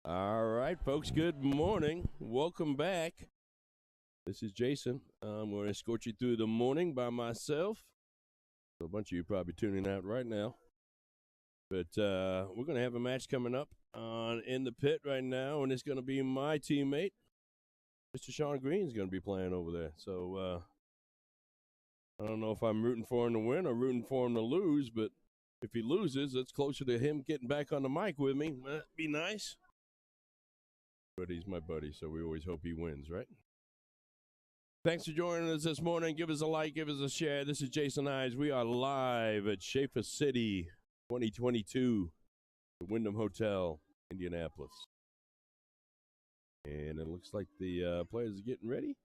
All right, folks, good morning. Welcome back. This is Jason. I'm going to escort you through the morning by myself. So a bunch of you probably tuning out right now. But we're going to have a match coming up in the pit right now, and it's going to be my teammate, Mr. Sean Green, is going to be playing over there. So I don't know if I'm rooting for him to win or rooting for him to lose, but if he loses, it's closer to him getting back on the mic with me. That'd be nice. But he's my buddy, so we always hope he wins, right? Thanks for joining us this morning. Give us a like, give us a share. This is Jason Ives. We are live at Shaffer City 2022, the Wyndham Hotel, Indianapolis. And it looks like the players are getting ready,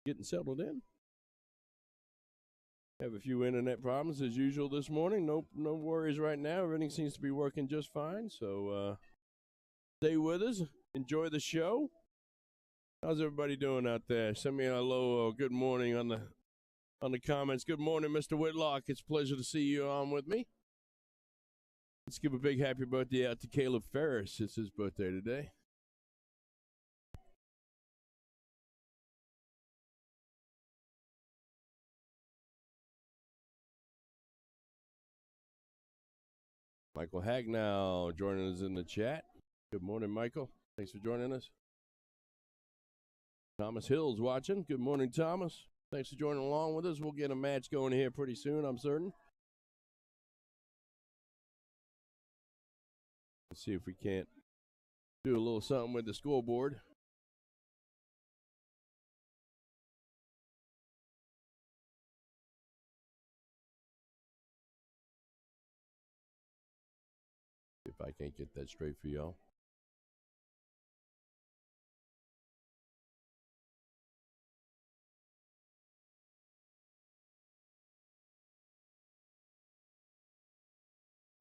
getting settled in. Have a few internet problems as usual this morning. No worries right now. Everything seems to be working just fine. So stay with us. Enjoy the show. How's everybody doing out there? Send me a hello or good morning on the comments. Good morning, Mr. Whitlock. It's a pleasure to see you on with me. Let's give a big happy birthday out to Caleb Ferris. It's his birthday today. Michael Hagnow joining us in the chat. Good morning, Michael. Thanks for joining us. Thomas Hill's watching. Good morning, Thomas. Thanks for joining along with us. We'll get a match going here pretty soon, I'm certain. Let's see if we can't do a little something with the scoreboard. If I can't get that straight for y'all.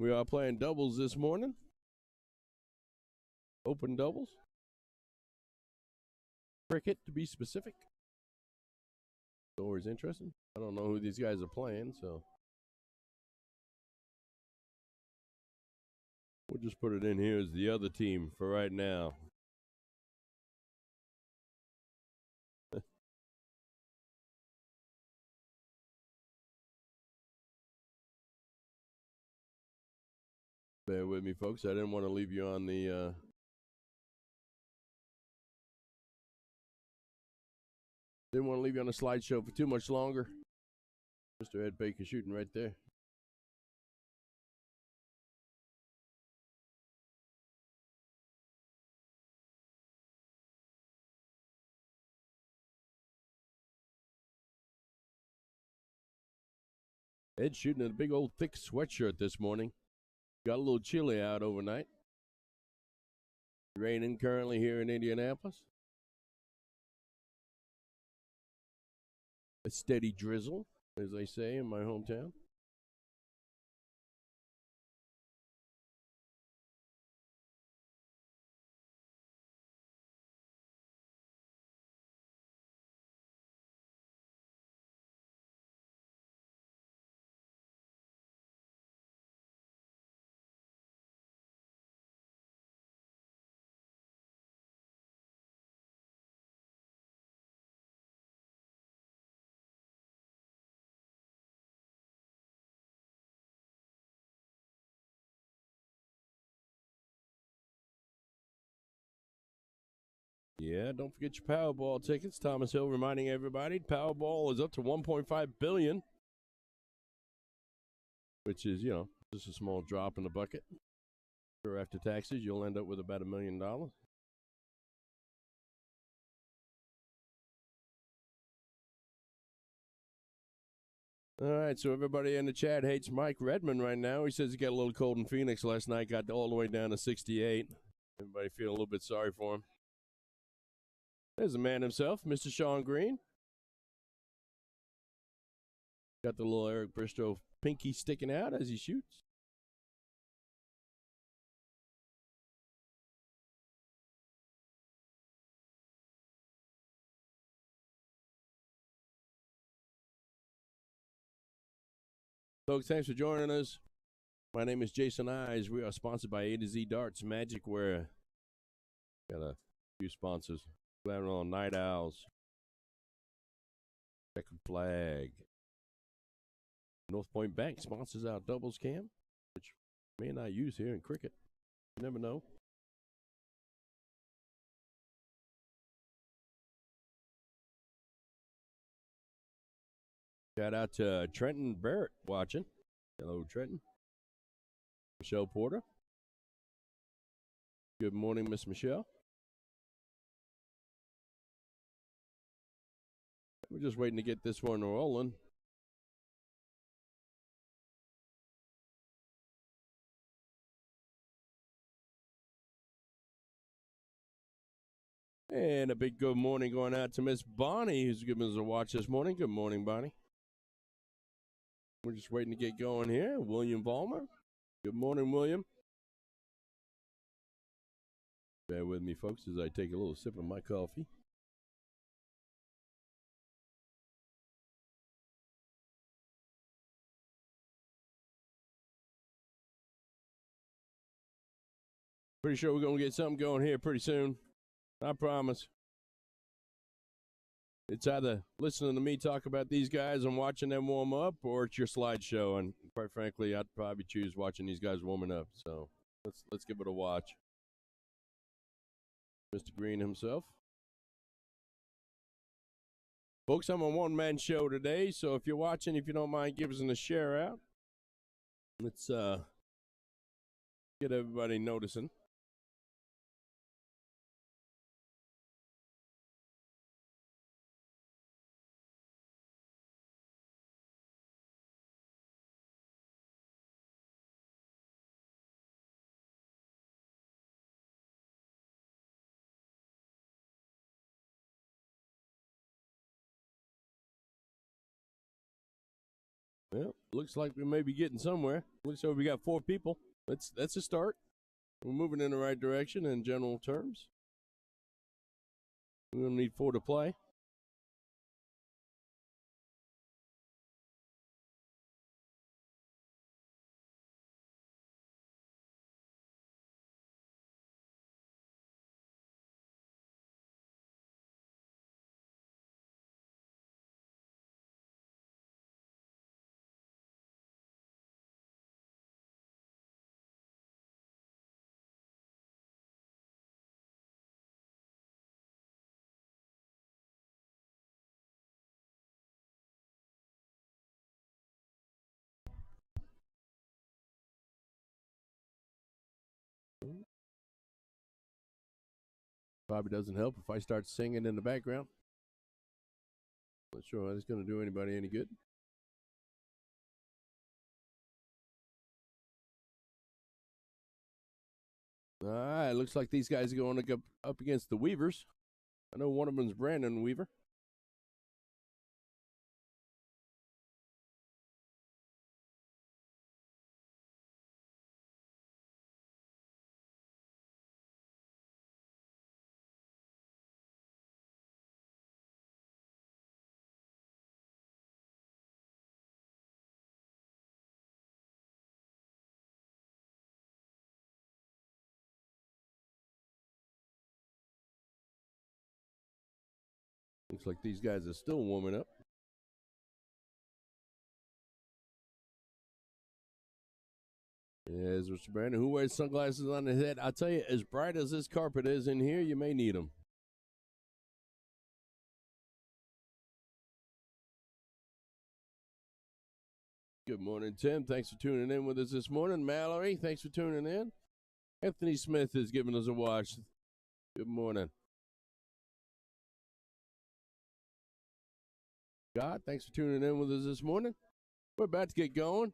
We are playing doubles this morning. Open doubles. Cricket, to be specific. It's always interesting. I don't know who these guys are playing, so we'll just put it in here as the other team for right now. Bear with me, folks. I didn't want to leave you on the slideshow for too much longer. Mr. Ed Baker shooting right there. Ed shooting in a big old thick sweatshirt this morning. Got a little chilly out overnight. Raining currently here in Indianapolis. A steady drizzle, as they say in my hometown. Yeah, don't forget your Powerball tickets. Thomas Hill reminding everybody, Powerball is up to $1.5 billion, which is, just a small drop in the bucket. Sure, after taxes, you'll end up with about $1 million. All right, so everybody in the chat hates Mike Redmond right now. He says he got a little cold in Phoenix last night, got all the way down to 68. Everybody feeling a little bit sorry for him. There's the man himself, Mr. Sean Green. Got the little Eric Bristow pinky sticking out as he shoots. Folks, thanks for joining us. My name is Jason Ives. We are sponsored by A to Z Darts Magic, where Got a few sponsors. On Night Owls, Checkered Flag. North Point Bank sponsors our doubles cam, which may not use here in cricket. You never know. Shout out to Trenton Barrett watching. Hello, Trenton. Michelle Porter. Good morning, Miss Michelle. We're just waiting to get this one rolling. And a big good morning going out to Miss Bonnie, who's giving us a watch this morning. Good morning, Bonnie. We're just waiting to get going here. William Vollmer. Good morning, William. Bear with me, folks, as I take a little sip of my coffee. Pretty sure we're going to get something going here pretty soon. I promise. It's either listening to me talk about these guys and watching them warm up, or it's your slideshow. And quite frankly, I'd probably choose watching these guys warming up. So let's give it a watch. Mr. Green himself. Folks, I'm a one-man show today, so if you're watching, if you don't mind, give us a share out. Let's get everybody noticing. Well, looks like we may be getting somewhere. Looks like we got 4 people. That's a start. We're moving in the right direction in general terms. We're going to need 4 to play. Probably doesn't help if I start singing in the background. Not sure that's going to do anybody any good. All right, looks like these guys are going to go up against the Weavers. I know one of them's Brandon Weaver. Looks like these guys are still warming up. Yes, Mr. Brandon, who wears sunglasses on his head? I'll tell you, as bright as this carpet is in here, you may need them. Good morning, Tim. Thanks for tuning in with us this morning. Mallory, thanks for tuning in. Anthony Smith is giving us a watch. Good morning. God, thanks for tuning in with us this morning. We're about to get going.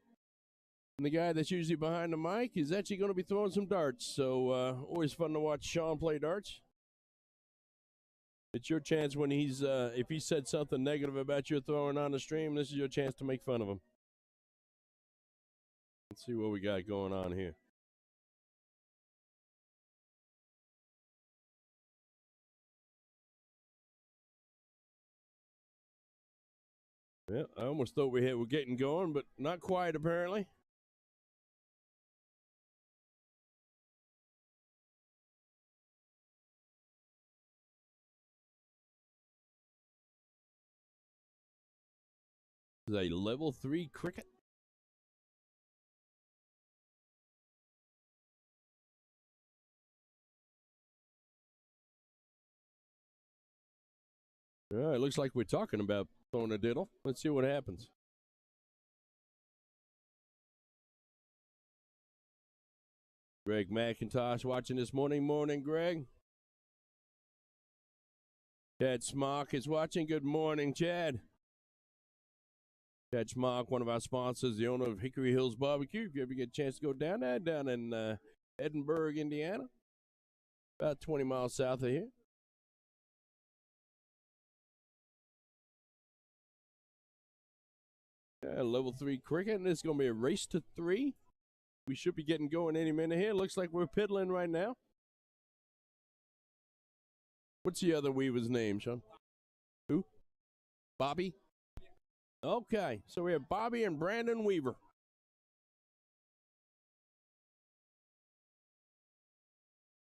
And the guy that's usually behind the mic is actually going to be throwing some darts. So always fun to watch Sean play darts. It's your chance when he's, if he said something negative about you throwing on the stream, this is your chance to make fun of him. Let's see what we got going on here. Yeah, I almost thought we were getting going, but not quite apparently. This is a level 3 cricket. All right, looks like we're talking about throwing a diddle. Let's see what happens. Greg McIntosh watching this morning. Morning, Greg. Chad Smock is watching. Good morning, Chad. Chad Smock, one of our sponsors, the owner of Hickory Hills Barbecue. If you ever get a chance to go down there, down in Edinburgh, Indiana, about 20 miles south of here. Level 3 cricket, and it's going to be a race to 3. We should be getting going any minute here. Looks like we're piddling right now. What's the other Weaver's name, Sean? Who? Bobby? Okay, so we have Bobby and Brandon Weaver.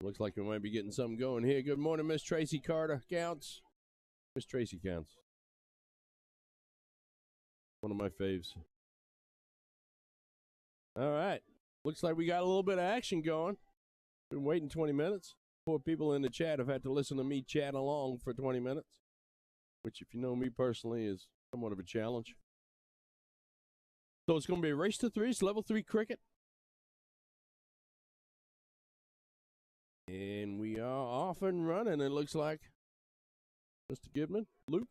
Looks like we might be getting something going here. Good morning, Miss Tracy Carter. Counts. Miss Tracy counts. One of my faves. All right. Looks like we got a little bit of action going. Been waiting 20 minutes. 4 people in the chat have had to listen to me chat along for 20 minutes, which, if you know me personally, is somewhat of a challenge. So it's going to be a race to 3. It's level 3 cricket. And we are off and running, it looks like. Mr. Goodman, Luke.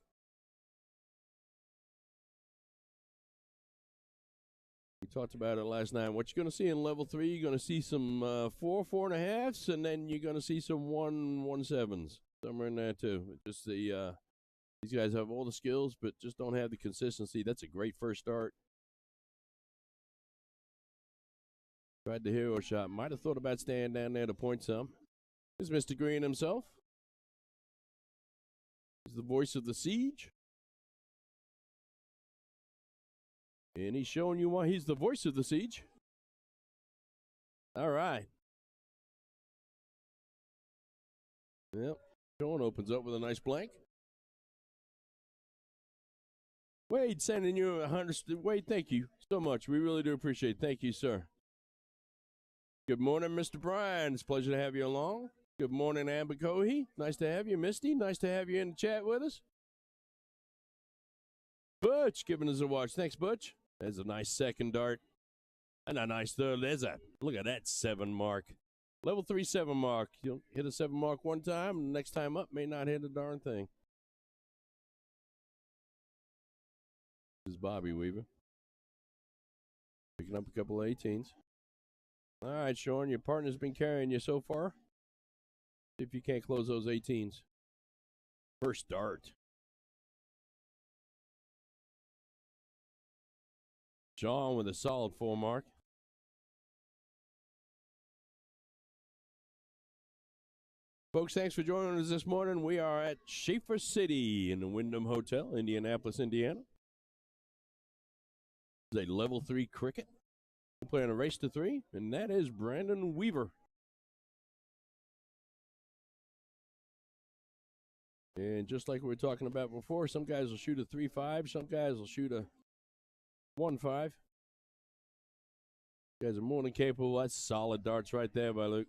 We talked about it last night. What you're going to see in level 3, you're going to see some 4.5s, and then you're going to see some 1.7s. Somewhere in there, too. Just these guys have all the skills, but just don't have the consistency. That's a great first start. Tried the hero shot. Might have thought about staying down there to point some. This is Mr. Green himself. He's the voice of the siege. And he's showing you why he's the voice of the siege. All right. Yep. Sean opens up with a nice blank. Wade sending you 100. Wade, thank you so much. We really do appreciate it. Thank you, sir. Good morning, Mr. Bryan. It's a pleasure to have you along. Good morning, Amber Cohey. Nice to have you. Misty, nice to have you in the chat with us. Butch giving us a watch. Thanks, Butch. There's a nice second dart. And a nice third. Look at that 7 mark. Level 3 7 mark. You'll hit a 7 mark one time, and the next time up may not hit a darn thing. This is Bobby Weaver. Picking up a couple of 18s. All right, Sean, your partner's been carrying you so far. See if you can't close those 18s. First dart. Sean with a solid 4 mark. Folks, thanks for joining us this morning. We are at Shaffer City in the Wyndham Hotel, Indianapolis, Indiana. It's a level 3 cricket. We're playing a race to 3, and that is Brandon Weaver. And just like we were talking about before, some guys will shoot a 3.5, some guys will shoot a 1.5. You guys are more than capable. That's solid darts right there by Luke.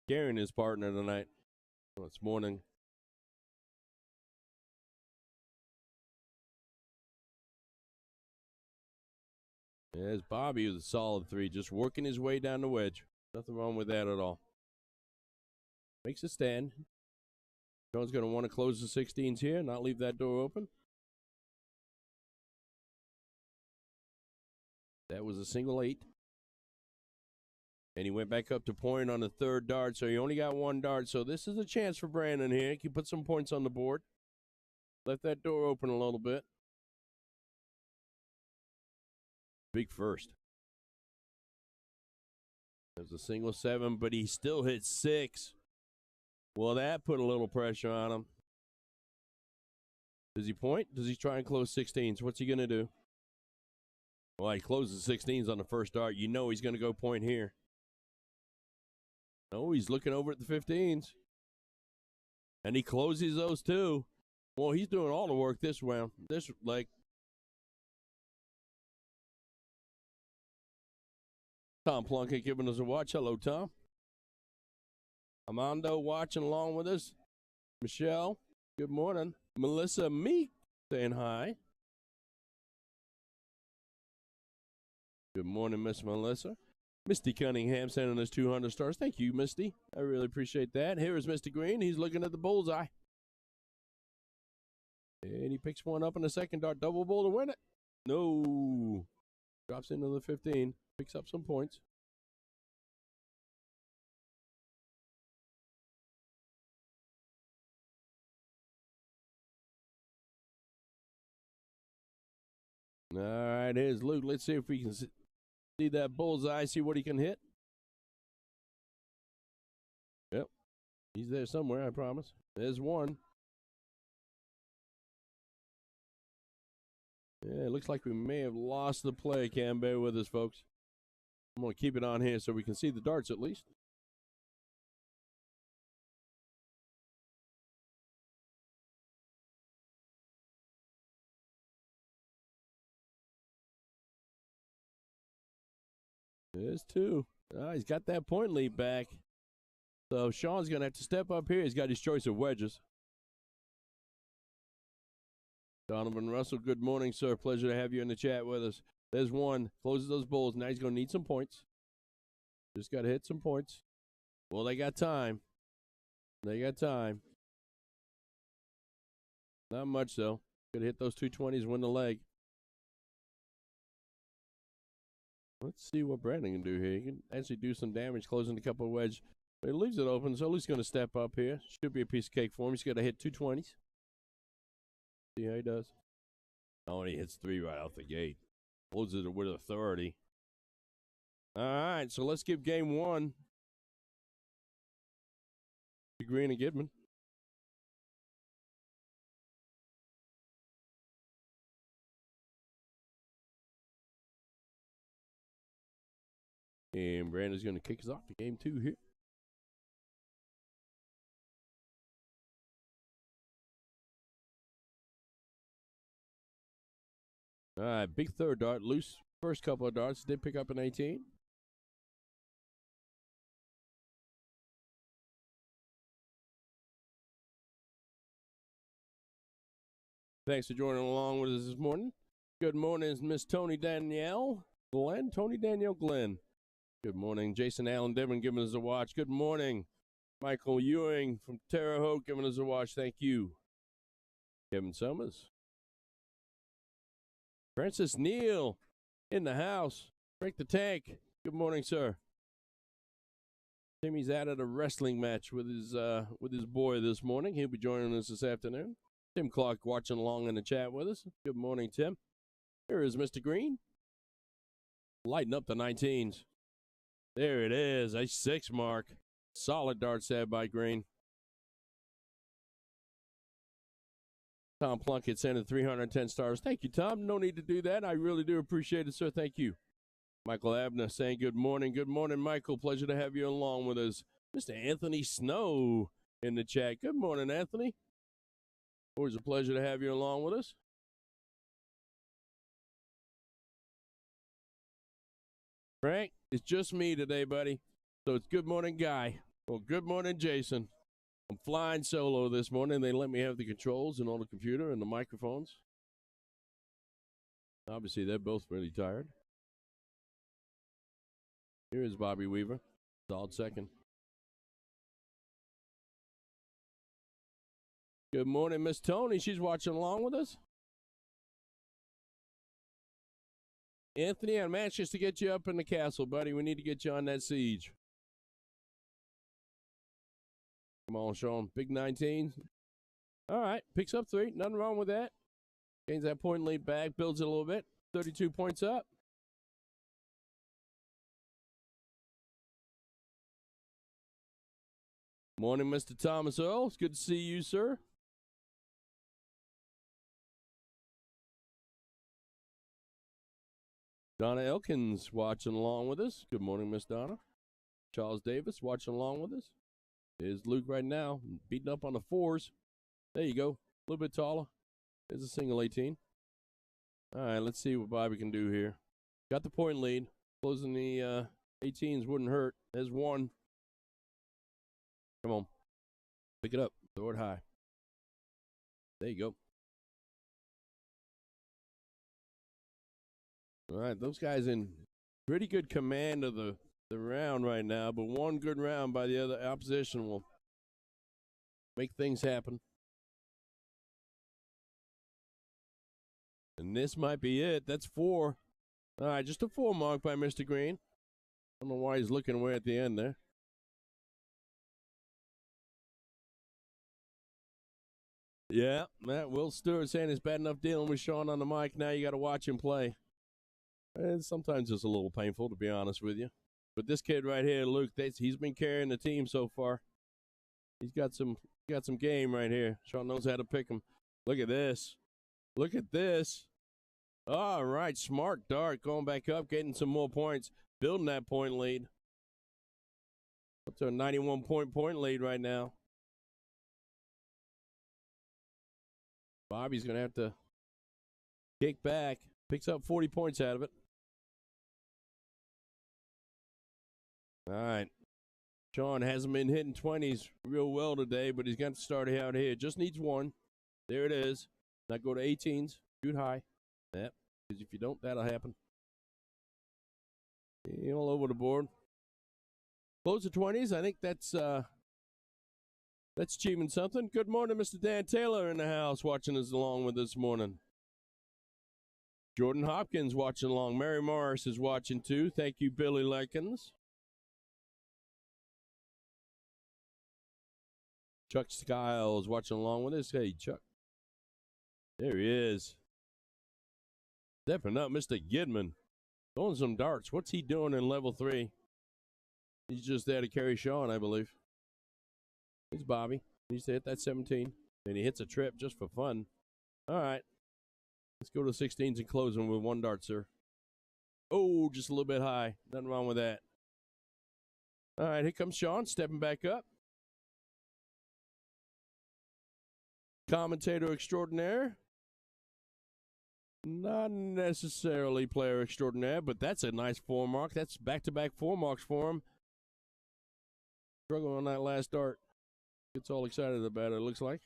Carrying his partner tonight. Well, it's morning. There's Bobby with a solid 3, just working his way down the wedge. Nothing wrong with that at all. Makes a stand. John's going to want to close the 16s here, not leave that door open. That was a single 8. And he went back up to point on the 3rd dart, so he only got 1 dart. So this is a chance for Brandon here. He can put some points on the board. Left that door open a little bit. Big first. There's a single 7, but he still hit 6. Well, that put a little pressure on him. Does he point? Does he try and close 16s? What's he going to do? Well, he closes 16s on the first dart. You know he's going to go point here. No, he's looking over at the 15s. And he closes those too. Well, he's doing all the work this round. This leg. Tom Plunkett giving us a watch. Hello, Tom. Armando watching along with us. Michelle, good morning. Melissa Meek saying hi. Good morning, Miss Melissa. Misty Cunningham sending us 200 stars. Thank you, Misty. I really appreciate that. Here is Mr. Green. He's looking at the bullseye. And he picks one up in the second dart. Double bull to win it. No. Drops into the 15. Picks up some points. All right, here's Luke. Let's see if we can see that bullseye, see what he can hit. Yep. He's there somewhere, I promise. There's one. Yeah, it looks like we may have lost the play. Cam, bear with us, folks. I'm going to keep it on here so we can see the darts at least. There's two. He's got that point lead back. So Sean's going to have to step up here. He's got his choice of wedges. Donovan Russell, good morning, sir. Pleasure to have you in the chat with us. There's one. Closes those bulls. Now he's going to need some points. Just got to hit some points. Well, they got time. They got time. Not much, though. Got to hit those 220s, win the leg. Let's see what Brandon can do here. He can actually do some damage, closing a couple of wedges. But he leaves it open, so Luke's going to step up here. Should be a piece of cake for him. He's got to hit 220s. See how he does. Oh, and he hits 3 right off the gate. Closes it with authority. All right, so let's give game 1 to Green and Gidman. And Brandon's going to kick us off to game 2 here. All right, big third dart, loose. First couple of darts, did pick up an 18. Thanks for joining along with us this morning. Good morning, Miss Tony Danielle Glenn. Tony Danielle Glenn. Good morning. Jason Allen Devon giving us a watch. Good morning. Michael Ewing from Terre Haute giving us a watch. Thank you. Kevin Summers. Francis Neal in the house. Break the tank. Good morning, sir. Timmy's out at a wrestling match with his boy this morning. He'll be joining us this afternoon. Tim Clark watching along in the chat with us. Good morning, Tim. Here is Mr. Green. Lighting up the 19s. There it is, a 6 mark. Solid dart stab by Green. Tom Plunkett sending 310 stars. Thank you, Tom. No need to do that. I really do appreciate it, sir. Thank you. Michael Abner saying good morning. Good morning, Michael. Pleasure to have you along with us. Mr. Anthony Snow in the chat. Good morning, Anthony. Always a pleasure to have you along with us. Frank, it's just me today, buddy. So it's good morning, Guy. Well, good morning, Jason. I'm flying solo this morning. They let me have the controls and all the computer and the microphones. Obviously, they're both really tired. Here is Bobby Weaver. Solid second. Good morning, Miss Tony. She's watching along with us. Anthony, I'm anxious to get you up in the castle, buddy. We need to get you on that siege. Come on, Sean. Big 19. All right. Picks up 3. Nothing wrong with that. Gains that point lead back. Builds it a little bit. 32 points up. Morning, Mr. Thomas Earl. It's good to see you, sir. Donna Elkins watching along with us. Good morning, Miss Donna. Charles Davis watching along with us. There's Luke right now, beating up on the 4s. There you go. A little bit taller. There's a single 18. All right, let's see what Bobby can do here. Got the point lead. Closing the 18s wouldn't hurt. There's one. Come on. Pick it up. Throw it high. There you go. All right, those guys in pretty good command of the round right now, but one good round by the other opposition will make things happen. And this might be it. That's 4. All right, just a 4 mark by Mr. Green. I don't know why he's looking away at the end there. Yeah, Will Stewart saying it's bad enough dealing with Sean on the mic. Now you got to watch him play. And sometimes it's a little painful, to be honest with you. But this kid right here, Luke, he's been carrying the team so far. He's got some game right here. Sean knows how to pick him. Look at this. Look at this. All right, smart dart going back up, getting some more points, building that point lead. Up to a 91-point lead right now. Bobby's going to have to kick back. Picks up 40 points out of it. All right. Sean hasn't been hitting 20s real well today, but he's got to start out here. Just needs one. There it is. Now go to 18s. Shoot high. Yep. Because if you don't, that'll happen. All over the board. Close to 20s. I think that's achieving something. Good morning, Mr. Dan Taylor in the house watching us along with this morning. Jordan Hopkins watching along. Mary Morris is watching too. Thank you, Billy Likens. Chuck Skiles watching along with us. Hey, Chuck. There he is. Stepping up, Mr. Gidman. Throwing some darts. What's he doing in level 3? He's just there to carry Sean, I believe. It's Bobby. He needs to hit that 17. And he hits a trip just for fun. All right. Let's go to 16s and close them with one dart, sir. Oh, just a little bit high. Nothing wrong with that. All right, here comes Sean, stepping back up. Commentator extraordinaire. Not necessarily player extraordinaire, but that's a nice 4 mark. That's back-to-back 4 marks for him. Struggling on that last dart. Gets all excited about it, looks like.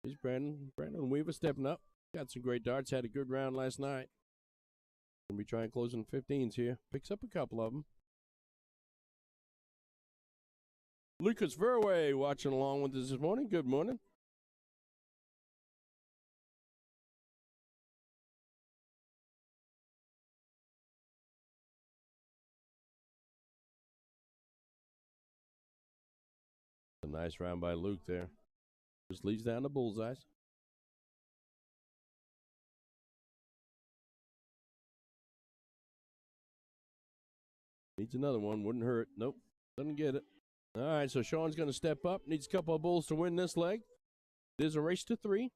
Here's Brandon Weaver stepping up. Got some great darts. Had a good round last night. Gonna be trying closing 15s here. Picks up a couple of them. Lucas Verway watching along with us this morning. Good morning. A nice round by Luke there. Just leads down the bullseyes. Needs another one. Wouldn't hurt. Nope. Doesn't get it. All right, so Sean's going to step up. Needs a couple of bulls to win this leg. There's a race to 3.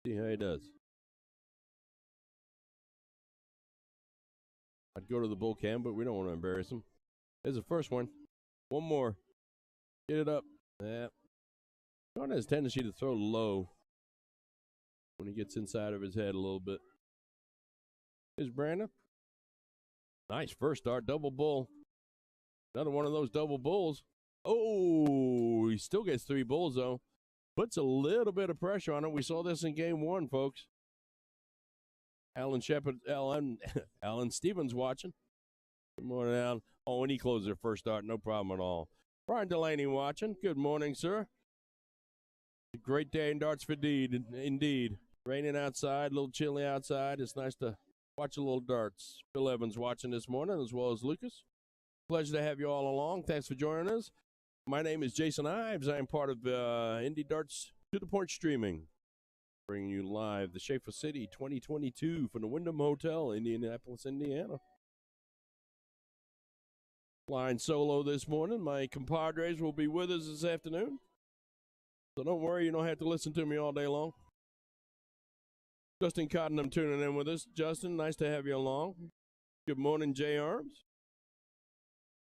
See how he does. I'd go to the bull cam, but we don't want to embarrass him. There's the first one. One more. Get it up. Yeah. Sean has a tendency to throw low when he gets inside of his head a little bit. Here's Brandon. Nice first dart, double bull. Another one of those double bulls. Oh, he still gets 3 bulls, though. Puts a little bit of pressure on it. We saw this in game 1, folks. Alan Stevens watching. Good morning, Alan. Oh, and he closed their first dart. No problem at all. Brian Delaney watching. Good morning, sir. A great day in darts for indeed. Raining outside, a little chilly outside. It's nice to watch a little darts. Bill Evans watching this morning, as well as Lucas. Pleasure to have you all along. Thanks for joining us. My name is Jason Ives. I am part of Indy Darts to the Point streaming. Bringing you live the Shaffer City 2022 from the Wyndham Hotel, Indianapolis, Indiana. Flying solo this morning. My compadres will be with us this afternoon. So don't worry, you don't have to listen to me all day long. Justin Cottenham tuning in with us. Justin, nice to have you along. Good morning, Jay Arms.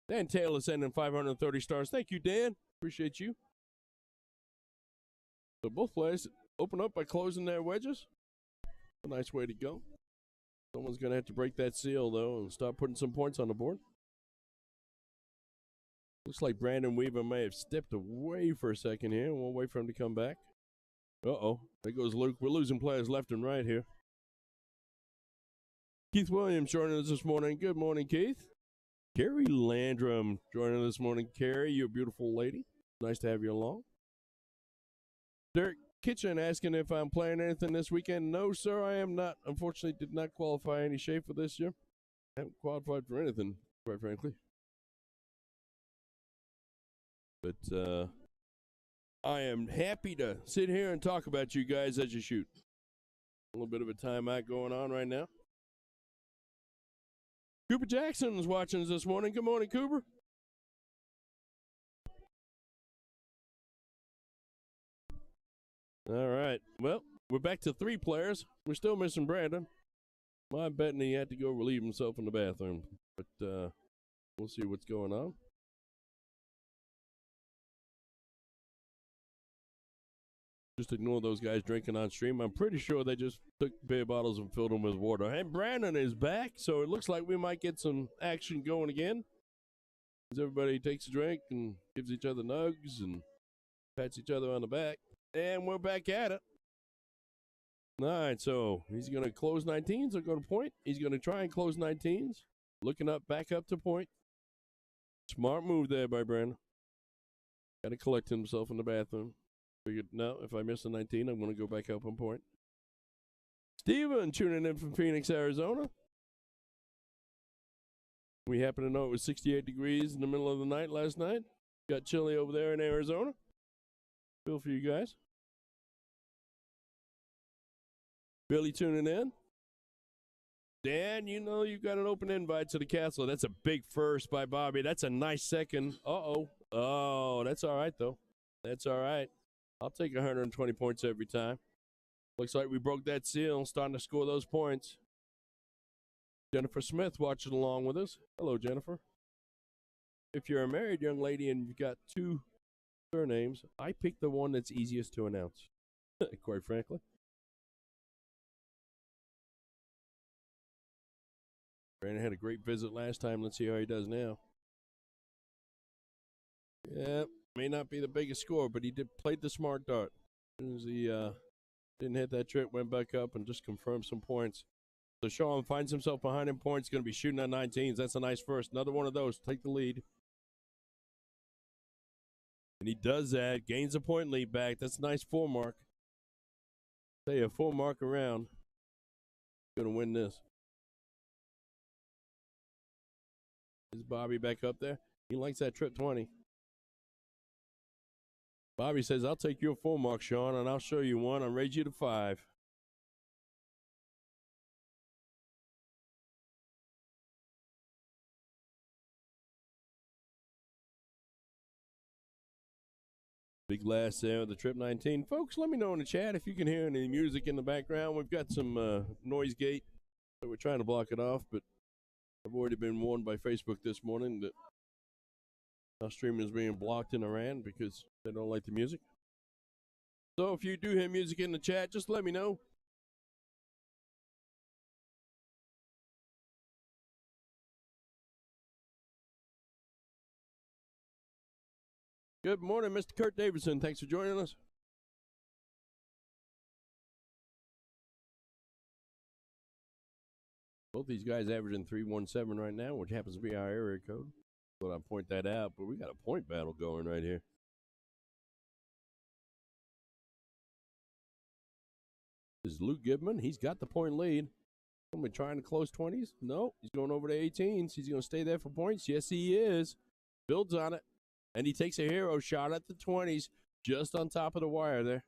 Dan Taylor sending 530 stars. Thank you, Dan. Appreciate you. So both players open up by closing their wedges. A nice way to go. Someone's going to have to break that seal, though, and start putting some points on the board. Looks like Brandon Weaver may have stepped away for a second here. We'll wait for him to come back. Uh-oh. There goes Luke. We're losing players left and right here. Keith Williams joining us this morning. Good morning, Keith. Carrie Landrum joining us this morning. Carrie, you're a beautiful lady. Nice to have you along. Derek Kitchen asking if I'm playing anything this weekend. No, sir, I am not. Unfortunately, did not qualify any Shaffer this year. Haven't qualified for anything, quite frankly. But I am happy to sit here and talk about you guys as you shoot. A little bit of a timeout going on right now. Cooper Jackson is watching us this morning. Good morning, Cooper. All right. Well, we're back to 3 players. We're still missing Brandon. I'm betting he had to go relieve himself in the bathroom. But we'll see what's going on. Just ignore those guys drinking on stream. I'm pretty sure they just took beer bottles and filled them with water. And Brandon is back, so it looks like we might get some action going again. As everybody takes a drink and gives each other nugs and pats each other on the back. And we're back at it. All right, so he's going to close 19s or go to point. He's going to try and close 19s. Looking up, back up to point. Smart move there by Brandon. Got to collect himself in the bathroom. Figured, no, if I miss a 19, I'm going to go back up on point. Steven tuning in from Phoenix, Arizona. We happen to know it was 68 degrees in the middle of the night last night. Got chilly over there in Arizona. Feel for you guys. Billy tuning in. Dan, you know you've got an open invite to the castle. That's a big first by Bobby. That's a nice second. Uh-oh. Oh, that's all right, though. That's all right. I'll take 120 points every time. Looks like we broke that seal, starting to score those points. Jennifer Smith watching along with us. Hello, Jennifer. If you're a married young lady and you've got 2 surnames, I pick the one that's easiest to announce, quite frankly. Brandon had a great visit last time. Let's see how he does now. Yeah, may not be the biggest score, but he played the smart dart. As soon as he didn't hit that trip, went back up and just confirmed some points. So Sean finds himself behind in points, going to be shooting at 19s. That's a nice first. Another one of those. Take the lead. And he does that. Gains a point lead back. That's a nice 4 mark. Say a 4 mark around. Going to win this. Is Bobby back up there? He likes that trip 20. Bobby says, I'll take your 4 mark, Sean, and I'll show you one. I'll raise you to 5. Big last there with the trip 19. Folks, let me know in the chat if you can hear any music in the background. We've got some noise gate, so we're trying to block it off, but I've already been warned by Facebook this morning that our stream is being blocked in Iran because they don't like the music. So if you do hear music in the chat, just let me know. Good morning, Mr. Kurt Davidson. Thanks for joining us. Both these guys averaging 317 right now, which happens to be our area code. But I point that out, but we got a point battle going right here. This is Luke Gibman. He's got the point lead. Am I trying to close 20s? No, he's going over to 18s. He's going to stay there for points. Yes, he is. Builds on it. And he takes a hero shot at the 20s, just on top of the wire there.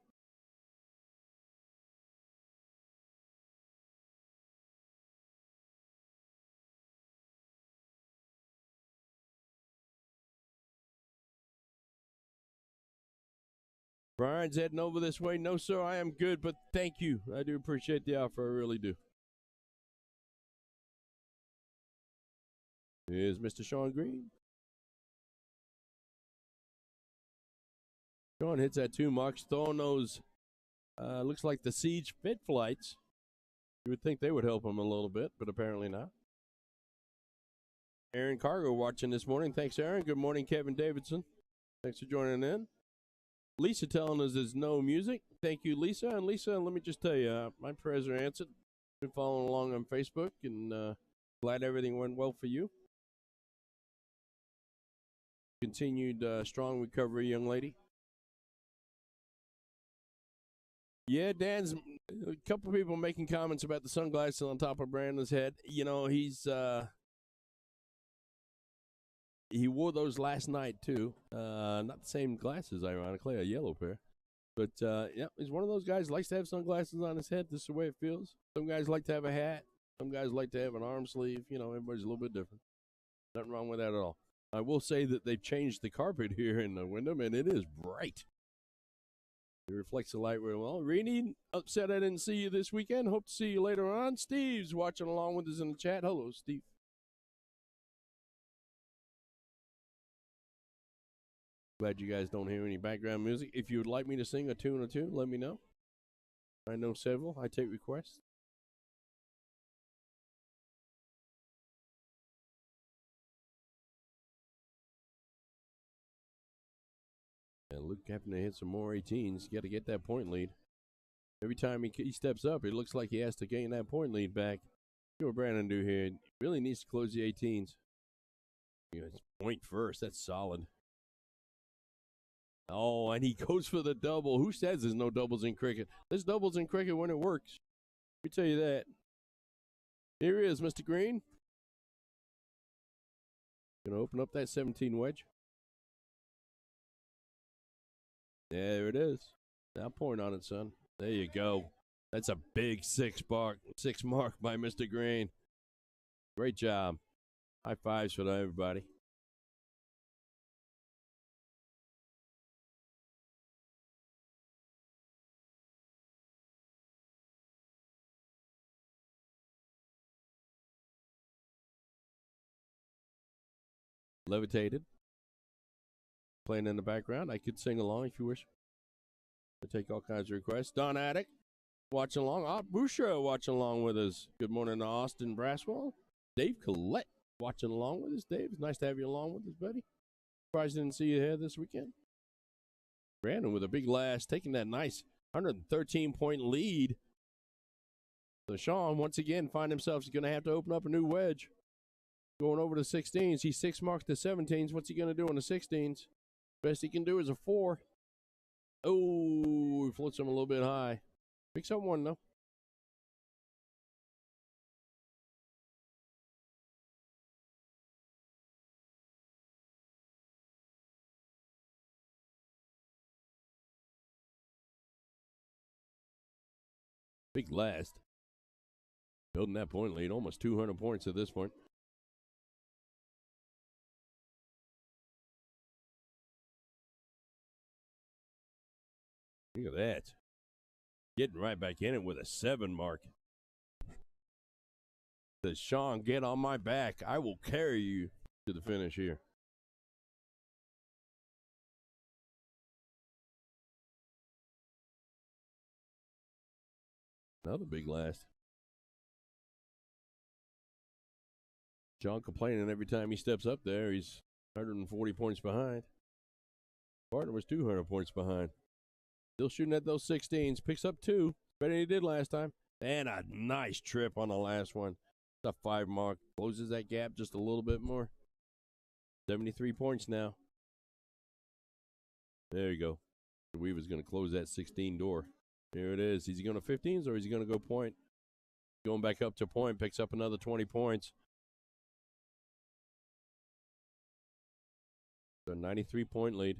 Brian's heading over this way. No, sir, I am good, but thank you. I do appreciate the offer. I really do. Here's Mr. Sean Green. Sean hits that 2 marks, throwing those, looks like the Siege Fit flights. You would think they would help him a little bit, but apparently not. Aaron Cargo watching this morning. Thanks, Aaron. Good morning, Kevin Davidson. Thanks for joining in. Lisa telling us there's no music. Thank you, Lisa. And Lisa, let me just tell you, my prayers are answered. Been following along on Facebook, and glad everything went well for you. Continued strong recovery, young lady. Yeah, Dan's a couple of people making comments about the sunglasses on top of Brandon's head. You know, he wore those last night too. Not the same glasses, ironically, a yellow pair. But yeah, he's one of those guys who likes to have sunglasses on his head. This is the way it feels. Some guys like to have a hat. Some guys like to have an arm sleeve. You know, everybody's a little bit different. Nothing wrong with that at all. I will say that they've changed the carpet here in the Wyndham, and it is bright. It reflects the light real well. Reenie, upset I didn't see you this weekend. Hope to see you later on. Steve's watching along with us in the chat. Hello, Steve. Glad you guys don't hear any background music. If you would like me to sing a tune or two, let me know. I know several. I take requests. And Luke having to hit some more 18s. Got to get that point lead. Every time he steps up, it looks like he has to gain that point lead back. See what Brandon do here. He really needs to close the 18s. Point first. That's solid. Oh, and he goes for the double. Who says there's no doubles in cricket? There's doubles in cricket when it works. Let me tell you that. Here he is, Mr. Green. Going to open up that 17 wedge. There it is. Now point on it, son. There you go. That's a big six mark by Mr. Green. Great job. High fives for everybody. Levitated. Playing in the background. I could sing along if you wish. I take all kinds of requests. Don Attic watching along. Art Boucher watching along with us. Good morning to Austin Braswell. Dave Collette watching along with us. Dave, it's nice to have you along with us, buddy. Surprised I didn't see you here this weekend. Brandon with a big last, taking that nice 113-point lead. So Sean, once again, find himself going to have to open up a new wedge. Going over the 16s. He's 6 marks to 17s. What's he going to do on the 16s? Best he can do is a 4. Oh, he floats him a little bit high. Picks up one, though. Big last. Building that point lead. Almost 200 points at this point. Look at that. Getting right back in it with a 7 mark. Says, Sean, get on my back. I will carry you to the finish here. Another big last. Sean complaining every time he steps up there. He's 140 points behind. Partner was 200 points behind. Still shooting at those 16s. Picks up 2. Better than he did last time. And a nice trip on the last one. The 5 mark. Closes that gap just a little bit more. 73 points now. There you go. Weaver's going to close that 16 door. Here it is. Is he going to 15s or is he going to go point? Going back up to point. Picks up another 20 points. So 93-point lead.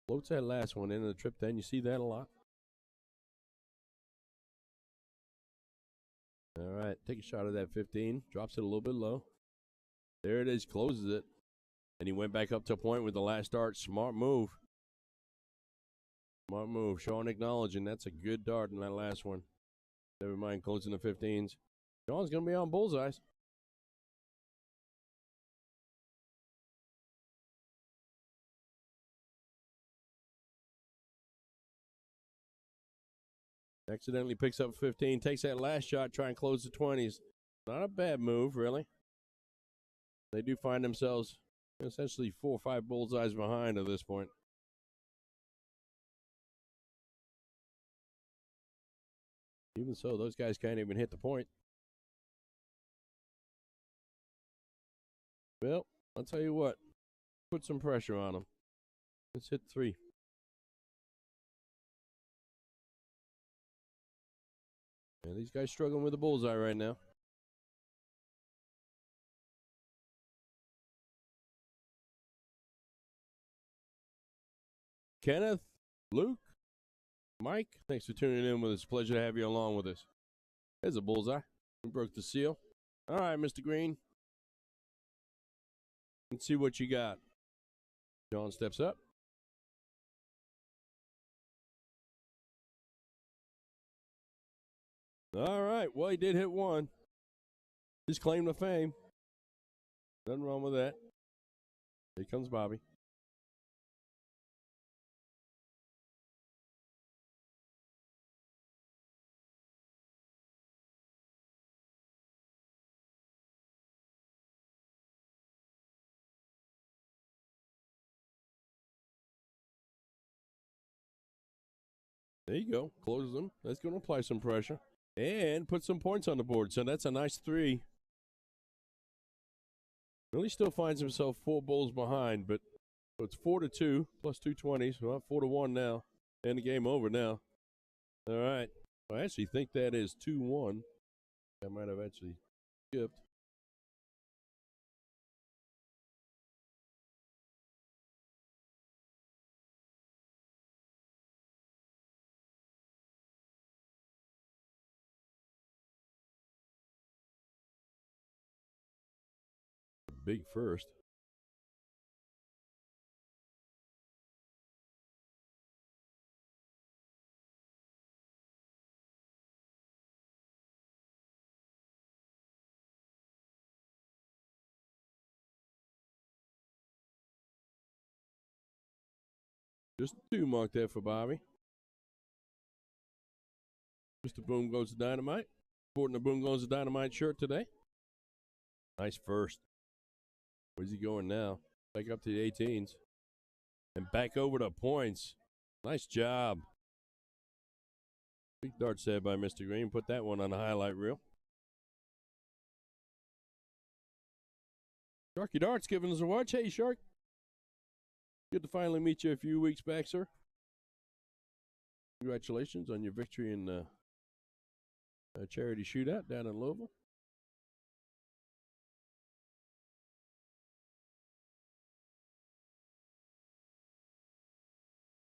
Floats that last one into the trip, then you see that a lot. All right, take a shot of that 15. Drops it a little bit low. There it is, closes it. And he went back up to point with the last dart. Smart move. Smart move. Sean acknowledging that's a good dart in that last one. Never mind closing the 15s. Sean's going to be on bullseyes. Accidentally picks up 15, takes that last shot, try and close the 20s. Not a bad move, really. They do find themselves essentially 4 or 5 bullseyes behind at this point. Even so, those guys can't even hit the point. Well, I'll tell you what. Put some pressure on them. Let's hit 3. And these guys struggling with the bullseye right now. Kenneth, Luke, Mike, thanks for tuning in with us. Pleasure to have you along with us. There's a bullseye. We broke the seal. All right, Mr. Green. Let's see what you got. John steps up. All right. Well, he did hit one. His claim to fame. Nothing wrong with that. Here comes Bobby. There you go. Closes them. That's going to apply some pressure. And put some points on the board. So that's a nice 3. Really still finds himself 4 bowls behind, but so it's 4-2 plus 2 20s. Well, 4-1 now. And the game over now. All right. I actually think that is 2-1. I might have actually skipped. Big first. Just 2 marked there for Bobby. Mr. Boom Goes to Dynamite. Sporting the Boom Goes to Dynamite shirt today. Nice first. Where's he going now? Back up to the 18s. And back over to points. Nice job. Big dart saved by Mr. Green. Put that one on the highlight reel. Sharky Darts giving us a watch. Hey, Shark. Good to finally meet you a few weeks back, sir. Congratulations on your victory in the charity shootout down in Louisville.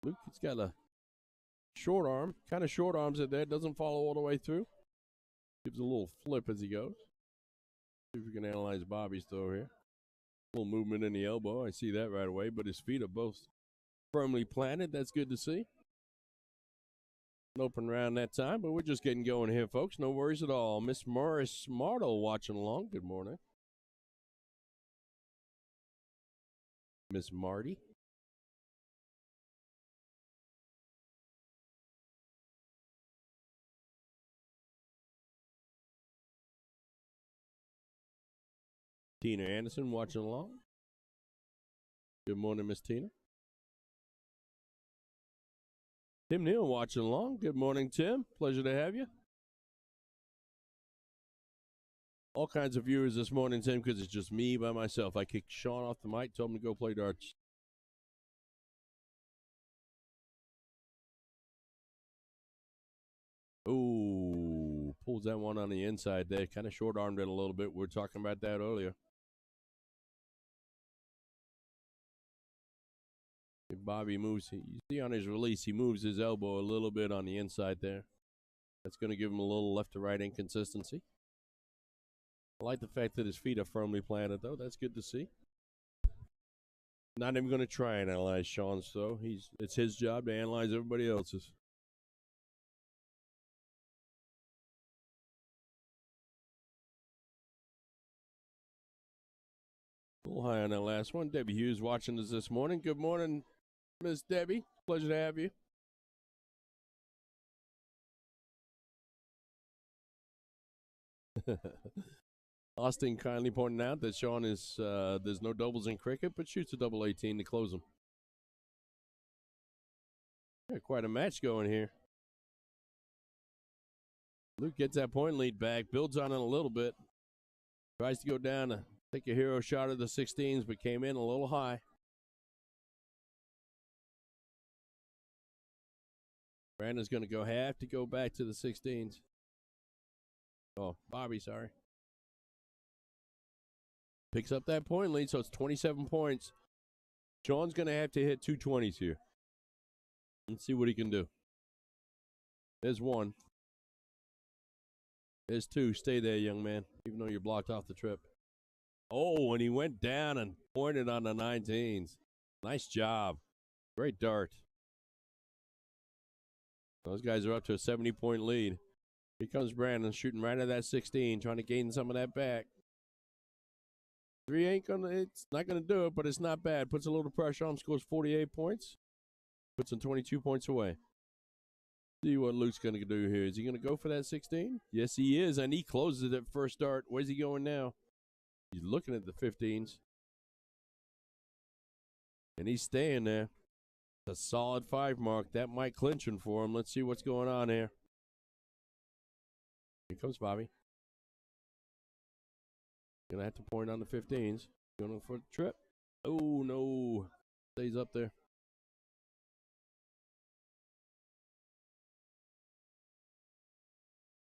Luke, he's got a short arm, kind of short arms it there. Doesn't follow all the way through. Gives a little flip as he goes. See if we can analyze Bobby's throw here. A little movement in the elbow. I see that right away, but his feet are both firmly planted. That's good to see. An open round that time, but we're just getting going here, folks. No worries at all. Miss Morris Martle watching along. Good morning. Miss Marty. Tina Anderson watching along. Good morning, Miss Tina. Tim Neal watching along. Good morning, Tim. Pleasure to have you. All kinds of viewers this morning, Tim, because it's just me by myself. I kicked Sean off the mic, told him to go play darts. Ooh, pulls that one on the inside there. Kind of short-armed it a little bit. We were talking about that earlier. If Bobby moves, you see on his release, he moves his elbow a little bit on the inside there. That's going to give him a little left to right inconsistency. I like the fact that his feet are firmly planted, though. That's good to see. Not even going to try and analyze Sean's, though. It's his job to analyze everybody else's. A little high on that last one. Debbie Hughes watching us this morning. Good morning, Miss Debbie. Pleasure to have you. Austin kindly pointing out that Sean is there's no doubles in cricket, but shoots a double 18 to close them. Yeah, quite a match going here. Luke gets that point lead back, builds on it a little bit. Tries to go down to take a hero shot at the 16s, but came in a little high. Brandon's going to have to go back to the 16s. Oh, Bobby, sorry. Picks up that point lead, so it's 27 points. Sean's going to have to hit 220s here. Let's see what he can do. There's one. There's two. Stay there, young man, even though you're blocked off the trip. Oh, and he went down and pointed on the 19s. Nice job. Great dart. Those guys are up to a 70-point lead. Here comes Brandon shooting right at that 16, trying to gain some of that back. Three it's not gonna do it, but it's not bad. Puts a little pressure on him, scores 48 points. Puts him 22 points away. See what Luke's gonna do here. Is he gonna go for that 16? Yes, he is, and he closes it first dart. Where's he going now? He's looking at the 15s. And he's staying there. It's a solid 5 mark. That might clinch him for him. Let's see what's going on here. Here comes Bobby. Gonna have to point on the 15s. Going for the trip. Oh, no. Stays up there.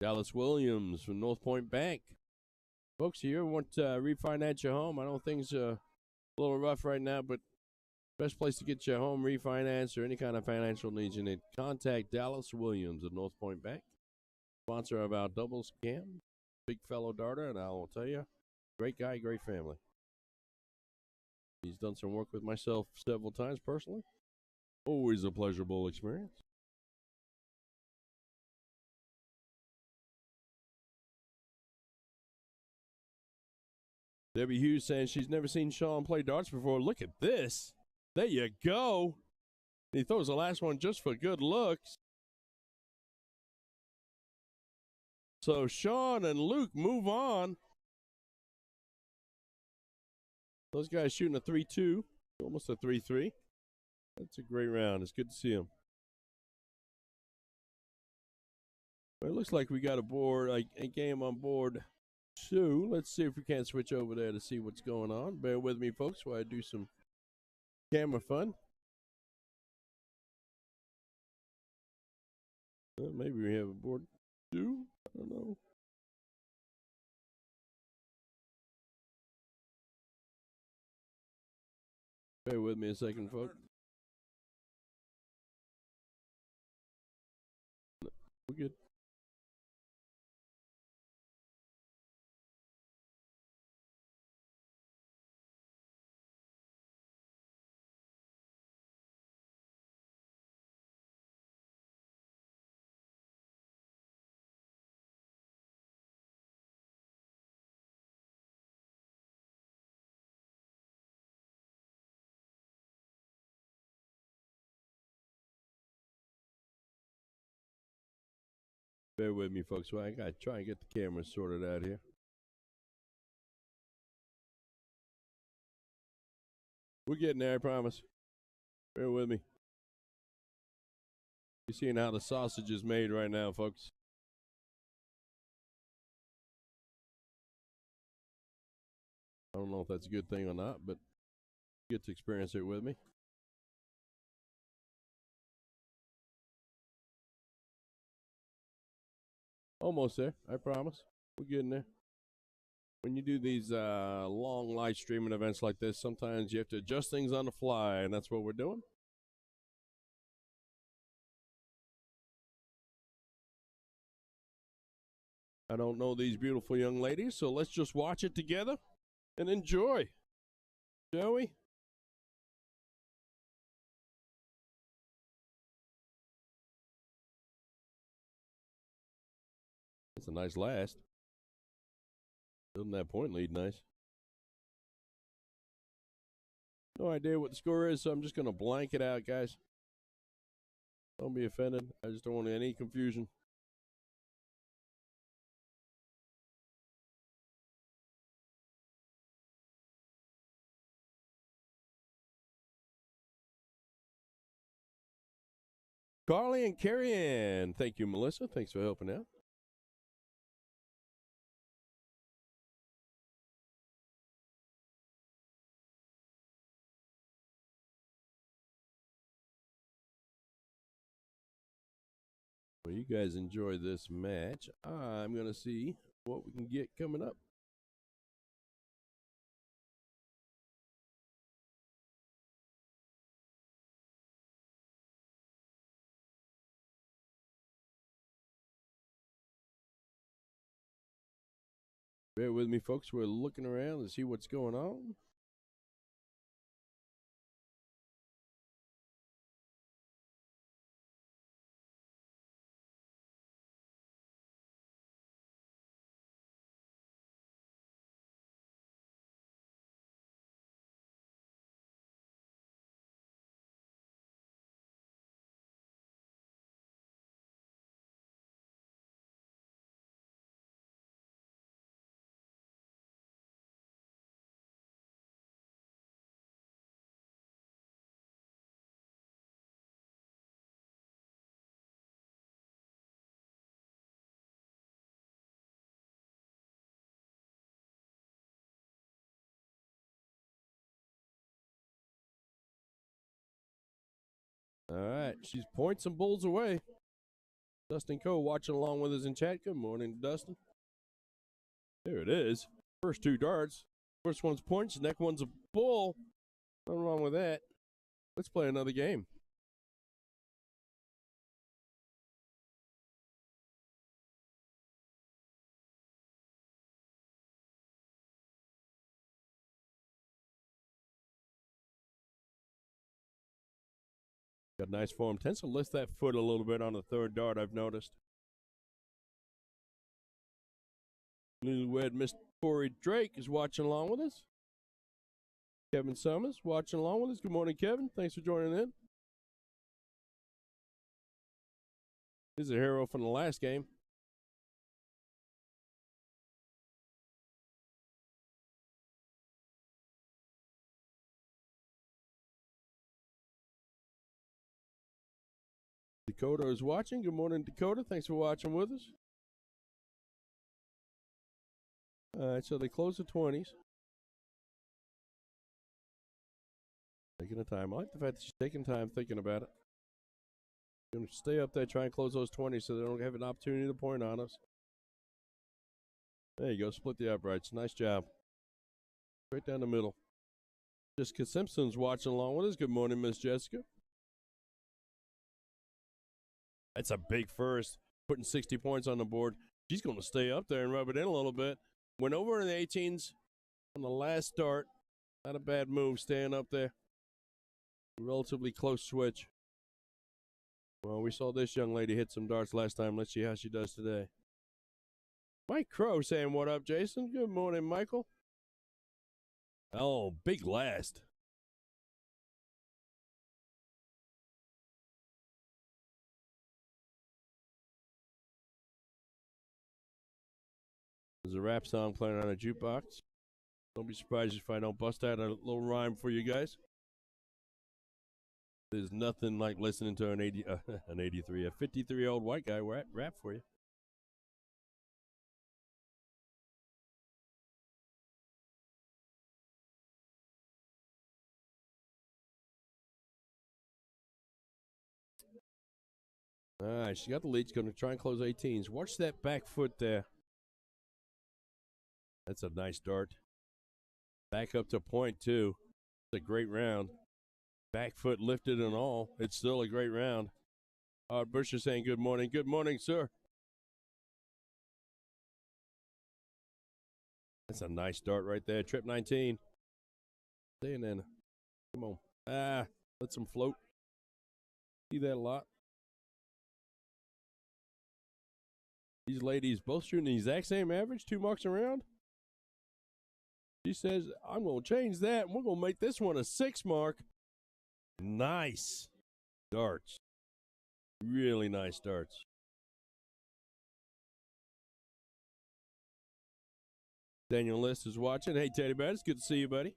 Dallas Williams from North Point Bank. Folks, here want to refinance your home. I know things are a little rough right now, but best place to get your home refinanced or any kind of financial needs you need. Contact Dallas Williams of North Point Bank. Sponsor of our double scam. Big fellow darter, and I will tell you, great guy, great family. He's done some work with myself several times personally. Always a pleasurable experience. Debbie Hughes saying she's never seen Sean play darts before. Look at this. There you go. He throws the last one just for good looks. So Sean and Luke move on. Those guys shooting a 3-2, almost a 3-3. That's a great round. It's good to see them. Well, it looks like we got a game on board 2. Let's see if we can't switch over there to see what's going on. Bear with me, folks, while I do some camera fun. Maybe we have a board 2. I don't know. Bear with me a second, folks. We're good. Bear with me, folks. Well, I got to try and get the camera sorted out here. We're getting there, I promise. Bear with me. You're seeing how the sausage is made right now, folks. I don't know if that's a good thing or not, but you get to experience it with me. Almost there, I promise. We're getting there. When you do these long live streaming events like this, sometimes you have to adjust things on the fly, and that's what we're doing. I don't know these beautiful young ladies, so let's just watch it together and enjoy, shall we? That's a nice last. Building that point lead nice. No idea what the score is, so I'm just going to blank it out, guys. Don't be offended. I just don't want any confusion. Carly and Carrie Ann. Thank you, Melissa. Thanks for helping out. Well, you guys enjoy this match. I'm going to see what we can get coming up. Bear with me, folks. We're looking around to see what's going on. All right, she's points and bulls away. Dustin Coe watching along with us in chat. Good morning, Dustin. There it is. First two darts. First one's points, next one's a bull. Nothing wrong with that. Let's play another game. Got nice form. Tends to lift that foot a little bit on the third dart, I've noticed. Newlywed Miss Corey Drake is watching along with us. Kevin Summers watching along with us. Good morning, Kevin. Thanks for joining in. He's a hero from the last game. Dakota is watching. Good morning, Dakota. Thanks for watching with us. All right, so they close the 20s. Taking the time. I like the fact that she's taking time thinking about it. Going to stay up there, try and close those 20s so they don't have an opportunity to point on us. There you go. Split the uprights. Nice job. Right down the middle. Jessica Simpson's watching along with us. Good morning, Miss Jessica. That's a big first. Putting 60 points on the board. She's going to stay up there and rub it in a little bit. Went over in the 18s on the last start. Not a bad move, staying up there. Relatively close switch. Well, we saw this young lady hit some darts last time. Let's see how she does today. Mike Crow saying, what up, Jason? Good morning, Michael. Oh, big last. There's a rap song playing on a jukebox. Don't be surprised if I don't bust out a little rhyme for you guys. There's nothing like listening to an 53-year-old white guy rap for you. All right, she got the lead. She's going to try and close 18s. Watch that back foot there. That's a nice dart. Back up to point, too. It's a great round. Back foot lifted and all. It's still a great round. Art Bush is saying good morning. Good morning, sir. That's a nice dart right there. Trip 19. Staying in. Come on. Let them float. See that a lot. These ladies both shooting the exact same average, 2 marks around. She says, I'm going to change that, and we're going to make this one a 6 mark. Nice darts. Really nice darts. Daniel List is watching. Hey, Teddy Bear, it's good to see you, buddy.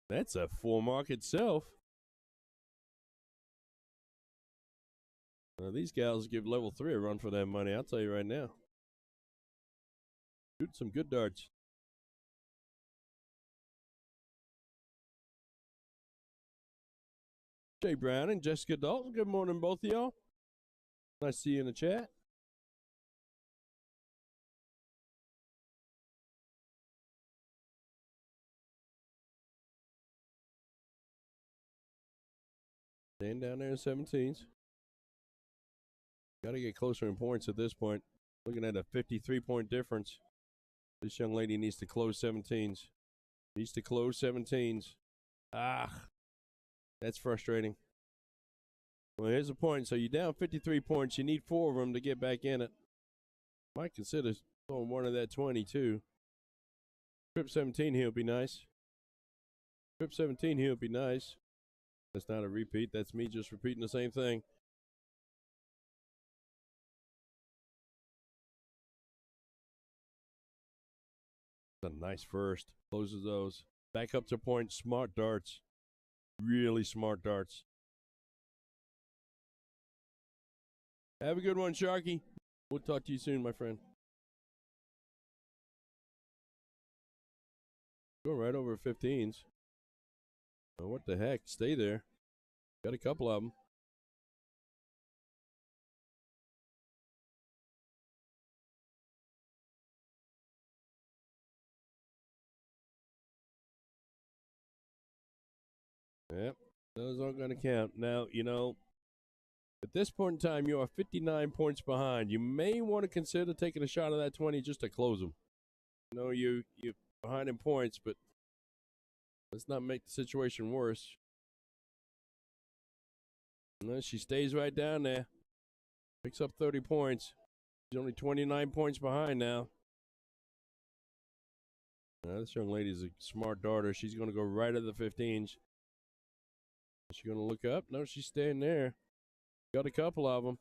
That's a 4 mark itself. These gals give level 3 a run for that money, I'll tell you right now. Shoot some good darts. Jay Brown and Jessica Dalton, good morning, both of y'all. Nice to see you in the chat. Staying down there in 17s. Got to get closer in points at this point. Looking at a 53-point difference. This young lady needs to close 17s. Needs to close 17s. That's frustrating. Well, here's the point. So you're down 53 points. You need 4 of them to get back in it. Might consider throwing one of that 22. Trip 17 here would be nice. Trip 17 here would be nice. That's not a repeat. That's me just repeating the same thing. A nice first. Closes those. Back up to point. Smart darts. Really smart darts. Have a good one, Sharky. We'll talk to you soon, my friend. Go right over 15s. Oh, what the heck? Stay there. Got a couple of them. Yep, those aren't going to count. Now, at this point in time, you are 59 points behind. You may want to consider taking a shot of that 20 just to close them. You're behind in points, but let's not make the situation worse. No, she stays right down there. Picks up 30 points. She's only 29 points behind now. This young lady's a smart darter. She's going to go right at the 15s. Is she going to look up? No, she's staying there. Got a couple of them.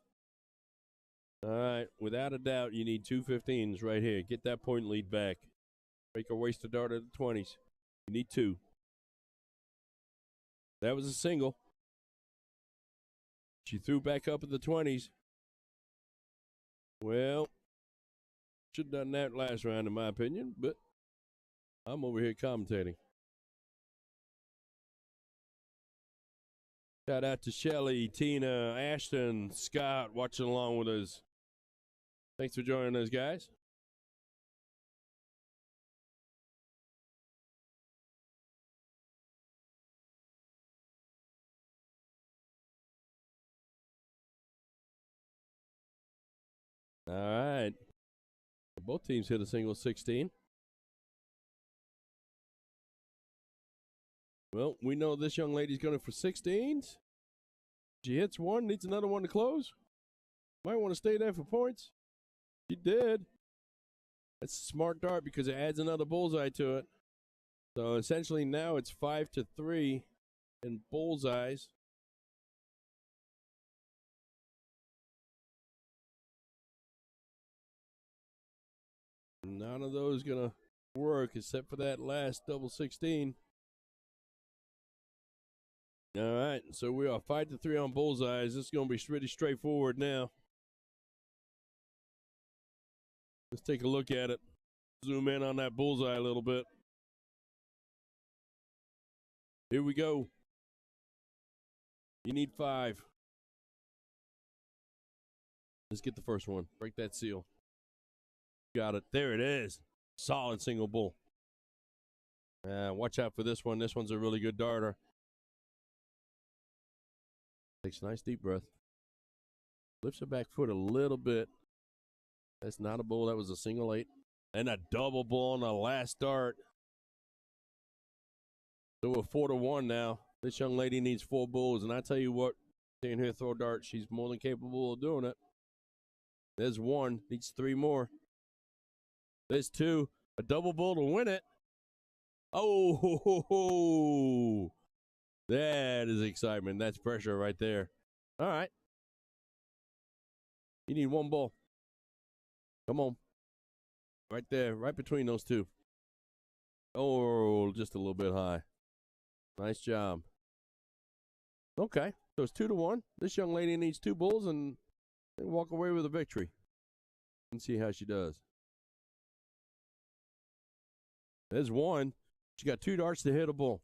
All right. Without a doubt, you need 2 15s right here. Get that point lead back. Make her waste a dart at the 20s. You need 2. That was a single. She threw back up at the 20s. Well, should have done that last round, in my opinion, but I'm over here commentating. Shout out to Shelly, Tina, Ashton, Scott watching along with us. Thanks for joining us, guys. All right. Both teams hit a single 16. Well, we know this young lady's going for 16s. She hits one, needs another one to close. Might want to stay there for points. She did. That's a smart dart because it adds another bullseye to it. So essentially now it's 5-3 in bullseyes. None of those going to work except for that last double 16. All right, so we are 5-3 on bullseyes. This is going to be pretty straightforward now. Let's take a look at it. Zoom in on that bullseye a little bit. Here we go. You need 5. Let's get the first one. Break that seal. Got it. There it is. Solid single bull. Watch out for this one. This one's a really good darter. Takes a nice deep breath. Lifts her back foot a little bit. That's not a bull. That was a single 8. And a double bull on the last dart. So we're 4-1 now. This young lady needs 4 bulls. And I tell you what, seeing her throw dart, she's more than capable of doing it. There's 1. Needs 3 more. There's 2. A double bull to win it. Oh, ho, ho, ho. That is excitement. That's pressure right there. All right. You need 1 bull. Come on. Right there, right between those 2. Oh, just a little bit high. Nice job. Okay, so it's 2-1. This young lady needs 2 bulls, and and walk away with a victory. And see how she does. There's one. She got 2 darts to hit a bull.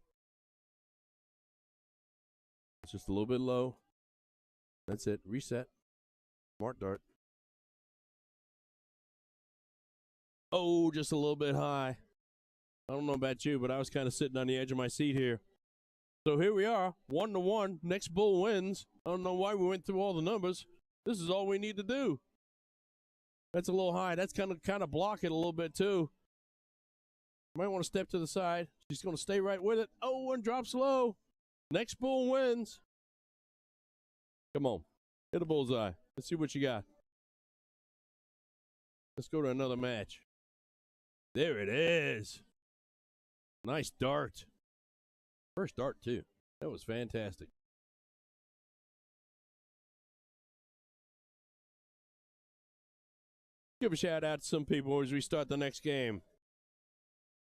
It's just a little bit low. That's it. Reset. Smart dart. Oh, just a little bit high. I don't know about you, but I was kind of sitting on the edge of my seat here. So here we are, 1-1. Next bull wins. I don't know why we went through all the numbers. This is all we need to do. That's a little high. That's kind of block it a little bit too. Might want to step to the side. She's going to stay right with it. Oh, and drops low. Next bull wins. Come on. Hit a bullseye. Let's see what you got. Let's go to another match. There it is. Nice dart. First dart, too. That was fantastic. Give a shout out to some people as we start the next game.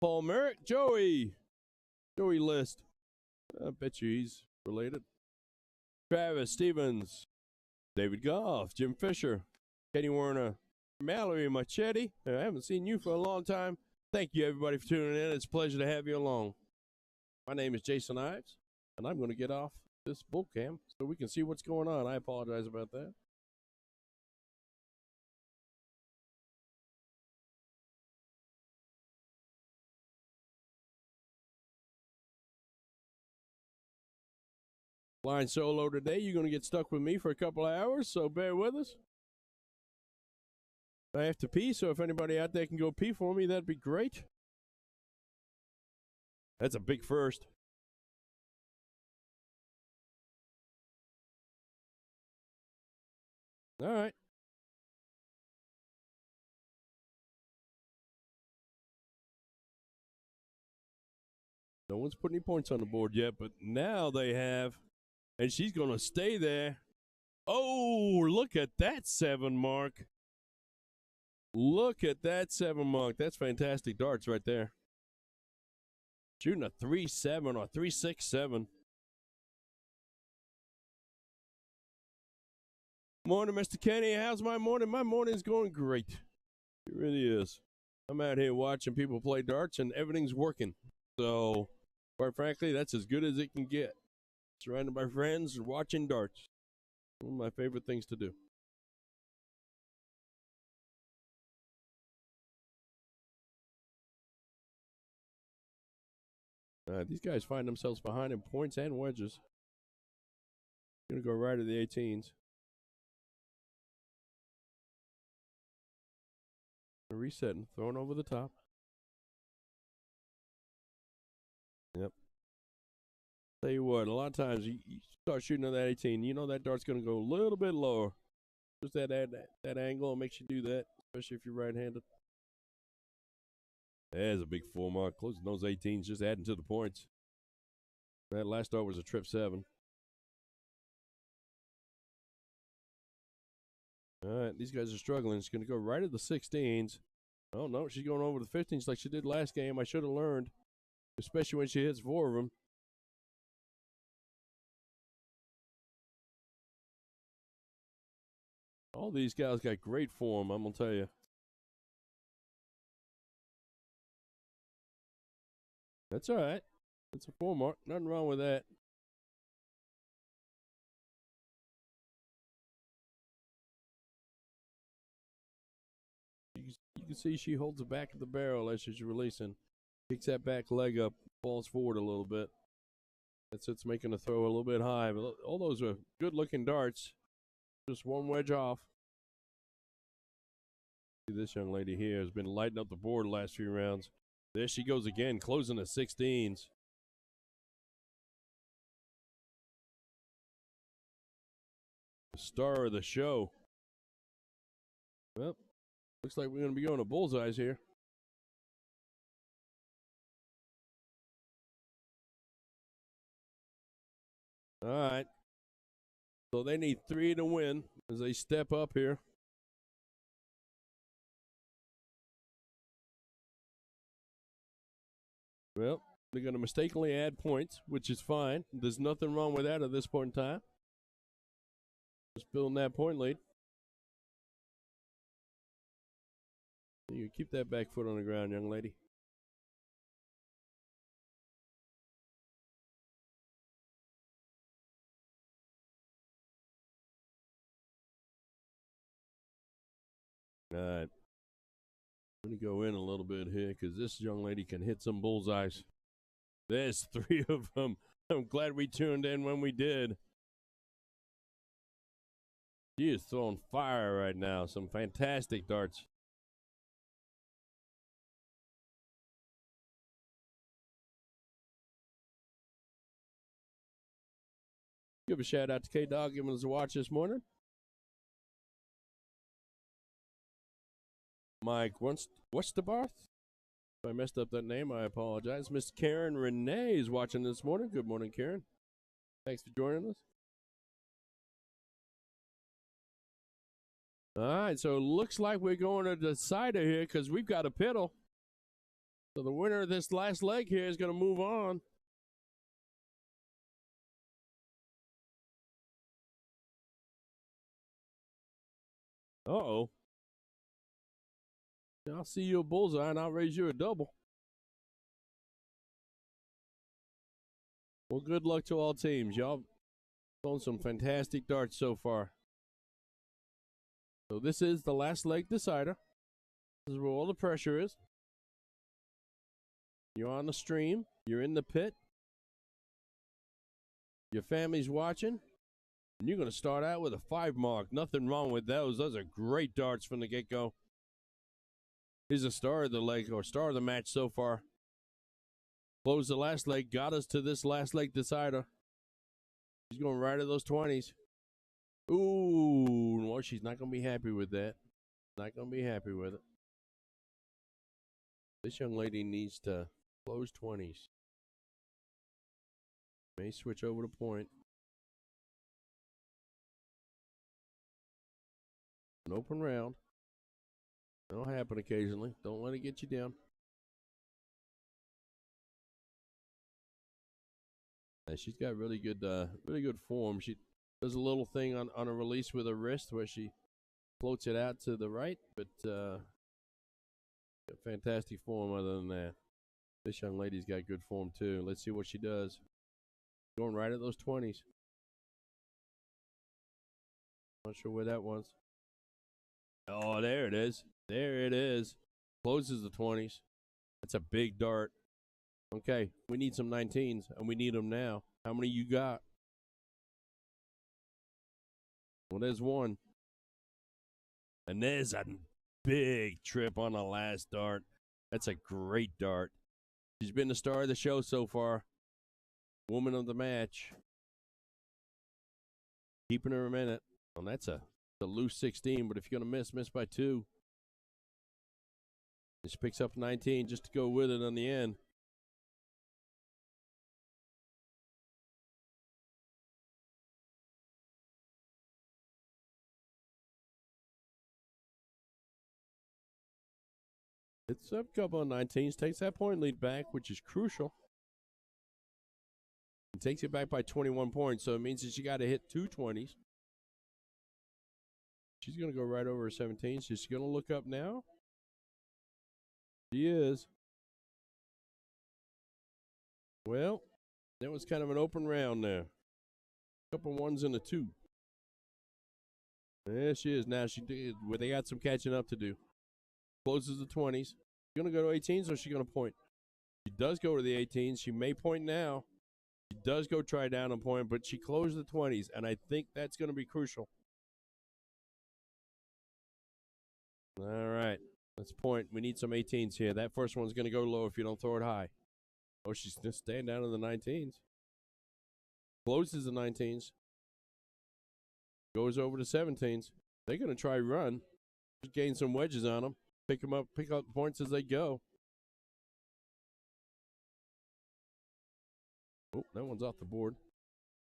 Paul Merrick, Joey List. I bet you he's related. Travis Stevens, David Goff, Jim Fisher, Kenny Werner, Mallory Machete. I haven't seen you for a long time. Thank you, everybody, for tuning in. It's a pleasure to have you along. My name is Jason Ives, and I'm going to get off this bull cam so we can see what's going on. I apologize about that. Flying solo today. You're going to get stuck with me for a couple of hours, so bear with us. I have to pee, so if anybody out there can go pee for me, that'd be great. That's a big first. All right. No one's put any points on the board yet, but now they have. And she's going to stay there. Oh, look at that 7 mark. Look at that 7 mark. That's fantastic darts right there. Shooting a 3.7 or 3.67. Morning, Mr. Kenny. How's my morning? My morning's going great. It really is. I'm out here watching people play darts, and everything's working. So, quite frankly, that's as good as it can get. Surrounded by friends and watching darts. One of my favorite things to do. These guys find themselves behind in points and wedges. Going to go right at the 18s. Resetting, throwing over the top. Yep. Tell you what, a lot of times you start shooting at that 18, you know that dart's going to go a little bit lower. Just that angle makes you do that, especially if you're right-handed. There's a big 4 mark. Closing those 18s, just adding to the points. That last dart was a trip 7. All right, these guys are struggling. It's going to go right at the 16s. Oh, no, she's going over the 15s like she did last game. I should have learned, especially when she hits 4 of them. All these guys got great form, I'm going to tell you. That's all right. It's a 4 mark. Nothing wrong with that. You can see she holds the back of the barrel as she's releasing. Kicks that back leg up, falls forward a little bit. That's it's making the throw a little bit high. But all those are good-looking darts. Just one wedge off. See, this young lady here has been lighting up the board the last few rounds. There she goes again, closing the 16s. The star of the show. Well, looks like we're going to be going to bullseyes here. All right. So they need 3 to win as they step up here. Well, they're going to mistakenly add points, which is fine. There's nothing wrong with that at this point in time. Just building that point lead. You keep that back foot on the ground, young lady. All right. I'm going to go in a little bit here because this young lady can hit some bullseyes. There's 3 of them. I'm glad we tuned in when we did. She is throwing fire right now. Some fantastic darts. Give a shout out to K-Dog giving us a watch this morning. Mike Westerbarth. If I messed up that name, I apologize. Miss Karen Renee is watching this morning. Good morning, Karen. Thanks for joining us. All right, so it looks like we're going to the decider here because we've got a piddle. So the winner of this last leg here is going to move on. Uh-oh. I'll see you a bullseye, and I'll raise you a double. Well, good luck to all teams. Y'all thrown some fantastic darts so far. So this is the last leg decider. This is where all the pressure is. You're on the stream. You're in the pit. Your family's watching. And you're going to start out with a 5 mark. Nothing wrong with those. Those are great darts from the get-go. He's a star of the leg, or star of the match so far. Closed the last leg, got us to this last leg decider. She's going right at those 20s. Ooh, well, she's not going to be happy with that. Not going to be happy with it. This young lady needs to close 20s. May switch over to point. An open round. That'll happen occasionally. Don't let it get you down. And she's got really good form. She does a little thing on a release with her wrist where she floats it out to the right, but fantastic form other than that. This young lady's got good form too. Let's see what she does. Going right at those 20s. Not sure where that was. Oh, there it is. There it is. Closes the 20s. That's a big dart. Okay, we need some 19s, and we need them now. How many you got? Well, there's one. And there's a big trip on the last dart. That's a great dart. She's been the star of the show so far. Woman of the match. Keeping her a minute. Well, that's a loose 16, but if you're going to miss by 2. She picks up 19 just to go with it on the end. It's up a couple of 19s. Takes that point lead back, which is crucial. It takes it back by 21 points, so it means that she got to hit 2 20s. She's going to go right over her 17. She's going to look up now. She is. Well, that was kind of an open round there. A couple 1s and a 2. There she is. Now she did. Well, they got some catching up to do. Closes the 20s. She's going to go to 18s, or is she going to point? She does go to the 18s. She may point now. She does go try down and point, but she closed the 20s, and I think that's going to be crucial. All right. Let's point. We need some 18s here. That first one's going to go low if you don't throw it high. Oh, she's just staying down in the 19s. Closes the 19s. Goes over to 17s. They're going to try run. Just gain some wedges on them. Pick them up, pick up points as they go. Oh, that one's off the board.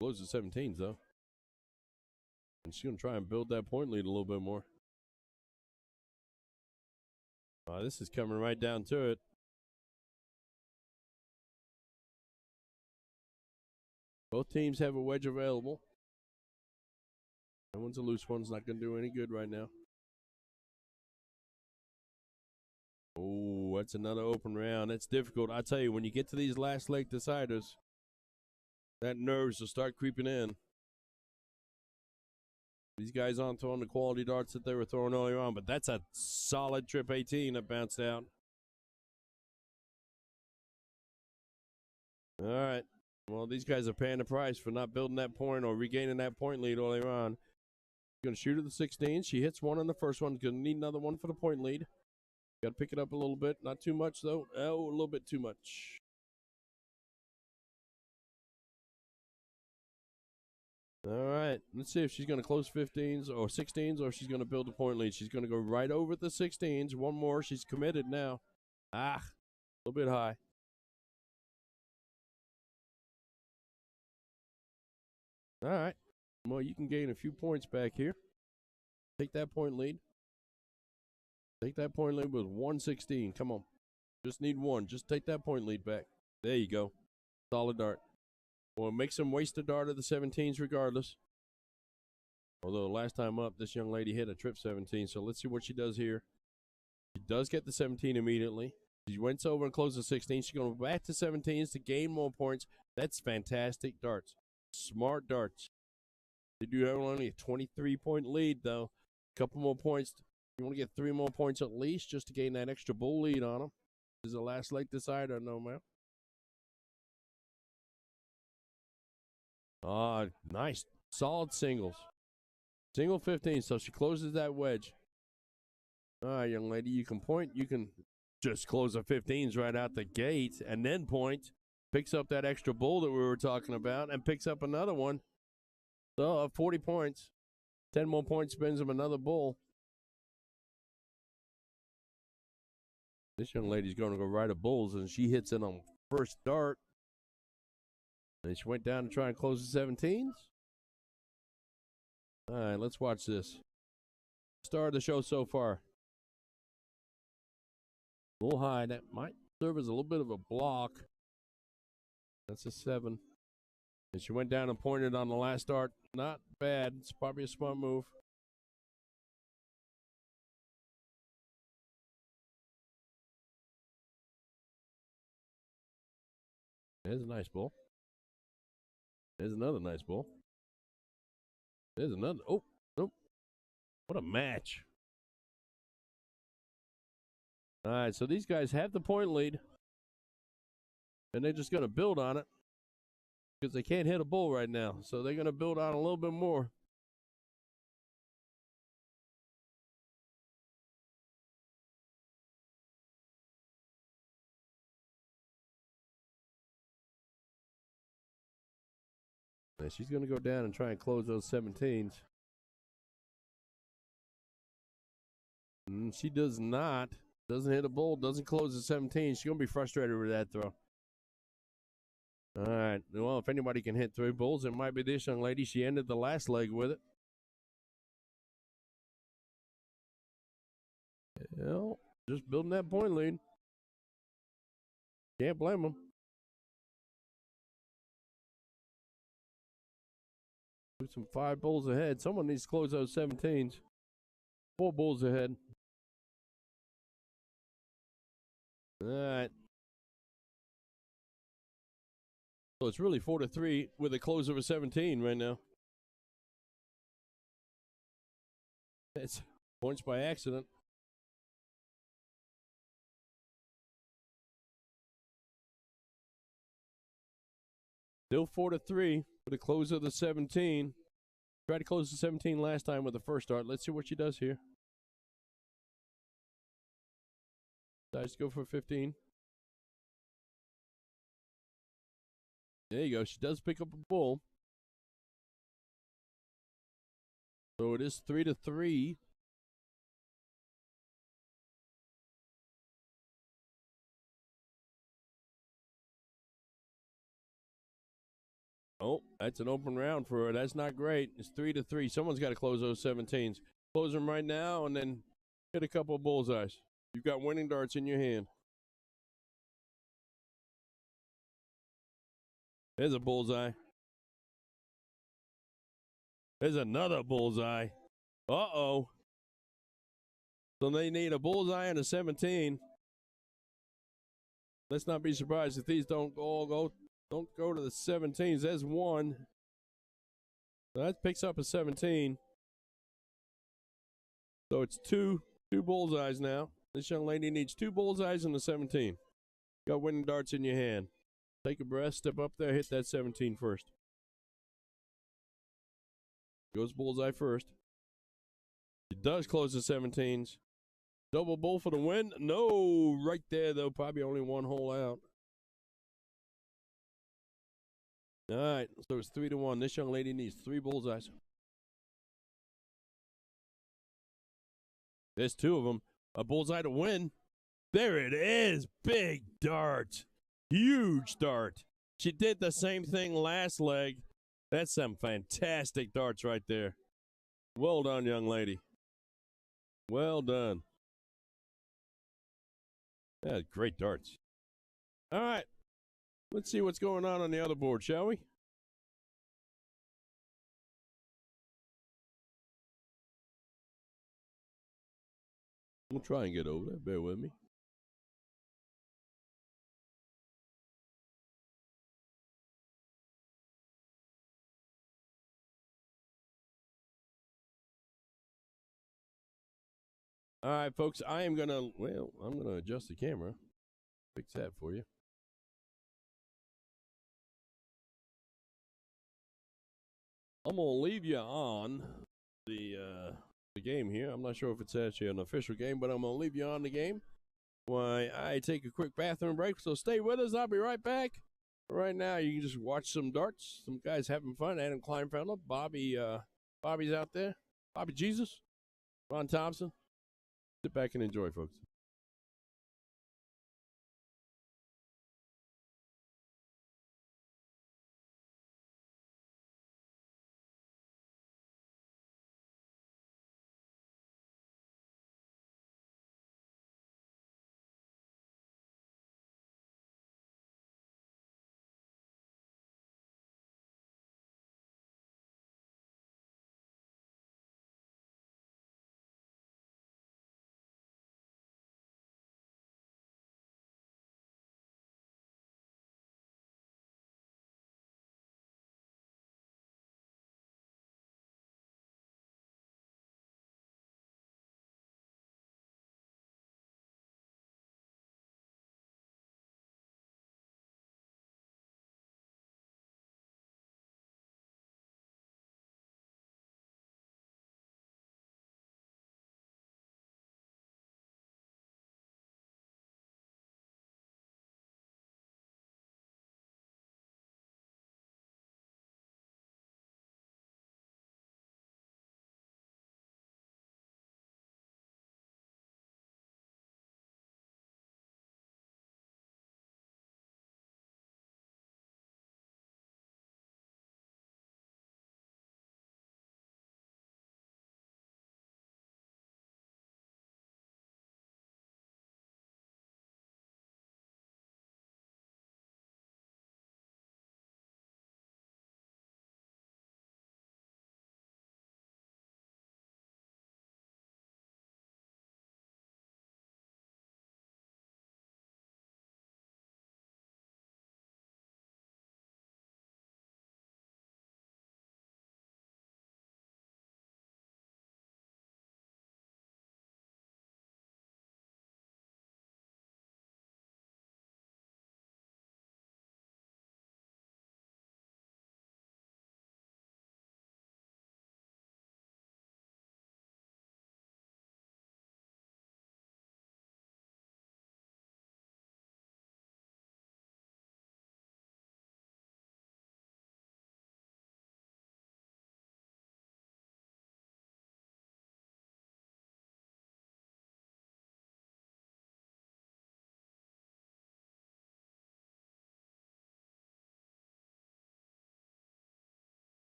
Closes the 17s, though. And she's going to try and build that point lead a little bit more. This is coming right down to it. Both teams have a wedge available. That one's a loose one. It's not going to do any good right now. Oh, that's another open round. That's difficult. I tell you, when you get to these last leg deciders, that nerves will start creeping in. These guys aren't throwing the quality darts that they were throwing earlier on, but that's a solid trip 18 that bounced out. All right. Well, these guys are paying the price for not building that point or regaining that point lead earlier on. Going to shoot at the 16. She hits one on the first one. Going to need another one for the point lead. Got to pick it up a little bit. Not too much, though. Oh, a little bit too much. All right. Let's see if she's going to close 15s or 16s or she's going to build a point lead. She's going to go right over the 16s. One more. She's committed now. A little bit high. All right. Well, you can gain a few points back here. Take that point lead. Take that point lead with 116. Come on. Just need one. Just take that point lead back. There you go. Solid dart. Well, it makes them waste a dart of the 17s regardless. Although last time up, this young lady hit a trip 17. So let's see what she does here. She does get the 17 immediately. She went over and closed the 16. She's going to go back to 17s to gain more points. That's fantastic darts. Smart darts. They do have only a 23-point lead, though. A couple more points. You want to get 3 more points at least just to gain that extra bull lead on them. This is the last leg decider, no, man. Nice. Solid singles. Single 15, so she closes that wedge. All right, young lady, you can point. You can just close the 15s right out the gate and then point. Picks up that extra bull that we were talking about and picks up another one. So 40 points. 10 more points spins him another bull. This young lady's going to go right at bulls, and she hits it on first dart. And she went down to try and close the 17s. All right, let's watch this. Star of the show so far. A little high. That might serve as a little bit of a block. That's a 7. And she went down and pointed on the last dart. Not bad. It's probably a smart move. There's a nice bull. There's another nice bull. There's another. Oh, nope. What a match. All right, so these guys have the point lead. And they're just going to build on it. Because they can't hit a bull right now. So they're going to build on a little bit more. And she's going to go down and try and close those 17s. She does not. Doesn't hit a bull. Doesn't close the 17. She's going to be frustrated with that throw. All right. Well, if anybody can hit 3 bulls, it might be this young lady. She ended the last leg with it. Well, just building that point lead. Can't blame them. Put some 5 bulls ahead. Someone needs to close those 17s. 4 bulls ahead. All right. So it's really 4-3 with a close of a 17 right now. It's points by accident. Still 4-3 with a close of the 17. Tried to close the 17 last time with the first start. Let's see what she does here. Decides to go for 15. There you go. She does pick up a bull. So it is 3-3. Oh, that's an open round for her. That's not great. It's 3-3. Someone's got to close those 17s. Close them right now and then hit a couple of bullseyes. You've got winning darts in your hand. There's a bullseye. There's another bullseye. Uh-oh. So they need a bullseye and a 17. let's not be surprised if these don't go to the 17s. There's one. So that picks up a 17. So it's two bullseyes now. This young lady needs 2 bullseyes and a 17. Got winning darts in your hand. Take a breath, step up there, hit that 17 first. Goes bullseye first. It does close the 17s. Double bull for the win. No, right there, though. Probably only one hole out. All right, so it's 3-1. This young lady needs 3 bullseyes. There's 2 of them. A bullseye to win. There it is. Big dart. Huge dart. She did the same thing last leg. That's some fantastic darts right there. Well done, young lady. Well done. Yeah, great darts. All right. Let's see what's going on the other board, shall we? We'll try and get over there. Bear with me. All right, folks, I'm going to adjust the camera. Fix that for you. I'm going to leave you on the game here. I'm not sure if it's actually an official game, but I'm going to leave you on the game while I take a quick bathroom break. So stay with us. I'll be right back. Right now, you can just watch some darts. Some guys having fun. Adam Kleinfelder, Bobby's out there. Bobby Jesus, Ron Thompson. Sit back and enjoy, folks.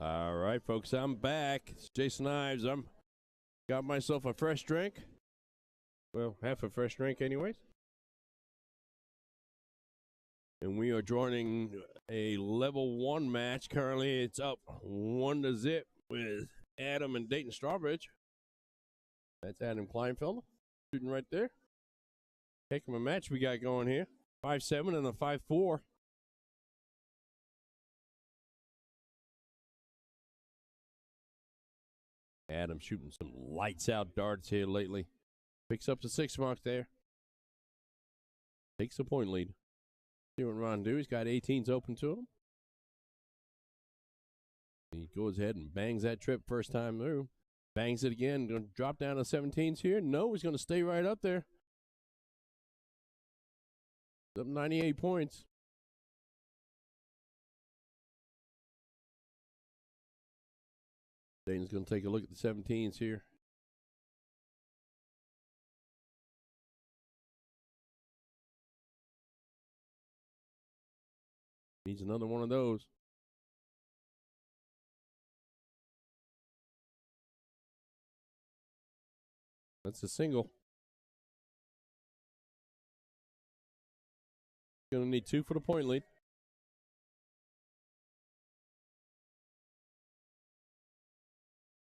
All right, folks, I'm back. It's Jason Ives. I'm got myself a fresh drink. Well, half a fresh drink anyways. And we are joining a level 1 match. Currently, it's up 1-0 with Adam and Dayton Strawbridge. That's Adam Kleinfelder shooting right there. Taking a match we got going here. 5-7 and a 5-4. Adam shooting some lights out darts here lately. Picks up the 6 mark there. Takes the point lead. See what Ron do. He's got 18s open to him. He goes ahead and bangs that trip first time through. Bangs it again. Going to drop down to 17s here. No, he's going to stay right up there. Up 98 points. Dayton's going to take a look at the 17s here. Needs another one of those. That's a single. Going to need 2 for the point lead.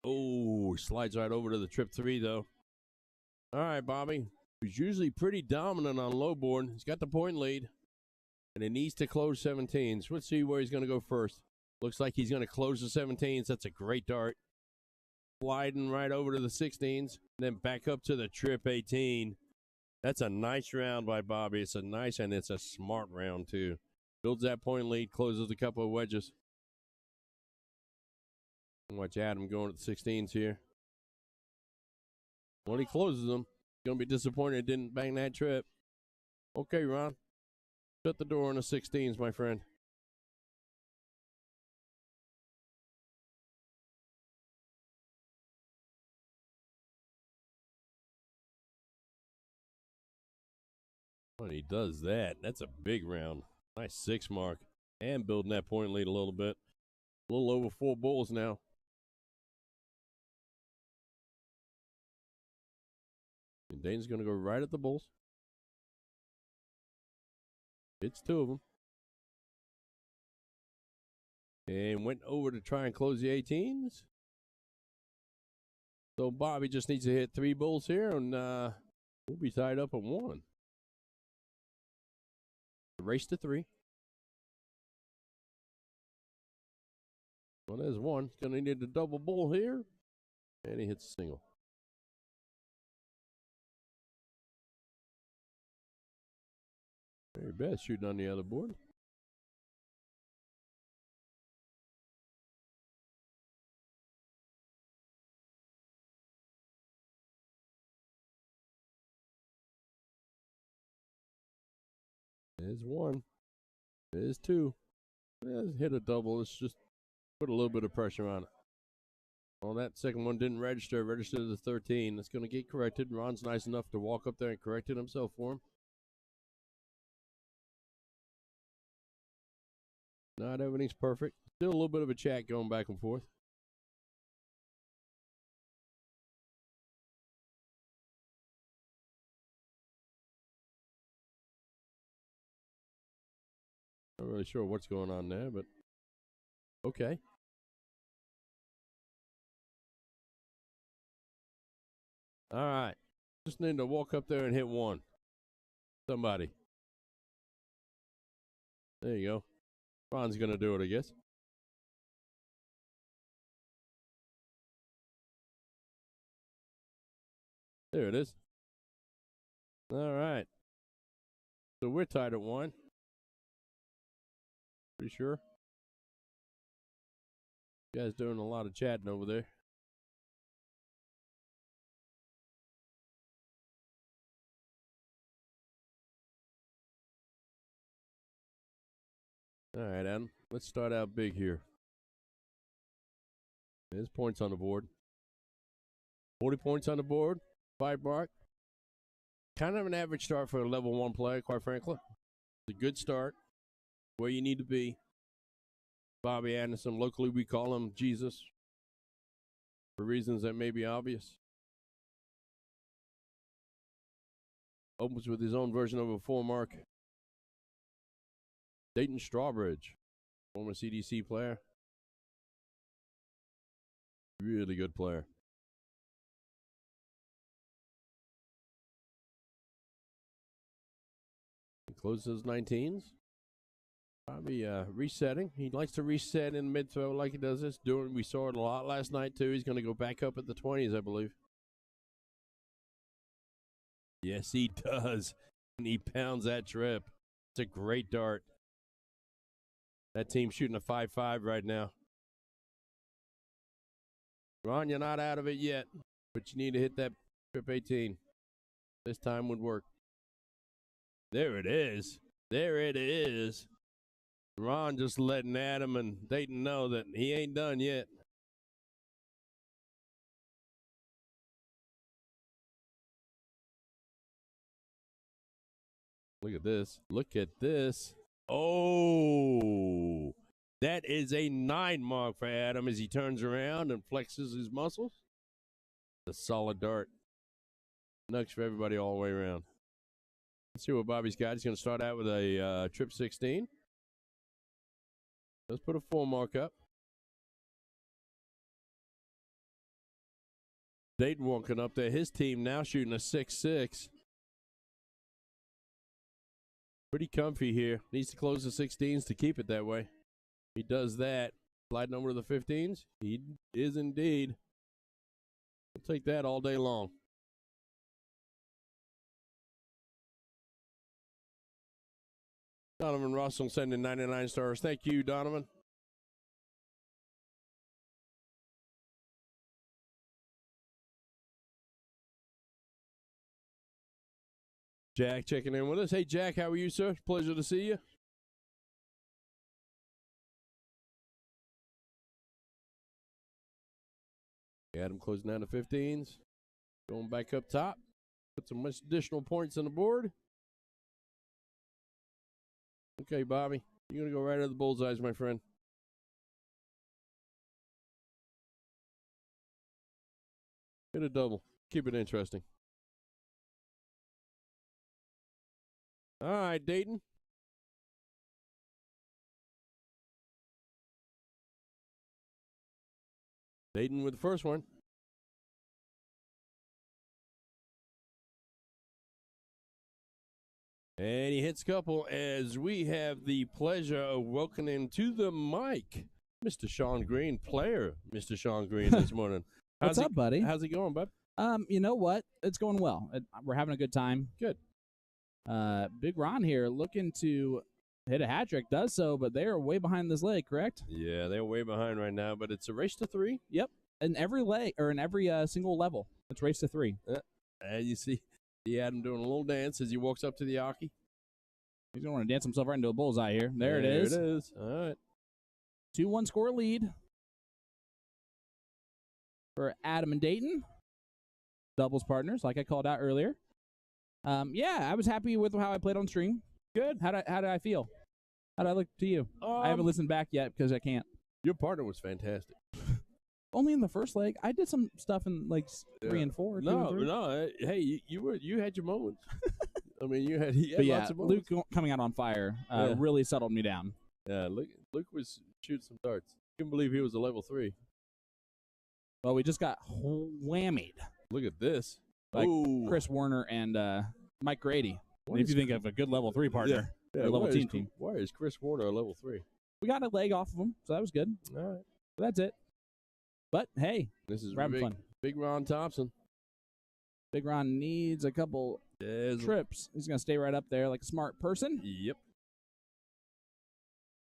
Oh, slides right over to the trip 3, though. All right, Bobby. He's usually pretty dominant on low board. He's got the point lead. And it needs to close 17s. Let's see where he's going to go first. Looks like he's going to close the 17s. That's a great dart. Sliding right over to the 16s. Then back up to the trip 18. That's a nice round by Bobby. It's a nice and it's a smart round, too. Builds that point lead. Closes a couple of wedges. Watch Adam going at the 16s here. When he closes them, he's going to be disappointed he didn't bang that trip. Okay, Ron. Shut the door on the 16s, my friend. When he does that, that's a big round. Nice 6 mark. And building that point lead a little bit. A little over 4 bulls now. And Dayton's going to go right at the bulls. It's 2 of them. And went over to try and close the 18s. So Bobby just needs to hit 3 bulls here, and we'll be tied up at 1. Race to 3. Well, there's 1. He's going to need a double bull here. And he hits a single. Very bad shooting on the other board. There's 1. There's 2. Let's hit a double. Let's just put a little bit of pressure on it. Well, that second one didn't register. Registered as a 13. That's going to get corrected. Ron's nice enough to walk up there and correct it himself for him. Not everything's perfect. Still a little bit of a chat going back and forth. Not really sure what's going on there, but okay. All right. Just need to walk up there and hit 1. Somebody. There you go. Ron's going to do it, I guess. There it is. All right. So we're tied at 1. Pretty sure. You guys doing a lot of chatting over there. All right, Adam. Let's start out big here. There's points on the board. 40 points on the board. 5 mark. Kind of an average start for a level 1 player, quite frankly. It's a good start. Where you need to be. Bobby Anderson. Locally, we call him Jesus for reasons that may be obvious. Opens with his own version of a 4 mark. Dayton Strawbridge, former CDC player. Really good player. He closes 19s. Probably resetting. He likes to reset in mid-throw like he does this. We saw it a lot last night, too. He's going to go back up at the 20s, I believe. Yes, he does. And he pounds that trip. It's a great dart. That team's shooting a 5.5 right now. Ron, you're not out of it yet, but you need to hit that trip 18. This time would work. There it is. There it is. Ron just letting Adam and Dayton know that he ain't done yet. Look at this. Look at this. Oh, that is a 9 mark for Adam as he turns around and flexes his muscles. A solid dart. Nugs for everybody all the way around. Let's see what Bobby's got. He's going to start out with a trip 16. Let's put a 4 mark up. Dayton walking up there. His team now shooting a 6.6. Pretty comfy here. Needs to close the 16s to keep it that way. He does that. Sliding over to the 15s. He is indeed. We'll take that all day long. Donovan Russell sending 99 stars. Thank you, Donovan. Jack checking in with us. Hey, Jack, how are you, sir? Pleasure to see you. Adam closing down the 15s. Going back up top. Put some additional points on the board. Okay, Bobby. You're going to go right at the bullseyes, my friend. Hit a double. Keep it interesting. All right, Dayton. Dayton with the first one. And he hits a couple as we have the pleasure of welcoming to the mic Mr. Sean Green, player Mr. Sean Green this morning. What's up, buddy? How's it going, bud? You know what? It's going well. We're having a good time. Good. Big Ron here looking to hit a hat trick, does so, but they are way behind this leg, correct? Yeah, they're way behind right now, but it's a race to 3. Yep. In every leg, or in every single level, it's race to 3. And you see Adam doing a little dance as he walks up to the Aki. He's going to want to dance himself right into a bullseye here. There it is. There it is. All right. 2-1 score lead for Adam and Dayton. Doubles partners, like I called out earlier. Yeah, I was happy with how I played on stream. Good. How did I feel? How did I look to you? I haven't listened back yet because I can't. Your partner was fantastic. Only in the first leg. I did some stuff in like 3 and 4. No. Hey, you had your moments. I mean, he had lots of moments. moments. Luke coming out on fire really settled me down. Yeah, Luke was shooting some darts. Couldn't believe he was a level 3. Well, we just got whammied. Look at this. Like Chris Warner and Mike Grady. If you think of a good level 3 partner, level team. Why is Chris Warner a level 3? We got a leg off of him, so that was good. All right. So that's it. But, hey, this is having fun. Big Ron Thompson. Big Ron needs a couple trips. He's going to stay right up there like a smart person. Yep.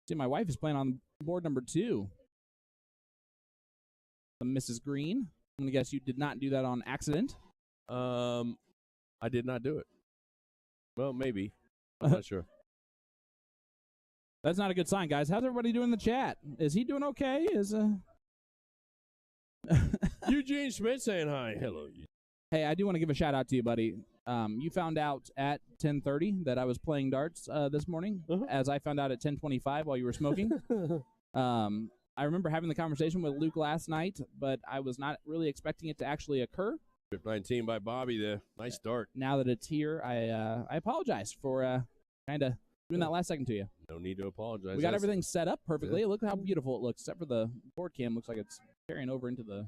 See, my wife is playing on board number 2. Mrs. Green. I'm going to guess you did not do that on accident. I did not do it. Well, maybe. I'm not sure. That's not a good sign, guys. How's everybody doing in the chat? Is he doing okay? Eugene Schmidt saying hi. Hello. Hey, I do want to give a shout out to you, buddy. You found out at 10:30 that I was playing darts this morning, as I found out at 10:25 while you were smoking. I remember having the conversation with Luke last night, but I was not really expecting it to actually occur. Trip 19 by Bobby there. Nice start. Now that it's here, I apologize for kind of doing that last second to you. No need to apologize. We got everything set up perfectly. Look how beautiful it looks, except for the board cam. Looks like it's carrying over into the.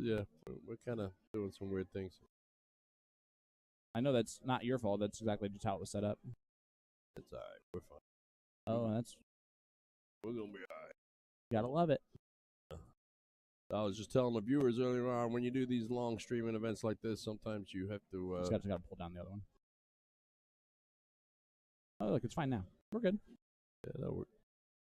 Yeah, we're kind of doing some weird things. I know that's not your fault. That's exactly just how it was set up. It's all right. We're fine. Oh, We're gonna be all right. Gotta love it. I was just telling the viewers earlier on, when you do these long streaming events like this, sometimes you have to. Just gotta pull down the other one. Oh, look, it's fine now. We're good. Yeah, that'll work.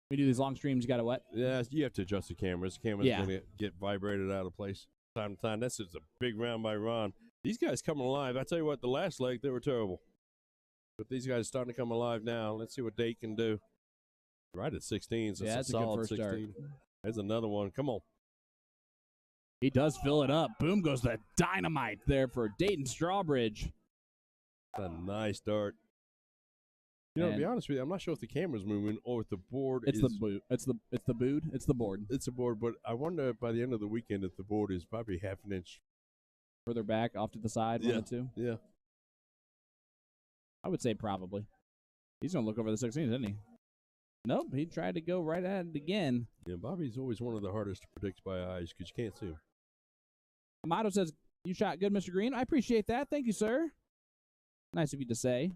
We do these long streams. You gotta what? Yeah, you have to adjust the cameras. The camera's gonna get vibrated out of place time to time. That's just a big round by Ron. These guys coming alive. I tell you what, the last leg they were terrible, but these guys are starting to come alive now. Let's see what Date can do. Right at 16, so that's a solid good first 16. start. There's another one. Come on. He does fill it up. Boom goes the dynamite there for Dayton Strawbridge. That's a nice start. You know, to be honest with you, I'm not sure if the camera's moving or if the board is. It's the boot. It's the boot. It's the board. It's the board, but I wonder by the end of the weekend if the board is probably half an inch further back, off to the side, one or two. Yeah. I would say probably. He's gonna look over the 16, isn't he? Nope, he tried to go right at it again. Yeah, Bobby's always one of the hardest to predict by eyes because you can't see him. Amato says, "You shot good, Mr. Green. I appreciate that. Thank you, sir. Nice of you to say."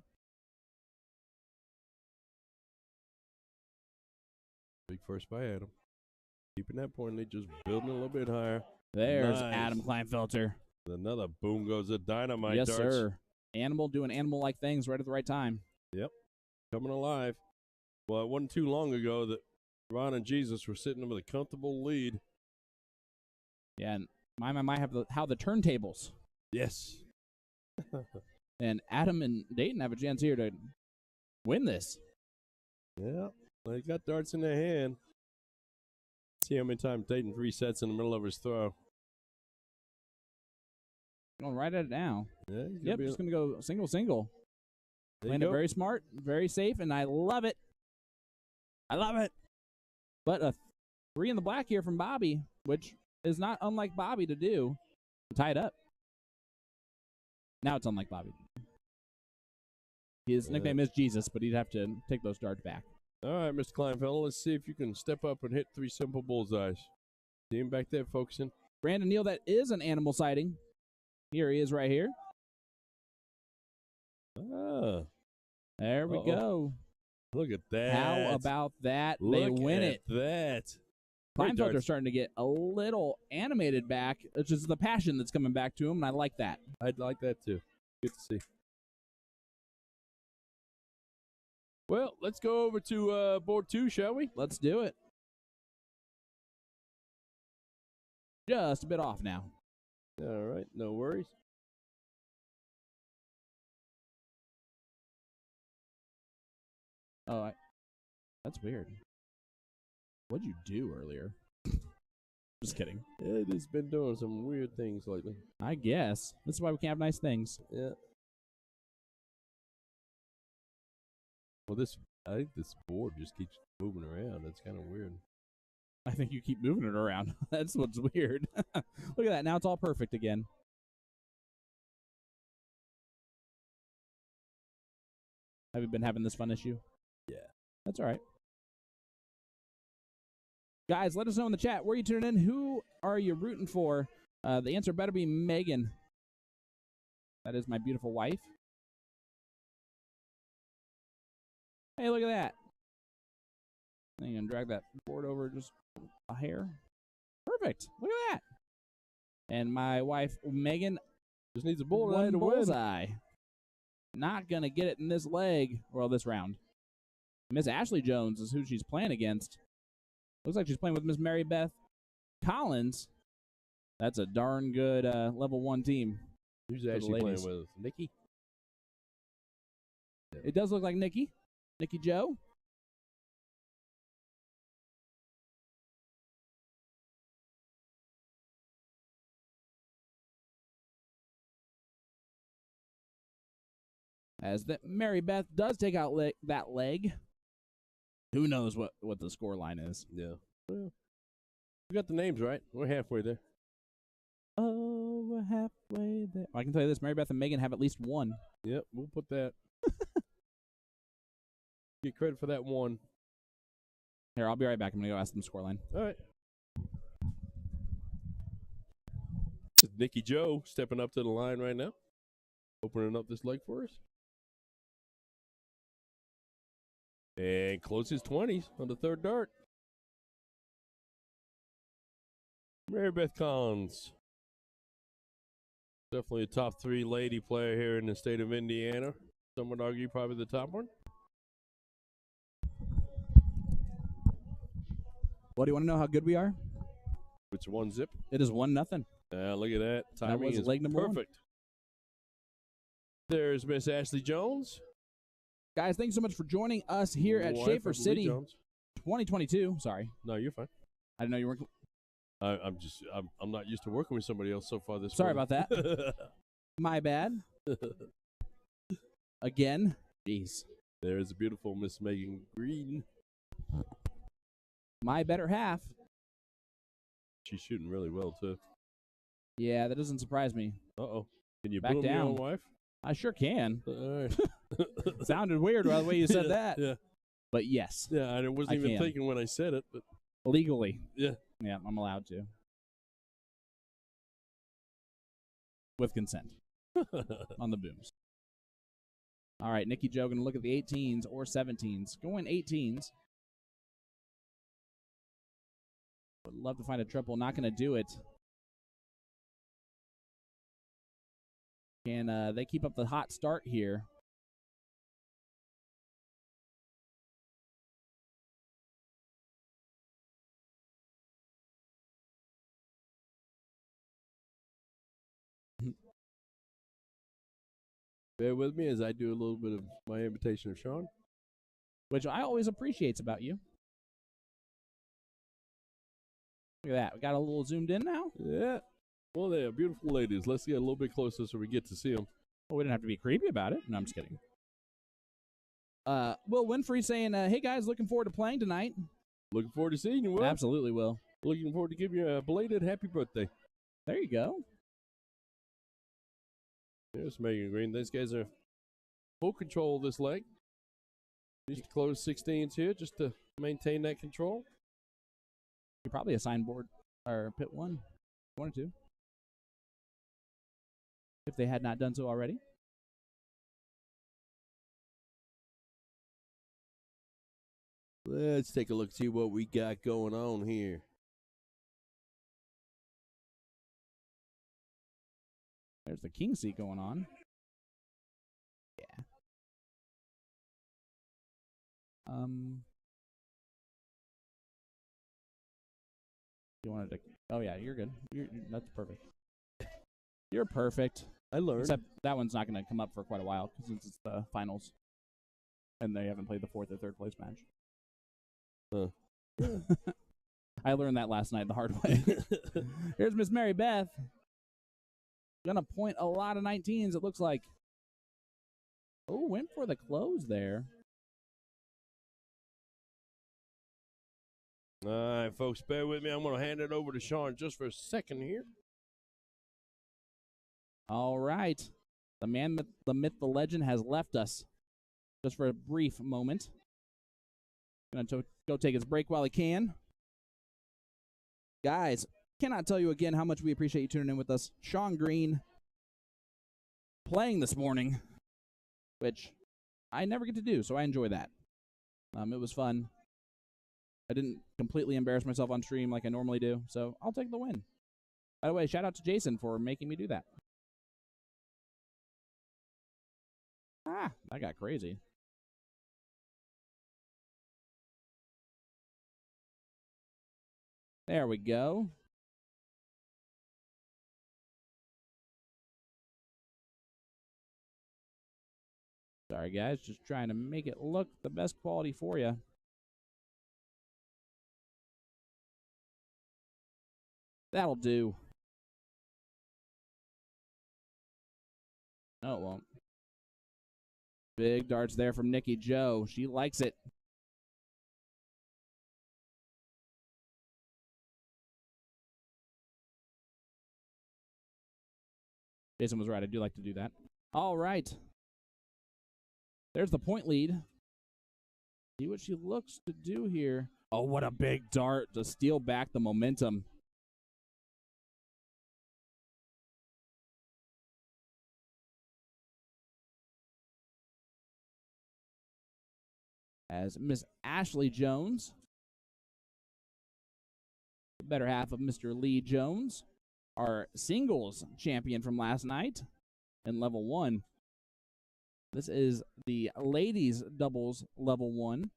Big first by Adam. Keeping that point lead, just building a little bit higher. There's Adam Kleinfelter. Another boom goes the dynamite yes, darts. Sir. Animal doing animal-like things right at the right time. Yep. Coming alive. Well, it wasn't too long ago that Ron and Jesus were sitting with a comfortable lead. Yeah, and my have how the turntables. Yes. And Adam and Dayton have a chance here to win this. Yeah. They got darts in their hand. See how many times Dayton resets in the middle of his throw. Going right at it now. Yeah, yep, just going to go single. Playing it very smart, very safe, and I love it. I love it. But a 3 in the black here from Bobby, which is not unlike Bobby to do. Tie it up. Now it's unlike Bobby. His nickname is Jesus, but he'd have to take those darts back. All right, Mr. Kleinfelder, let's see if you can step up and hit 3 simple bullseyes. See him back there focusing. Brandon Neal, that is an animal sighting. Here he is right here. Ah. There we go. Look at that. How about that? They win it. That. Kleinfelder's starting to get a little animated back, which is the passion that's coming back to him, and I like that. I'd like that too. Good to see. Well, let's go over to board 2, shall we? Let's do it. Just a bit off now. All right, no worries. Oh, that's weird. What'd you do earlier? Just kidding. It has been doing some weird things lately. I guess. That's why we can't have nice things. Yeah. Well, I think this board just keeps moving around. That's kind of weird. I think you keep moving it around. That's what's weird. Look at that. Now it's all perfect again. Have you been having this fun issue? Yeah. That's all right. Guys, let us know in the chat. Where are you tuning in? Who are you rooting for? The answer better be Megan. That is my beautiful wife. Hey, look at that. I'm going to drag that board over just a hair. Perfect. Look at that. And my wife, Megan, just needs a bullseye. Not going to get it in this leg, well, this round. Miss Ashley Jones is who she's playing against. Looks like she's playing with Miss Mary Beth Collins. That's a darn good level 1 team. Who's Ashley playing with? Nikki? It does look like Nikki. Nikki Joe. As that Mary Beth does take out that leg. Who knows what the score line is? Yeah. Well, we got the names right. We're halfway there. Oh, we're halfway there. I can tell you this: Mary Beth and Megan have at least one. Yep, we'll put that. Get credit for that one. Here, I'll be right back. I'm gonna go ask them scoreline. All right. This is Nikki Joe stepping up to the line right now, opening up this leg for us. And closes 20s on the third dart. Mary Beth Collins. Definitely a top 3 lady player here in the state of Indiana. Some would argue probably the top one. Well, do you want to know how good we are? It's 1-0. It is 1-0. Look at that. Timing was is leg number perfect. One. There's Miss Ashley Jones. Guys, thanks so much for joining us here at Shaffer City 2022. Sorry. No, you're fine. I didn't know you weren't. I'm not used to working with somebody else so far this Sorry morning. about that. My bad. Again. Jeez. There's a beautiful Miss Megan Green. My better half. She's shooting really well, too. Yeah, that doesn't surprise me. Uh-oh. Can you Back boom down. your own wife? I sure can. All right. Sounded weird by the way you said that. Yeah. But yes. Yeah, I wasn't even thinking when I said it, but legally. Yeah. Yeah, I'm allowed to. With consent. On the booms. All right, Nikki Joe going to look at the 18s or 17s. Going 18s. Would love to find a triple. Not going to do it. Can they keep up the hot start here? bear with me as I do a little bit of my imitation of Sean. Which I always appreciate about you. Look at that. We got a little zoomed in now. Yeah. Well, they are beautiful ladies. Let's get a little bit closer so we get to see them. Well, we didn't have to be creepy about it. No, I'm just kidding. Will Winfrey saying, hey, guys, looking forward to playing tonight. Looking forward to seeing you, Will. Absolutely, Will. Looking forward to giving you a belated happy birthday. There you go. There's Megan Green. These guys are full control of this leg. Just to close 16s here just to maintain that control. You probably assign board or pit one. One or two. If they had not done so already. Let's take a look, see what we got going on here. There's the king seat going on. Yeah. You wanted to? Oh yeah, you're good. That's perfect. You're perfect. I learned. Except that one's not going to come up for quite a while since it's the finals, and they haven't played the fourth or third place match. I learned that last night the hard way. Here's Miss Mary Beth. Gonna point a lot of 19s, it looks like. Oh, went for the close there. All right, folks, bear with me. I'm going to hand it over to Sean just for a second here. All right. The man, the myth, the legend has left us just for a brief moment. Going to go take his break while he can. Guys, cannot tell you again how much we appreciate you tuning in with us. Sean Green playing this morning, which I never get to do, so I enjoy that. It was fun. I didn't completely embarrass myself on stream like I normally do, so I'll take the win. By the way, shout out to Jason for making me do that. Ah, that got crazy. There we go. Sorry, guys. Just trying to make it look the best quality for you. That'll do. No, it won't. Big darts there from Nikki Joe. She likes it. Jason was right. I do like to do that. All right. There's the point lead. See what she looks to do here. Oh, what a big dart to steal back the momentum. As Miss Ashley Jones, the better half of Mr. Lee Jones, our singles champion from last night in level 1. This is the ladies doubles level 1.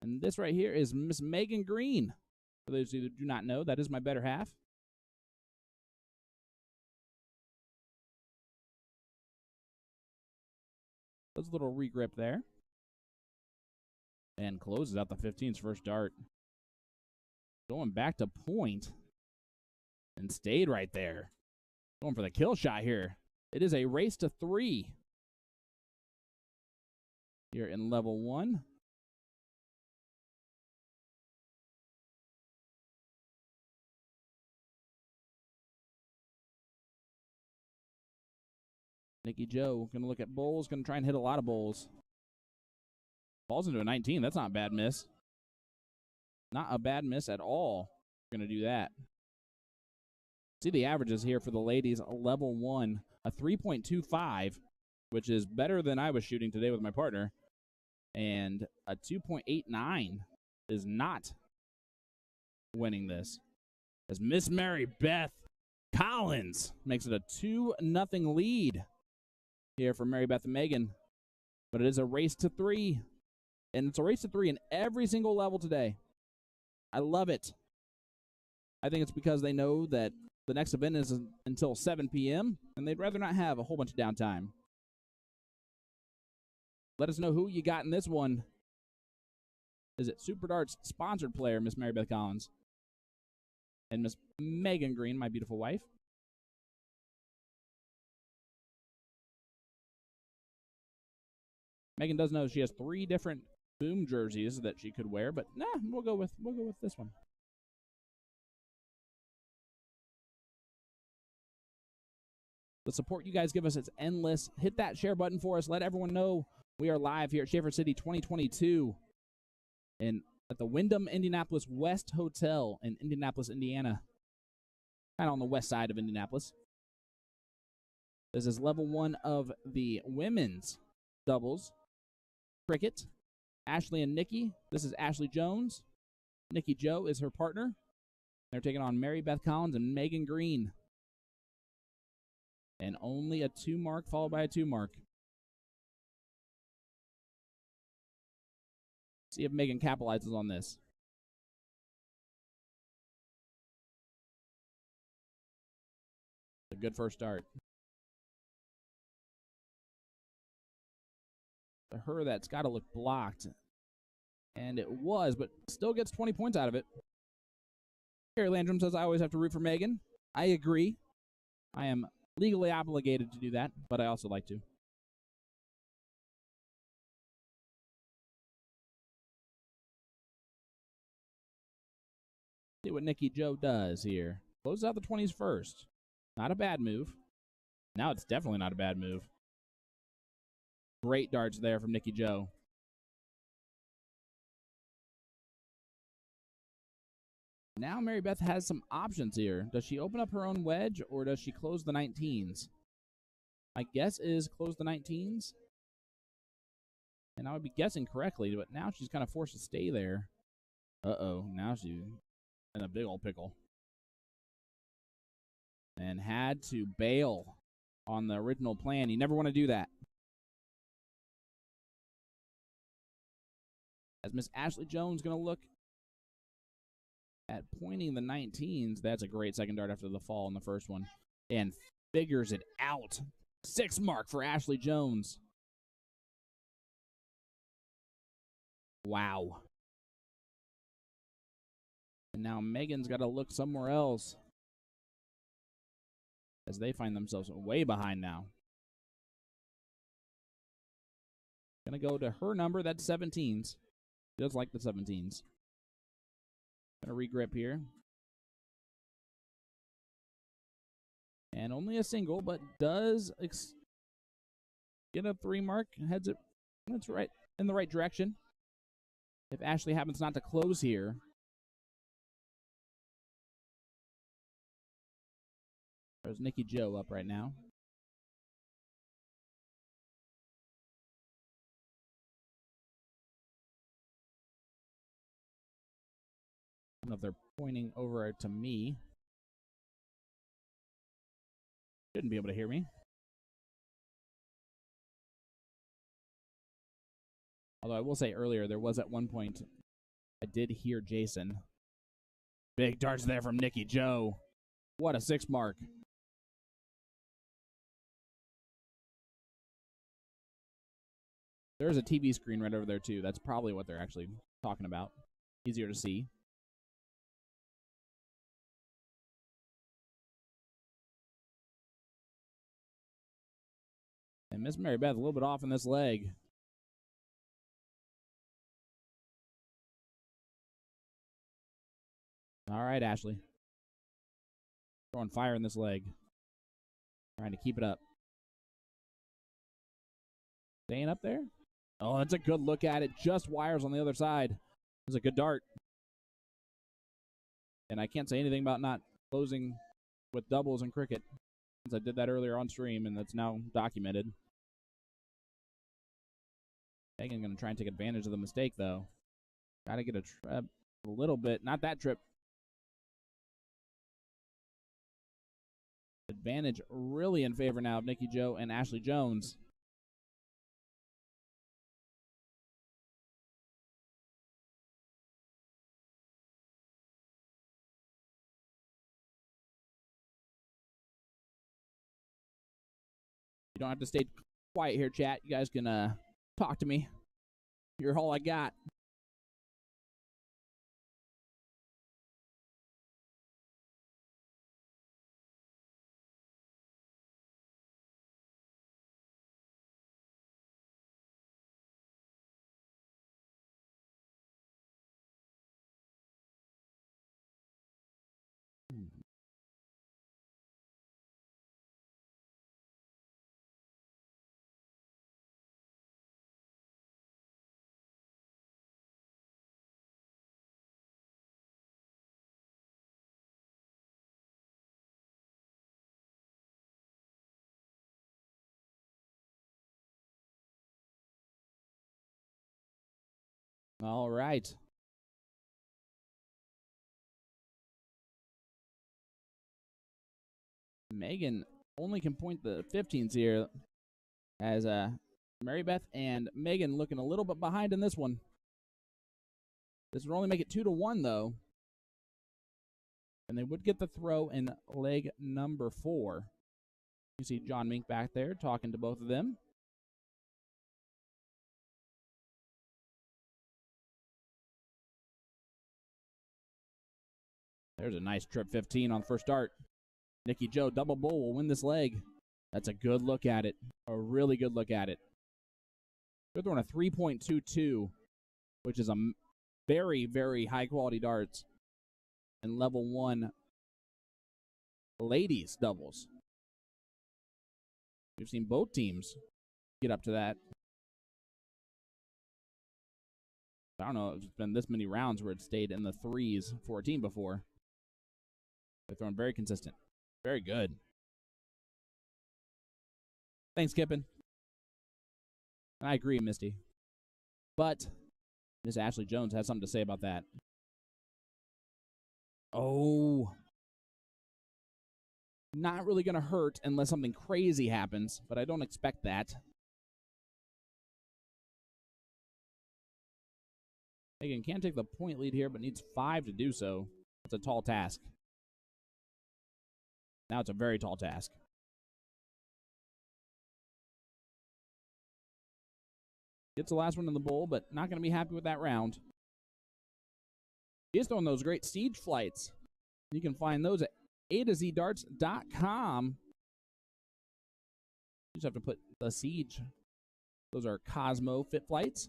And this right here is Miss Megan Green. For those of you that do not know, that is my better half. That's a little regrip there. And closes out the 15's first dart. Going back to point. And stayed right there. Going for the kill shot here. It is a race to 3. Here in level 1. Nikki Joe going to look at bowls. Going to try and hit a lot of bowls. Falls into a 19. That's not a bad miss. Not a bad miss at all. Going to do that. See the averages here for the ladies. Level 1, a 3.25, which is better than I was shooting today with my partner. And a 2.89 is not winning this. As Miss Mary Beth Collins makes it a 2-0 lead here for Mary Beth and Megan. But it is a race to 3. And it's a race to 3 in every single level today. I love it. I think it's because they know that the next event is until 7 p.m., and they'd rather not have a whole bunch of downtime. Let us know who you got in this one. Is it Super Darts sponsored player, Miss Mary Beth Collins? And Miss Megan Green, my beautiful wife. Megan does know she has 3 different Boom jerseys that she could wear, but nah, we'll go with this one. The support you guys give us is endless. Hit that share button for us. Let everyone know we are live here at Shaffer City 2022 at the Wyndham Indianapolis West Hotel in Indianapolis, Indiana. Kind of on the west side of Indianapolis. This is level 1 of the women's doubles cricket. Ashley and Nikki. This is Ashley Jones. Nikki Joe is her partner. They're taking on Mary Beth Collins and Megan Green. And only a 2 mark followed by a 2 mark. See if Megan capitalizes on this. A good first start. To her, that's got to look blocked. And it was, but still gets 20 points out of it. Carrie Landrum says, I always have to root for Megan. I agree. I am legally obligated to do that, but I also like to. See what Nikki Joe does here. Closes out the 20s first. Not a bad move. Now it's definitely not a bad move. Great darts there from Nikki Joe. Now Mary Beth has some options here. Does she open up her own wedge, or does she close the 19s? My guess is close the 19s. And I would be guessing correctly, but now she's kind of forced to stay there. Uh-oh, now she's in a big old pickle. And had to bail on the original plan. You never want to do that. As Miss Ashley Jones going to look at pointing the 19s. That's a great second dart after the fall in the first one. And figures it out. 6 mark for Ashley Jones. Wow. And now Megan's got to look somewhere else, as they find themselves way behind now. Gonna go to her number. That's 17s. She does like the 17s. Gonna regrip here. And only a single, but does get a 3 mark. Heads it. That's right in the right direction. If Ashley happens not to close here. There's Nikki Joe up right now. I don't know if they're pointing over to me. Shouldn't be able to hear me. Although I will say earlier, there was at one point, I did hear Jason. Big darts there from Nikki Joe. What a 6 mark. There's a TV screen right over there, too. That's probably what they're actually talking about. Easier to see. And Miss Mary Beth a little bit off in this leg. All right, Ashley. Throwing fire in this leg. Trying to keep it up. Staying up there. Oh, that's a good look at it. Just wires on the other side. It's a good dart. And I can't say anything about not closing with doubles in cricket, since I did that earlier on stream, and that's now documented. Megan going to try and take advantage of the mistake, though. Got to get a trip a little bit. Not that trip. Advantage really in favor now of Nikki Joe and Ashley Jones. You don't have to stay quiet here, chat. You guys can talk to me. You're all I got. All right. Megan only can point the 15s here, as Mary Beth and Megan looking a little bit behind in this one. This would only make it 2-1, though. And they would get the throw in leg number 4. You see John Mink back there talking to both of them. There's a nice trip 15 on the first dart. Nikki Joe, double bull, will win this leg. That's a good look at it. A really good look at it. They're throwing a 3.22, which is a very, very high-quality darts in level 1 ladies doubles. We've seen both teams get up to that. I don't know if it's been this many rounds where it stayed in the 3s for a team before. They're throwing very consistent. Very good. Thanks, Kippen. And I agree, Misty. But Miss Ashley Jones has something to say about that. Oh. Not really going to hurt unless something crazy happens, but I don't expect that. Megan can take the point lead here, but needs 5 to do so. It's a tall task. Now it's a very tall task. Gets the last one in the bowl, but not going to be happy with that round. He's throwing those great siege flights. You can find those at A2ZDarts.com. You just have to put the siege. Those are Cosmo fit flights.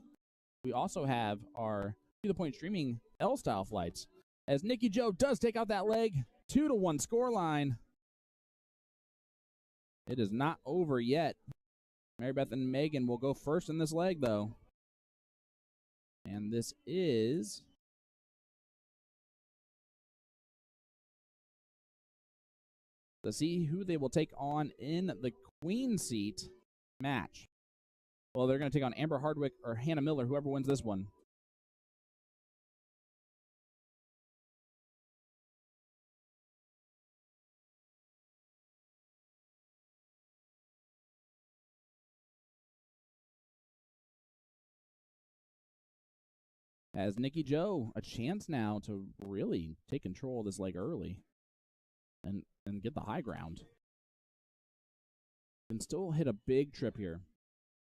We also have our To The Point Streaming L-style flights. As Nikki Joe does take out that leg, 2-1 scoreline. It is not over yet. Mary Beth and Megan will go first in this leg, though. And this is to see who they will take on in the queen seat match. Well, they're going to take on Amber Hardwick or Hannah Miller, whoever wins this one. As Nikki Jo a chance now to really take control of this leg early and get the high ground. Can still hit a big trip here.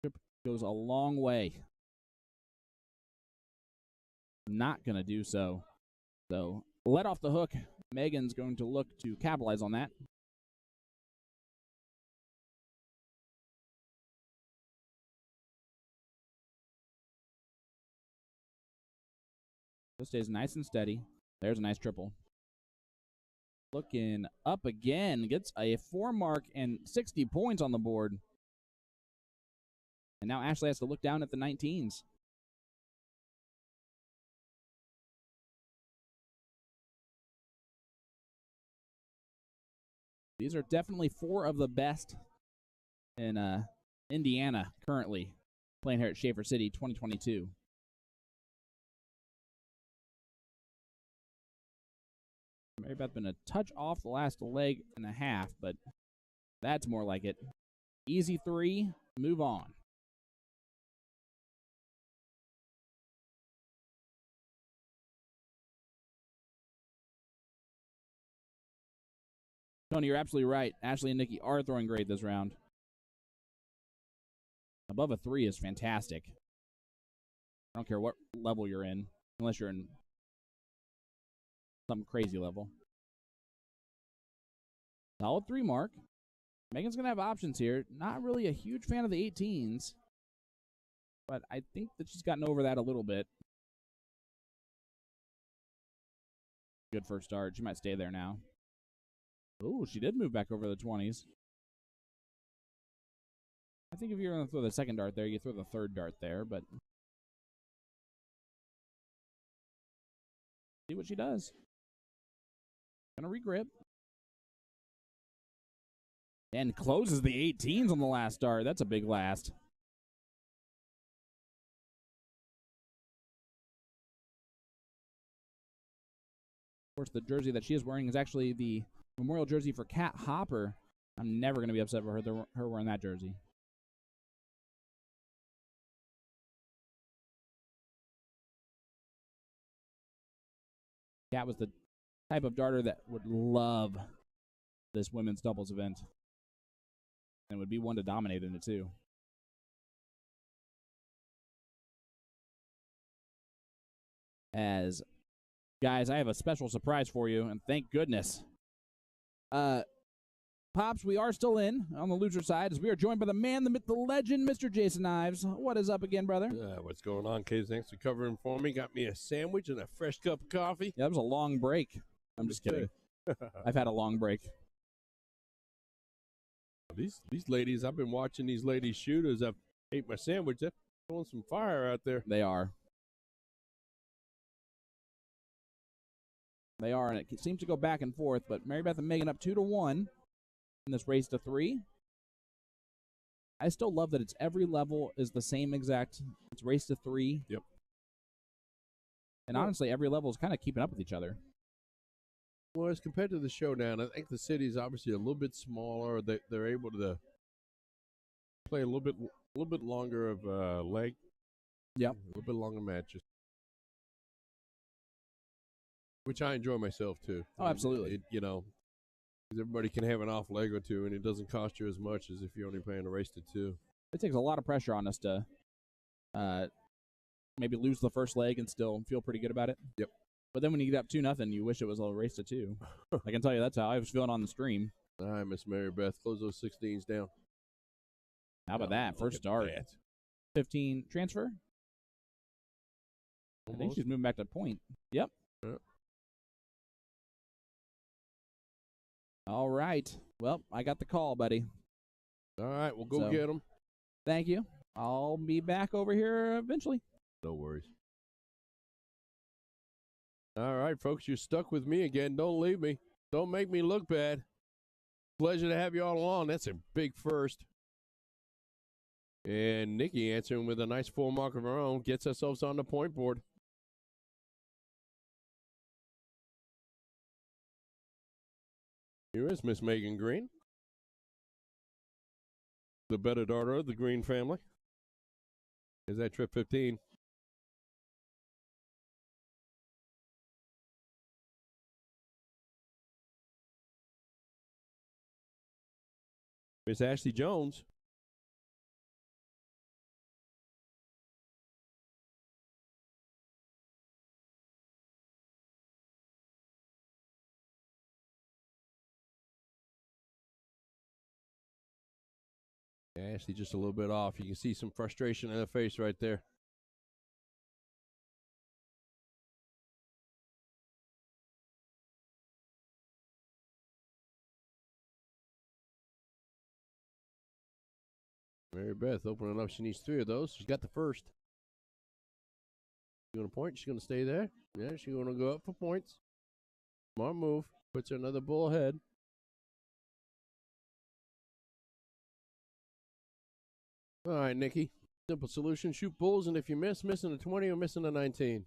Trip goes a long way. Not going to do so. So, let off the hook. Megan's going to look to capitalize on that. This stays nice and steady. There's a nice triple. Looking up again. Gets a 4 mark and 60 points on the board. And now Ashley has to look down at the 19s. These are definitely 4 of the best in Indiana currently, playing here at Shaffer City 2022. Mary Beth been a touch off the last leg and a half, but that's more like it. Easy 3, move on. Tony, you're absolutely right. Ashley and Nikki are throwing great this round. Above a 3 is fantastic. I don't care what level you're in, unless you're in some crazy level. Solid 3 mark. Megan's going to have options here. Not really a huge fan of the 18s, but I think that she's gotten over that a little bit. Good first start. She might stay there now. Ooh, she did move back over the 20s. I think if you're going to throw the second dart there, you throw the third dart there, but see what she does. Gonna regrip. And closes the 18s on the last dart. That's a big last. Of course, the jersey that she is wearing is actually the memorial jersey for Kat Hopper. I'm never going to be upset with her wearing that jersey. Kat was the type of darter that would love this women's doubles event. And would be one to dominate in it, too. As, guys, I have a special surprise for you, and thank goodness. Pops, we are still in on the loser side as we are joined by the man, the myth, the legend, Mr. Jason Ives. What is up again, brother? What's going on, Kay? Thanks for covering for me. Got me a sandwich and a fresh cup of coffee. Yeah, that was a long break. I'm just kidding. I've had a long break. These ladies, I've been watching these ladies shoot as I've ate my sandwich. They're throwing some fire out there. They are. They are, and it seems to go back and forth, but Mary Beth and Megan up 2-1 in this race to 3. I still love that it's every level is the same exact. It's race to 3. Yep. And honestly, every level is kind of keeping up with each other. Well, as compared to the showdown, I think the city's obviously a little bit smaller. They're able to play a little bit longer of leg. Yep. A little bit longer matches, which I enjoy myself too. Oh, absolutely. Because everybody can have an off leg or two, and it doesn't cost you as much as if you're only playing a race to 2. It takes a lot of pressure on us to maybe lose the first leg and still feel pretty good about it. Yep. But then when you get up 2-0, you wish it was a race to 2. I can tell you that's how I was feeling on the stream. All right, Miss Mary Beth, close those 16s down. How about that? First start. That. 15 transfer. Almost. I think she's moving back to point. Yep. All right. Well, I got the call, buddy. All right, we'll go So, get them. Thank you. I'll be back over here eventually. No worries. All right, folks, you're stuck with me again. Don't leave me. Don't make me look bad. Pleasure to have you all along. That's a big first. And Nikki answering with a nice full mark of her own gets ourselves on the point board. Here is Miss Megan Green, the better daughter of the Green family. Is that trip 15? Miss Ashley Jones. Ashley just a little bit off. You can see some frustration in her face right there. Mary Beth opening up. She needs 3 of those. She's got the first. She's going to point. She's going to stay there. Yeah, she's going to go up for points. Smart move. Puts her another bull ahead. All right, Nikki. Simple solution. Shoot bulls, and if you missing a 20 or missing a 19.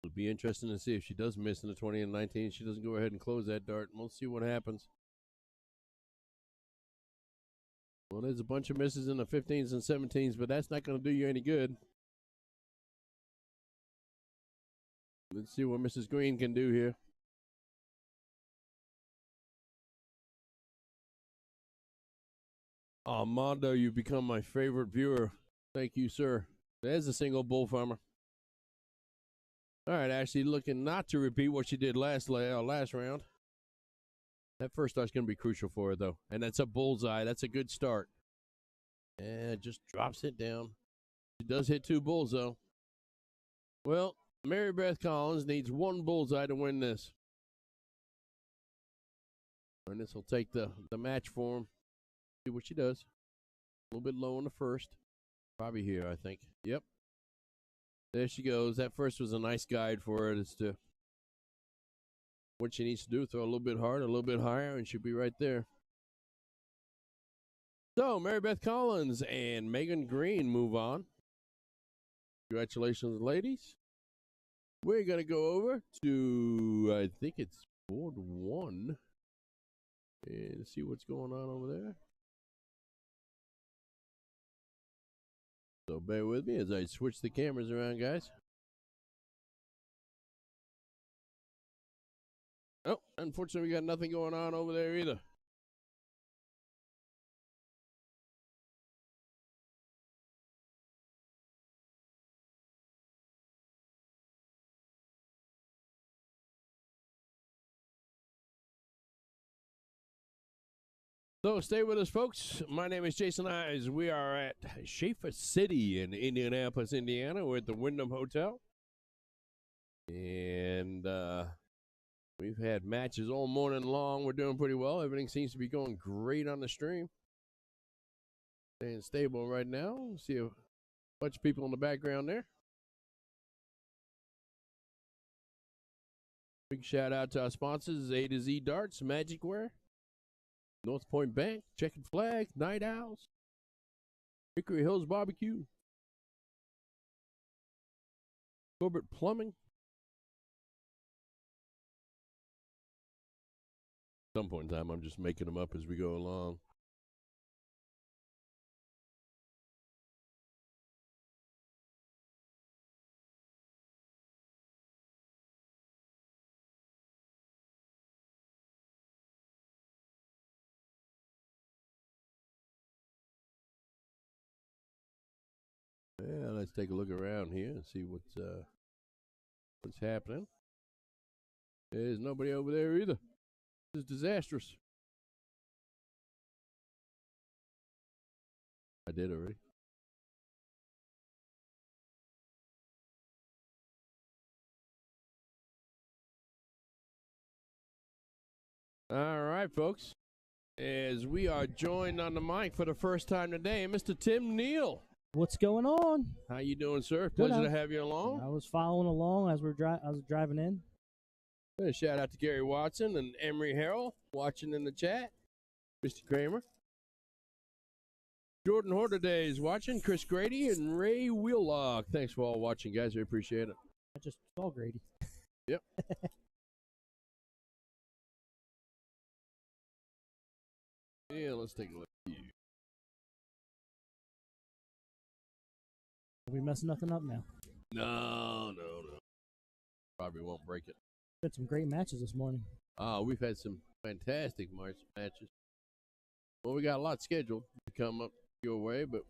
It'll be interesting to see if she does miss in the 20 and 19. She doesn't go ahead and close that dart. We'll see what happens. Well, there's a bunch of misses in the 15s and 17s, but that's not going to do you any good. Let's see what Mrs. Green can do here. Armando, you've become my favorite viewer. Thank you, sir. There's a single bull farmer. All right, Ashley, looking not to repeat what she did last round. That first start's going to be crucial for her, though. And that's a bullseye. That's a good start. And just drops it down. She does hit 2 bulls, though. Well, Mary Beth Collins needs 1 bullseye to win this. And this will take the match for him. See what she does. A little bit low in the first. Probably here, I think. Yep. There she goes. That first was a nice guide for her as to what she needs to do. Throw a little bit harder, a little bit higher, and she'll be right there. So, Mary Beth Collins and Megan Green move on. Congratulations, ladies. We're going to go over to, I think it's board 1. And see what's going on over there. So bear with me as I switch the cameras around, guys. Oh, unfortunately, we got nothing going on over there either. So stay with us, folks. My name is Jason Eyes. We are at Shaffer City in Indianapolis, Indiana. We're at the Wyndham Hotel. And we've had matches all morning long. We're doing pretty well. Everything seems to be going great on the stream. Staying stable right now. See a bunch of people in the background there. Big shout out to our sponsors, A to Z Darts, Magicware, North Point Bank, Checkered Flag, Night Owls, Hickory Hills Barbecue, Corbett Plumbing. At some point in time, I'm just making them up as we go along. Yeah, let's take a look around here and see what's happening. There's nobody over there either. This is disastrous. I did already. All right, folks. as we are joined on the mic for the first time today, Mr. Tim Neal. What's going on? How you doing, sir? Good. Pleasure to have you along. I was following along as I was driving in. A shout out to Gary Watson and Emery Harrell watching in the chat. Mr. Kramer. Jordan Hordaday is watching. Chris Grady and Ray Wheelock. Thanks for all watching, guys. I appreciate it. I just saw Grady. Yep. Yeah, let's take a look at you. Are we messing nothing up now? No. Probably won't break it. Had some great matches this morning. We've had some fantastic matches. Well, we got a lot scheduled to come up your way, but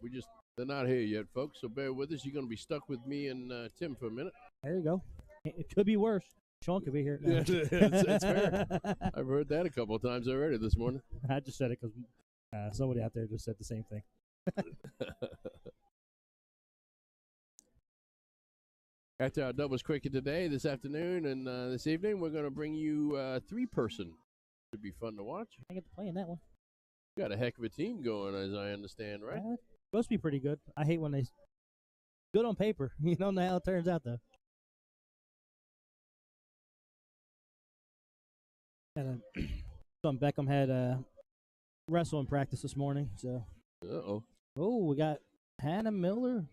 they're not here yet, folks, so bear with us. You're going to be stuck with me and Tim for a minute. There you go. It could be worse. Sean could be here. Yeah, it's fair. I've heard that a couple of times already this morning. I just said it because somebody out there just said the same thing. After our doubles cricket today, this afternoon, and this evening, we're going to bring you three-person. Should be fun to watch. I get to play in that one. Got a heck of a team going, as I understand, right? Supposed to be pretty good. I hate when they good on paper. You don't know how it turns out, though. And son Beckham had wrestling practice this morning. So. Uh-oh. Oh, we got Hannah Miller.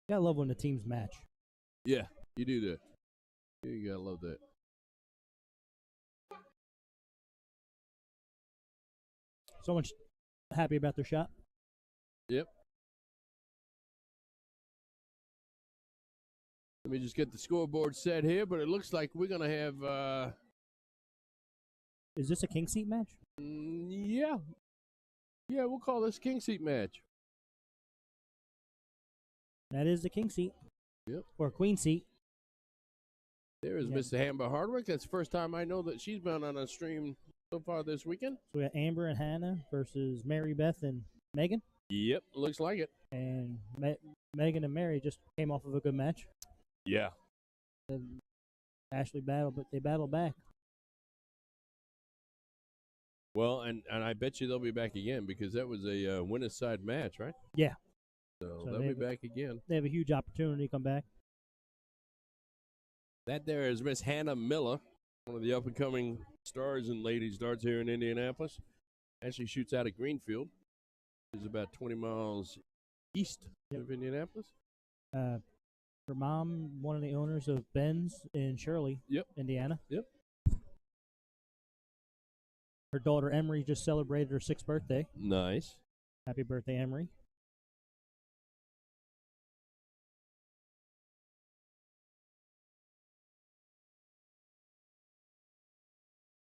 Gotta love when the teams match. Yeah, you do that. You gotta love that. Someone's happy about their shot. Yep. Let me just get the scoreboard set here, but it looks like we're going to have... Is this a king seat match? Yeah. Yeah, we'll call this king seat match. That is the king seat. Yep. Or queen seat. There is Mr. Amber Hardwick. That's the first time I know that she's been on a stream so far this weekend. So we got Amber and Hannah versus Mary Beth and Megan. Yep, looks like it. And Megan and Mary just came off of a good match. Yeah. And Ashley battled, but they battled back. Well, and I bet you they'll be back again because that was a winner's side match, right? Yeah. So they'll be back again. They have a huge opportunity to come back. That there is Miss Hannah Miller, one of the up-and-coming stars and ladies darts here in Indianapolis. Actually shoots out of Greenfield. It's about 20 miles east of Indianapolis. Her mom, one of the owners of Ben's in Shirley, Indiana. Yep. Her daughter Emery just celebrated her 6th birthday. Nice. Happy birthday, Emery.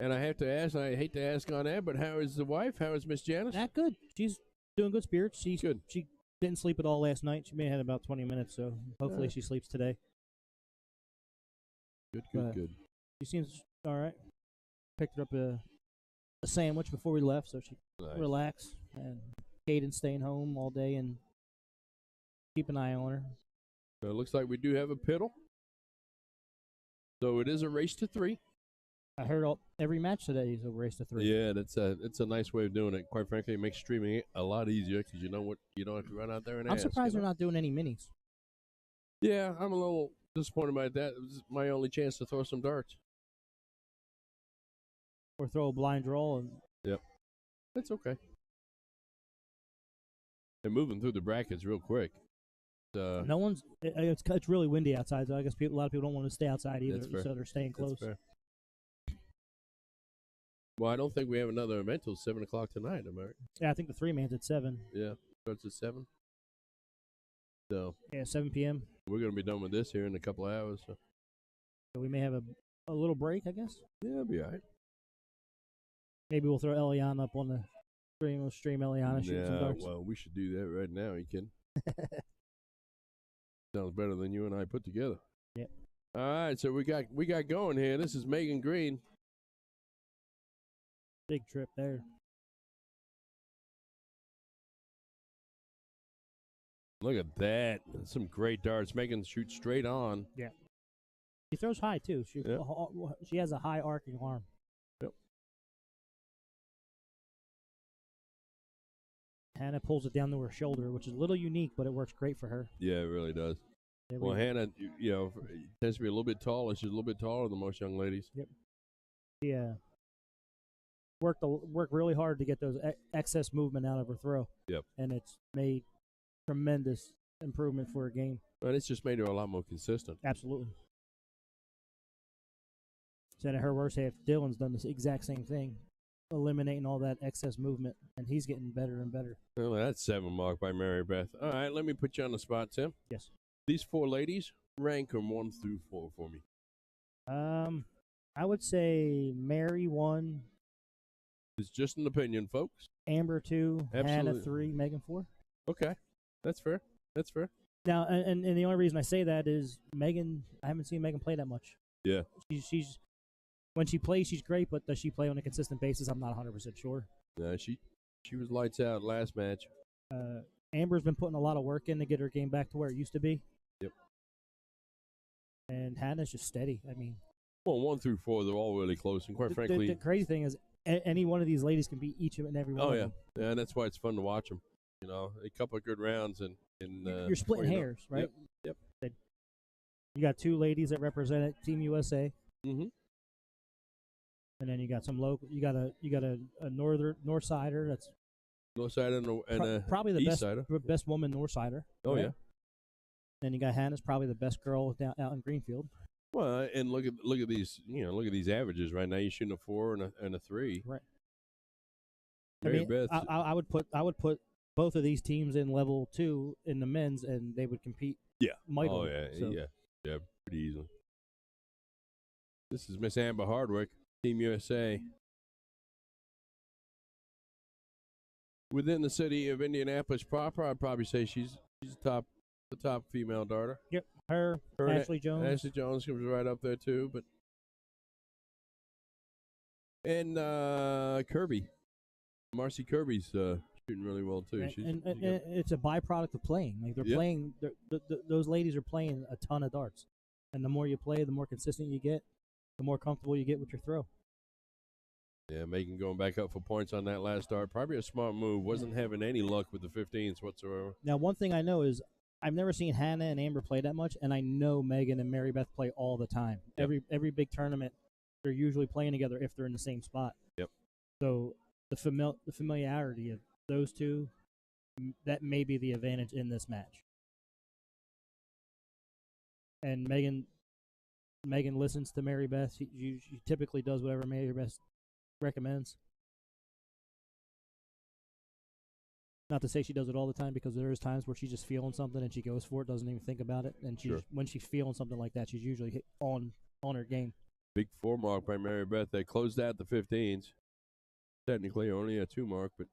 And I have to ask, I hate to ask on that, but how is the wife? How is Miss Janice? Not good. She's doing good spirits. She's good. She didn't sleep at all last night. She may have had about 20 minutes, so hopefully she sleeps today. Good. She seems all right. Picked her up a sandwich before we left, so she could relax. And Caden's staying home all day and keep an eye on her. So it looks like we do have a piddle. So it is a race to 3. I heard every match today is a race to 3. Yeah, it's a nice way of doing it. Quite frankly, it makes streaming a lot easier because you don't have to run out there and I'm surprised they're not doing any minis. Yeah, I'm a little disappointed by that. It was my only chance to throw some darts. Or throw a blind draw. Yep. That's okay. They're moving through the brackets real quick. No one's. It's really windy outside, so I guess a lot of people don't want to stay outside either, so they're staying close. That's fair. Well, I don't think we have another event till 7 o'clock tonight, am I right? Yeah, I think the 3-man's at 7. Yeah, starts at 7. So. Yeah, 7 p.m. We're going to be done with this here in a couple of hours. So we may have a little break, I guess. Yeah, it'll be all right. Maybe we'll throw Eliana up on the stream. We'll stream Eliana shoot some darts. Well, we should do that right now. You kidding? Sounds better than you and I put together. Yep. All right, so we got going here. This is Megan Green. Big trip there. Look at that. Some great darts. Megan shoots straight on. Yeah. She throws high too. Yep. She has a high arcing arm. Yep. Hannah pulls it down to her shoulder, which is a little unique, but it works great for her. Yeah, it really does. Well, Hannah, tends to be a little bit taller. She's a little bit taller than most young ladies. Yep. Yeah. Worked really hard to get those excess movement out of her throw. Yep. And it's made tremendous improvement for her game. And it's just made her a lot more consistent. Absolutely. So in her worst half, Dylan's done the exact same thing, eliminating all that excess movement, and he's getting better and better. Well, that's 7 mark by Mary Beth. All right, let me put you on the spot, Tim. Yes. These 4 ladies, rank them 1 through 4 for me. I would say Mary 1. It's just an opinion, folks. Amber 2, Absolutely. Hannah 3, Megan 4. Okay, that's fair. That's fair. Now, and the only reason I say that is Megan. I haven't seen Megan play that much. Yeah. She's when she plays, she's great, but does she play on a consistent basis? I'm not 100% sure. Yeah, she was lights out last match. Amber's been putting a lot of work in to get her game back to where it used to be. Yep. And Hannah's just steady. I mean, well, 1 through 4, they're all really close, and quite frankly, the crazy thing is any one of these ladies can beat each and every one. Oh of yeah, them. yeah, and that's why it's fun to watch them. You know, a couple of good rounds, and you're splitting hairs, right? Yep. You got 2 ladies that represent Team USA. Mm-hmm. And then you got some local. You got a north sider that's north sider and probably the best woman north sider. Oh right? yeah. Then you got Hannah's probably the best girl out in Greenfield. Well, and look at these look at these averages right now. You're shooting a 4 and a 3. Right. Mary Beth. I would put both of these teams in level 2 in the men's, and they would compete. Yeah. Mightily. Oh yeah, yeah, pretty easily. This is Miss Amber Hardwick, Team USA. Within the city of Indianapolis proper, I'd probably say she's the top female darter. Yep, her Ashley Jones. Ashley Jones comes right up there too, but and Kirby, Marcy Kirby's shooting really well too. And it's a byproduct of playing. Like they're playing, those ladies are playing a ton of darts, and the more you play, the more consistent you get, the more comfortable you get with your throw. Yeah, Megan going back up for points on that last dart. Probably a smart move. Wasn't having any luck with the 15s whatsoever. Now, one thing I know is I've never seen Hannah and Amber play that much, and I know Megan and Mary Beth play all the time. Yep. Every big tournament, they're usually playing together if they're in the same spot. Yep. So the familiarity of those two, that may be the advantage in this match. And Megan listens to Mary Beth. She typically does whatever Mary Beth recommends. Not to say she does it all the time, because there is times where she's just feeling something and she goes for it, doesn't even think about it. And when she's feeling something like that, she's usually on her game. Big 4 mark by Mary Beth. They closed out the 15s. Technically only a 2 mark, but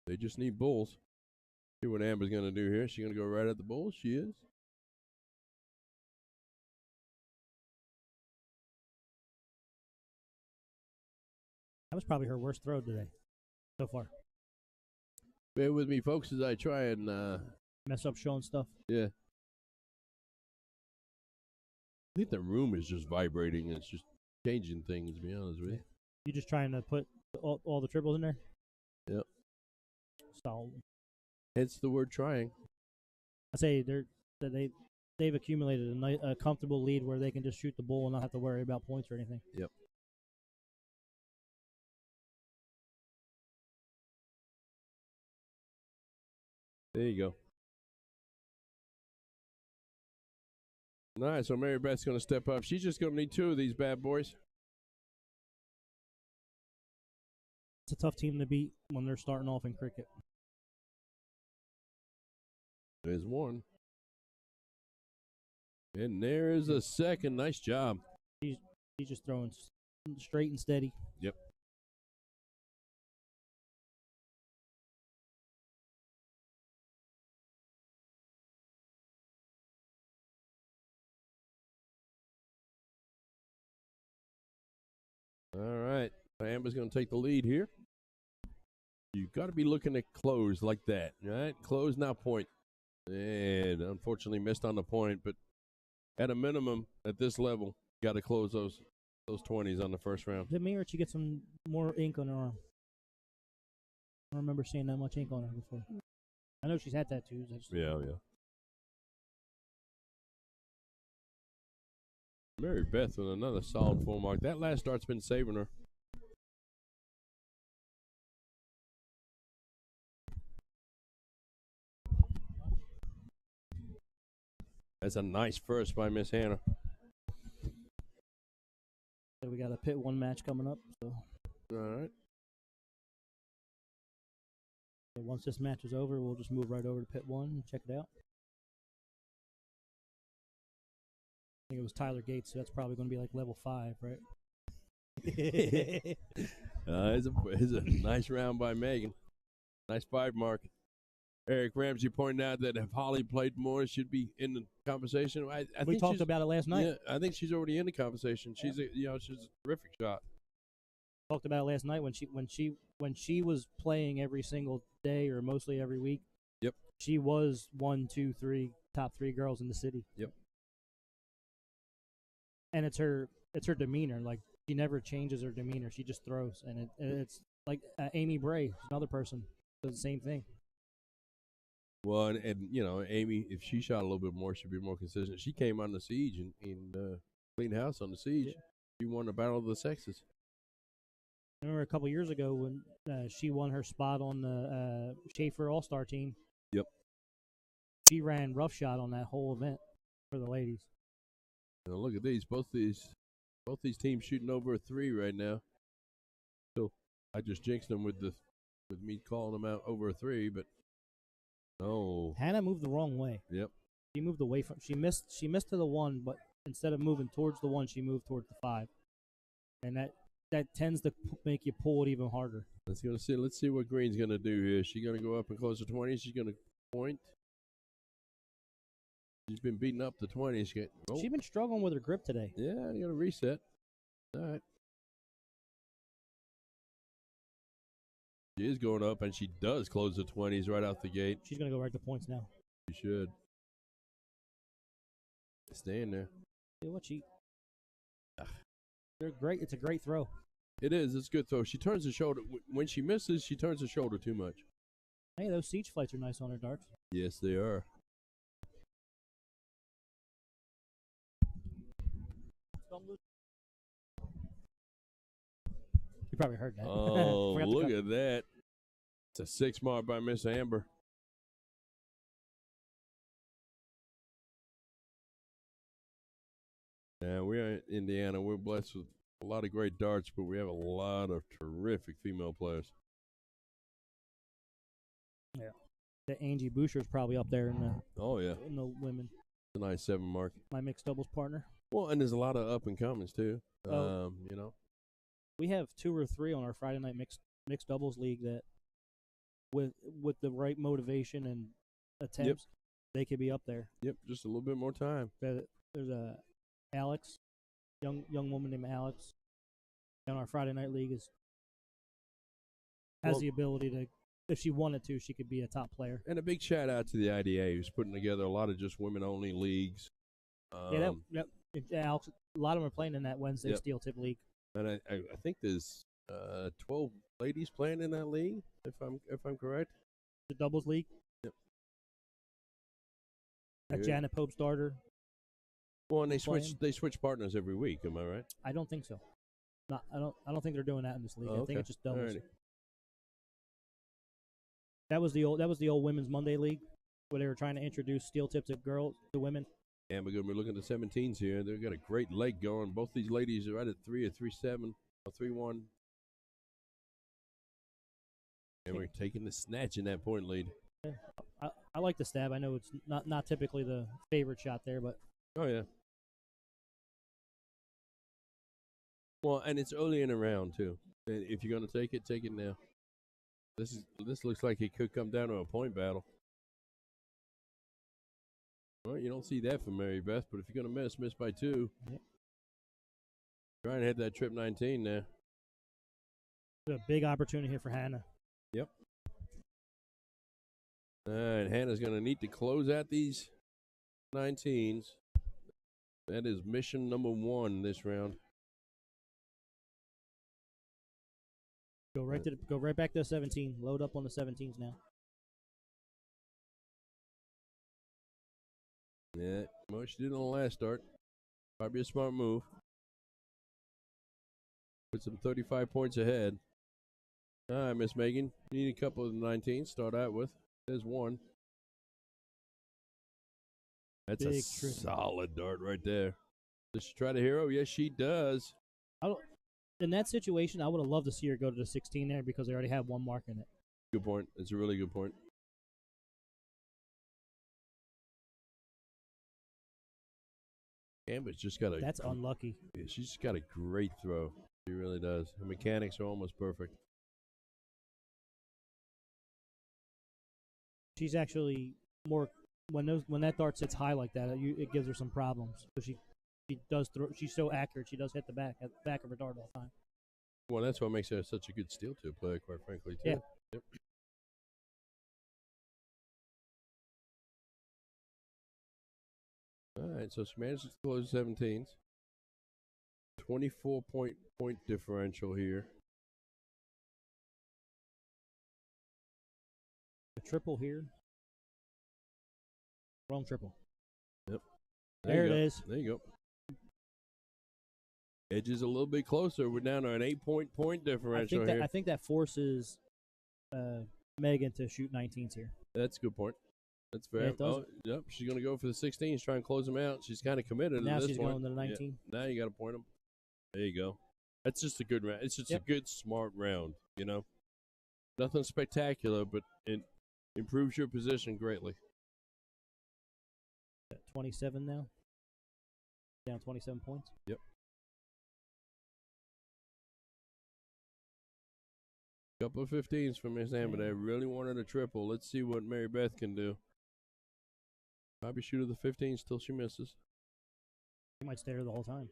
they just need bulls. See what Amber's going to do here. She's going to go right at the bulls. She is. That was probably her worst throw today so far. Bear with me, folks, as I try and mess up showing stuff. Yeah. I think the room is just vibrating. It's just changing things, to be honest with you. You just trying to put all the triples in there? Yep. Solid. Hence the word trying. I say they've accumulated a comfortable lead where they can just shoot the bull and not have to worry about points or anything. Yep. There you go. All right, so Mary Beth's going to step up. She's just going to need 2 of these bad boys. It's a tough team to beat when they're starting off in cricket. There's 1. And there is a second. Nice job. He's just throwing straight and steady. Yep. All right. Amber's going to take the lead here. You've got to be looking at close like that. All right? Close, now point. And unfortunately missed on the point, but at a minimum, at this level, got to close those 20s on the first round. Is it me or did she get some more ink on her arm? I don't remember seeing that much ink on her before. I know she's had tattoos. Yeah. Mary Beth with another solid full mark. That last start's been saving her. That's a nice first by Miss Hannah. So we got a pit 1 match coming up. So. All right. So once this match is over, we'll just move right over to pit 1 and check it out. I think it was Tyler Gates, so that's probably going to be like level 5, right? It's a nice round by Megan. Nice 5 mark. Eric Ramsey pointed out that if Holly played more, she'd be in the conversation. I we think talked about it last night. Yeah, I think she's already in the conversation. She's a terrific shot. Talked about it last night when she was playing every single day or mostly every week. Yep. She was 1, 2, 3 top 3 girls in the city. Yep. And it's her demeanor. Like she never changes her demeanor. She just throws, and it's like Amy Bray, another person, does the same thing. Well, and Amy, if she shot a little bit more, she'd be more consistent. She came on the siege and cleaned house on the siege. Yeah. She won the Battle of the Sexes. I remember a couple years ago when she won her spot on the Shaffer All-Star team. Yep. She ran roughshod on that whole event for the ladies. Now look at these. Both these teams shooting over a 3 right now. So I just jinxed them with me calling them out over a 3, but no. Hannah moved the wrong way. Yep. She moved away from. She missed to the 1, but instead of moving towards the 1, she moved towards the 5, and that tends to make you pull it even harder. Let's see what Green's gonna do here. Is she gonna go up and close the 20? She's gonna point. She's been beating up the 20s. She's been struggling with her grip today. Yeah, you got to reset. All right. She is going up, and she does close the 20s right out the gate. She's going to go right to points now. She should. Stay in there. See what they're great. It's a great throw. It is. It's a good throw. She turns the shoulder. When she misses, she turns the shoulder too much. Hey, those siege flights are nice on her darts. Yes, they are. You probably heard that. Oh, look at that. It's a 6 mark by Miss Amber. Yeah, we're in Indiana. We're blessed with a lot of great darts, but we have a lot of terrific female players. Yeah. The Angie Boucher's probably up there in the women. It's a nice 7 mark. My mixed doubles partner. Well, and there's a lot of up and comings too. We have 2 or 3 on our Friday night mixed doubles league that, with the right motivation and attempts, they could be up there. Yep, just a little bit more time. There's a Alex, young woman named Alex, on our Friday night league has the ability to, if she wanted to, she could be a top player. And a big shout out to the IDA who's putting together a lot of just women only leagues. Alex, a lot of them are playing in that Wednesday steel tip league. And I think there's 12 ladies playing in that league, if I'm correct. The doubles league. Yep. Janet Pope starter. Well, and they switch partners every week. Am I right? I don't think so. No, I don't think they're doing that in this league. I think it's just doubles. Alrighty. That was the old Women's Monday League where they were trying to introduce steel tip to women. Yeah, we're looking at the 17s here. They've got a great leg going. Both these ladies are right at 3 or 3-7 or 3-1. And we're taking the snatch in that point lead. Yeah. I like the stab. I know it's not typically the favorite shot there, but oh yeah. Well, and it's early in the round too. If you're gonna take it now. This looks like it could come down to a point battle. Well, you don't see that from Mary Beth, but if you're going to miss by 2. Yep. Try and hit that trip 19 there. A big opportunity here for Hannah. Yep. All right, right, Hannah's going to need to close out these 19s. That is mission number 1 this round. Go right back to the 17. Load up on the 17s now. Yeah, well, she did on the last start. Probably a smart move. Put some 35 points ahead. All right, Miss Megan, you need a couple of the 19s. Start out with. There's one. That's Big a solid dart right there. Does she try the hero? Yes, she does. In that situation, I would have loved to see her go to the 16 there because they already have one mark in it. Good point. It's a really good point. Amber's just got a... That's unlucky. Yeah, she's just got a great throw. She really does. Her mechanics are almost perfect. She's actually more when that dart sits high like that, it gives her some problems. So she does throw. She's so accurate. She does hit the back of her dart all the time. Well, that's what makes her such a good steel tip player, quite frankly, too. Yeah. Yep. All right, so she managed to close 17s. 24-point differential here. A triple here. Wrong triple. Yep. There it is. There you go. Edge is a little bit closer. We're down to an 8-point differential here. I think that forces Megan to shoot 19s here. That's a good point. That's fair. Yeah, it does. Oh, yep. She's going to go for the 16s, try and close them out. She's kind of committed Now to this she's one. going to the 19. Yeah. Now you got to point them. There you go. That's just a good round. It's just a good, smart round, you know? Nothing spectacular, but it improves your position greatly. 27 now. Down 27 points. Yep. Couple of 15s from Miss Amber there. Really wanted a triple. Let's see what Mary Beth can do. Probably shoot her the 15s till she misses. She might stay there the whole time.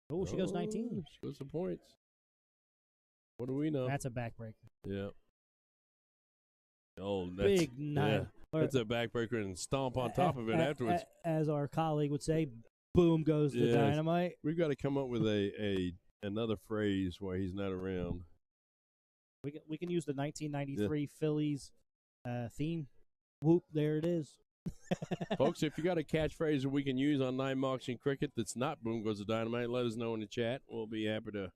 Oh, she goes 19. She goes some points. What do we know? That's a backbreaker. Yeah. Oh, that's Big nine. Yeah. That's a backbreaker and stomp on top of it afterwards. As our colleague would say, boom goes the dynamite. We've got to come up with another phrase while he's not around. We can use the 1993 Phillies theme. Whoop, there it is. Folks, if you got a catchphrase that we can use on 9 Marks in Cricket that's not boom goes the dynamite, let us know in the chat. We'll be happy to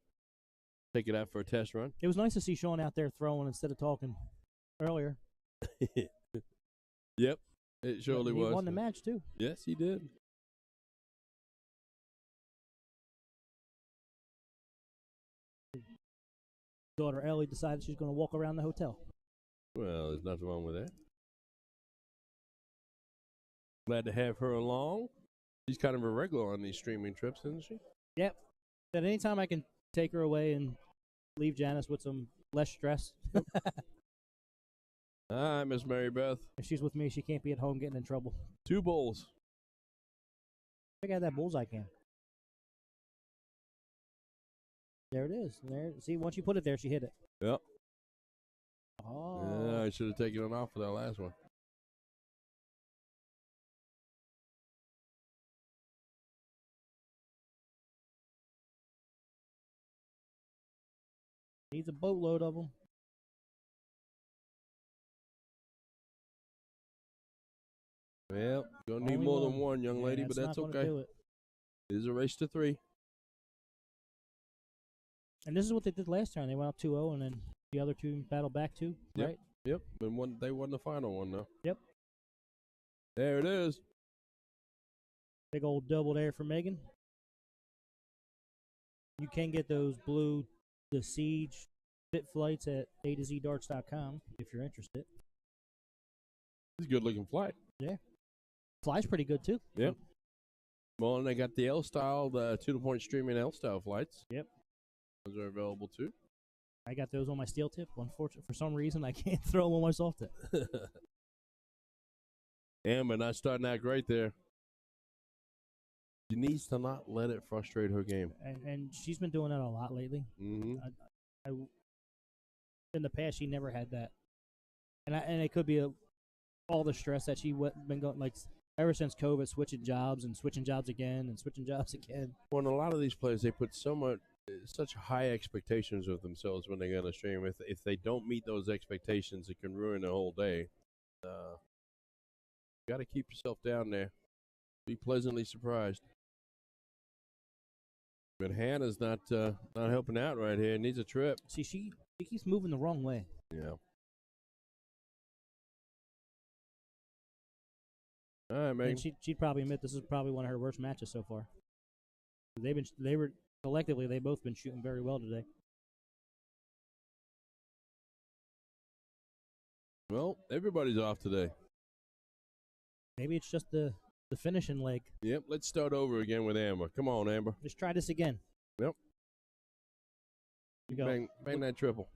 take it out for a test run. It was nice to see Sean out there throwing instead of talking earlier. Yep, it surely was. He won the match, too. Yes, he did. Daughter Ellie decided she's going to walk around the hotel. Well, there's nothing wrong with that. Glad to have her along. She's kind of a regular on these streaming trips, isn't she? Yep. At any time I can take her away and leave Janice with some less stress. All right, Miss Mary Beth. If she's with me, she can't be at home getting in trouble. 2 bowls. I got that bullseye cam. There it is. There. See, once you put it there, she hit it. Yep. Oh. Yeah, I should have taken it off for that last one. Needs a boatload of them. Well, gonna need more than one, young lady, but that's okay. It is a race to 3. And this is what they did last time. They went up 2-0, and then the other two battled back 2, right? Yep. And they won the final one, though. Yep. There it is. Big old double there for Megan. You can get those blue, the Siege fit flights at A2ZDarts.com if you're interested. It's a good-looking flight. Yeah. Flies pretty good, too. Yep. Well, and they got the L-style, the to-the-point streaming L-style flights. Yep. Those are available, too. I got those on my steel tip. Unfortunately, for some reason, I can't throw them on my soft tip. Amber not starting out great there. She needs to not let it frustrate her game. And she's been doing that a lot lately. Mm-hmm. In the past, she never had that. and it could be all the stress that she been going like ever since COVID, switching jobs again and switching jobs again. Well, and a lot of these players, they put such high expectations of themselves when they get on a stream. If they don't meet those expectations, it can ruin the whole day. You got to keep yourself down there. Be pleasantly surprised. But Hannah's not helping out right here. Needs a trip. See, she keeps moving the wrong way. Yeah. All right, Megan. And she'd probably admit this is probably one of her worst matches so far. They were collectively, they've both been shooting very well today. Well, everybody's off today. Maybe it's just the finishing leg. Yep, let's start over again with Amber. Come on, Amber. Just try this again. Yep. You go. Bang that triple.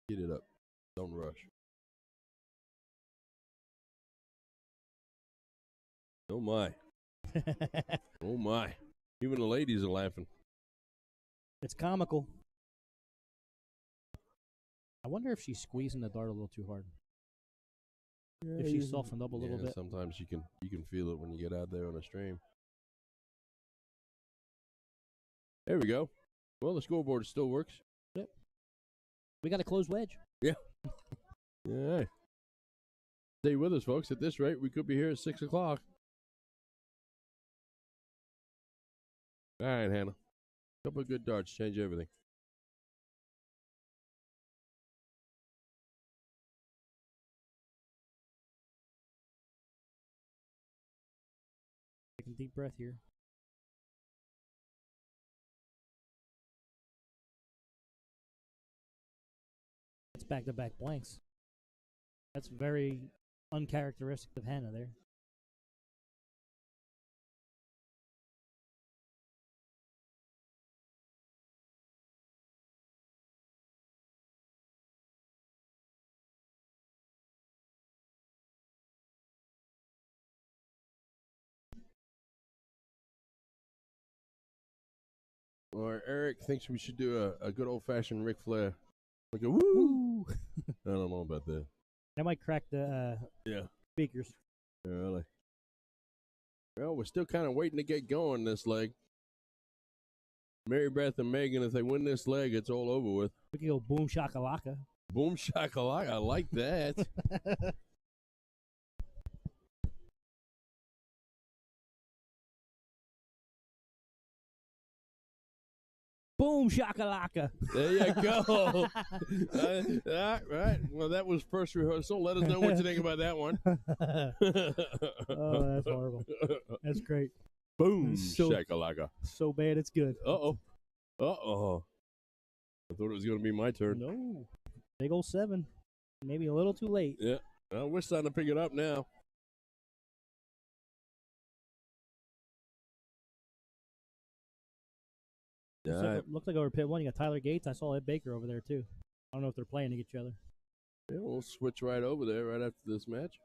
Get it up. Don't rush. Oh, my. Oh, my. Even the ladies are laughing. It's comical. I wonder if she's squeezing the dart a little too hard. If she softened up a little bit. Sometimes you can feel it when you get out there on a stream. There we go. Well, the scoreboard still works. Yep. We got a closed wedge. Yeah. Yeah. Stay with us, folks. At this rate, we could be here at 6 o'clock. All right, Hannah. Couple of good darts. Change everything. Taking a deep breath here. It's back-to-back blanks. That's very uncharacteristic of Hannah there. Or Eric thinks we should do a good old-fashioned Ric Flair. Like a woo! I don't know about that. That might crack the speakers. Yeah, really. Well, we're still kind of waiting to get going this leg. Mary Beth and Megan, if they win this leg, it's all over with. We can go boom shakalaka. Boom shakalaka. I like that. Boom shakalaka. There you go. Right. Well, that was first rehearsal. Let us know what you think about that one. Oh, that's horrible. That's great. Boom shakalaka. So bad it's good. Uh-oh. Uh-oh. I thought it was going to be my turn. No. Big old 7. Maybe a little too late. Yeah. Well, we're starting to pick it up now. Looks like over pit 1, you got Tyler Gates. I saw Ed Baker over there, too. I don't know if they're playing each other. Yeah, we'll switch right over there right after this match.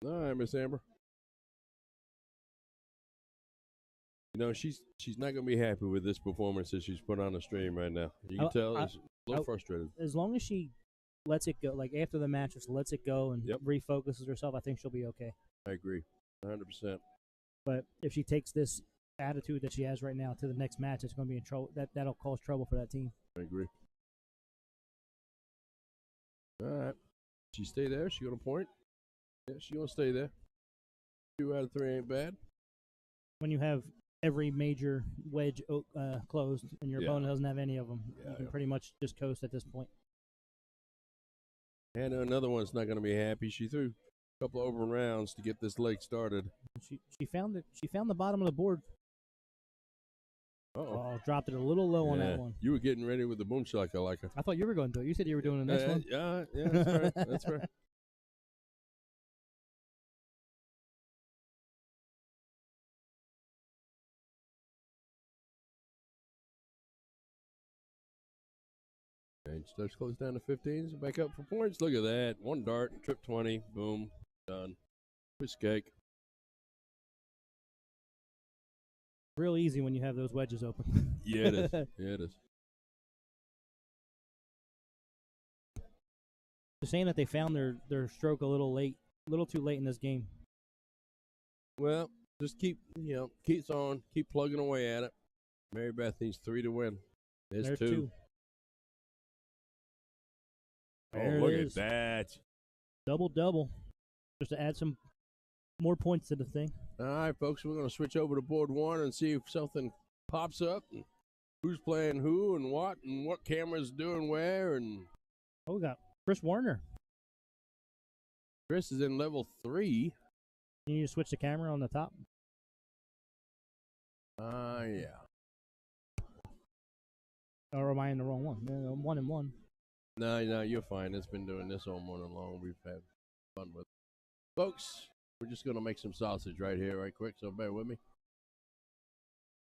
All right, Miss Amber. You know, she's not going to be happy with this performance that she's put on the stream right now. You can tell she's a little frustrated. As long as she lets it go, like after the match, just lets it go and refocuses herself, I think she'll be okay. I agree, 100%. But if she takes this attitude that she has right now to the next match, it's going to be in trouble. That'll cause trouble for that team. I agree. All right. She stay there? She going to point? Yeah, she going to stay there. 2 out of 3 ain't bad. When you have every major wedge closed and your opponent doesn't have any of them, you can pretty much just coast at this point. And another one's not going to be happy. She threw a couple of open rounds to get this leg started. She found the bottom of the board. Uh-oh. Oh, dropped it a little low on that one. You were getting ready with the boom shakalaka. I thought you were going to do it. You said you were doing the next one. Yeah, that's right. That's right. right, starts close down to 15s. Back up for points. Look at that. One dart, trip 20. Boom. Done. Piece of cake. Real easy when you have those wedges open. Yeah, it is. Yeah, it is. They're saying that they found their stroke a little too late in this game. Well, just keeps on, keep plugging away at it. Mary Beth needs 3 to win. There's 2. There look it at is. that. Double. Just to add some more points to the thing. All right, folks, we're going to switch over to board 1 and see if something pops up and who's playing who and what camera's doing where. And we got Chris Warner. Chris is in level 3. You need to switch the camera on the top. Yeah. Or am I in the wrong one? 1 and 1. No, you're fine. It's been doing this all morning long. We've had fun with it. Folks, we're just going to make some sausage right here, right quick, so bear with me.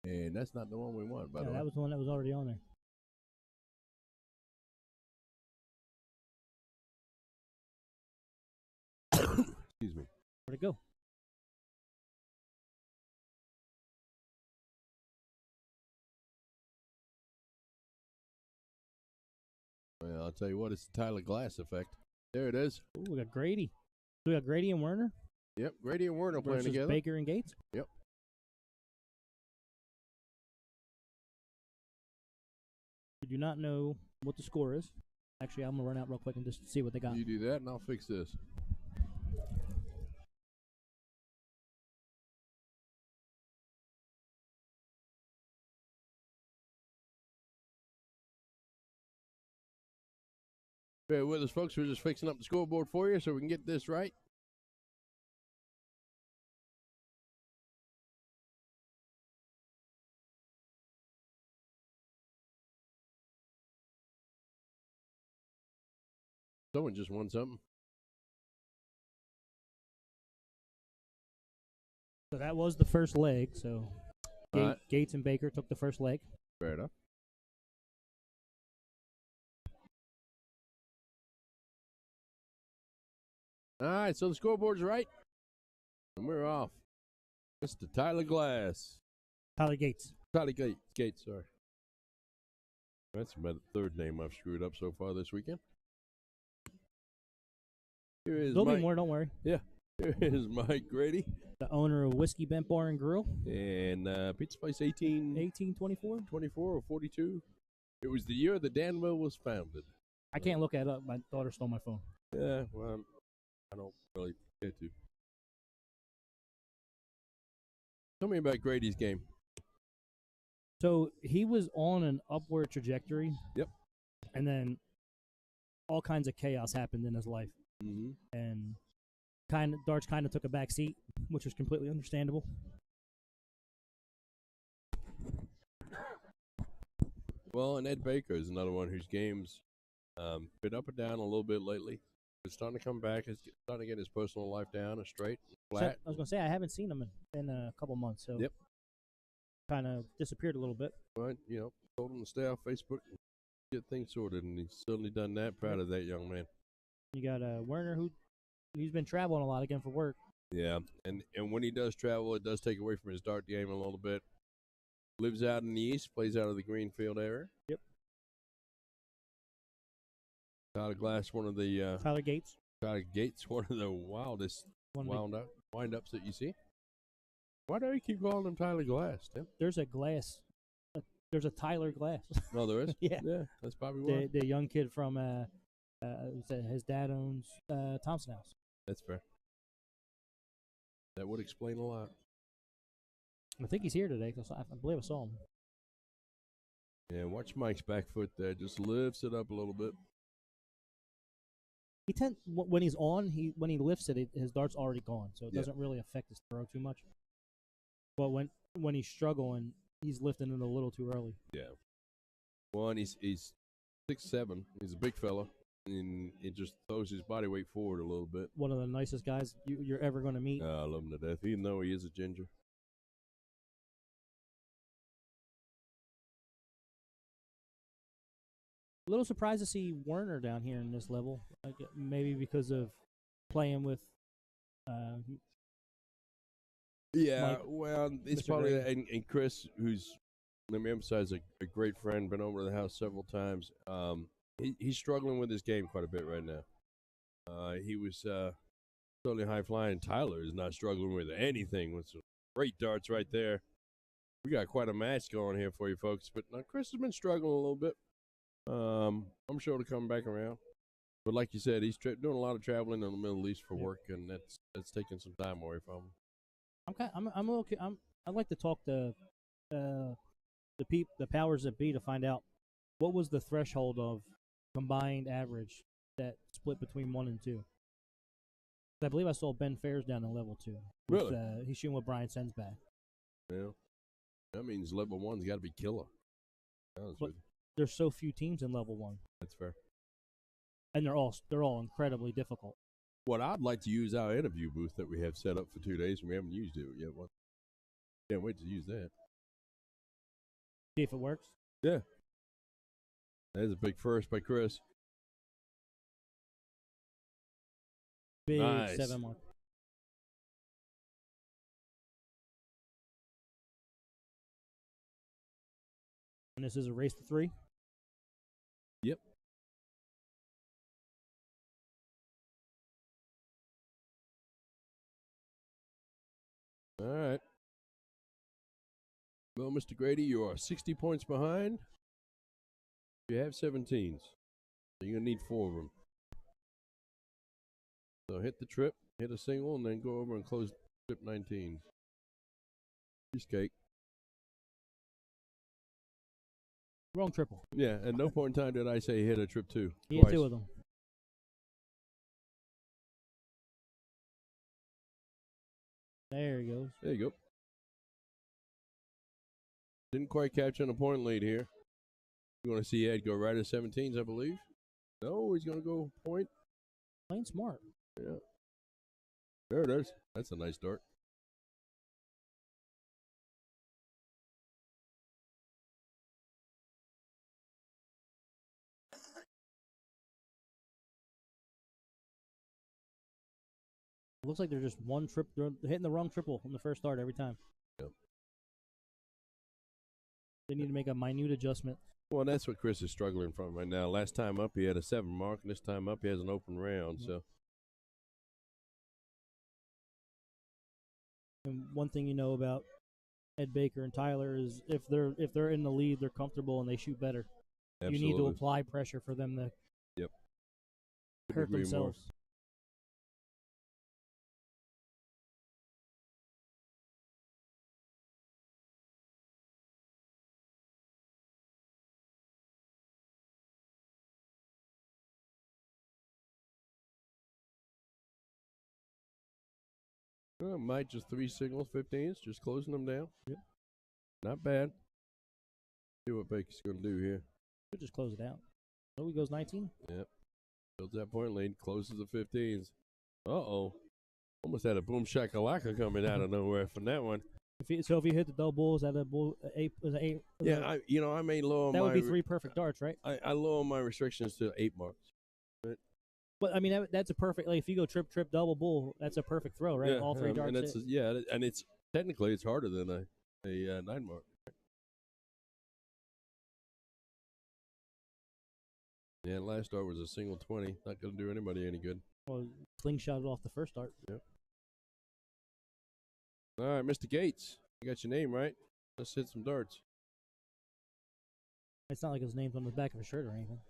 And that's not the one we want, by the way. That was the one that was already on there. Excuse me. Where'd it go? Well, I'll tell you what, it's the Tyler Glass effect. There it is. Ooh, we got Grady. We got Grady and Werner. Yep, Grady and Werner playing together. Baker and Gates. Yep. We do not know what the score is. Actually, I'm going to run out real quick and just see what they got. You do that, and I'll fix this. Bear with us, folks. We're just fixing up the scoreboard for you so we can get this right. Someone just won something. So that was the first leg. So Gates and Baker took the first leg. Fair enough. All right, so the scoreboard's right. And we're off. Mr. Tyler Glass. Tyler Gates. Tyler Gates, sorry. That's about the 3rd name I've screwed up so far this weekend. Here is There'll be more, don't worry. Yeah. Here is Mike Grady. The owner of Whiskey Bent Bar and Grill. And Pizza Place 1824? 24 or 42. It was the year that Danville was founded. I can't look that up. My daughter stole my phone. Yeah, well, I don't really care to. Tell me about Grady's game. So he was on an upward trajectory. Yep. And then all kinds of chaos happened in his life. Mm-hmm. And darts kind of took a back seat, which was completely understandable. Well, and Ed Baker is another one whose game's been up and down a little bit lately. It's starting to come back. He's starting to get his personal life down and straight, flat. So, I was going to say, I haven't seen him in a couple months, so yep. Kind of disappeared a little bit. But, told him to stay off Facebook and get things sorted, and he's certainly done that. Proud of that young man. You got Werner, he's been traveling a lot again for work. Yeah, and when he does travel, it does take away from his dart game a little bit. Lives out in the east, plays out of the Greenfield area. Yep. Tyler Glass, Tyler Gates. Tyler Gates, one of the wildest wind-ups that you see. Why do you keep calling him Tyler Glass, Tim? There's a Glass. There's a Tyler Glass. Oh, there is? Yeah. Yeah, that's probably why. The young kid from his dad owns Thompson House. That's fair. That would explain a lot. I think he's here today because I believe I saw him. Yeah, watch Mike's back foot there. Just lifts it up a little bit. When he's on, when he lifts it, his dart's already gone, so it doesn't really affect his throw too much. But when he's struggling, he's lifting it a little too early. Yeah. Well, and he's 6'7". He's a big fella, and it just throws his body weight forward a little bit. One of the nicest guys you're ever going to meet. I love him to death, even though he is a ginger. A little surprised to see Werner down here in this level. Maybe because of playing with. Yeah, Mike, well, it's Mr. probably Gray. and Chris, who's let me emphasize a great friend, been over to the house several times. He's struggling with his game quite a bit right now. He was totally high flying. Tyler is not struggling with anything. With some great darts right there. We got quite a match going here for you folks. But Chris has been struggling a little bit. I'm sure to come back around. But like you said, he's doing a lot of traveling in the Middle East for work, and that's taking some time away from him. I'm okay. I'd like to talk to the powers that be to find out what was the threshold of combined average that split between 1 and 2. I believe I saw Ben Fairs down in level 2. Really? He's shooting with Brian Sensback. Yeah. That means level 1's got to be killer. But there's so few teams in level 1. That's fair. And they're all incredibly difficult. What I'd like to use our interview booth that we have set up for 2 days, and we haven't used it yet. Can't wait to use that. See if it works. Yeah. That is a big first by Chris. Big Nice. 7 mark. And this is a race to 3. Yep. All right. Well, Mr. Grady, you are 60 points behind. You have 17s. So you're going to need 4 of them. So hit the trip, hit a single, and then go over and close trip 19. Piece cake. Wrong triple. Yeah, at no point in time did I say hit a trip 2. He Twice. hit 2 of them. There he goes. There you go. Didn't quite catch on a point lead here. You want to see Ed go right at 17s, I believe? No, he's going to go point. Playing smart. Yeah. There it is. That's a nice dart. It looks like they're just one trip. They're hitting the wrong triple on the first start every time. Yep. They need to make a minute adjustment. Well, that's what Chris is struggling from right now. Last time up, he had a 7 mark, and this time up, he has an open round. Mm-hmm. So, and one thing you know about Ed Baker and Tyler is if they're in the lead, they're comfortable and they shoot better. absolutely. You need to apply pressure for them to Yep. hurt Agree more. themselves. Might just 3 signals, 15s, just closing them down. Yep. Not bad. See what Baker's going to do here. Could just close it out. Oh, he goes 19. Yep. Builds that point lead, closes the 15s. Uh-oh. Almost had a boom shakalaka coming out of nowhere from that one. If you hit the double, is that a bull? Eight? Was it 8? Yeah, I may lower that my. would be 3 perfect darts, right? I lower my restrictions to 8 marks. But I mean, that's a perfect. Like if you go trip, double, bull, that's a perfect throw, right? Yeah, All 3 darts. and it's technically it's harder than a 9 mark. Yeah, last dart was a single 20. Not going to do anybody any good. Well, slingshot it off the first dart. Yep. All right, Mr. Gates, you got your name right. Let's hit some darts. It's not like his name's on the back of his shirt or anything.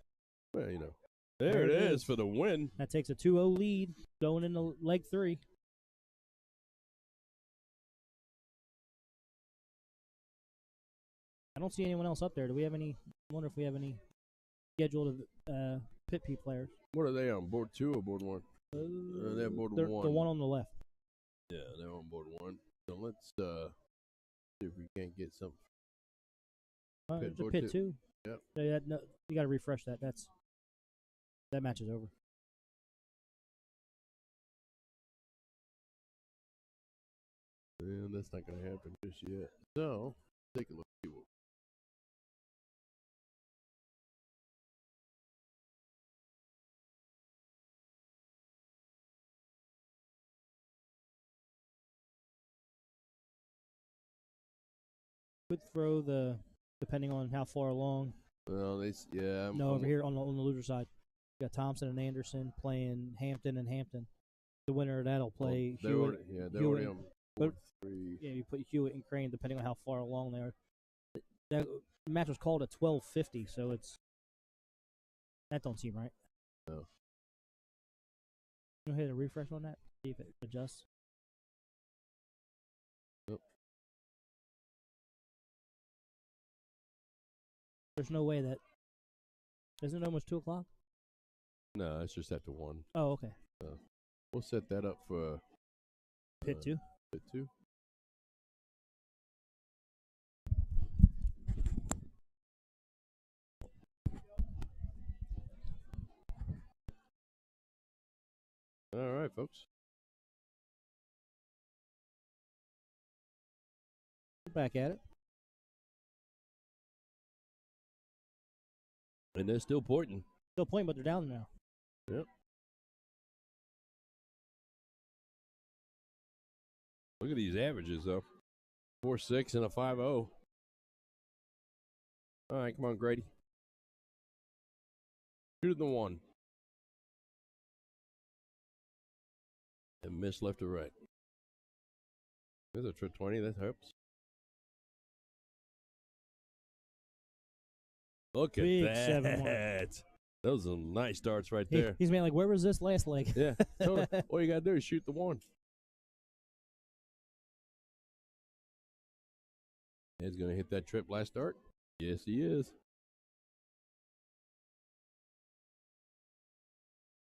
Well, there it is for the win. That takes a 2-0 lead going into leg 3. I don't see anyone else up there. Do we have any? I wonder if we have any scheduled Pit P players. What are they on, board 2 or board 1? They're board 1. The one on the left. Yeah, they're on board 1. So let's see if we can't get some. Pit 2. Yep. Yeah, no, you got to refresh that. That match is over. And that's not going to happen just yet. So, take a look. could throw the, depending on how far along. Well, No, over here on the loser side, you got Thompson and Anderson playing Hampton and Hampton. The winner of that'll play Hewitt. They're already on 4-3. Yeah, you put Hewitt and Crane depending on how far along they are. That match was called at 12:50, so that don't seem right. No. You hit a refresh on that, see if it adjusts. Nope. There's no way that. Isn't it almost 2:00? No, it's just after 1. Oh, okay. We'll set that up for Pit 2. Pit 2. All right, folks. Back at it. And they're still pointing. Still pointing, but they're down now. Yep. Look at these averages, though. 4.6 and a 5.0. All right, come on, Grady. Shoot the 1. And miss left or right. There's a trip 20. That helps. Look Big at that. 7-1. Those are nice darts right there. He's like, where was this last leg? Yeah. Totally. All you got to do is shoot the 1. Ed's going to hit that trip last dart. Yes, he is.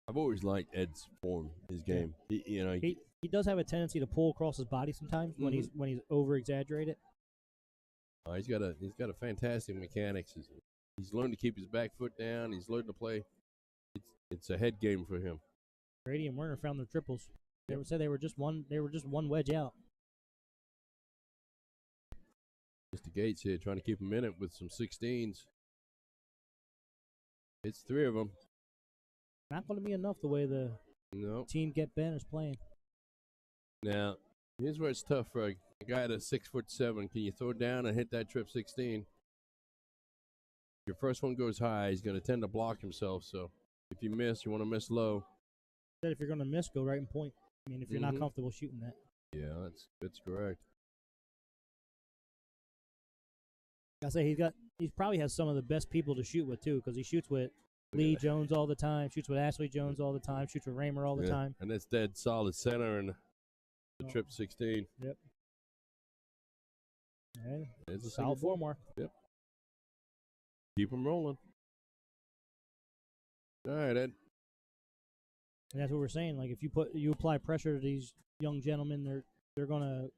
I've always liked Ed's form, his game. He does have a tendency to pull across his body sometimes when he's over exaggerated. He's got a fantastic mechanics. He's learned to keep his back foot down. He's learned to play. It's a head game for him. Grady and Werner found their triples. They said they were just one wedge out. Mr. Gates here trying to keep him in it with some 16s. It's 3 of them. Not going to be enough the way the team Get Ben is playing. Now, here's where it's tough for a guy that's 6'7". Can you throw down and hit that trip 16? Your first one goes high, he's going to tend to block himself. So if you miss, you want to miss low. Said if you're going to miss, go right in point. I mean, if you're not comfortable shooting that. Yeah, that's correct. I say he probably has some of the best people to shoot with too, because he shoots with Lee Jones all the time, shoots with Ashley Jones all the time, shoots with Raymer all the time. And it's dead solid center and the trip 16. Yep. And it's a solid 4 mark. Yep. Keep them rolling. All right, Ed. And that's what we're saying. Like if you apply pressure to these young gentlemen, they're gonna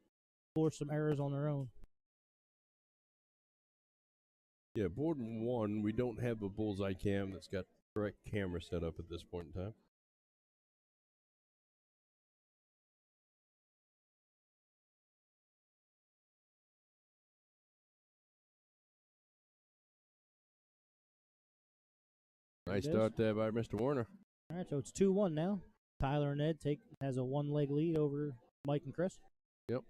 force some errors on their own. Yeah, board 1, we don't have a bullseye cam that's got correct camera set up at this point in time. Nice start there by Mr. Warner. All right, so it's 2-1 now. Tyler and Ed has a 1-leg lead over Mike and Chris. Yep.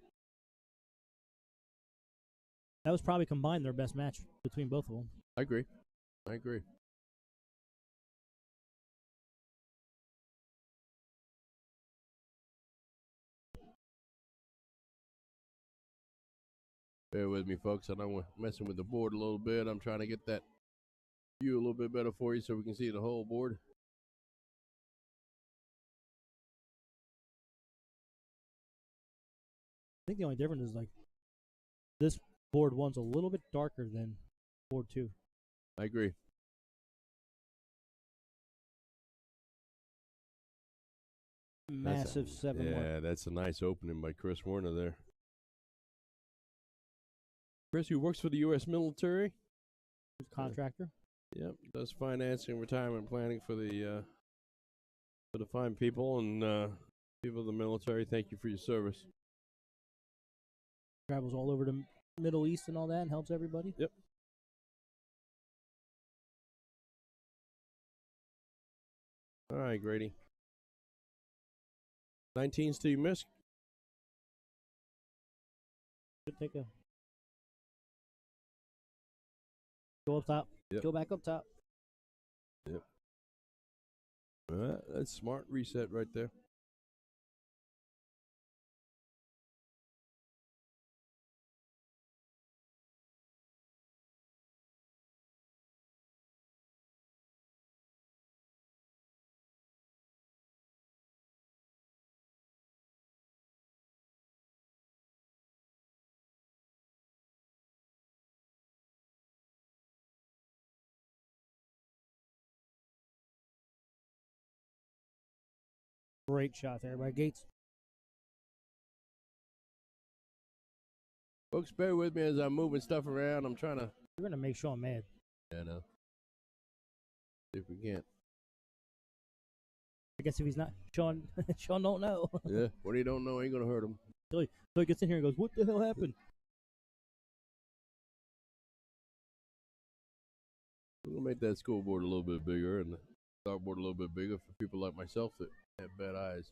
That was probably combined their best match between both of them. I agree. Bear with me, folks. I know we're messing with the board a little bit. I'm trying to get that view a little bit better for you so we can see the whole board. I think the only difference is like this board 1's a little bit darker than board 2. I agree. Massive 7-1. Yeah, that's a nice opening by Chris Warner there. Chris, who works for the U.S. military. Contractor. Yep, does financing, retirement planning for the fine people and people of the military. Thank you for your service. Travels all over the Middle East and all that and helps everybody. Yep. All right, Grady. 19s till you miss. Should take a Go up top. Yep. Go back up top. Yep. All right, that's smart reset right there. Great shot there by Gates. Folks, bear with me as I'm moving stuff around. I'm trying to. You're gonna make Sean mad. Yeah, I know. See if we can't. I guess if he's not Sean, Sean don't know. Yeah, what he don't know ain't gonna hurt him. So he gets in here and goes, "What the hell happened?" We're gonna make that scoreboard a little bit bigger and the dartboard a little bit bigger for people like myself that have bad eyes.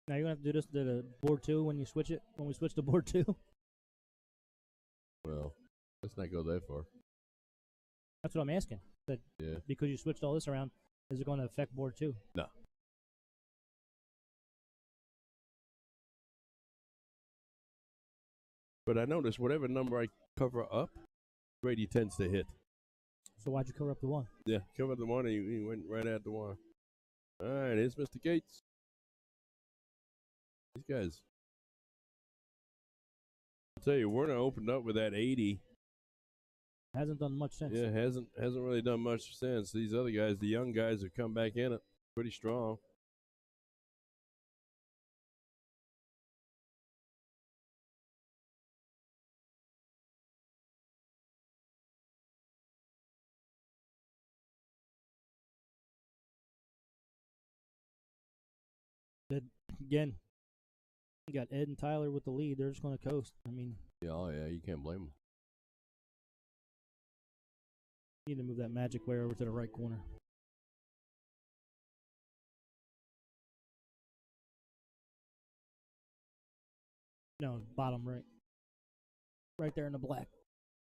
Now you're gonna have to do this to the board 2 when you switch it. When we switch to board 2. Well, let's not go that far. That's what I'm asking. That Yeah. because you switched all this around, is it going to affect board 2? No. But I notice whatever number I cover up, Brady tends to hit. So why'd you cover up the 1? Yeah, cover the one, he went right at the one. All right, here's Mr. Gates. These guys. I'll tell you, Werner opened up with that 80. Hasn't done much since. Yeah, hasn't really done much since. These other guys, the young guys, have come back in it pretty strong. Again, you got Ed and Tyler with the lead. They're just going to coast. I mean, Yeah, oh yeah, you can't blame them. you need to move that magic way over to the right corner. No, bottom right. Right there in the black.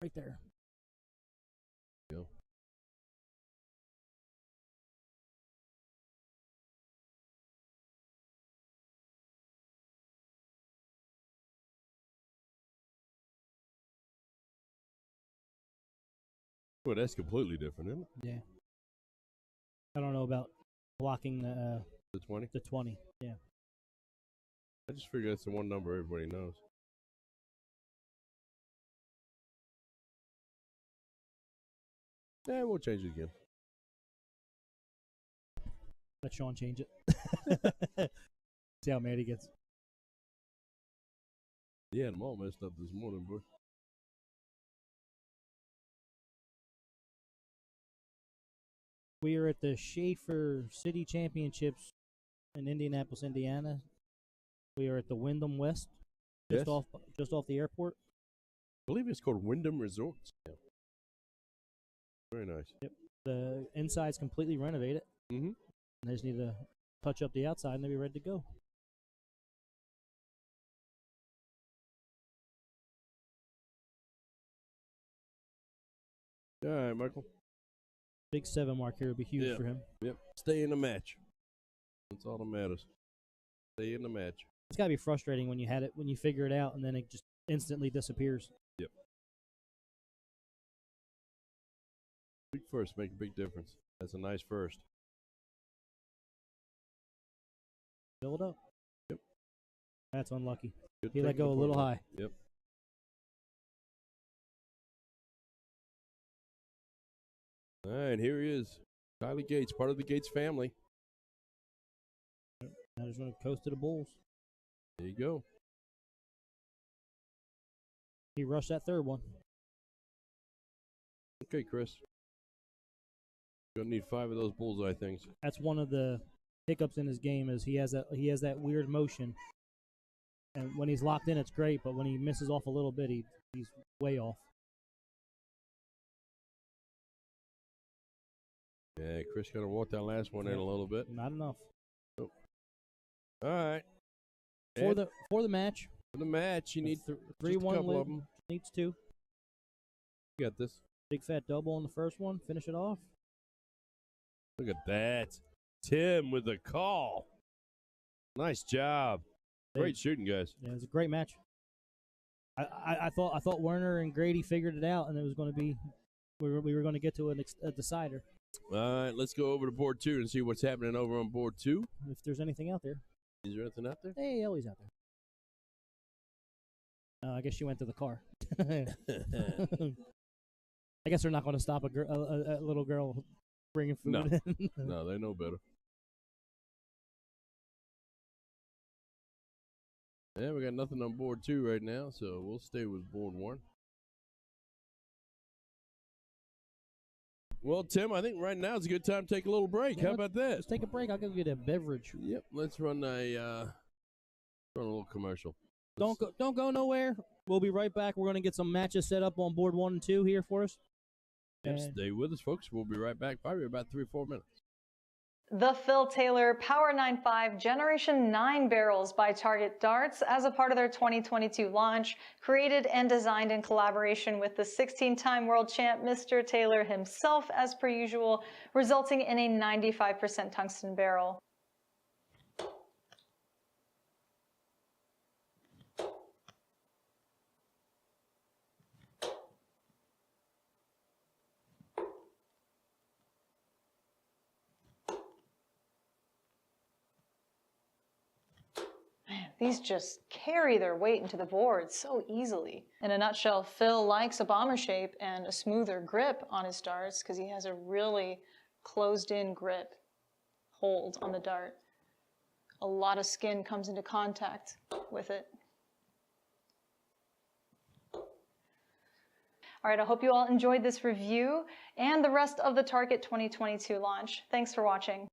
Right there. Yeah. Well, that's completely different, isn't it? Yeah. I don't know about blocking The 20? the 20. Yeah. I just figure that's the one number everybody knows. Yeah, we'll change it again. Let Sean change it. See how mad he gets. He had them all messed up this morning, boy. We are at the Shaffer City Championships in Indianapolis, Indiana. We are at the Wyndham West, just off the airport. I believe it's called Wyndham Resorts. Yeah. Very nice. Yep. The inside's completely renovated. Mm-hmm. They just need to touch up the outside and they'll be ready to go. All right, Michael. Big 7 mark here would be huge for him. Yep. Stay in the match. That's all that matters. Stay in the match. It's got to be frustrating when you figure it out and then it just instantly disappears. Yep. Big first make a big difference. That's a nice first. Fill it up. Yep. That's unlucky. Good He let taking go a the little point. high. Yep. All right, here he is. Tyler Gates, part of the Gates family. Now he's going to coast to the Bulls. There you go. He rushed that third one. Okay, Chris. Gonna need 5 of those bullseye things. That's one of the hiccups in his game is he has that weird motion. And when he's locked in, it's great, but when he misses off a little bit, he's way off. Yeah, Chris kind of walked that last one in a little bit. Not enough. Oh. All right. For the match. For the match, you need 3-1 couple of them. Needs 2. You got this. Big fat double on the first one. Finish it off. Look at that. Tim with the call. Nice job. Great shooting, guys. Yeah, it was a great match. I thought Werner and Grady figured it out, and it was going to be we were going to get to a decider. All right, let's go over to board 2 and see what's happening over on board 2. If there's anything out there. Is there anything out there? Hey, Ellie's out there. I guess she went to the car. I guess they're not going to stop a little girl bringing food. No, in. no, they know better. Yeah, we got nothing on board 2 right now, so we'll stay with board 1. Well, Tim, I think right now is a good time to take a little break. How about that? Let's take a break. I'll give you a beverage. Yep, let's run a little commercial. Don't go nowhere. We'll be right back. We're going to get some matches set up on board 1 and 2 here for us. Yep, stay with us, folks. We'll be right back, probably about 3 or 4 minutes. The Phil Taylor Power 9.5 Generation 9 barrels by Target Darts, as a part of their 2022 launch, created and designed in collaboration with the 16-time world champ Mr. Taylor himself, as per usual, resulting in a 95% tungsten barrel. These just carry their weight into the board so easily. In a nutshell, Phil likes a bomber shape and a smoother grip on his darts because he has a really closed-in grip hold on the dart. A lot of skin comes into contact with it. All right, I hope you all enjoyed this review and the rest of the Target 2022 launch. Thanks for watching.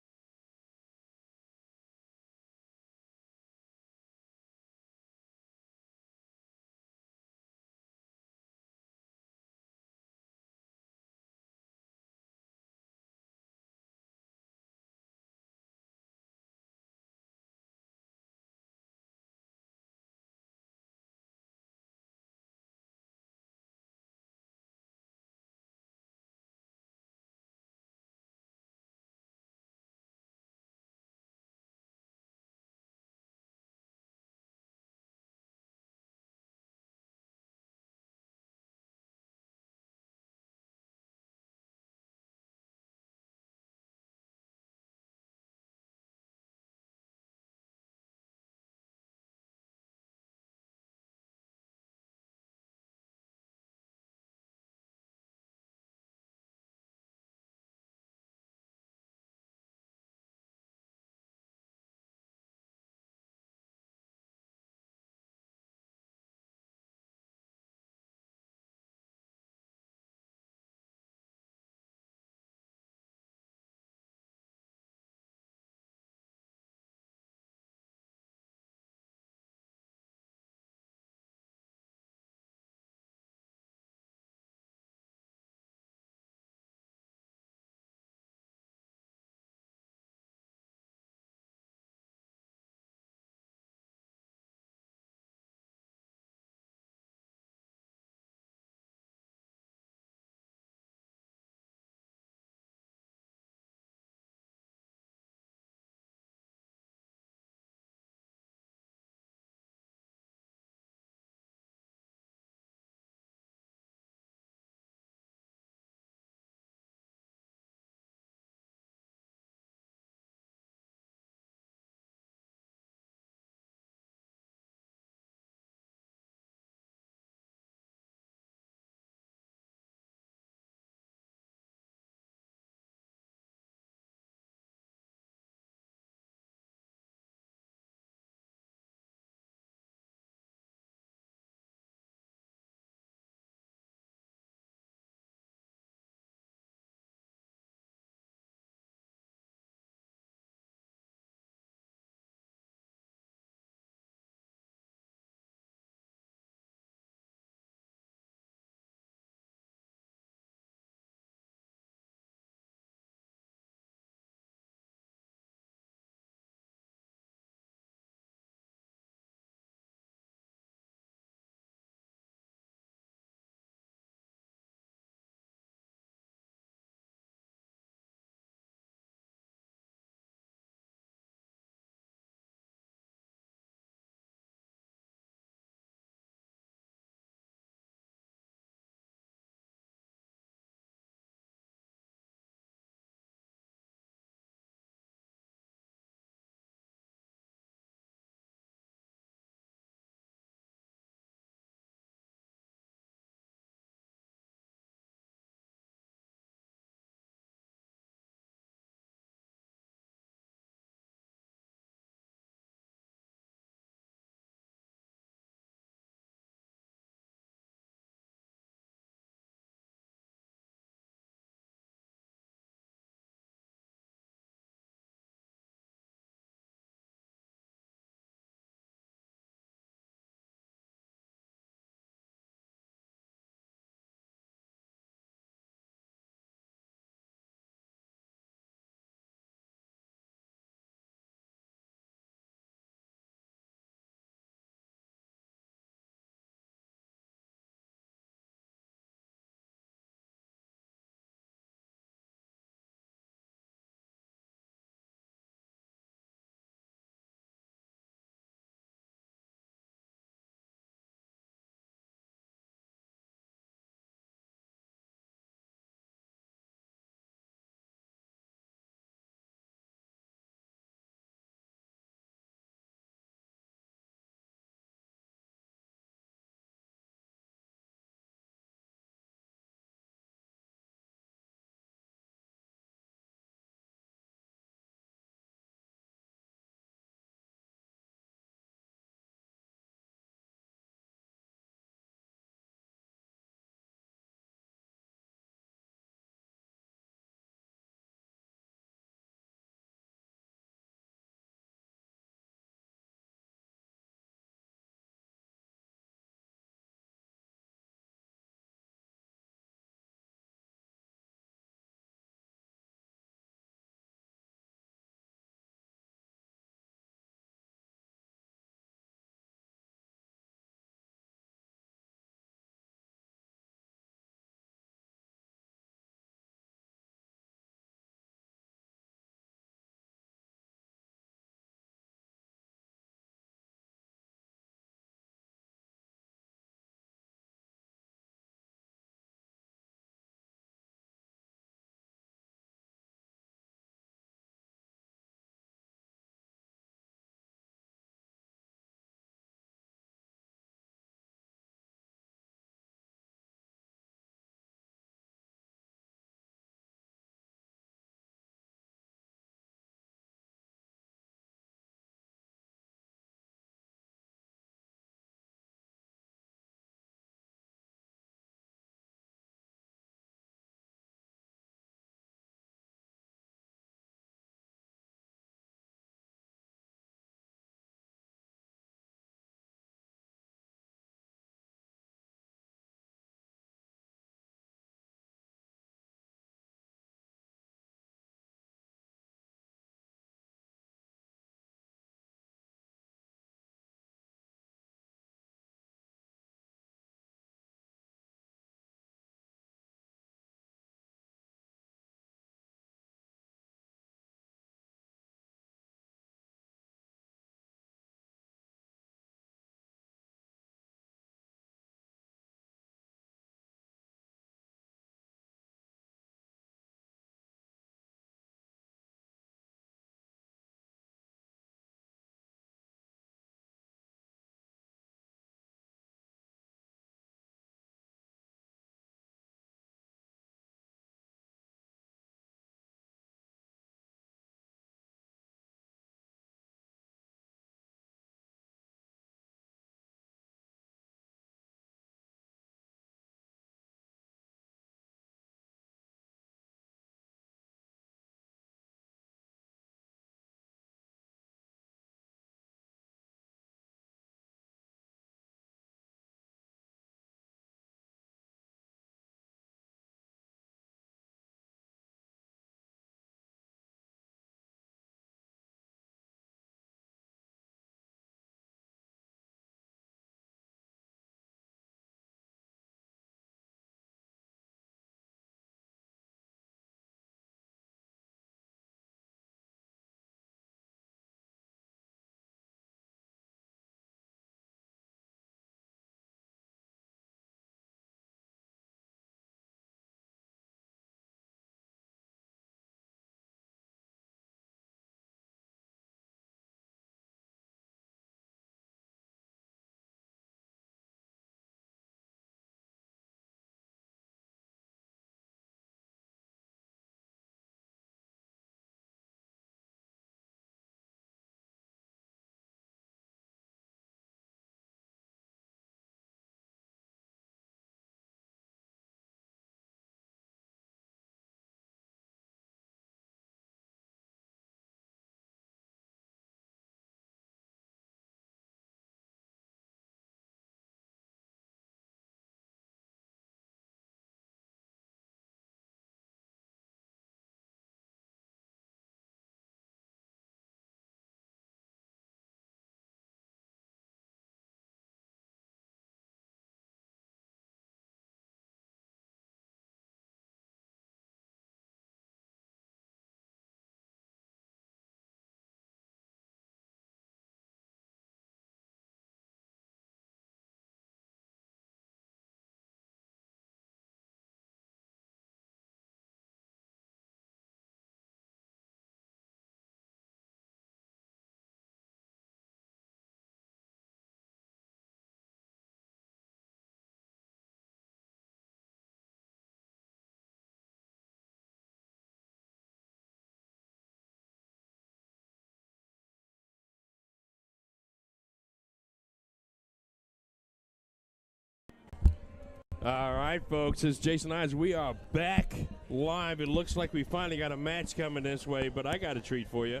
All right, folks, it's Jason Hines. We are back live. It looks like we finally got a match coming this way, but I got a treat for you.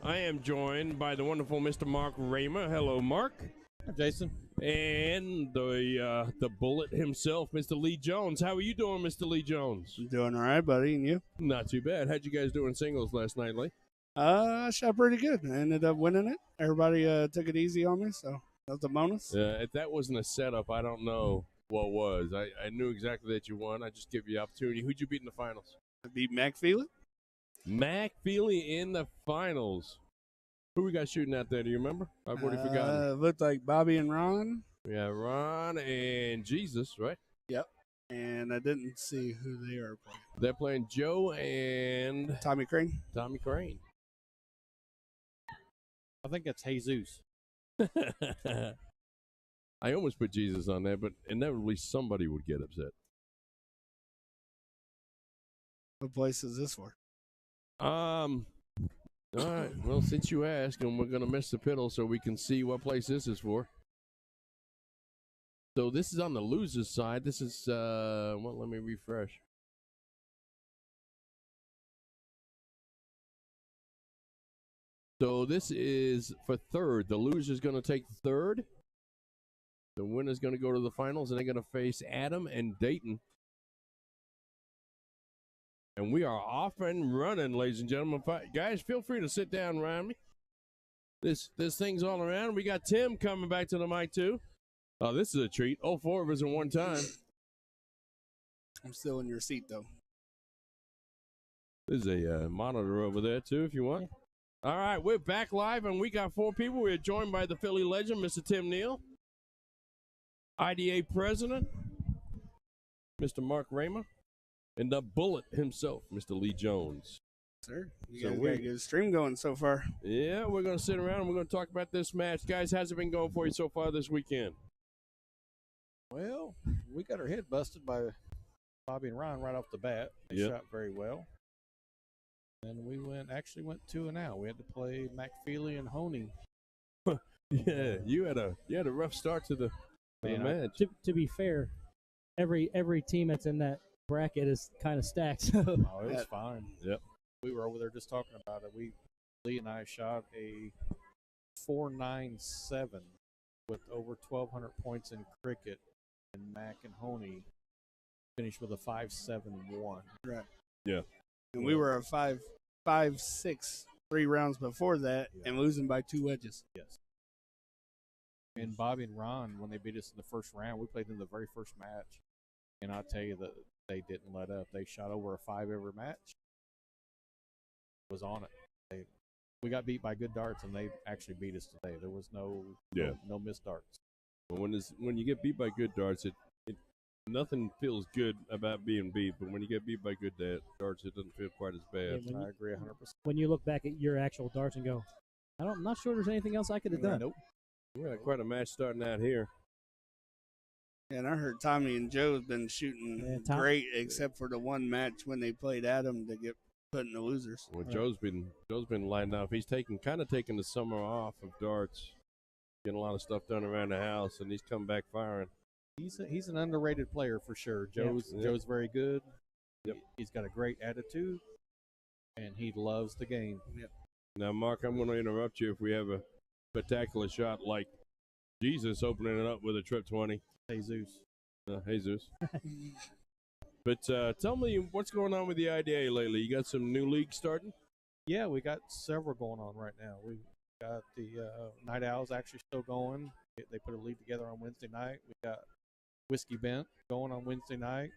I am joined by the wonderful Mr. Mark Raymer. Hello, Mark. Hi, Jason. And the bullet himself, Mr. Lee Jones. How are you doing, Mr. Lee Jones? I'm doing all right, buddy. And you? Not too bad. How'd you guys do in singles last night, Lee? Shot pretty good. I ended up winning it. Everybody took it easy on me, so that was a bonus. If that wasn't a setup, I don't know what was. I knew exactly that you won. I just give you the opportunity. Who'd you beat in the finals? I beat Mac Feely. Mac Feely in the finals. Who we got shooting out there? Do you remember? I've already forgotten. Looked like Bobby and Ron. Yeah, Ron and Jesus, right? Yep. And I didn't see who they are playing. They're playing Joe and Tommy Crane. Tommy Crane. I think it's Jesus. I almost put Jesus on there, but inevitably somebody would get upset. What place is this for? All right. Well, since you ask, and we're going to miss the piddle so we can see what place this is for. So this is on the loser's side. This is, well, let me refresh. So this is for third. The loser's going to take third. The winner's going to go to the finals, and they're going to face Adam and Dayton. And we are off and running, ladies and gentlemen. Guys, feel free to sit down around me. This thing's all around. We got Tim coming back to the mic, too. Oh, this is a treat. All four of us at one time. I'm still in your seat, though. There's a monitor over there, too, if you want. Yeah. All right, we're back live, and we got four people. We're joined by the Philly legend, Mr. Tim Neal. IDA president, Mr. Mark Raymer. And the bullet himself, Mr. Lee Jones. Sir, you guys got a good stream going so far. Yeah, we're going to sit around and we're going to talk about this match. Guys, how's it been going for you so far this weekend? Well, we got our head busted by Bobby and Ron right off the bat. They shot very well. And we actually went 2-0. We had to play McFeely and Honey. Yeah, you had a rough start to the match. To be fair, every team that's in that bracket is kind of stacked. So. Oh, it was fine. Yep. We were over there just talking about it. Lee and I shot a 4.97 with over 1,200 points in cricket, and Mac and Honey finished with a 5.71. Right. Yeah. And we were a 5.6 3 rounds before that, and losing by 2 wedges. Yes. And Bobby and Ron, when they beat us in the first round, we played in the very first match. And I'll tell you that they didn't let up. They shot over a 5 every match. Was on it. We got beat by good darts, and they actually beat us today. There was no missed darts. Well, when you get beat by good darts, nothing feels good about being beat. But when you get beat by good darts, it doesn't feel quite as bad. I agree 100%. When you look back at your actual darts and go, I'm not sure there's anything else I could have done. Nope. We got quite a match starting out here. And I heard Tommy and Joe have been shooting great, except for the one match when they played Adam to get put in the losers. Well, Joe's been lighting up. He's taking the summer off of darts, getting a lot of stuff done around the house, and he's come back firing. He's an underrated player for sure. Joe's very good. Yep. He's got a great attitude, and he loves the game. Yep. Now, Mark, I'm going to interrupt you if we have a spectacular shot like Jesus opening it up with a trip 20. Jesus. But tell me what's going on with the IDA lately. You got some new leagues starting? Yeah, we got several going on right now. We got the Night Owls actually still going. They put a league together on Wednesday night. We got Whiskey Bent going on Wednesday night.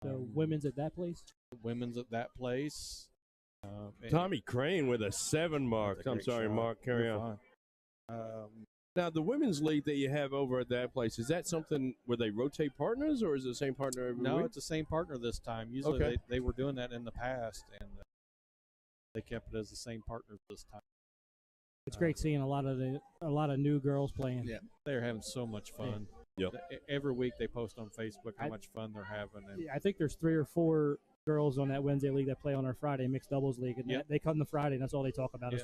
So women's at that place? Women's at that place. Tommy Crane with a 7 mark. I'm sorry, shot. Mark. Carry on. Now, the women's league that you have over at that place, is that something where they rotate partners, or is it the same partner every week? No, it's the same partner this time. Usually they were doing that in the past, and they kept it as the same partners this time. It's great seeing a lot of new girls playing. Yeah, they're having so much fun. Yep. Every week they post on Facebook how much fun they're having. And I think there's 3 or 4 girls on that Wednesday league that play on our Friday mixed doubles league, and they come to Friday, and that's all they talk about is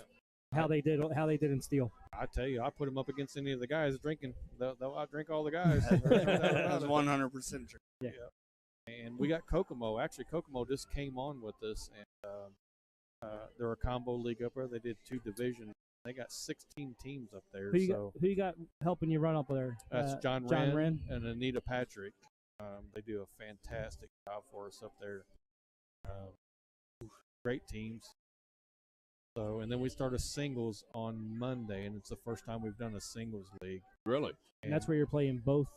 how they did in steel. I tell you, I put them up against any of the guys drinking. They'll outdrink all the guys. That's 100% true. Yeah. And we got Kokomo. Actually, Kokomo just came on with us, and they're a combo league up there. They did 2 divisions. They got 16 teams up there. Who you got helping you run up there? That's John Wren Wren and Anita Patrick. They do a fantastic job for us up there. Great teams. So, and then we start a singles on Monday, and it's the first time we've done a singles league. Really? And that's where you're playing both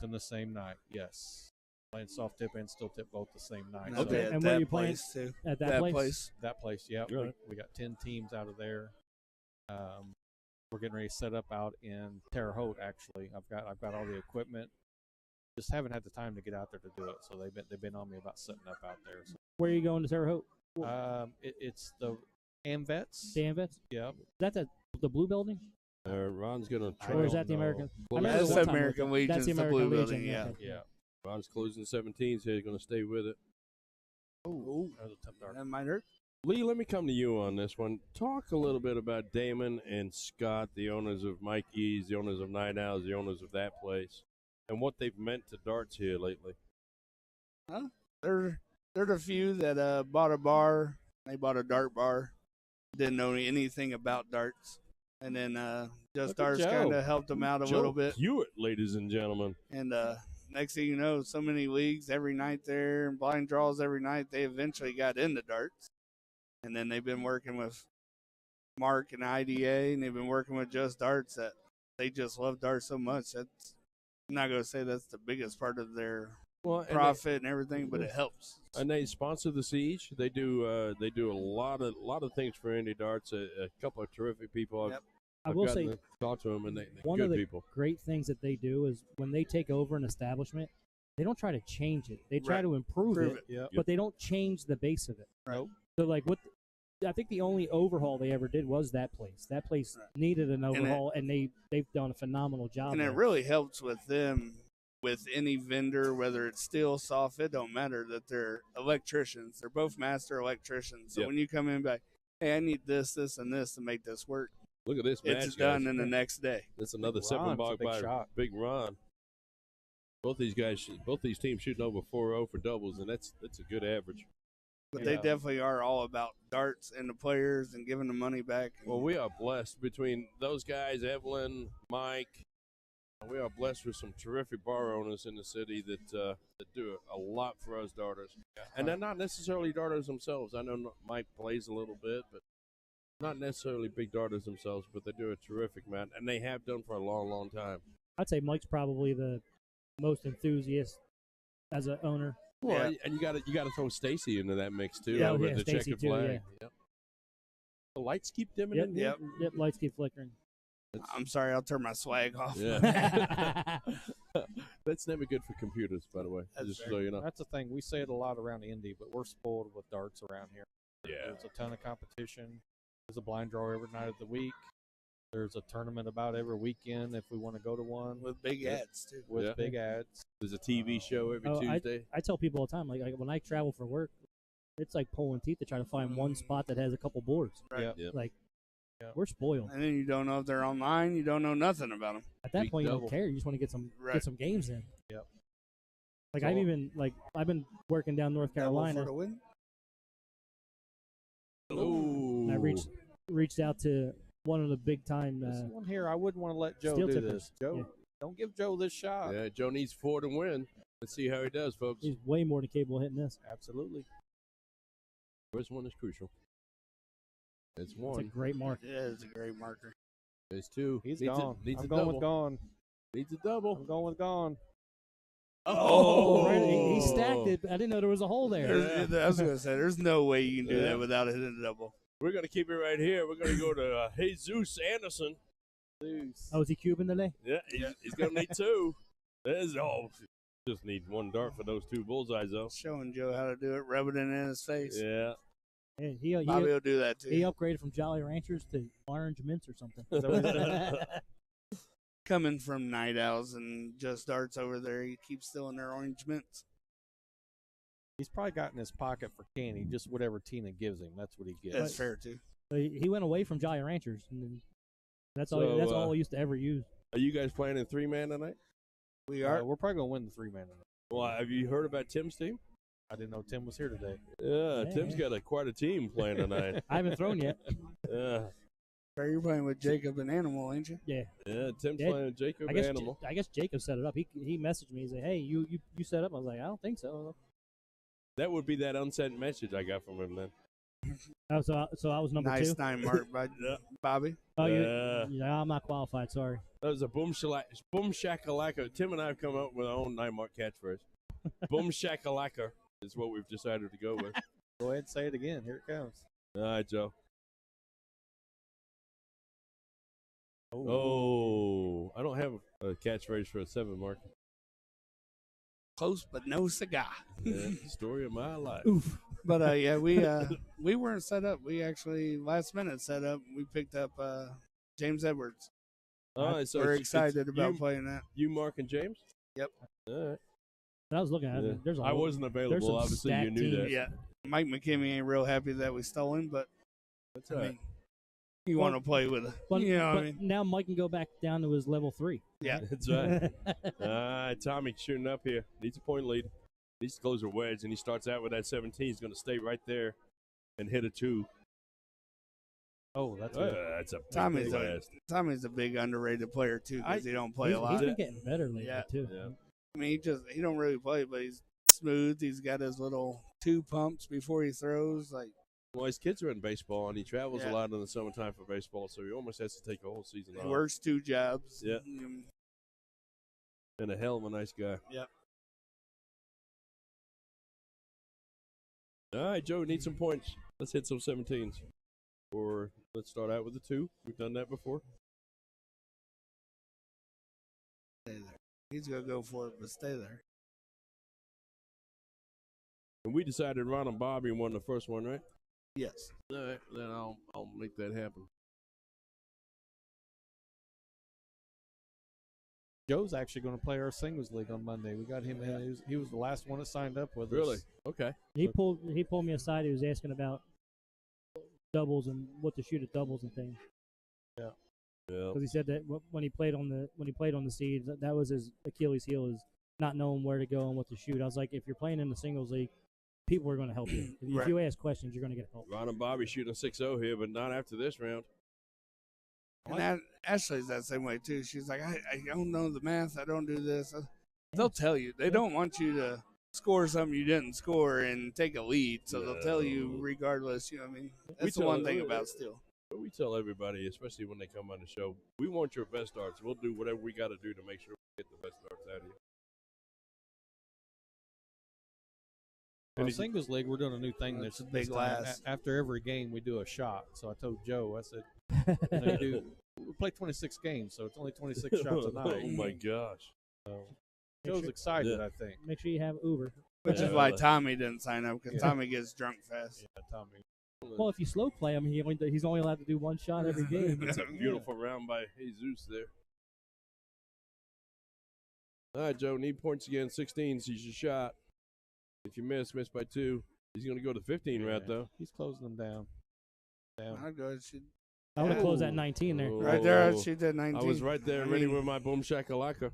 in the same night. Yes. Playing soft tip and still tip both the same night. Okay, and where are you playing? Too. At that place? That place, yeah. Really? We got 10 teams out of there. We're getting ready to set up out in Terre Haute. Actually, I've got all the equipment. Just haven't had the time to get out there to do it. So they've been on me about setting up out there. So, Where are you going to Terre Haute? It's the AmVets. The AmVets? Yep. That's at the blue building? Ron's gonna try. Or is that the American? That's the American Legion. That's the American American blue Legion. building. Yeah. Yeah. Ron's closing 17, so he's gonna stay with it. Oh, That was a tough dart. that might hurt. Lee, let me come to you on this one. Talk a little bit about Damon and Scott, the owners of Mikey's, the owners of Night Owls, the owners of that place, and what they've meant to darts here lately. They're the few that bought a bar. They bought a dart bar. Didn't know anything about darts, and then Just Look at Darts Joe. kind of helped them out a Joe little bit. Hewitt, ladies and gentlemen. And next thing you know, so many leagues every night there and blind draws every night. They eventually got into darts, and then they've been working with Mark and IDA, and they've been working with Just Darts. That they just love darts so much. That's I'm not gonna say that's the biggest part of their profit and everything, but it helps. And they sponsor the Siege. They do a lot of things for indie darts. A couple of terrific people. Yep. I will gotten say, to talk to them, and they're one good of the people. great things that they do is when they take over an establishment, they don't try to change it. They try Right. to improve Prove it, Yep. but they don't change the base of it. Right. Nope. So like I think the only overhaul they ever did was that place. That place needed an overhaul, and they've done a phenomenal job. And it there. really helps with them, with any vendor, whether it's steel, soft, it don't matter, that they're electricians. They're both master electricians. So Yep. when you come in and be like, hey, I need this, this, and this to make this work, Look at this match, it's done guys. in the next day. That's another Ron's seven a bog big by shot. Big Ron. Both these teams shooting over 4-0 for doubles, and that's a good average. But they Yeah. definitely are all about darts and the players and giving the money back. Well, we are blessed between those guys, Evelyn, Mike. We are blessed with some terrific bar owners in the city that do a lot for us darters. And they're not necessarily darters themselves. I know Mike plays a little bit, but not necessarily big darters themselves, but they do a terrific amount, and they have done for a long, long time. I'd say Mike's probably the most enthusiast as an owner. Well, and you got to throw Stacy into that mix too. Yeah, over yeah, at the Stacy checkered too, flag. yeah. Yep. The lights keep dimming Yep, in here. Yep, lights keep flickering. I'm sorry, I'll turn my swag off. Yeah. That's never good for computers, by the way. That's Just fair. so you know. That's the thing. We say it a lot around Indy, but we're spoiled with darts around here. Yeah. There's a ton of competition. There's a blind draw every night of the week. There's a tournament about every weekend if we want to go to one With big ads, too. with Yeah. big ads. There's a TV show every Tuesday. I tell people all the time, like when I travel for work, it's like pulling teeth to try to find one spot that has a couple boards. Right. Yep. Yep. Like, Yep. we're spoiled. And then you don't know if they're online. You don't know nothing about them. At that Big point, you double. don't care. You just want to get some Right. games in. Yep. Like So- I've been working down North Carolina. For the win. Ooh. And I reached out to one of the big time. This one here, I wouldn't want to let Joe Steel do tippers. this. Joe, Yeah. don't give Joe this shot. Yeah, Joe needs 4 to win. Let's see how he does, folks. He's way more than capable of hitting this. Absolutely. First one is crucial. It's It's a one. great mark. Yeah, it's a great marker. It's 2. He's needs gone. needs I'm a going double. with gone. Needs a double. I'm going with gone. Oh, Right, he stacked it. I didn't know there was a hole there. I was going to say, there's no way you can do Yeah. that without hitting a double. We're going to keep it right here. We're going to go to Jesus Anderson. Oh, is he Cuban today? Yeah, he's going to need 2. Just need 1 dart for those 2 bullseyes, though. Showing Joe how to do it, rubbing it in his face. Yeah. Yeah, he Bobby will do that, too. he upgraded from Jolly Ranchers to Orange Mints or something. Is that what he said? Coming from Night Owls and Just Darts over there, he keeps stealing their orange mints. He's probably got in his pocket for candy just whatever Tina gives him. That's what he gets. That's fair, too. He went away from Jolly Ranchers, and then that's all. So, That's all he used to ever use. Are you guys playing in 3-man tonight? We are. We're probably gonna win the 3-man tonight. Well, have you heard about Tim's team? I didn't know Tim was here today. Yeah, Yeah. Tim's got quite a team playing tonight. I haven't thrown yet. Yeah, You're playing with Jacob and Animal, ain't you? Yeah. Tim's Yeah, playing with Jacob I guess Animal. I guess Jacob set it up. He messaged me. He said, "Hey, you set up." I was like, "I don't think so." That would be that unsent message I got from him then. Oh, so I was number Nice 2. nine mark by Bobby. Oh, Yeah. I'm not qualified. Sorry. That was a boom shakalaka. Tim and I have come up with our own 9-mark catchphrase. Boom shakalaka is what we've decided to go with. Go ahead and say it again. Here it comes. All right, Joe. Oh, I don't have a catchphrase for a 7-mark. Close, but no cigar. Yeah, story of my life. Oof. But yeah, we weren't set up. We actually last minute set up. We picked up James Edwards. All right, so We're it's excited about you, playing that. You, Mark, and James? Yep. All right. And I was looking at Yeah. it. There's a I whole- wasn't there's available. some Obviously, you stacked knew that. teams. Yeah, Mike McKinney ain't real happy that we stole him, but That's I all right. mean, you want to play with it. But, You know what but I mean? now Mike can go back down to his level 3. Yeah. That's right. All right, Tommy shooting up here. Needs a point lead. Needs to close a wedge, and he starts out with that 17. He's going to stay right there and hit a 2. Oh, that's it. That's a Tommy's big a, blast. Tommy's a big underrated player too because he don't play He's a lot. been getting better lately Yeah. too. Yeah. I mean, he don't really play, but he's smooth. He's got his little 2 pumps before he throws. Like, Well, his kids are in baseball, and he travels Yeah. a lot in the summertime for baseball, so he almost has to take a whole season he off. works 2 jobs. Yeah. And a hell of a nice guy. Yep. All right, Joe, need some points. Let's hit some 17s. Or let's start out with a 2. We've done that before. Stay there. He's gonna go for it, but stay there. And we decided Ron and Bobby won the first one, right? Yes. All right, then I'll make that happen. Joe's actually going to play our singles league on Monday. We got him in. He was the last one that signed up with Really? us. Okay. He pulled me aside. He was asking about doubles and what to shoot at doubles and things. Yeah. Because he said that when he played on the seeds, that was his Achilles heel, is not knowing where to go and what to shoot. I was like, if you're playing in the singles league, people are going to help you. If Right. you ask questions, you're going to get help. Ron and Bobby shooting a 6-0 here, but not after this round. And Ashley's that same way too. She's like, I don't know the math. I don't do this. They'll tell you. They don't want you to score something you didn't score and take a lead, so they'll tell you regardless. You know what I mean? That's the one thing about Steel. But we tell everybody, especially when they come on the show, we want your best darts. We'll do whatever we got to do to make sure we get the best darts out of you. In the singles league, we're doing a new thing That's this a big time. last. After every game, we do a shot. So I told Joe, I said, we play 26 games, so it's only 26 shots a night. Oh my gosh. So Joe's excited, Yeah. I think. Make sure you have Uber. Which Yeah. is why Tommy didn't sign up because Yeah. Tommy gets drunk fast. Yeah, Tommy. Well, if you slow play him, he's only allowed to do 1 shot every game. It's a beautiful round by Jesus there. All right, Joe, need points again. 16's your shot. If you miss by 2. He's going to go to 15 route, though. He's closing them down. I'd go ahead. Shoot. I would have closed that 19 there. Right there, Oh. she did 19. I was right there I ready mean, with my boom shakalaka.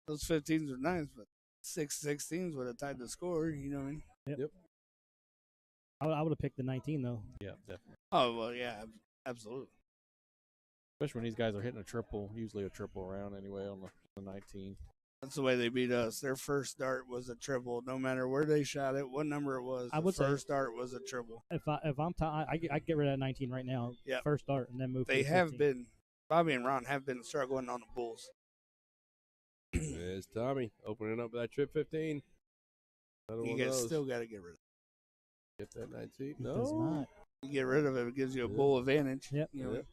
Those 15s were nice, but 6 16s would have tied the score. You know what I mean? Yep. I would have picked the 19 though. Yeah, definitely. Oh well, yeah, absolutely. Especially when these guys are hitting a triple, usually a triple round anyway on the 19. That's the way they beat us. Their first dart was a triple. No matter where they shot it, what number it was, I would say- first dart was a triple. If I'm I get rid of that 19 right now. Yeah. First start and then move. They to the have 15. been. Bobby and Ron have been struggling on the Bulls. There's Tommy opening up that trip 15. Another You one of guys those. still got to get rid of Get that 19. He does No. not. it. You get rid of it, it gives you a Yeah. bull advantage. Yep. You know? Yep.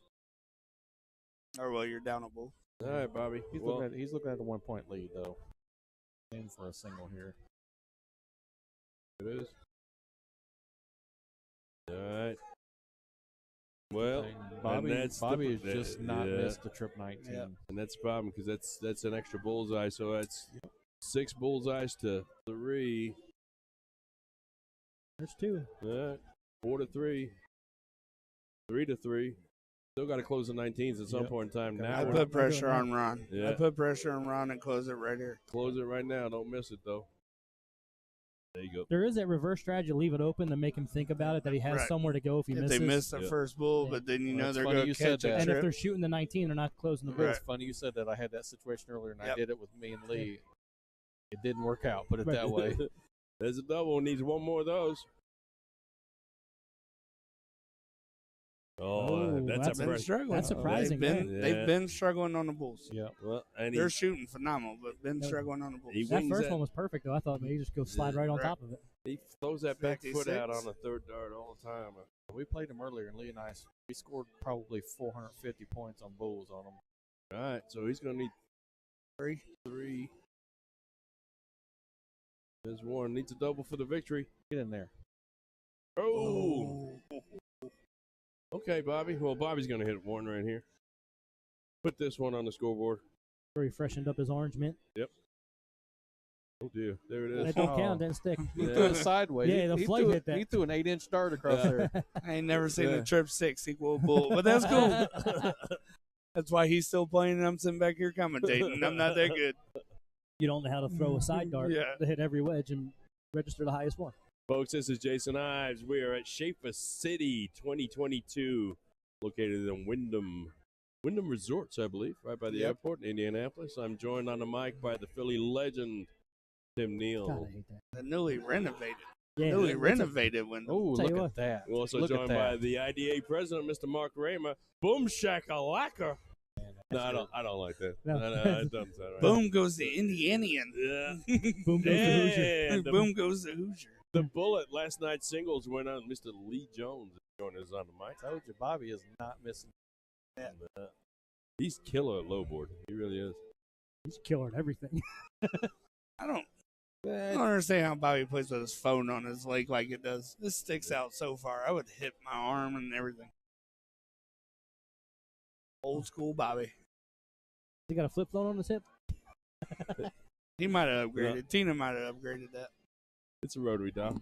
Or well, you're down a bull. All right, Bobby. He's Well, looking at the 1 point lead though. Aim for a single here. it is. All right. Well, Bobby, and that's Bobby the, has just not yeah, missed the trip 19. Yeah. and that's the problem because that's an extra bullseye. So that's 6 bullseyes to 3. There's 2. All right, 4 to 3. 3-3. Still got to close the 19s at some point in time. Now I we're put pressure on Ron. Yeah. I put pressure on Ron and close it right here. Close it right now. Don't miss it, though. There you go. There is that reverse strategy, leave it open to make him think about it, that he has Right. somewhere to go if he If misses. they miss the first bull, Yeah. but then you Well, know it's they're funny going you to catch said a that. And trip. if they're shooting the 19, they're not closing the bull. Right. It's funny you said that. I had that situation earlier, and I Yep. did it with me and Lee. It didn't work out. Put it that way. There's a double. Needs one more of those. Oh, that's that's a been pressure. struggling. That's surprising, Yeah. They've been struggling on the bulls. Yeah. Well, and They're shooting phenomenal, but been struggling on the bulls. He That wings first that- one was perfect, though. I thought maybe just go slide right on Right. top of it. he throws that back foot 56. out on the third dart all the time. We played him earlier, and Lee and I, we scored probably 450 points on bulls on him. All right, so he's going to need three. There's one. Needs a double for the victory. Get in there. Oh. Okay, Bobby. Well, Bobby's going to hit one right here. Put this one on the scoreboard. Where he freshened up his orange mint. Oh, dear. There it is. That don't Oh. count, didn't stick. He threw it sideways. Yeah, the he flight threw, hit that. He threw an 8-inch dart across there. I ain't never seen Yeah. a trip 6 equal a bull, but that's cool. That's why he's still playing and I'm sitting back here commentating. I'm not that good. You don't know how to throw a side dart Yeah. to hit every wedge and register the highest one. Folks, this is Jason Ives. We are at Shaffer City 2022, located in Wyndham Resorts, I believe, right by the Yep. airport in Indianapolis. I'm joined on the mic by the Philly legend, Tim Neal. God, I hate that. The newly renovated. Yeah, Newly that's a- renovated window. Oh, Tell you look what. at that. We're also Look at joined by that. the IDA president, Mr. Mark Raymer. Boom shakalaka. No, I don't like that. No. No, it doesn't sound right. Boom goes the Indianian. Yeah. Boom goes the Hoosier. Yeah, Boom goes the Hoosier. the bullet last night's singles went on. Mr. Lee Jones joining us on the mic. I told you, Bobby is not missing. He's killer at low board. He really is. He's killer at everything. I don't understand how Bobby plays with his phone on his leg like it does. This sticks out so far. I would hit my arm and everything. Old school Bobby. He got a flip phone on his hip. He might have upgraded. Tina might have upgraded that. It's a rotary dial.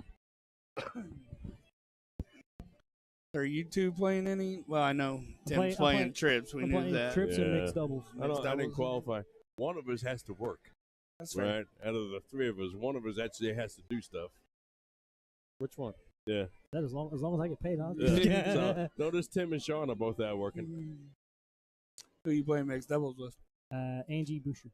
Are you two playing any? Well, I know Tim's I'm playing trips. We I'm knew playing that. trips and Yeah. mixed doubles. I didn't doubles. qualify. One of us has to work, That's right. right? Out of the three of us, one of us actually has to do stuff. Which one? Yeah. That as long as I get paid, huh? Yeah. So, notice Tim and Sean are both out working. Who you playing mixed doubles with? Angie Boucher.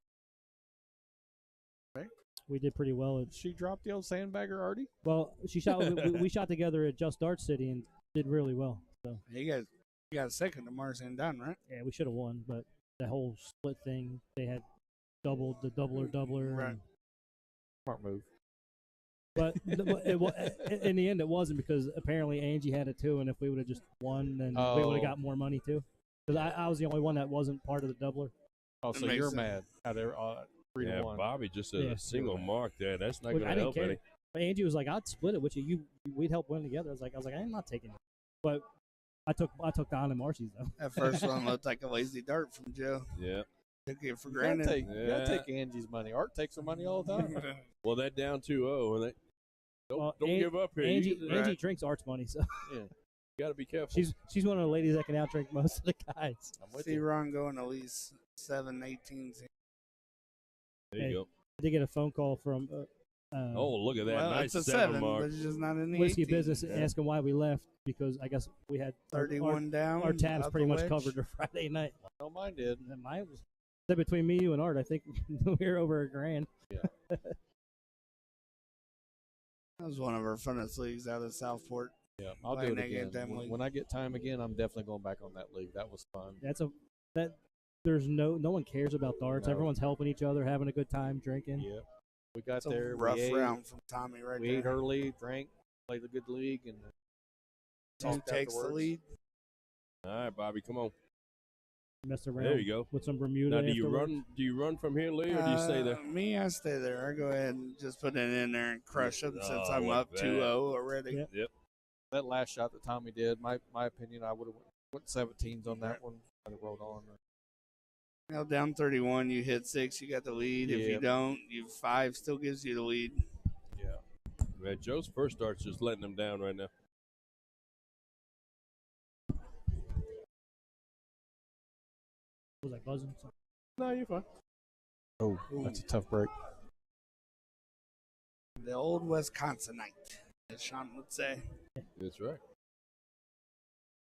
Right. We did pretty well. She dropped the old sandbagger already? Well, she shot. we shot together at Just Dart City and did really well. So You got second to Mars and Don, right? yeah, we should have won, but that whole split thing, they had doubled the doubler. Right. and- Smart move. But in the end, it wasn't because apparently Angie had it too, and if we would have just won, then we would have got more money too. Because I was the only one that wasn't part of the doubler. Oh, That so makes you're sense. mad. How they're 3 Yeah, to 1. Bobby just said Yeah. a single mark there. That's not Which going I to didn't help care. any. But Angie was like, "I'd split it with you. We'd help win together." I was like, I'm not taking it. But I took Don and Marcy's though. That first one looked like a lazy dart from Joe. Yeah. Took it for You gotta, granted. take, you gotta Yeah. take Angie's money. Art takes her money all the time. Well, that down 2-0. And don't Well, give up here. Angie You Angie drinks Art's money, so got to be careful. she's one of the ladies that can outdrink most of the guys. I'm with See you. Ron going at least 7-18. there you Hey. go. I did get a phone call from Oh, look at that. Well, nice it's a 7 7, mark. but it's just not in the Whiskey 18. Business asking why we left because I guess we had 31 down. our tabs up pretty the much wedge. covered for Friday night. No, mine did. And mine was said between me, you, and Art. I think we were over $1,000. That was one of our funnest leagues out of Southport. Yeah, I'll do Playing it that again. game, When I get time again, I'm definitely going back on that league. That was fun. There's no one cares about darts. No. Everyone's helping each other, having a good time, drinking. Yeah. We got It's a there. rough we ate, round from Tommy right We there. ate early, drank, played a good league, and Who talked takes the afterwards. lead? All right, Bobby, come on. Messed around There you go. with some Bermuda. Now, do you afterwards. run? Do you run from here, Lee, or do you stay there? Me, I stay there. I go ahead and just put it in there and crush them since Oh, I'm look up at that. 2-0 already. Yep. Yep. That last shot that Tommy did, my opinion, I would have went 17s on that one. I'd have rolled on. You know, down 31, you hit 6, you got the lead. If you Yeah. don't, 5 still gives you the lead. Yeah. Man, Joe's first start's just letting him down right now. Was I buzzing? No, you're fine. Oh, that's a tough break. The old Wisconsinite, as Sean would say. That's right.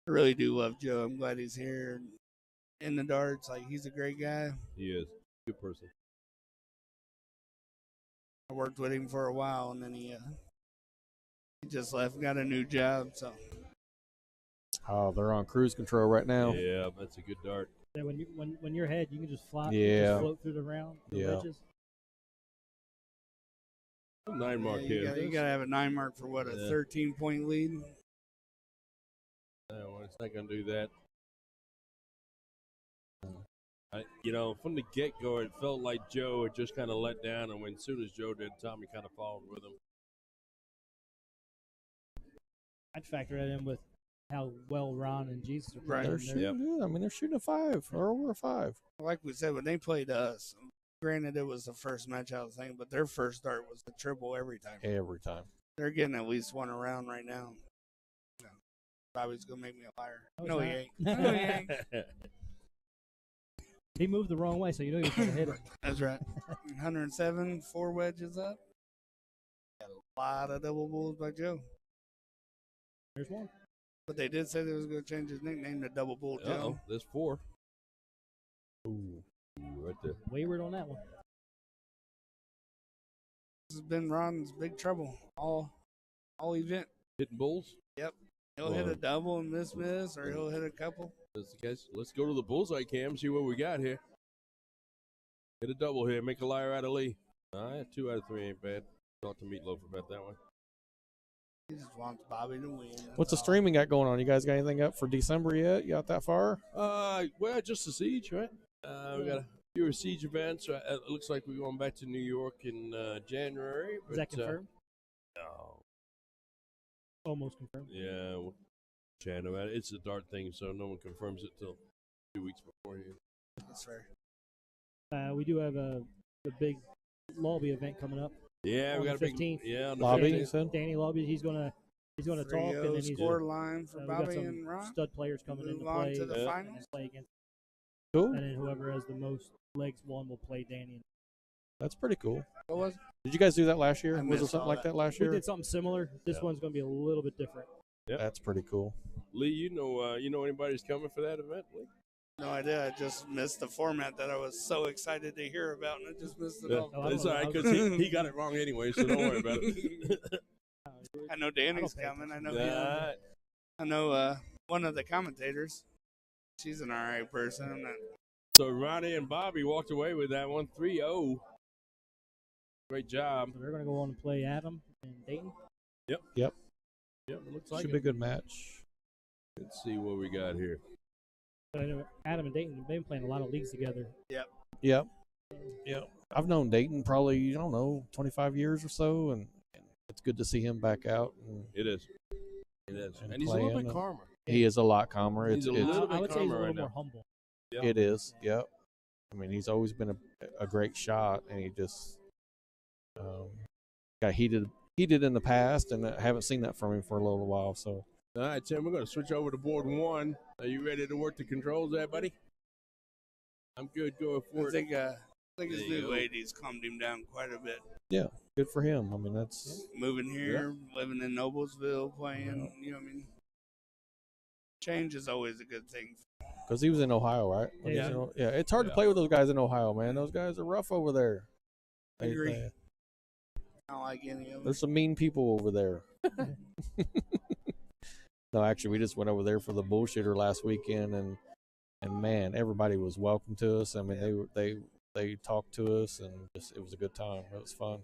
I really do love Joe. I'm glad he's here in the darts. Like, he's a great guy. He is. Good person. I worked with him for a while, and then he just left and got a new job. So Oh, they're on cruise control right now. Yeah, that's a good dart. Yeah, when you're ahead, you can just fly. Yeah. Just float through the round. The Yeah. wedges. 9 mark yeah, here. you gotta have a 9 mark for what, a 13-point lead? No, well, it's not going to do that. From the get-go, it felt like Joe had just kind of let down, and as soon as Joe did, Tommy kind of followed with him. I'd factor that in with how well Ron and Jesus are Right. playing. They're shooting good. I mean, they're shooting a 5 or over a 5. Like we said, when they played us, granted it was the first match out of the thing, but their first dart was the triple every time. Every time. They're getting at least one around right now. Bobby's gonna make me a liar. No, No, he's he not. ain't. No, he ain't. He moved the wrong way, so you know he was going to hit it. That's right. 107, 4 wedges up. Got a lot of double bulls by Joe. There's one. But they did say they was going to change his nickname to Double Bull Joe. There's 4. Ooh, right there. Wayward on that one. This has been Ron's big trouble all event. Hitting bulls? Yep. He'll hit a double and miss, or he'll hit a couple. That's the case. Let's go to the bullseye cam, see what we got here. Hit a double here, make a liar out of Lee. All right, 2 out of 3 ain't bad. Talk to Meatloaf about that one. He just wants Bobby to win. What's the streaming got going on? You guys got anything up for December yet? You got that far? Well, just the Siege, right? We got a few Siege events. It looks like we're going back to New York in January. Is that confirmed? No. Almost confirmed. Yeah, we'll chat about it. It's a dart thing, so no one confirms it till 2 weeks beforehand. That's fair. We do have a big lobby event coming up. Yeah, we on got a the big 15th. on the Lobby, 15th. you said? Danny Lobby, he's gonna talk, and then he's score line for we got Bobby some and Ron. stud players coming in Move to on play to the and finals. play against, Cool. and then whoever has the most legs won will play Danny. That's pretty cool. What was? Did you guys do that last year? I Was it missed something all like that last We year? did something similar. This Yeah. one's gonna be a little bit different. Yep. That's pretty cool. Lee, you know anybody's coming for that event, Lee? No idea. I just missed the format that I was so excited to hear about, and I just missed it all. Oh, I It's don't all know. right, because he got it wrong anyway, so don't worry about it. I know Danny's pay coming. I know. Nah, I know one of the commentators. She's an alright person. I'm not. so Ronnie and Bobby walked away with that one, 3-0. Great job. So they're gonna go on and play Adam and Dayton. Yep. Yep. Yep, it looks like Should it. be a good match. Let's see what we got here. But I know Adam and Dayton, they've been playing a lot of leagues together. Yep. Yep. I've known Dayton probably, 25 years or so, and it's good to see him back out. And It is. It is. And And he's a little playing, bit calmer. he is a lot calmer. He's a little bit I would say he's a calmer little right more now. humble. Yep. It is. Yep. I mean, he's always been a great shot, and he just got heated in the past, and I haven't seen that from him for a little while. So All right, Tim, we're going to switch over to board 1. Are you ready to work the controls there, buddy? I'm good. Go I for it. think his There you new go. lady's calmed him down quite a bit. yeah, good for him. I mean, that's Moving here, living in Noblesville, playing. You know what I mean? Change is always a good thing. because he was in Ohio, right? When he was yeah. It's hard to play with those guys in Ohio, man. Those guys are rough over there. I agree. I don't like any of them. There's some mean people over there. No, actually, we just went over there for the bullshitter last weekend, and man, everybody was welcome to us. I mean, they talked to us, and it was a good time. It was fun.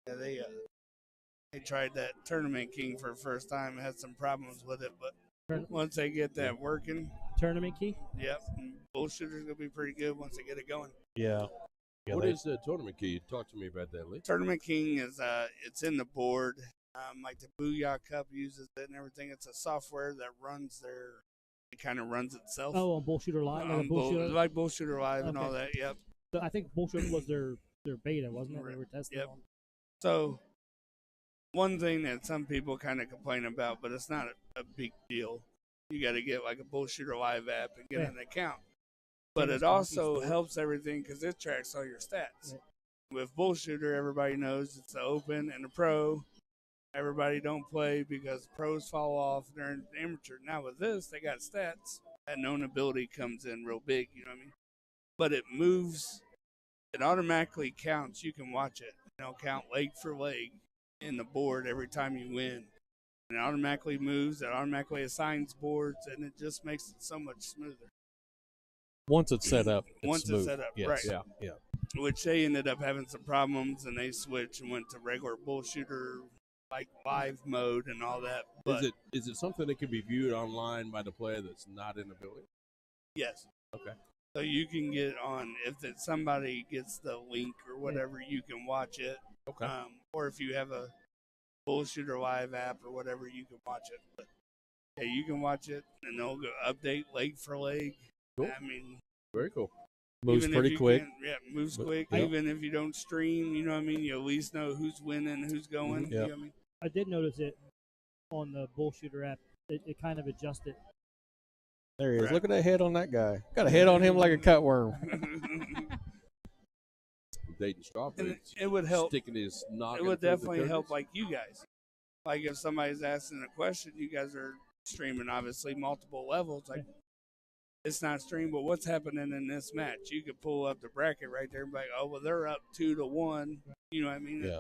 Yeah, they tried that Tournament King for the first time, had some problems with it, but once they get that working, Tournament key. yep, bullshitter's gonna be pretty good once they get it going. Yeah. What is the tournament key? Talk to me about that, Lee. Tournament King is it's in the board, like the Booyah Cup uses it and everything. It's a software that runs it kind of runs itself. Oh, on Bullshooter Live, like a Bullshooter. Like Bullshooter Live and all Okay. that. Yep. So I think Bullshooter was their beta, wasn't it? They were testing. Yep. On. So one thing that some people kind of complain about, but it's not a big deal. You got to get like a Bullshooter Live app and get an account. But Famous it also coffee helps everything because it tracks all your stats. Right. With bullshooter, everybody knows it's the open and the pro. Everybody don't play because pros fall off during amateur. Now with this, they got stats. That known ability comes in real big, you know what I mean? But it moves. It automatically counts. You can watch it. It'll count leg for leg in the board every time you win. And it automatically moves. It automatically assigns boards, and it just makes it so much smoother. Once it's set up, it's Once smooth. it's set up, Yes. right. Yeah. Which they ended up having some problems, and they switched and went to regular bullshooter, like live mode and all that. But Is it something that can be viewed online by the player that's not in the building? yes. Okay. So you can get on, if somebody gets the link or whatever, you can watch it. Okay. Or if you have a bullshooter live app or whatever, you can watch it. But yeah, you can watch it, and they'll go update leg for leg. Cool. I mean, Very cool. Moves even pretty if you quick. moves quick. Yep. Even if you don't stream, you know what I mean. You at least know who's winning, who's going. Mhm. You Yep. know what I mean? I did notice it on the bullshooter app. It kind of adjusted. There he is. Right. Look at that head on that guy. Got a head on him like a cutworm. Dayton Strawberry. And it would help. Sticking his noggin. It would through the definitely help, curtains. like you guys. Like if somebody's asking a question, you guys are streaming obviously multiple levels. Like it's not streamed, but what's happening in this match? You could pull up the bracket right there and be like, oh well, they're up 2-1. You know what I mean? Yeah.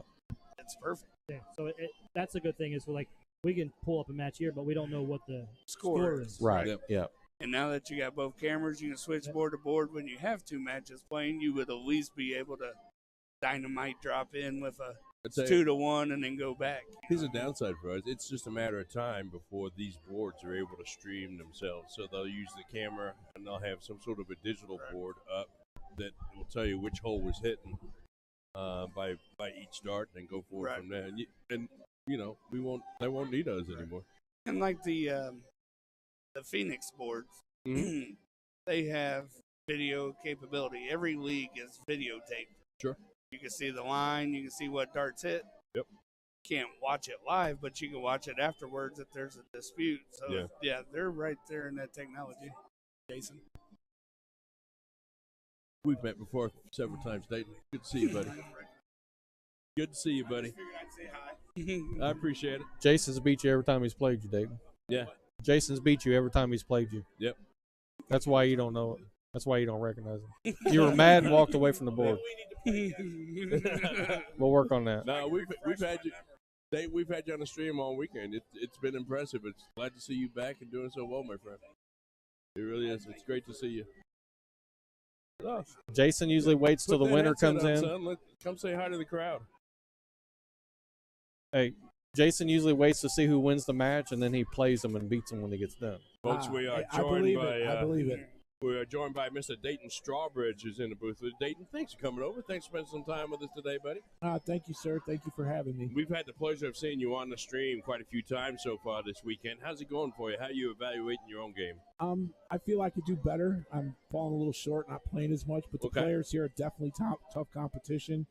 It's perfect. Yeah. So that's a good thing is like we can pull up a match here, but we don't know what the Score is. Right. Yep. Yeah. And now that you got both cameras, you can switch board to board. When you have two matches playing, you would at least be able to dynamite drop in with a I'd say 2-1 and then go back. here's a downside for us. It's just a matter of time before these boards are able to stream themselves. So they'll use the camera and they'll have some sort of a digital board up that will tell you which hole was hitting by each dart and go forward Right. from there. And you know they won't need us anymore. And like the Phoenix boards, they have video capability. Every league is videotaped. Sure. You can see the line. You can see what darts hit. Yep. Can't watch it live, but you can watch it afterwards if there's a dispute. So yeah, they're right there in that technology. Jason. We've met before several times, Dayton. Good to see you, buddy. Good to see you, buddy. I appreciate it. Jason's beat you every time he's played you, Dayton. Yeah. Jason's beat you every time he's played you. Yep. That's why you don't know it. That's why you don't recognize him. You were mad and walked away from the board. We'll work on that. No, we've had you. We've had you on the stream all weekend. It's been impressive. It's glad to see you back and doing so well, my friend. It really is. It's great to see you. Oh, Jason usually waits till the put that winner headset comes on, in. son. Come say hi to the crowd. Hey, Jason usually waits to see who wins the match, and then he plays them and beats them when he gets done. Folks, we are I joined believe by it. I believe it. we are joined by Mr. Dayton Strawbridge, who's in the booth. Dayton, thanks for coming over. Thanks for spending some time with us today, buddy. Thank you, sir. Thank you for having me. We've had the pleasure of seeing you on the stream quite a few times so far this weekend. How's it going for you? How are you evaluating your own game? I feel I could do better. I'm falling a little short, not playing as much, but the Okay. players here are definitely tough competition.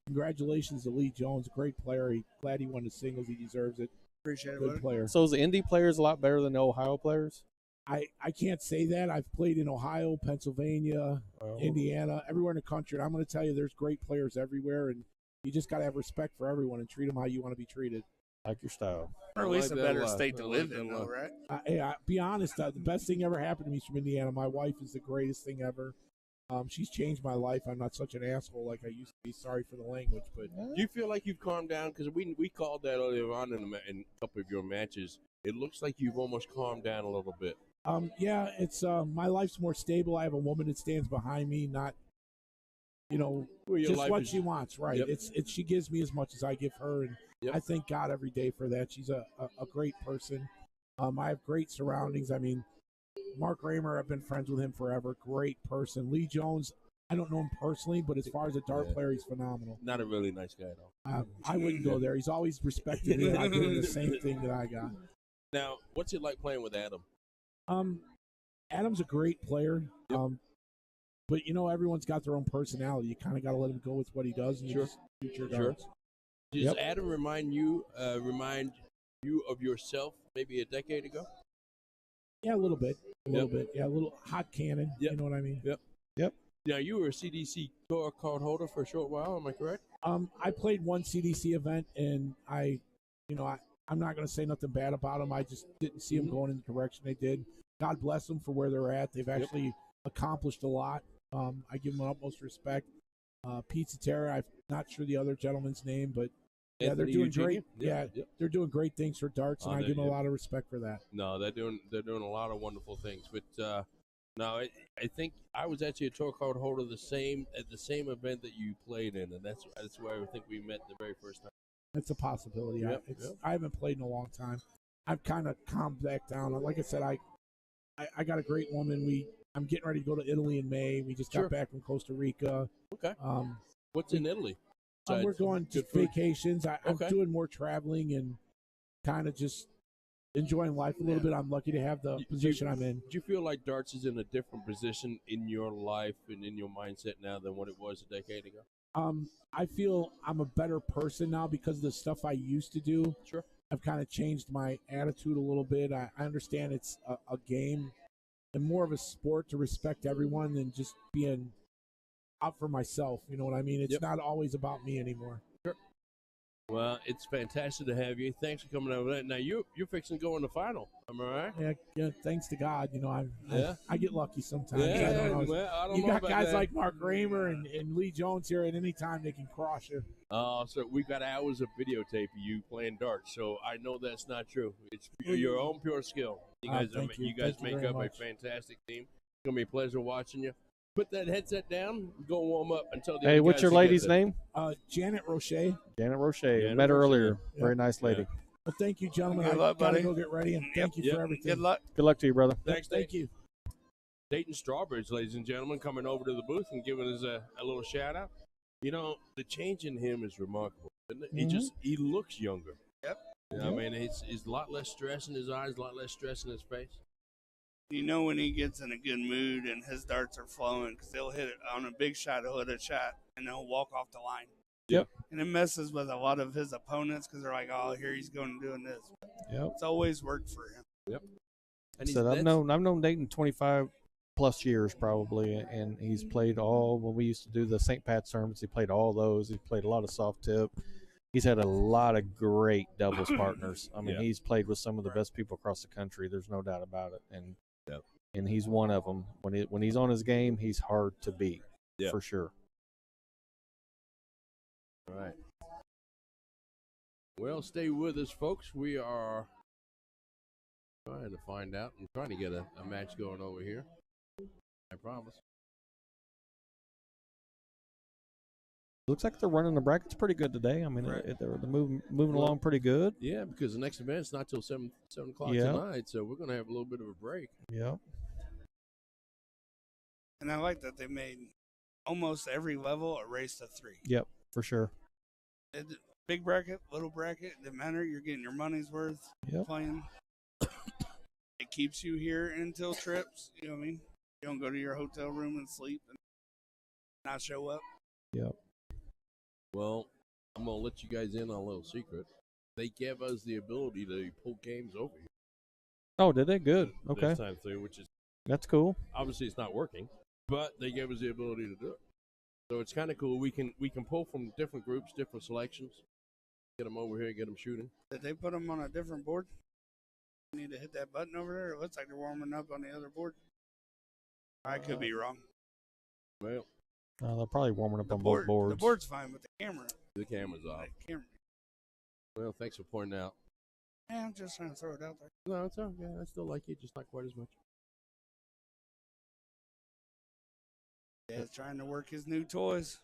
Congratulations to Lee Jones, great player. Glad he won the singles. He deserves it. Appreciate it. Good buddy. player. So is the Indy players a lot better than the Ohio players? I can't say that. I've played in Ohio, Pennsylvania, Indiana, everywhere in the country. And I'm going to tell you, there's great players everywhere, and you just got to have respect for everyone and treat them how you want to be treated. Like your style. Or at I least like a that better a lot. state to I live like in, that a though, lot. right? Hey, be honest, the best thing ever happened to me is from Indiana. My wife is the greatest thing ever. She's changed my life. I'm not such an asshole like I used to be. Sorry for the language, but Do you feel like you've calmed down? Because we called that earlier on in a couple of your matches. It looks like you've almost calmed down a little bit. yeah, it's my life's more stable. I have a woman that stands behind me, not Well, your just life what is- she wants. Right? Yep. It's she gives me as much as I give her, and Yep. I thank God every day for that. She's a great person. I have great surroundings. I mean, Mark Raymer, I've been friends with him forever. Great person. Lee Jones, I don't know him personally, but as far as a dart Yeah. player, he's phenomenal. Not a really nice guy, though. I wouldn't go there. He's always respected me, and I give him the same thing that I got. Now, what's it like playing with Adam? Adam's a great player. But everyone's got their own personality. You kind of got to let him go with what he does, and you just shoot your darts. Does Yep. Adam remind you of yourself maybe a decade ago? Yeah, a little bit. A little bit. Yeah, a little hot cannon. Yep. You know what I mean? Yep. Yep. Now, you were a CDC tour card holder for a short while, am I correct? I played one CDC event, and I'm not going to say nothing bad about them. I just didn't see them going in the direction they did. God bless them for where they're at. They've actually accomplished a lot. I give them utmost respect. Pizza Terra, I'm not sure the other gentleman's name, but yeah, they're doing great. Yeah, they're doing great things for darts, and I give them a lot of respect for that. No, they're doing a lot of wonderful things. But no, I think I was actually a tour card holder at the same event that you played in, and that's where I think we met the very first time. It's a possibility. I haven't played in a long time. I've kind of calmed back down. Like I said, I got a great woman. I'm getting ready to go to Italy in May. We just got back from Costa Rica. Okay. What's in Italy? We're going to vacations. I'm doing more traveling and kind of just enjoying life a little bit. I'm lucky to have the position I'm in. Do you feel like darts is in a different position in your life and in your mindset now than what it was a decade ago? I feel I'm a better person now because of the stuff I used to do. Sure. I've kind of changed my attitude a little bit. I understand it's a game and more of a sport to respect everyone than just being out for myself. You know what I mean? It's not always about me anymore. Sure. Well, it's fantastic to have you. Thanks for coming over. Now you're fixing to go in the final. Am I right? Yeah. Thanks to God, I get lucky sometimes. Yeah, I don't know. I don't you know got about guys that. like Mark Raymer and Lee Jones here at any time they can cross you. So we've got hours of videotape of you playing darts. So I know that's not true. It's your own pure skill. You guys, you guys make up a fantastic team. It's gonna be a pleasure watching you. Put that headset down. Go warm up until the. Hey, what's your lady's name? Janet Roche. Janet Roche. Met her earlier. Yeah. Very nice lady. Well, thank you, gentlemen. Good luck, gotta buddy. go get ready, and thank you for everything. Good luck. Good luck to you, brother. Thanks, Thank you. Dayton Strawbridge, ladies and gentlemen, coming over to the booth and giving us a little shout out. The change in him is remarkable. Isn't it? He looks younger. Yep. I mean, he's a lot less stress in his eyes, a lot less stress in his face. You know when he gets in a good mood and his darts are flowing because they'll hit it on a big shot, he'll hit a shot, and they'll walk off the line. Yep. And it messes with a lot of his opponents because they're like, oh, here he's going and doing this. Yep. It's always worked for him. Yep. And So I've known Dayton 25 plus years probably, and he's played all when we used to do the St. Pat's tournaments. He played all those. He played a lot of soft tip. He's had a lot of great doubles partners. I mean, he's played with some of the best people across the country. There's no doubt about it. And he's one of them. When he's on his game, he's hard to beat for sure. All right. Well, stay with us, folks. We are trying to find out. I'm trying to get a match going over here. I promise. Looks like they're running the brackets pretty good today. I mean, they're moving along pretty good. Yeah, because the next event's not till 7 o'clock tonight, so we're going to have a little bit of a break. Yeah. And I like that they made almost every level a race to 3. Yep, for sure. Big bracket, little bracket, it doesn't matter. You're getting your money's worth playing. It keeps you here until trips. You know what I mean? You don't go to your hotel room and sleep and not show up. Yep. Well, I'm going to let you guys in on a little secret. They gave us the ability to pull games over here. Oh, did they? Good. Okay. This time through, which is that's cool. Obviously, it's not working, but they gave us the ability to do it. So it's kind of cool. We can pull from different groups, different selections, get them over here, get them shooting. Did they put them on a different board? You need to hit that button over there. It looks like they're warming up on the other board. I could be wrong. Well, they're probably warming up on both boards. The board's fine with the camera. The camera's off. Camera. Well, thanks for pointing out. Yeah, I'm just trying to throw it out there. No, it's okay. I still like it, just not quite as much. Yeah, trying to work his new toys.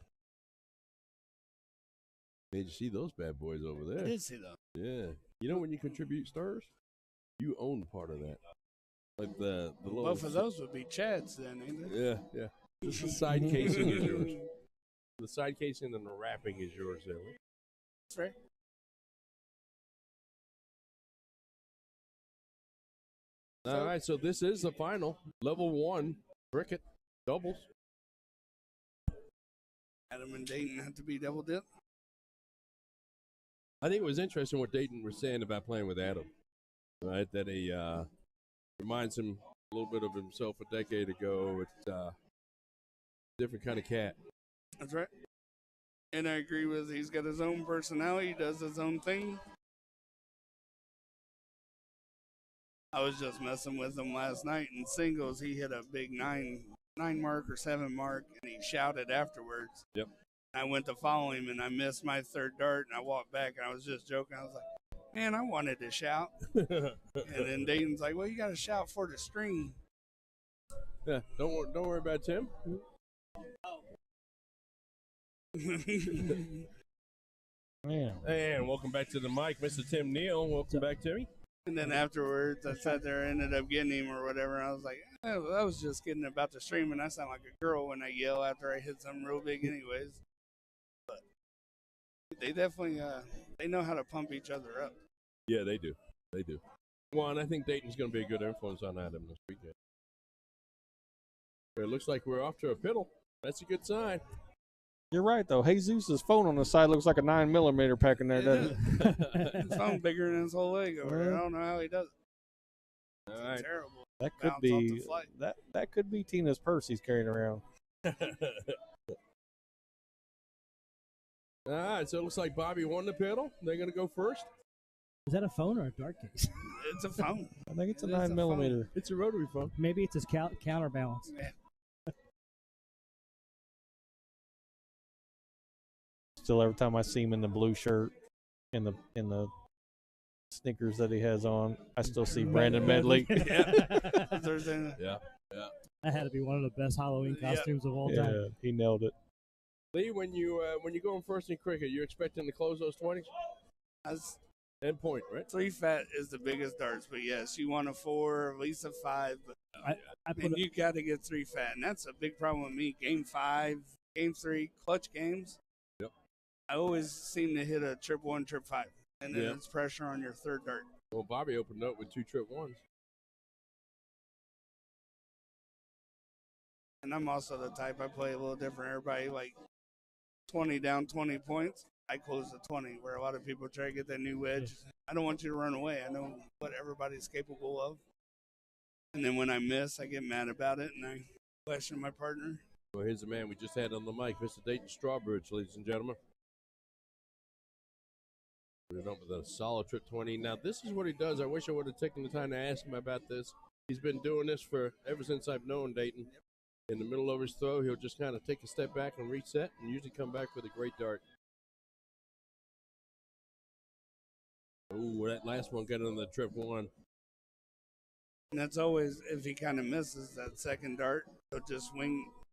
Did you see those bad boys over there? I did see those. Yeah. You know when you contribute stars, you own part of that. Like the little. Both of those would be Chad's then, ain't they? Yeah. Just the side casing is yours. The side casing and the wrapping is yours, Ellie. That's right. All right, so this is the final. Level 1, Bricket, doubles. Adam and Dayton have to be double dip. I think it was interesting what Dayton was saying about playing with Adam. Right, that reminds him a little bit of himself a decade ago. It's different kind of cat. That's right. And I agree with he's got his own personality, he does his own thing. I was just messing with him last night in singles. He hit a big nine mark or 7 mark, and he shouted afterwards. Yep. I went to follow him, and I missed my 3rd dart, and I walked back, and I was just joking. I was like, man, I wanted to shout. And then Dayton's like, well, you got to shout for the string. Yeah, don't worry about Tim. Yeah. And welcome back to the mic, Mr. Tim Neal. Welcome back, Timmy. And then afterwards, I sat there and ended up getting him or whatever. And I was like, I was just kidding about the stream, and I sound like a girl when I yell after I hit something real big anyways. But they definitely, they know how to pump each other up. Yeah, they do. They do. Well, and I think Dayton's going to be a good influence on Adam this weekend. It looks like we're off to a piddle. That's a good sign. You're right, though. Jesus' phone on the side looks like a 9mm pack in there, doesn't it? His phone bigger than his whole leg over there. I don't know how he does it. All right. Terrible. That could Bounce off be the flight. that could be Tina's purse he's carrying around. All right, so it looks like Bobby won the piddle. They're going to go first. Is that a phone or a dart case? It's a phone. I think it's a It is a 9mm. It's a rotary phone. Maybe it's his counterbalance. Yeah. Still, every time I see him in the blue shirt, in the sneakers that he has on, I still see Brandon Medley. Yeah. Thursday. Yeah. That had to be one of the best Halloween Yeah. costumes of all Yeah, time. he nailed it. Lee, when you going first in cricket, you expecting to close those 20s? That's End point, right? 3 fat is the biggest darts, but yes, you want a 4, at least a 5. But I put and you got to get 3 fat, and that's a big problem with me. Game 5, Game 3, clutch games. Yep. I always seem to hit a trip 1, trip 5, and then Yep. it's pressure on your 3rd dart. Well, Bobby opened up with 2 trip 1s. And I'm also the type, I play a little different. Everybody like 20 down, 20 points. I close the 20, where a lot of people try to get that new wedge. I don't want you to run away. I know what everybody's capable of. And then when I miss, I get mad about it, and I question my partner. Well, here's the man we just had on the mic, Mr. Dayton Strawbridge, ladies and gentlemen. Put it up with a solid trip 20. Now, this is what he does. I wish I would have taken the time to ask him about this. He's been doing this for ever since I've known Dayton. In the middle of his throw, he'll just kind of take a step back and reset, and usually come back with a great dart. Ooh, that last one got on the trip 1. And that's always, if he kind of misses that 2nd dart, he'll just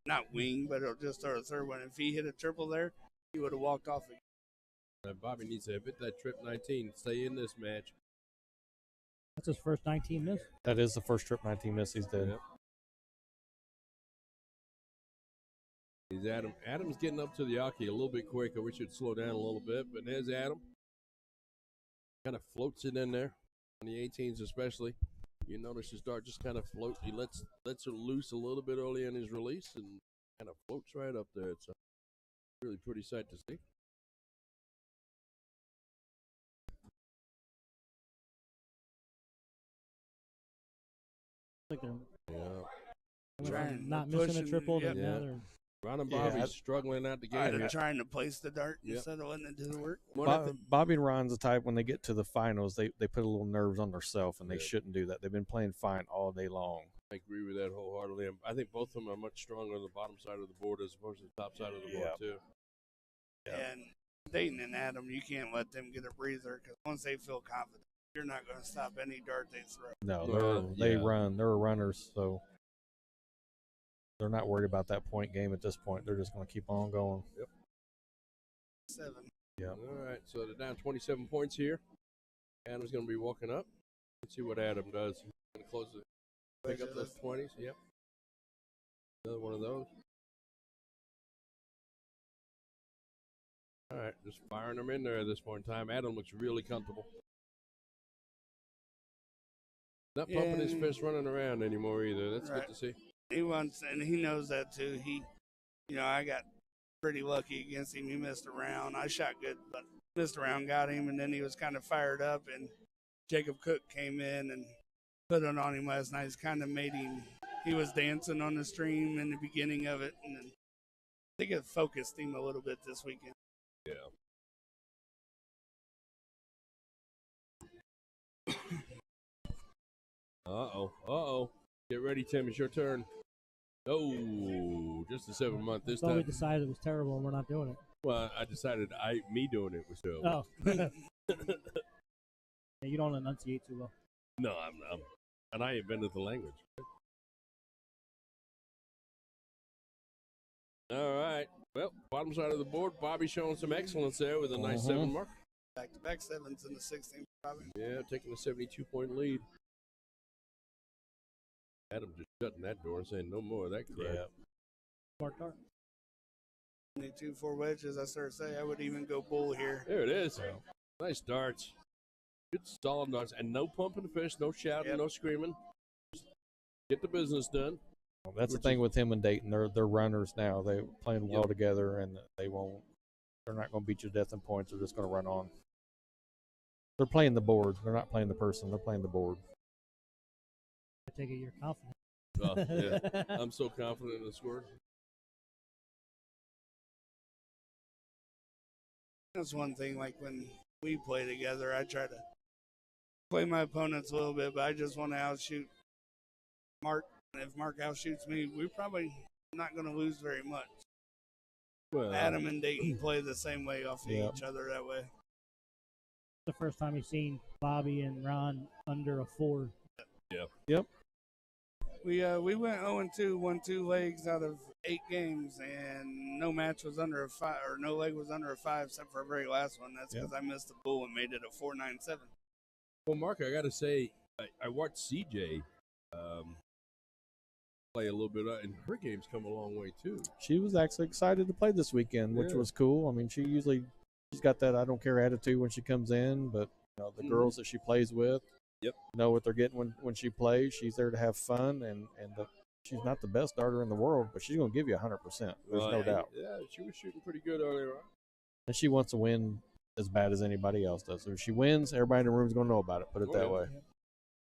not wing, but he'll just throw a 3rd one. If he hit a triple there, he would have walked off again. Bobby needs to hit that trip 19, stay in this match. That's his first 19 miss. That is the first trip 19 miss he's done. Yep. He's Adam. Adam's getting up to the Aki a little bit quicker. We should slow down a little bit, but there's Adam. Kind of floats it in there on the 18s especially. You notice his dart just kind of floats. He lets it loose a little bit early in his release and kind of floats right up there. It's a really pretty sight to see. Like they're Yeah. Trying, not pushing, missing a triple. yep. But now Yeah. they're Ron and Yeah, Bobby's struggling out the game. Either here. trying to place the dart Yep. instead of letting it do the work. Bobby and Ron's the type, when they get to the finals, they put a little nerves on themselves, and they Yeah. shouldn't do that. They've been playing fine all day long. I agree with that wholeheartedly. I think both of them are much stronger on the bottom side of the board as opposed to the top side of the board, Yeah. too. And Dayton and Adam, you can't let them get a breather, because once they feel confident, you're not going to stop any dart they throw. No, they Yeah. run. They're runners, so they're not worried about that point game at this point. They're just going to keep on going. 7. Yeah. All right, so they're down 27 points here. Adam's going to be walking up. Let's see what Adam does. He's going to close the pick up those 20s. Yep. Another one of those. All right, just firing them in there at this point in time. Adam looks really comfortable. Not pumping his Yeah. fist running around anymore either. That's Right. good to see. He wants, and he knows that too. I got pretty lucky against him. He missed a round. I shot good, but missed a round, got him, and then he was kind of fired up. And Jacob Cook came in and put it on him last night. It's kind of made him. He was dancing on the stream in the beginning of it, and then I think it focused him a little bit this weekend. Yeah. Uh-oh. Get ready, Tim. It's your turn. Oh, just a 7-month this So we time. decided it was terrible and we're not doing it. Well, I decided me doing it was terrible. Oh. Yeah, you don't enunciate too well. No, I'm and I invented the language. All right. Well, bottom side of the board, Bobby showing some excellence there with a nice 7 mark. Back-to-back sevens in the 16th, probably. Yeah, taking a 72-point lead. Adam just shutting that door and saying no more of that crap. Yeah. Smart dart. 2-4 wedges, I started to say I would even go bull here. There it is. Nice darts. Good solid darts. And no pumping the fist, no shouting, no screaming. Just get the business done. Well, that's the thing with him and Dayton. They're runners now. They're playing well together, and they're not going to beat you to death in points. They're just going to run on. They're playing the board. They're not playing the person. They're playing the board. I take it you're confident. Oh, yeah. I'm so confident in the score. That's one thing, like when we play together, I try to play my opponents a little bit, but I just want to outshoot Mark. And if Mark outshoots me, we're probably not going to lose very much. Well, Adam and Dayton play the same way off of each other that way. The first time you've seen Bobby and Ron under a 4. Yep. We went 0-2, won 2 legs out of 8 games, and no match was under a 5, or no leg was under a 5 except for our very last one. That's because I missed the bull and made it a 4-9-7. Well, Mark, I got to say, I watched CJ play a little bit, and her game's come a long way too. She was actually excited to play this weekend, which was cool. I mean, she's got that I don't care attitude when she comes in, but the girls that she plays with know what they're getting when she plays. She's there to have fun, and she's not the best darter in the world, but she's going to give you 100%. There's no doubt. Yeah, she was shooting pretty good earlier on. And she wants to win as bad as anybody else does. So if she wins, everybody in the room is going to know about it. Put it that way.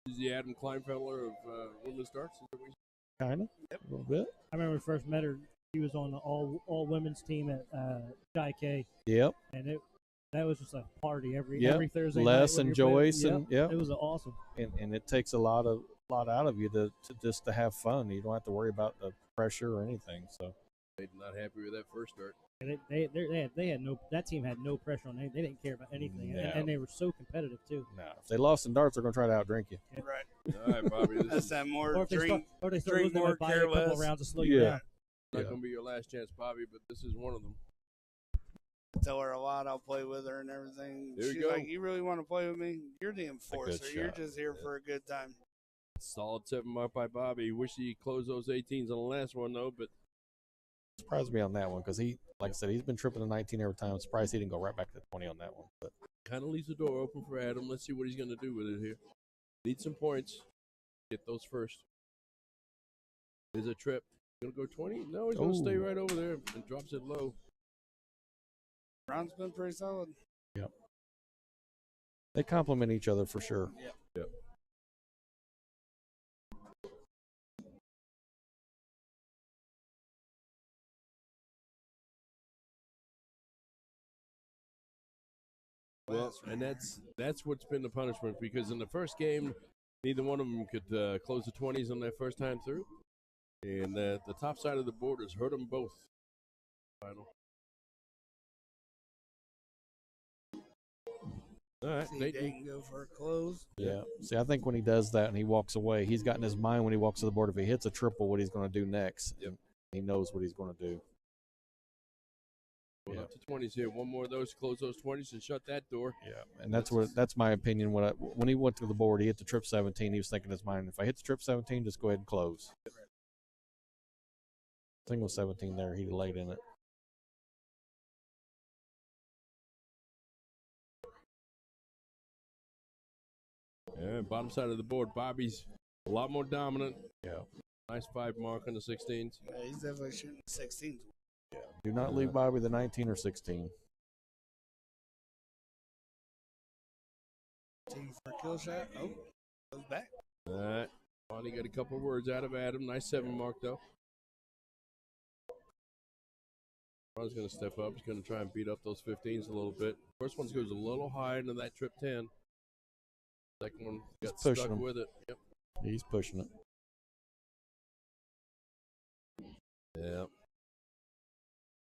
She's the Adam Kleinfeller of women's darts. Kind of, a little bit. I remember we first met her. She was on the all women's team at Chi K. Yep. And that was just a party every Thursday Les night. and Joyce and it was awesome. And it takes a lot out of you to just to have fun. You don't have to worry about the pressure or anything. So they're not happy with that first start. And they had no, that team had no pressure on anything. They didn't care about anything, and they were so competitive too. No, if they lost in darts, they're going to try to outdrink you. Right. All right, Bobby. That's that more or if drink. They start losing, more, buy a couple rounds to slow you down. Not going to be your last chance, Bobby, but this is one of them. I tell her a lot. I'll play with her and everything. There She's you go. like, you really want to play with me? You're the enforcer. You're just here for a good time. Solid 7 mark by Bobby. Wish he closed those 18s on the last one, though, but Surprised me on that one because he, like I said, he's been tripping to 19 every time. I'm surprised he didn't go right back to 20 on that one. But kind of leaves the door open for Adam. Let's see what he's going to do with it here. Need some points. Get those first. Is a trip. Going to go 20? No, he's going to stay right over there and drops it low. Ron's been pretty solid. Yep. They complement each other for sure. Yep. Well, and that's what's been the punishment, because in the first game, neither one of them could close the 20s on their first time through, and the top side of the board has hurt them both. Final. All right, They can go for a close. Yeah. See, I think when he does that and he walks away, he's got in his mind when he walks to the board, if he hits a triple, what he's going to do next. Yep. He knows what he's going to do. Going up to 20s here. One more of those, close those 20s and shut that door. Yeah, and that's my opinion. When he went to the board, he hit the trip 17. He was thinking in his mind, if I hit the trip 17, just go ahead and close. Single 17 there, he laid in it. Yeah, bottom side of the board, Bobby's a lot more dominant. Yeah. Nice 5 mark on the 16s. Yeah, he's definitely shooting 16s. Yeah. Do not leave Bobby the 19 or 16. Team for a kill shot. Oh, goes back. All right. Finally got a couple words out of Adam. Nice 7 mark, though. Ron's going to step up. He's going to try and beat up those 15s a little bit. First one goes a little high into that trip 10. Second one got stuck with it. Yep. He's pushing it. Yeah.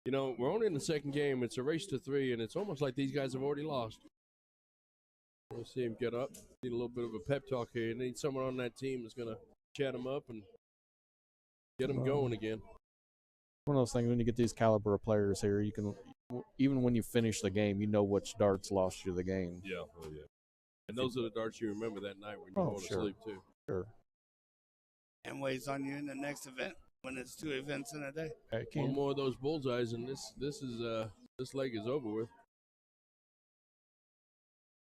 You know, we're only in the second game. It's a race to 3, and it's almost like these guys have already lost. We'll see him get up. Need a little bit of a pep talk here. You need someone on that team that's going to chat him up and get him going again. One of those things, when you get these caliber of players here, you can, even when you finish the game, you know which darts lost you the game. Yeah. Oh, yeah. And those are the darts you remember that night when you're going to sleep, too. Sure. And weighs on you in the next event when it's 2 events in a day. One more of those bullseyes, and this leg is over with.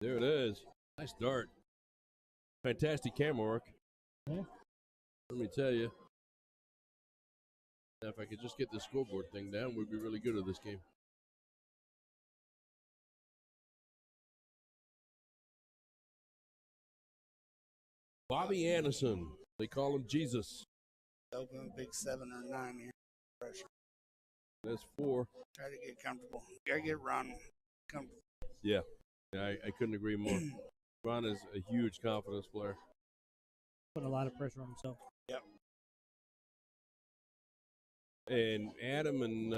There it is. Nice dart. Fantastic camera work. Yeah. Let me tell you. Now, if I could just get the scoreboard thing down, we'd be really good at this game. Bobby Anderson. They call him Jesus. Open a big 7 or 9 here. Pressure. That's 4. Try to get comfortable. Gotta get Ron comfortable. Yeah. I couldn't agree more. Ron is a huge confidence player. Putting a lot of pressure on himself. Yep. And Adam and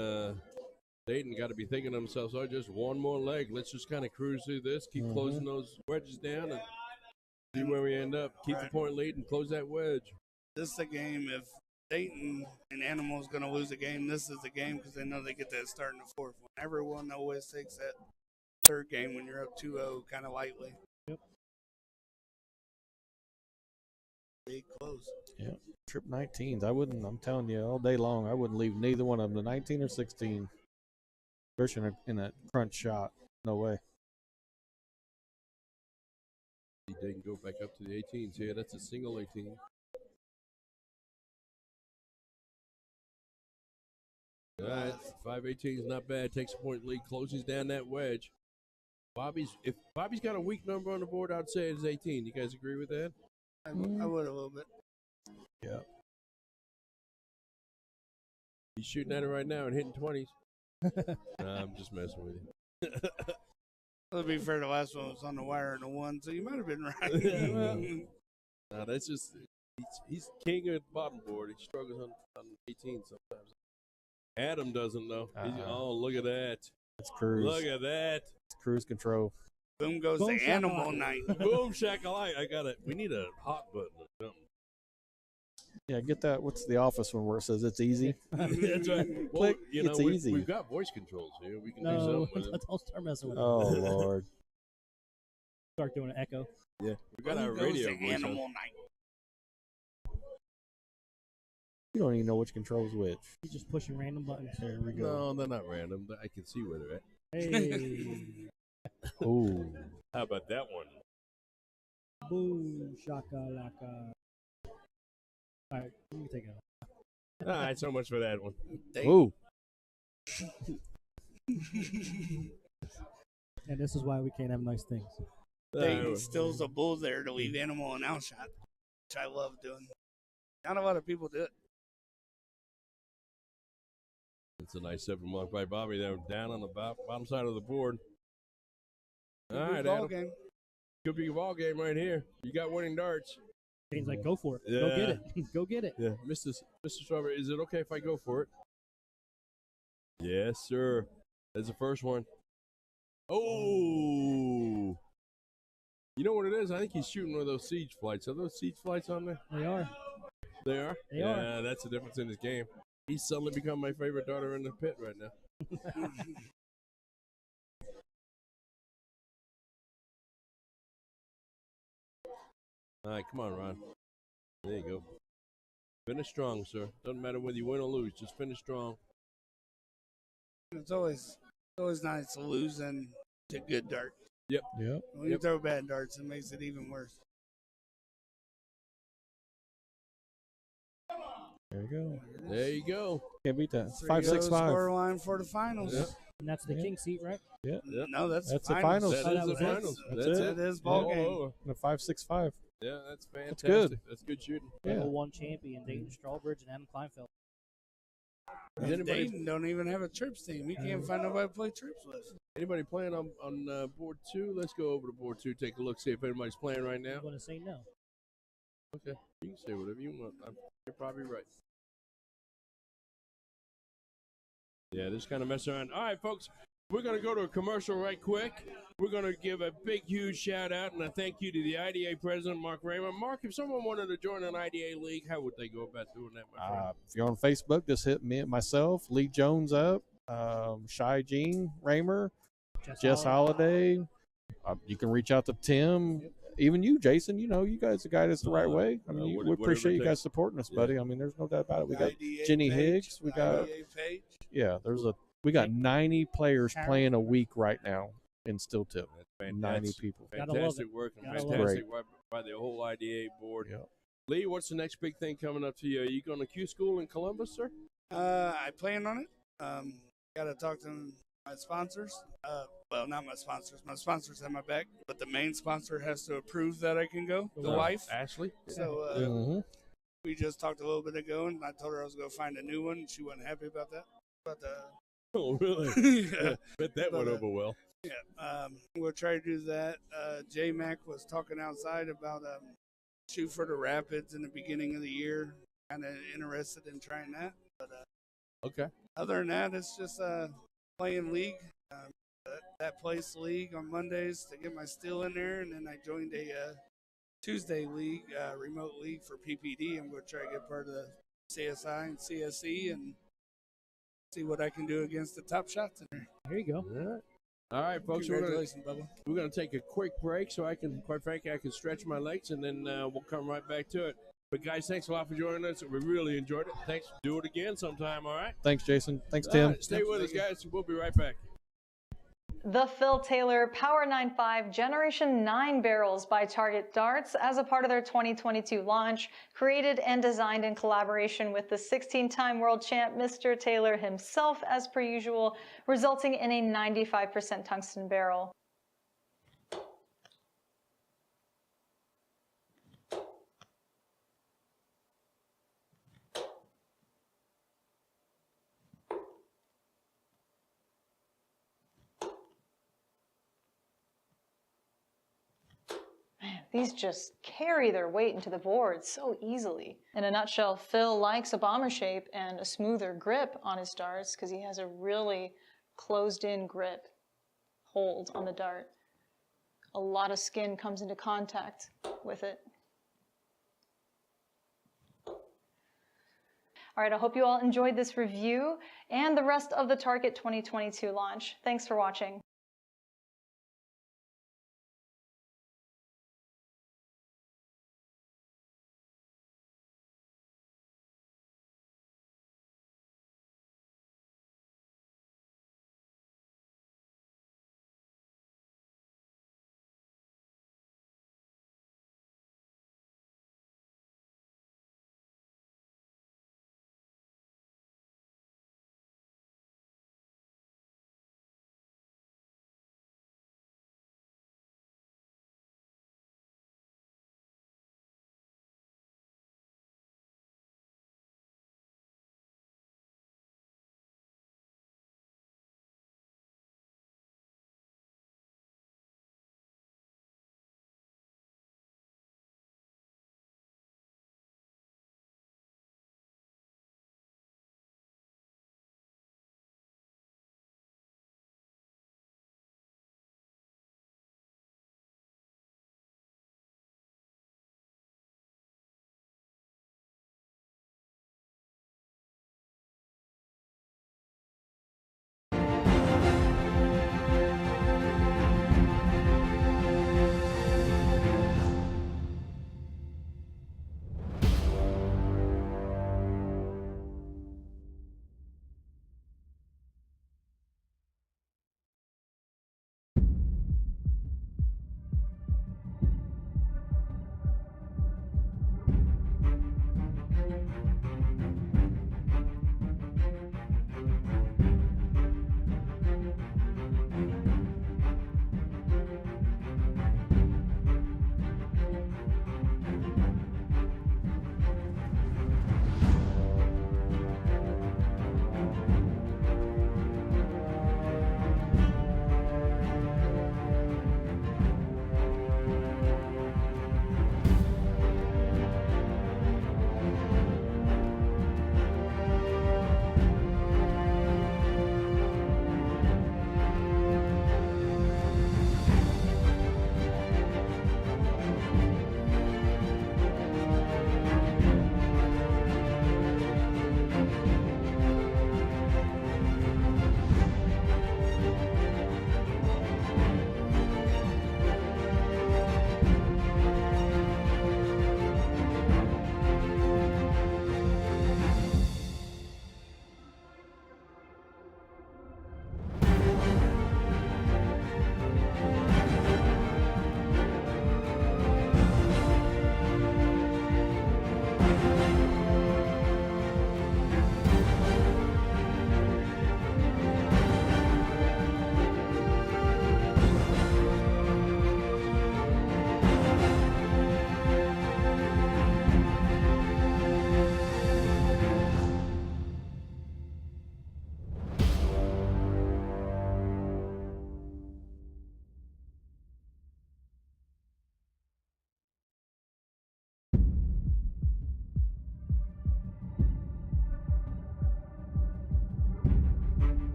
Dayton got to be thinking to themselves, oh, just one more leg. Let's just kind of cruise through this, keep closing those wedges down, and see where we end up. Keep the point lead and close that wedge. This is a game. If Dayton and Animal's going to lose a game, this is the game because they know they get that start in the 4th one. Everyone always takes that 3rd game when you're up 2-0 kind of lightly. Yep. Big close. Yeah. Trip 19s. I'm telling you, all day long, I wouldn't leave neither one of them, the 19 or 16. Especially in a crunch shot. No way. They can go back up to the 18s here. That's a single 18. All right, 5-18 is not bad. Takes a point lead, closes down that wedge. If Bobby's got a weak number on the board, I'd say it's 18. You guys agree with that? I would a little bit. Yeah. He's shooting at it right now and hitting 20s. Nah, I'm just messing with you. To be fair, the last one was on the wire and the 1, so you might have been right. Nah, that's just he's king of the bottom board. He struggles on 18 sometimes. Adam doesn't though. Oh, look at that. It's cruise. Look at that. It's cruise control. Boom goes the Animal Night. Boom shakalaka. I got it. We need a hot button or something. Yeah, get that. What's the office one where it says it's easy? That's right. Well, Click. You know, it's easy. We've got voice controls here. We can do something with it. Don't start messing with it. Oh, Lord. Start doing an echo. Yeah, we got Boom our goes radio the voice Animal on. Night. You don't even know which control's which. He's just pushing random buttons. There we go. No, they're not random. I can see where they're at. Hey. Ooh. How about that one? Boom, shakalaka. All right, let me take it. All right, so much for that one. Ooh. And this is why we can't have nice things. Dayton steals a bull there to leave Animal an outshot, which I love doing. Not a lot of people do it. It's a nice 7 mark by Bobby there, down on the bottom side of the board. All right, Adam. Game. Could be a ball game right here. You got winning darts. Dane's like, go for it. Yeah. Go get it. Go get it. Yeah, Mr. Strawberry, is it okay if I go for it? Yes, sir. That's the first one. Oh! You know what it is? I think he's shooting one of those siege flights. Are those siege flights on there? They are. They are? They yeah, are. That's the difference in his game. He's suddenly become my favorite darter in the pit right now. All right, come on, Ron. There you go. Finish strong, sir. Doesn't matter whether you win or lose. Just finish strong. It's always nice losing to good darts. Yep. When you throw bad darts, it makes it even worse. There you go. There you go. Can't beat that. It's 5-6-5. Score line for the finals. Yep. And that's the king seat, right? Yeah. No, that's the finals. finals. That is the finals. That's it. That is ball game. Over. The 5-6-5. Yeah, that's fantastic. good. That's good shooting. Yeah. Level 1 champion, Dayton Strawbridge and Adam Kleinfeld. Is anybody Dayton don't even have a trips team. We can't find nobody to play trips with. anybody playing on board 2? Let's go over to board 2, take a look, see if anybody's playing right now. I'm going to say no. Okay, you can say whatever you want. You're probably right. Yeah, this kind of mess around. All right, folks, we're going to go to a commercial right quick. We're going to give a big, huge shout out and a thank you to the IDA president, Mark Raymer. Mark, if someone wanted to join an IDA league, how would they go about doing that, my friend? If you're on Facebook, just hit myself, Lee Jones up, Shy Jean Raymer, Jess Holiday. You can reach out to Tim. Even you, Jason, you guys are guided us the right way. I mean, we appreciate you guys supporting us, buddy. I mean, there's no doubt about it. We got IDA Jenny page, Higgs. We got IDA page. we got 90 players playing a week right now in Still Tip. 90 people. Fantastic work and fantastic work by the whole IDA board. Yep. Lee, what's the next big thing coming up to you? Are you going to Q School in Columbus, sir? I plan on it. Got to talk to my sponsors. Well, not my sponsors. My sponsors have my back, but the main sponsor has to approve that I can go. The wife, Ashley. So we just talked a little bit ago, and I told her I was going to find a new one. She wasn't happy about that. But oh, really? yeah. Bet that went over well. Yeah, we'll try to do that. J Mac was talking outside about shoot for the Rapids in the beginning of the year. Kind of interested in trying that. But okay. Other than that, it's just playing league. That place league on Mondays to get my steel in there, and then I joined a Tuesday league, remote league for PPD. I'm going to try to get part of the CSI and CSE and see what I can do against the top shots in there. There you go. All right, folks. Congratulations, Bubba. We're going to take a quick break so I can, quite frankly, I can stretch my legs, and then we'll come right back to it. But, guys, thanks a lot for joining us. We really enjoyed it. Thanks. Do it again sometime, all right? Thanks, Jason. Thanks, Tim. Right, stay with us, guys. We'll be right back. The Phil Taylor Power 95 Generation 9 barrels by Target Darts as a part of their 2022 launch, created and designed in collaboration with the 16-time world champ Mr. Taylor himself as per usual, resulting in a 95% tungsten barrel. These just carry their weight into the board so easily. In a nutshell, Phil likes a bomber shape and a smoother grip on his darts because he has a really closed-in grip hold on the dart. A lot of skin comes into contact with it. All right, I hope you all enjoyed this review and the rest of the Target 2022 launch. Thanks for watching.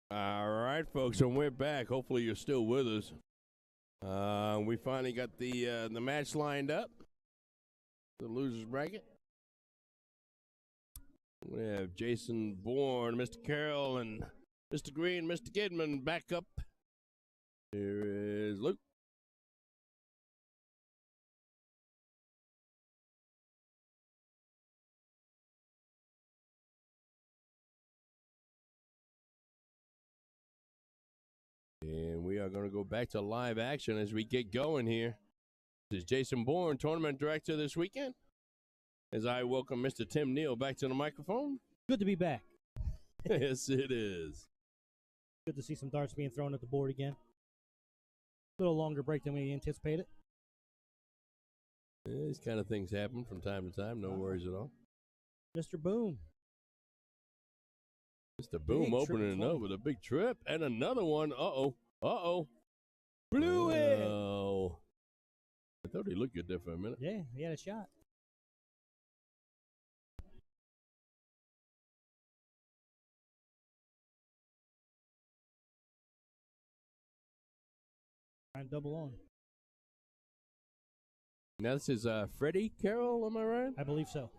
All right, folks, and we're back. Hopefully, you're still with us. We finally got the match lined up. The losers bracket. We have Jason Bourne, Mr. Carroll, and Mr. Green, Mr. Kidman back up. Here is Luke. And we are going to go back to live action as we get going here. This is Jason Bourne, tournament director this weekend. As I welcome Mr. Tim Neal back to the microphone. Good to be back. Yes, it is. Good to see some darts being thrown at the board again. A little longer break than we anticipated. Yeah, these kind of things happen from time to time. No worries at all. Mr. Boom. Mr. Boom opening it up with a big trip and another one. Uh-oh. Blew it. Oh. I thought he looked good there for a minute. Yeah, he had a shot. Trying to double on. Now this is Freddie Carroll, am I right? I believe so.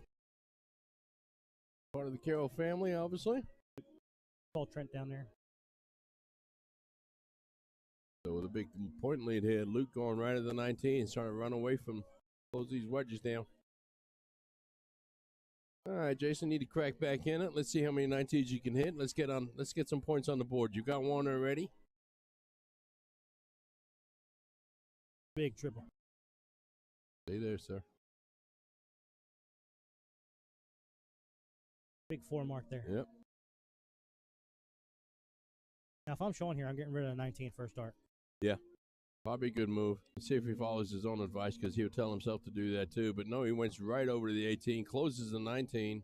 Part of the Carroll family, obviously. Call Trent down there. So with a big point lead here, Luke going right at the 19, trying to run away from, close these wedges down. All right, Jason, need to crack back in it. Let's see how many 19s you can hit. Let's get some points on the board. You got one already? Big triple. Stay there, sir. Big 4 mark there. Yep. Now, if I'm showing here, I'm getting rid of the 19 first dart. Yeah. Probably a good move. Let's see if he follows his own advice, because he'll tell himself to do that too. But no, he went right over to the 18, closes the 19.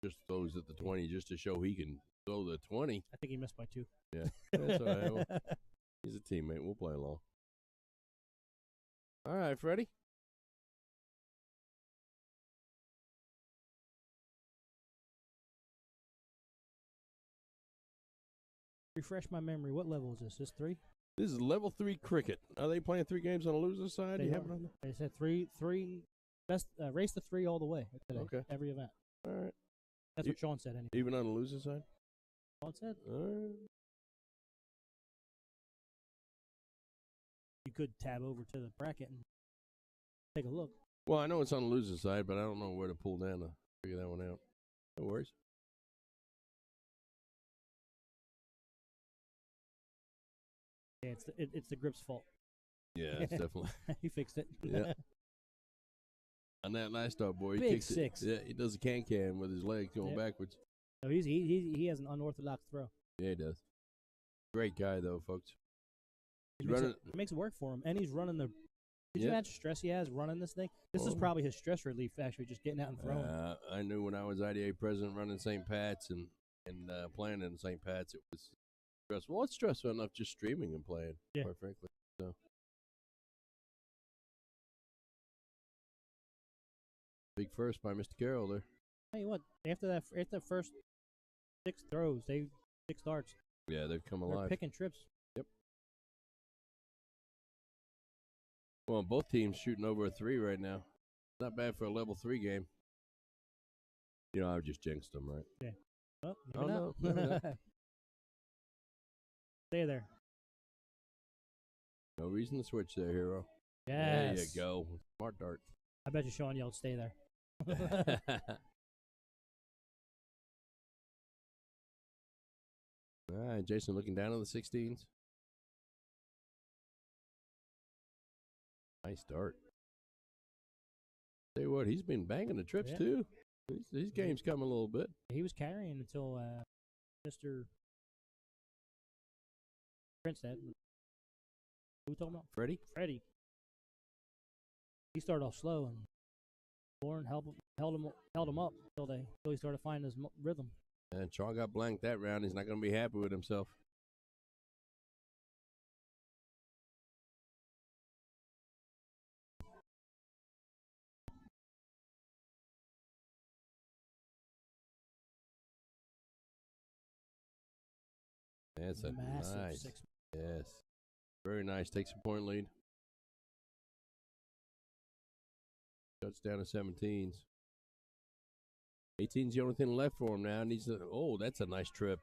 Just throws at the 20 just to show he can throw the 20. I think he missed by 2. Yeah, that's all right. Well, he's a teammate. We'll play along. All right, Freddie. Refresh my memory. What level is this? This 3? This is level 3 cricket. Are they playing 3 games on the loser side? They You are. have it on there? They said 3. Best race to 3 all the way today. Okay. Every event. All right. That's what Sean said. Anyway. Even on the loser side? Sean said All right. you could tab over to the bracket and take a look. Well, I know it's on the loser side, but I don't know where to pull down to figure that one out. No worries. Yeah, it's the grip's fault. Yeah, it's definitely. He fixed it. Yeah. On that last start, boy, he Big kicks 6. it. Yeah, he does a can with his legs going backwards. So he has an unorthodox throw. Yeah, he does. Great guy, though, folks. It makes it work for him, and he's running the. Did you imagine stress he has running this thing? This is probably his stress relief, actually, just getting out and throwing. I knew when I was IDA president running St. Pat's and playing in St. Pat's, it was stressful. Well, it's stressful enough just streaming and playing, quite frankly. So. Big first by Mr. Carroll there. Tell you what, after the first 6 throws, 6 darts. Yeah, they've come They're alive. picking trips. Yep. Well, both teams shooting over a 3 right now. Not bad for a level 3 game. You know, I've just jinxed them, right? Yeah. Oh, no, never Stay there. No reason to switch there, hero. Yes. There you go. Smart dart. I bet you Sean yelled, "Stay there." All right, Jason looking down on the 16s. Nice start. Tell you what, he's been banging the trips too. His game's come a little bit. He was carrying until Mr. Prince said. Who we talking about? Freddie? Freddie. He started off slow, and Bourne held him up until he started finding his rhythm. And Sean got blanked that round. He's not going to be happy with himself. That's a massive nice. 6. Yes. Very nice. Takes a point lead. Touchdown to 17s. 18's the only thing left for him now. Needs to. Oh, that's a nice trip.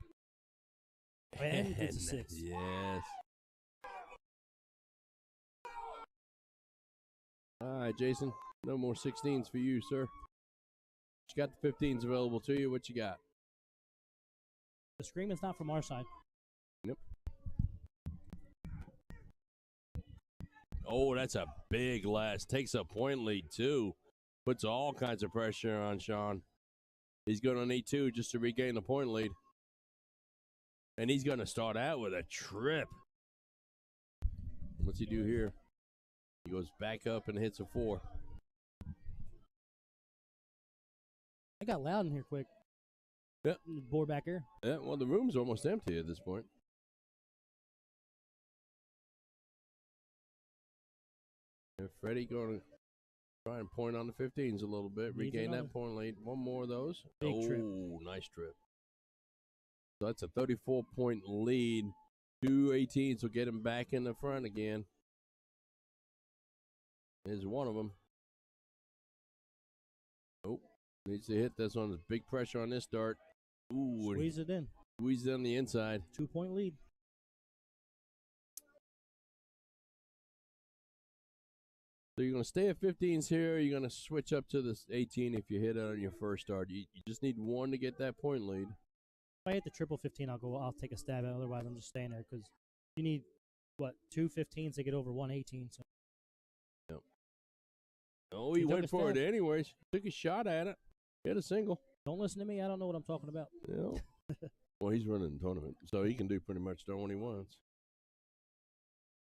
And it's a 6. Yes. All right, Jason. No more 16s for you, sir. You got the 15s available to you. What you got? The screaming's not from our side. Yep. Oh, that's a big last. Takes a point lead, too. Puts all kinds of pressure on Sean. He's going to need 2 just to regain the point lead. And he's going to start out with a trip. What's he do here? He goes back up and hits a 4. I got loud in here quick. Yep. Board back here. Yeah, well, the room's almost empty at this point. And Freddie going to try and point on the 15s a little bit. Needs Regain another. that point lead. One more of those. Big trip. Nice trip. So that's a 34-point lead. 2 18s will get him back in the front again. There's one of them. Oh, needs to hit this one. There's big pressure on this dart. Ooh, Squeeze it in. squeeze it on the inside. 2-point lead. So you're going to stay at 15s here. You're going to switch up to this 18 if you hit it on your first start. You just need 1 to get that point lead. If I hit the triple 15, I'll take a stab at it. Otherwise, I'm just staying there because you need, 2 15s to get over 1 18. So. Yep. Oh, he He took went a for it stab. anyways. Took a shot at it. Hit a single. Don't listen to me. I don't know what I'm talking about. Yeah. Well, he's running the tournament, so he can do pretty much what he wants.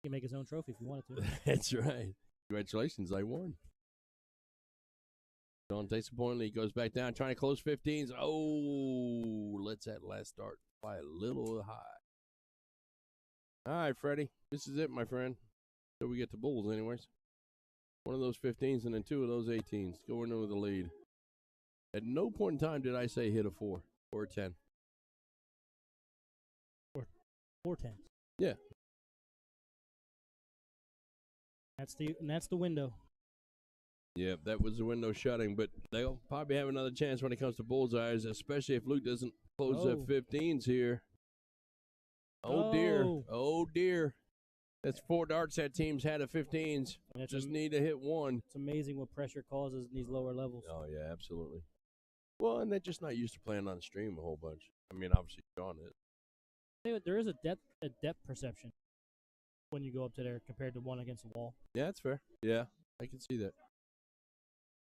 He can make his own trophy if he wanted to. That's right. Congratulations, I won. Sean takes a point lead, goes back down, trying to close 15s. Oh, lets that last start fly a little high. All right, Freddie, this is it, my friend. So we get the Bulls, anyways. One of those 15s and then 2 of those 18s. Go in with the lead. At no point in time did I say hit a 4 or a 10. 4 10s. Yeah. That's the window. Yeah, that was the window shutting, but they'll probably have another chance when it comes to bullseyes, especially if Luke doesn't close at 15s here. Oh, dear. Oh. Oh, dear. That's 4 darts that team's had at 15s. That's Just need to hit 1. It's amazing what pressure causes in these lower levels. Oh, yeah, absolutely. Well, and they're just not used to playing on stream a whole bunch. I mean, obviously, Sean is. There is a depth perception when you go up to there compared to one against the wall. Yeah, that's fair. Yeah, I can see that.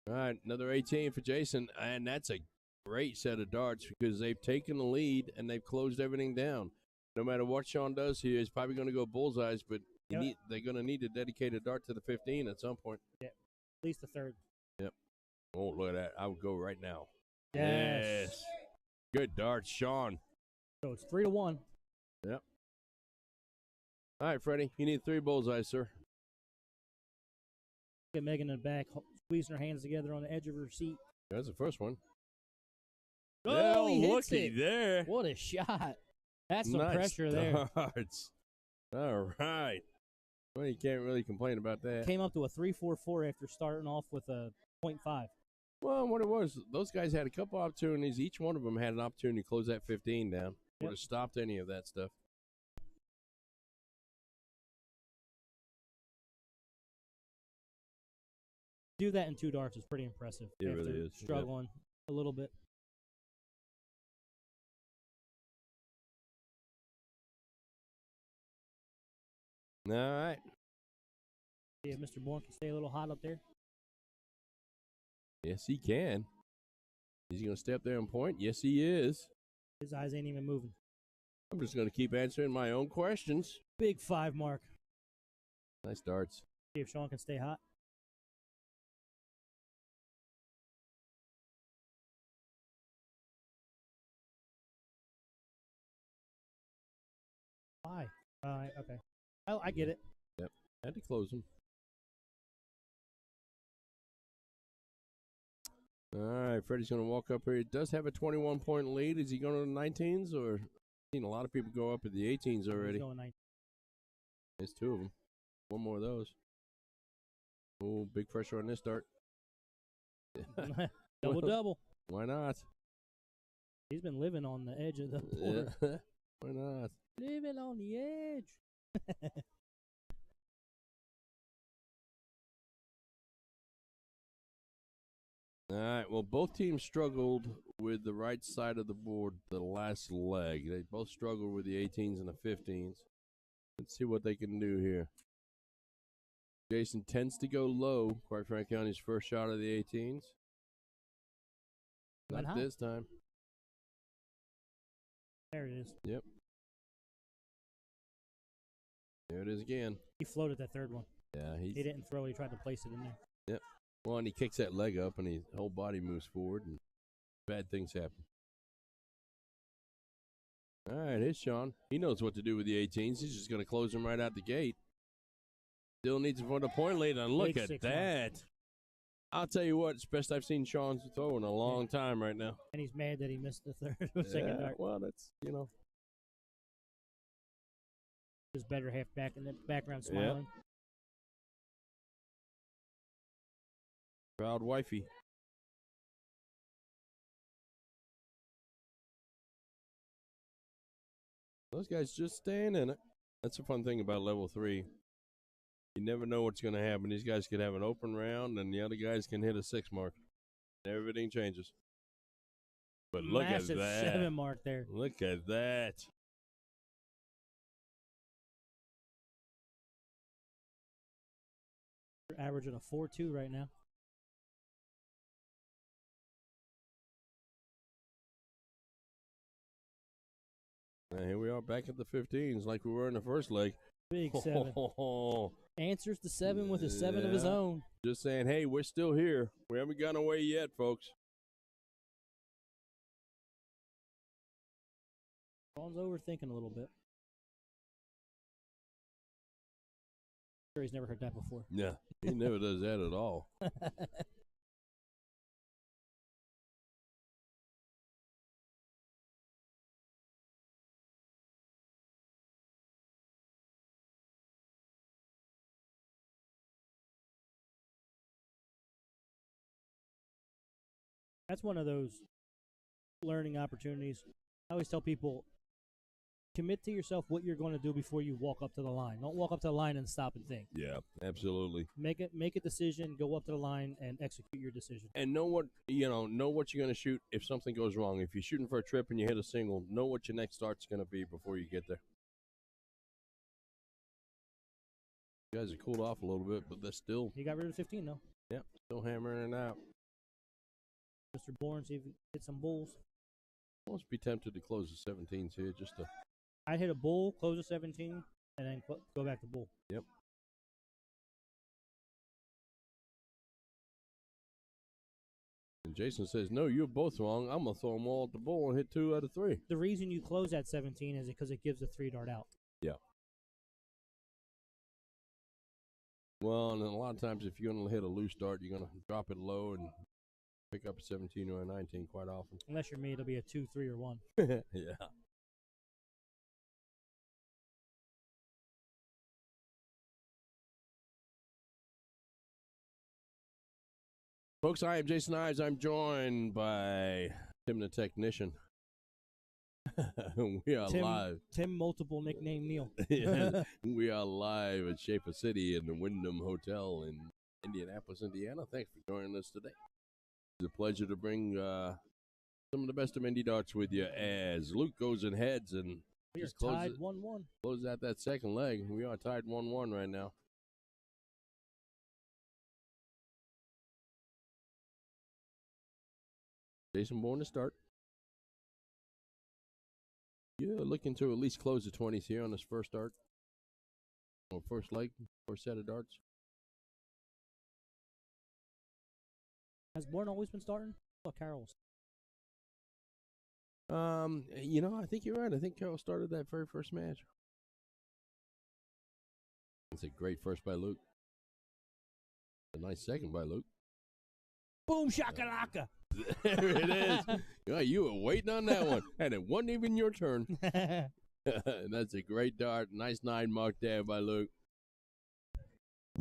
All right, another 18 for Jason, and that's a great set of darts because they've taken the lead and they've closed everything down. No matter what Sean does here, he's probably going to go bullseyes, but they're going to need to dedicate a dart to the 15 at some point. Yeah, at least the third. Yep. Oh, look at that. I would go right now. Yes. Good darts, Sean. So it's 3-1. Yep. All right, Freddie, you need 3 bullseyes, sir. Get Megan in the back, squeezing her hands together on the edge of her seat. That's the first one. Oh, he hits looky it. there. What a shot. That's some Nice pressure there. darts. All right. Well, you can't really complain about that. Came up to a 3.44 after starting off with a 0.5. Well, what it was, those guys had a couple opportunities. Each one of them had an opportunity to close that 15 down. Would have stopped any of that stuff. Do that in 2 darts is pretty impressive. It after really is. Struggling a little bit. All right. Yeah, Mr. Bourne can stay a little hot up there. Yes, he can. Is he going to stay up there and point? Yes, he is. His eyes ain't even moving. I'm just going to keep answering my own questions. Big 5 mark. Nice darts. See if Sean can stay hot. Why? All right, okay. Oh, I get it. Yep. Had to close them. All right, Freddie's going to walk up here. He does have a 21-point lead. Is he going to the 19s or Seen a lot of people go up at the 18s already. He's going 19. There's 2 of them. 1 more of those. Oh, big pressure on this start. Double. Why not? He's been living on the edge of the board. Yeah. Why not? Living on the edge. All right. Well, both teams struggled with the right side of the board the last leg. They both struggled with the 18s and the 15s. Let's see what they can do here. Jason tends to go low. Quite frankly, on his first shot of the 18s. Went Not high. this time. There it is. Yep. There it is again. He floated that third one. Yeah, He didn't throw. He tried to place it in there. Yep. Well, and he kicks that leg up, and his whole body moves forward, and bad things happen. All right, here's Sean. He knows what to do with the 18s. He's just going to close them right out the gate. Still needs to put a point lead, and look Big at 6-1. that. I'll tell you what, it's the best I've seen Sean throw in a long time right now. And he's mad that he missed the third or second dart. Well, that's, His better half back in the background smiling. Proud wifey. Those guys just staying in it. That's the fun thing about level 3. You never know what's going to happen. These guys could have an open round, and the other guys can hit a 6 mark. Everything changes. But look Massive at that. 7 mark there. Look at that. We're averaging a 4.2 right now. Now, here we are back at the 15s like we were in the first leg. Big 7. Answers the 7 with a 7 of his Yeah. own. Just saying, hey, we're still here. We haven't gone away yet, folks. Sean's overthinking a little bit. Sure, he's never heard that before. Yeah, he never does that at all. That's one of those learning opportunities. I always tell people, commit to yourself what you're going to do before you walk up to the line. Don't walk up to the line and stop and think. Yeah, absolutely. Make a decision, go up to the line and execute your decision. And know what you're going to shoot if something goes wrong. If you're shooting for a trip and you hit a single, know what your next start's going to be before you get there. You guys have cooled off a little bit, but they're still. He got rid of 15 though. Yep, still hammering it out. Mr. Bourne, see if he hit some bulls. Almost be tempted to close the 17s here just to. I'd hit a bull, close a 17, and then go back to bull. Yep. And Jason says, no, you're both wrong. I'm going to throw them all at the bull and hit 2 out of 3. The reason you close at 17 is because it gives a 3-dart out. Yeah. Well, and a lot of times if you're going to hit a loose dart, you're going to drop it low and pick up a 17 or a 19 quite often. Unless you're me, it'll be a 2, 3, or 1. Yeah. Folks, I am Jason Ives. I'm joined by Tim the Technician. We are live. Tim, multiple nickname Neil. Yeah, we are live at Shaffer City in the Wyndham Hotel in Indianapolis, Indiana. Thanks for joining us today. It's a pleasure to bring some of the best of Indy darts with you as Luke goes in heads and We are just tied 1-1. close out that second leg. We are tied 1-1 right now. Jason Bourne to start. Yeah, looking to at least close the 20s here on this first dart. Or first leg, first set of darts. Has Bourne always been starting? Oh, Carroll's. I think you're right. I think Carroll started that very first match. It's a great first by Luke. A nice second by Luke. Boom shakalaka. There it is. Oh, you were waiting on that one, and it wasn't even your turn. That's a great dart. Nice 9 mark there by Luke.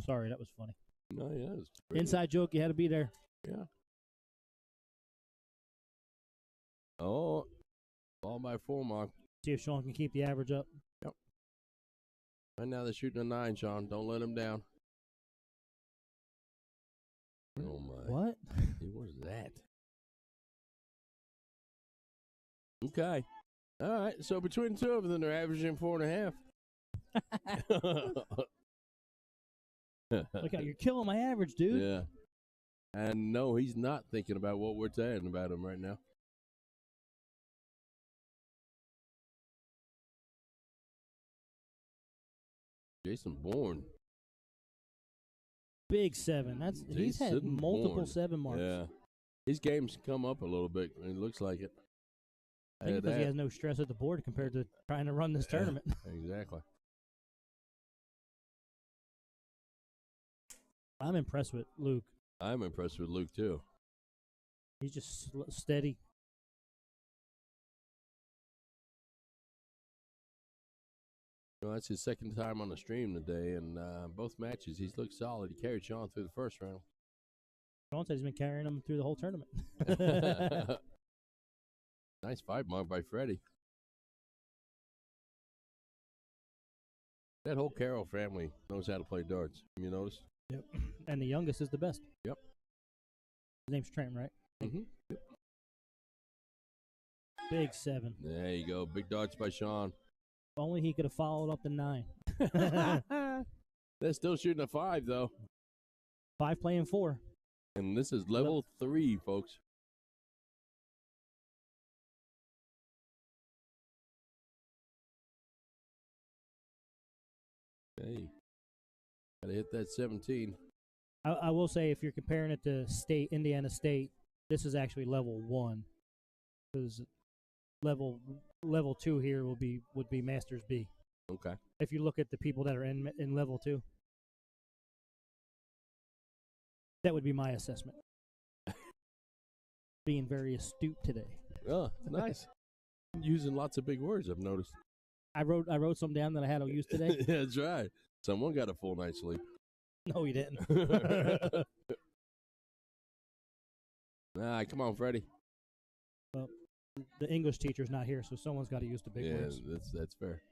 Sorry, that was funny. No, yeah, it's Inside joke, you had to be there. Yeah. Oh, ball by 4 mark. See if Sean can keep the average up. Yep. Right now they're shooting a 9, Sean. Don't let him down. Oh my! What? What was that? Okay. All right. So between the two of them, they're averaging 4.5. Look out, you're killing my average, dude. Yeah. And no, he's not thinking about what we're saying about him right now. Jason Bourne. Big 7. He's had Jason multiple Bourne. 7 marks. Yeah. His game's come up a little bit. It looks like it. I think because he has no stress at the board compared to trying to run this tournament. Exactly. I'm impressed with Luke. I'm impressed with Luke, too. He's just steady. Well, that's his second time on the stream today, and both matches he's looked solid. He carried Sean through the first round. Sean said he's been carrying him through the whole tournament. Nice 5 mark by Freddie. That whole Carroll family knows how to play darts. You notice? Yep. And the youngest is the best. Yep. His name's Trent, right? Mm-hmm. Yep. Big 7. There you go. Big darts by Sean. If only he could have followed up the 9. They're still shooting a 5, though. 5 playing 4. And this is level 3, folks. Hey, gotta hit that 17. I will say, if you're comparing it to Indiana State, this is actually level 1, because level 2 here would be Masters B. Okay. If you look at the people that are in level 2, that would be my assessment. Being very astute today. Oh, nice. Using lots of big words, I've noticed. I wrote some down that I had to use today. That's right. Someone got a full night's sleep. No, he didn't. Come on, Freddie. Well, the English teacher's not here, so someone's got to use the big words. That's fair.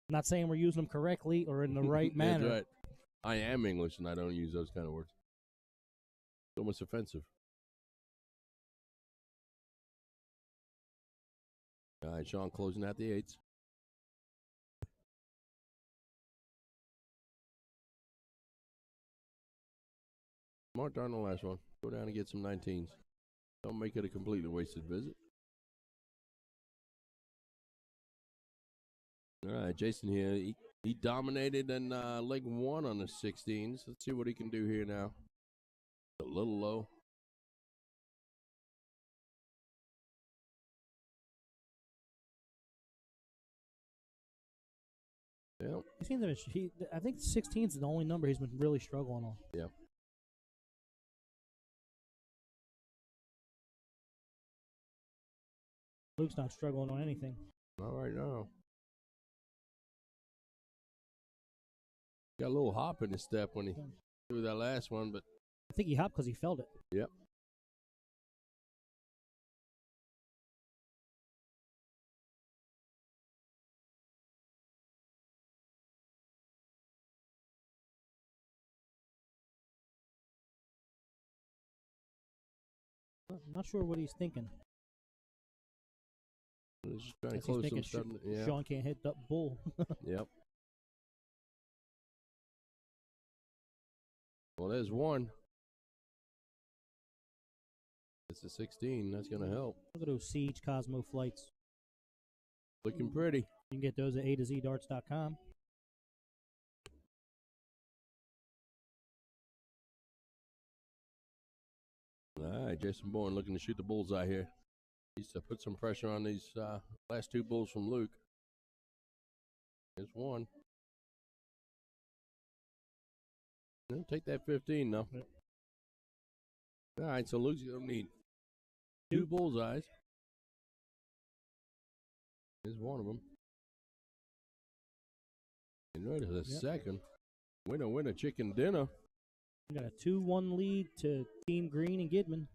I'm not saying we're using them correctly or in the right manner. That's right. I am English, and I don't use those kind of words. It's almost offensive. All right, Sean closing out the 8s. Smart on the last one. Go down and get some 19s. Don't make it a completely wasted visit. All right, Jason here. He dominated in leg 1 on the 16s. Let's see what he can do here now. A little low. Yeah. I think 16 is the only number he's been really struggling on. Yeah. Luke's not struggling on anything. All right now. Got a little hop in his step when he threw that last one, but I think he hopped because he felt it. Yep. I'm not sure what he's thinking. He's just trying to He's close thinking some stuff. Yeah. Sean can't hit that bull. Yep. Well, there's one. It's a 16. That's going to help. Look at those Siege Cosmo flights. Looking pretty. You can get those at A2ZDarts.com. All right, Jason Bourne looking to shoot the bullseye here. He's to put some pressure on these last 2 bulls from Luke. There's one. Take that 15, though. All right, so Luke's going to need 2 bullseyes. Here's one of them. And right as a second. Winner, chicken dinner. We got a 2-1 lead to Team Green and Gidman.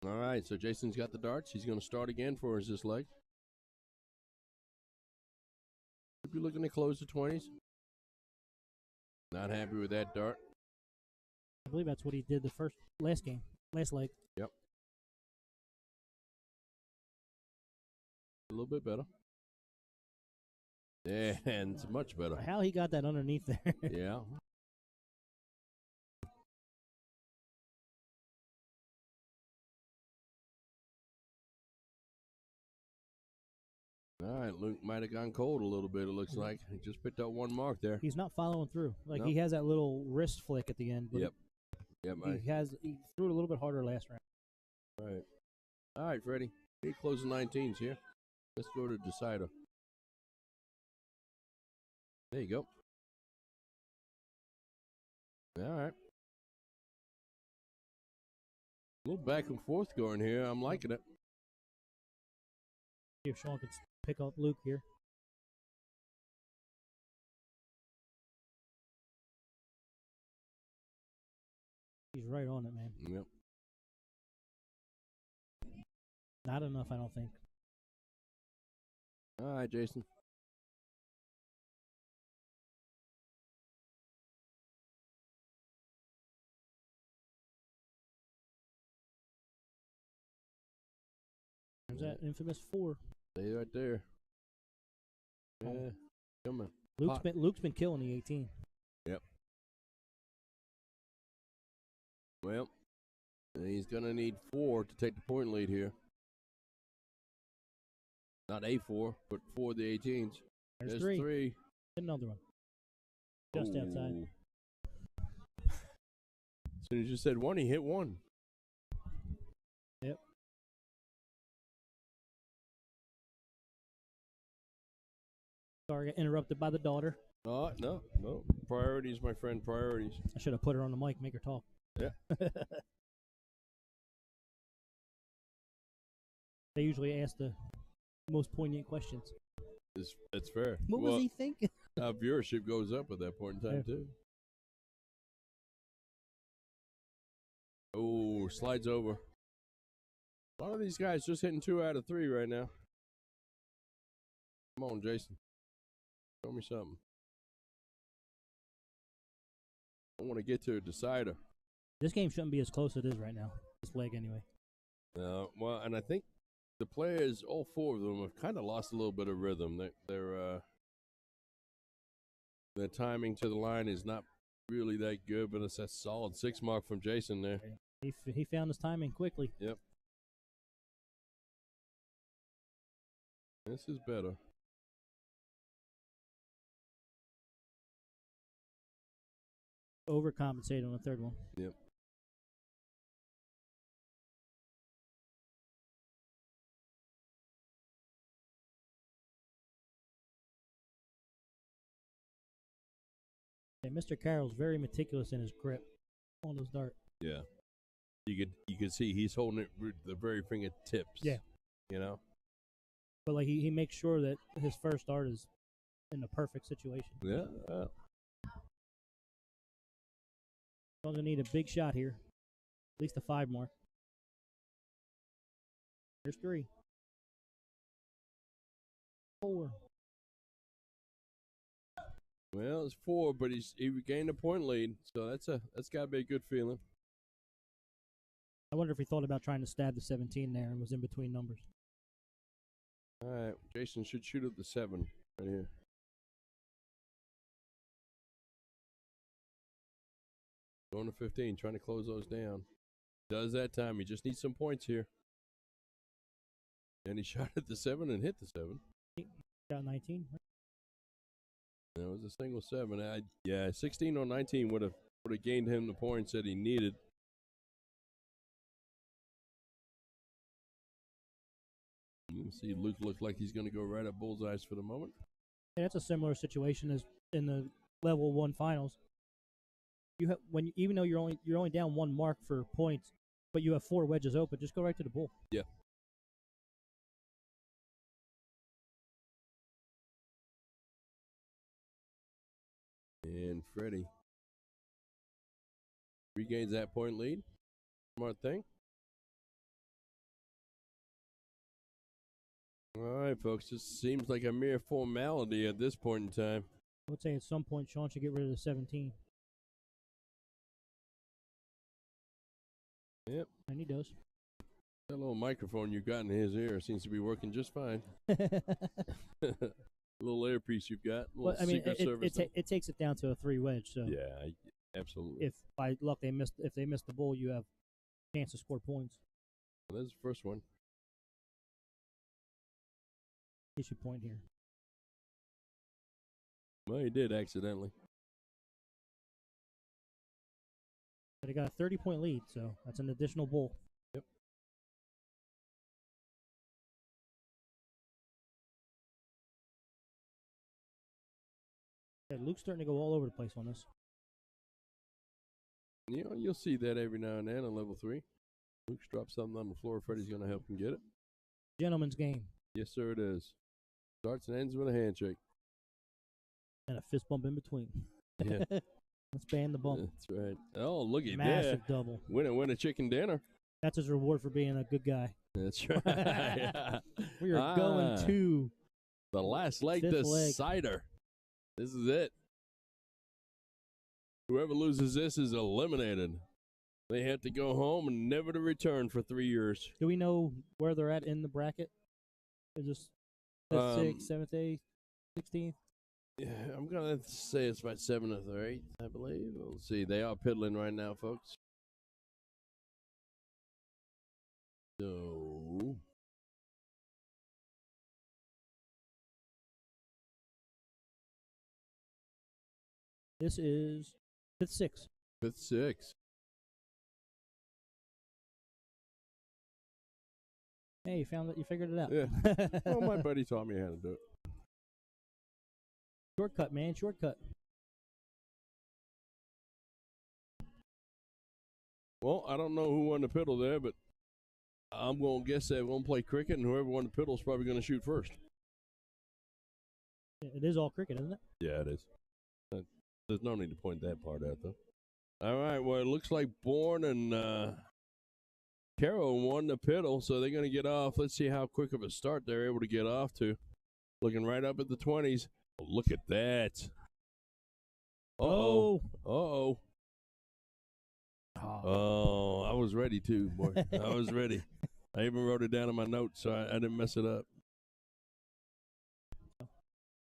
All right, so Jason's got the darts. He's going to start again for us this leg. Could be looking to close the 20s. Not happy with that dart. I believe that's what he did last leg. Yep. A little bit better. Yeah, and it's much better. How he got that underneath there. Yeah. All right, Luke might have gone cold a little bit, it looks like. He just picked up one mark there. He's not following through. Like, Nope. he has that little wrist flick at the end. But Yep. he threw it a little bit harder last round. Right. All right, Freddie. He closing 19s here. Let's go to decider. There you go. All right. A little back and forth going here. I'm liking it. See if Sean can pick up Luke here. He's right on it, man. Yep. Not enough, I don't think. All right, Jason. There's that infamous 4. Stay right there. Yeah. Come on. Luke's been killing the 18. Yep. Well, he's going to need 4 to take the point lead here. Not a 4, but 4 of the 18s. There's 3. Hit another one. Just outside. As soon as you said 1, he hit 1. Yep. Sorry, I got interrupted by the daughter. No. Priorities, my friend, priorities. I should have put her on the mic, make her talk. Yeah. They usually ask the most poignant questions. It's fair. What was he thinking? Our viewership goes up at that point in time, too. Oh, slides over. A lot of these guys just hitting 2 out of 3 right now. Come on, Jason. Show me something. I want to get to a decider. This game shouldn't be as close as it is right now. This leg, anyway. Well, and I think the players, all 4 of them, have kind of lost a little bit of rhythm. Their timing to the line is not really that good, but it's a solid 6 mark from Jason there. He found his timing quickly. Yep. This is better. Overcompensated on the third one. Yep. Yeah, Mr. Carroll's very meticulous in his grip on his dart. Yeah. You could see he's holding it with the very fingertips. Yeah. You know? But like he makes sure that his first dart is in the perfect situation. Yeah. We're gonna need a big shot here. At least a 5 more. There's 3. 4. Well, it's 4, but he regained a point lead, so that's got to be a good feeling. I wonder if he thought about trying to stab the 17 there and was in between numbers. All right, Jason should shoot at the 7 right here. Going to 15, trying to close those down. Does that time. He just needs some points here. And he shot at the 7 and hit the 7. Got 19. That was a single 7. 16 or 19 would have gained him the points that he needed. You can see Luke looks like he's going to go right at bullseyes for the moment. And that's a similar situation as in the level 1 finals. You have even though you're only down 1 mark for points, but you have 4 wedges open, just go right to the bull. Yeah. And Freddie regains that point lead. Smart thing. All right, folks. This seems like a mere formality at this point in time. I would say at some point Sean should get rid of the 17. Yep. And he does. That little microphone you got in his ear seems to be working just fine. Little earpiece you've got. Well, I mean, it takes it down to a 3 wedge. So yeah, absolutely. If by luck they miss the bull, you have a chance to score points. Well, there's the first one. He should point here. Well, he did accidentally. But he got a 30-point lead, so that's an additional bull. Yep. Yeah, Luke's starting to go all over the place on this. You know, you'll see that every now and then on level 3. Luke's dropped something on the floor. Freddie's going to help him get it. Gentleman's game. Yes, sir, it is. Starts and ends with a handshake. And a fist bump in between. Yeah. Let's ban the bump. That's right. Oh, look at that. Massive double. Win a chicken dinner. That's his reward for being a good guy. That's right. We are going to the last leg decider. This is it. Whoever loses this is eliminated. They have to go home and never to return for 3 years. Do we know where they're at in the bracket? Is this 6th, 7th, 8th, 16th? Yeah, I'm going to say it's about 7th or 8th, I believe. We'll see. They are piddling right now, folks. So, this is 5th, 6th. 5th, 6th. Hey, you found that? You figured it out. Yeah. Well, my buddy taught me how to do it. Shortcut, man. Shortcut. Well, I don't know who won the piddle there, but I'm going to guess they're going to play cricket, and whoever won the piddle is probably going to shoot first. Yeah, it is all cricket, isn't it? Yeah, it is. There's no need to point that part out, though. All right, well, it looks like Bourne and Carroll won the piddle, so they're going to get off. Let's see how quick of a start they're able to get off to. Looking right up at the 20s. Oh, look at that. Uh-oh. Uh-oh. Oh, I was ready too, boy. I was ready. I even wrote it down in my notes so I didn't mess it up.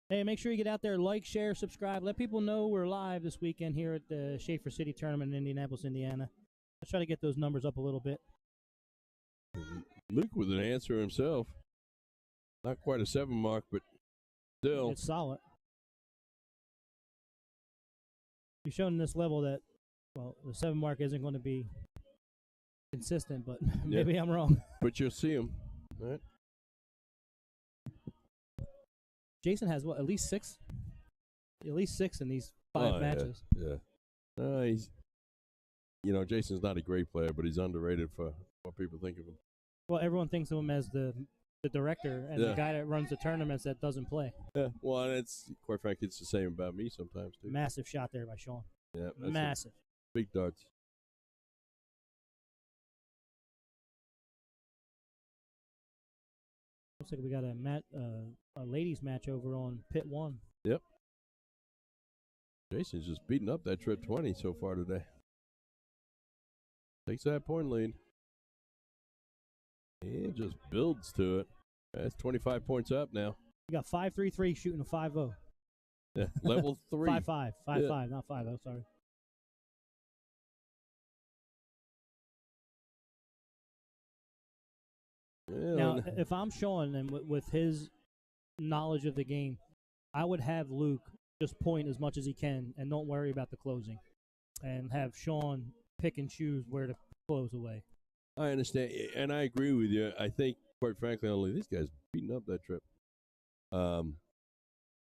Hey, make sure you get out there, like, share, subscribe. Let people know we're live this weekend here at the Shaffer City Tournament in Indianapolis, Indiana. Let's try to get those numbers up a little bit. Luke with an answer himself. Not quite a 7 mark, but still. It's solid. You've shown in this level that, well, the 7 mark isn't going to be consistent, but maybe I'm wrong. But you'll see him. All right. Jason has, what, at least 6? At least 6 in these 5 matches. Yeah. He's, Jason's not a great player, but he's underrated for what people think of him. Well, everyone thinks of him as the director and the guy that runs the tournaments that doesn't play. Yeah, well, and it's, quite frankly, it's the same about me sometimes, too. Massive shot there by Sean. Yeah. Massive. Big darts. Looks like we got a ladies match over on pit 1. Yep. Jason's just beating up that trip 20 so far today. Takes that point lead. It just builds to it. That's 25 points up now. You got 5-3-3 shooting a 5-0. Yeah, level 3. 5-5. 5-5, not 5-0, sorry. Yeah, now, if I'm Sean and with his knowledge of the game, I would have Luke just point as much as he can and don't worry about the closing. And have Sean pick and choose where to close away. I understand, and I agree with you. I think, quite frankly, only these guys beating up that trip.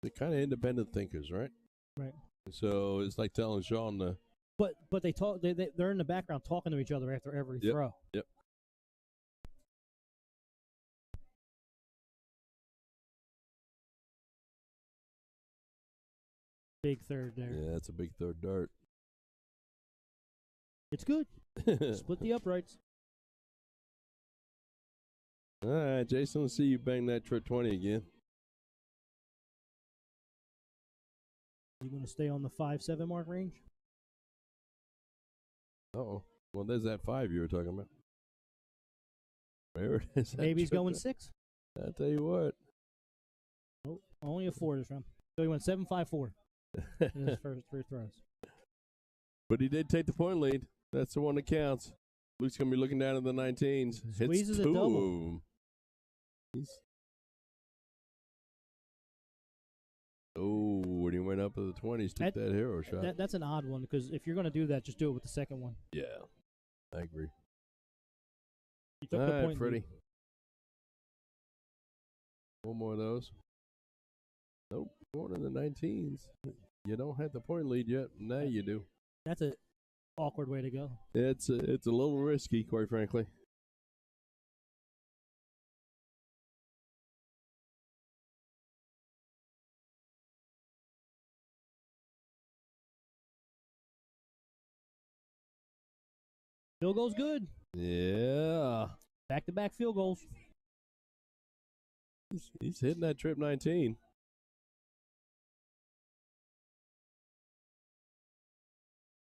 they're kind of independent thinkers, right? Right. So it's like telling Sean to. But they talk. They're in the background talking to each other after every throw. Yep. Big third there. Yeah, that's a big third dart. It's good. Split the uprights. All right, Jason, let's see you bang that trip 20 again. You going to stay on the 5-7 mark range? Uh-oh. Well, there's that 5 you were talking about. Where is that? Maybe he's trip going at? 6. I'll tell you what. Nope, only a 4 this round. So he went 7-5-4 in his first 3 throws. But he did take the point lead. That's the one that counts. Luke's going to be looking down at the 19s. Squeezes Hits a 2 double. of 'em. Oh, when he went up to the 20s, took that hero shot. That's an odd one because if you're going to do that, just do it with the second one. Yeah, I agree. You took All the right, point Freddie. lead. One more of those. Nope, going in the 19s. You don't have the point lead yet. Now you do. That's an awkward way to go. It's a little risky, quite frankly. Field goal's good. Yeah. Back-to-back field goals. He's hitting that trip 19.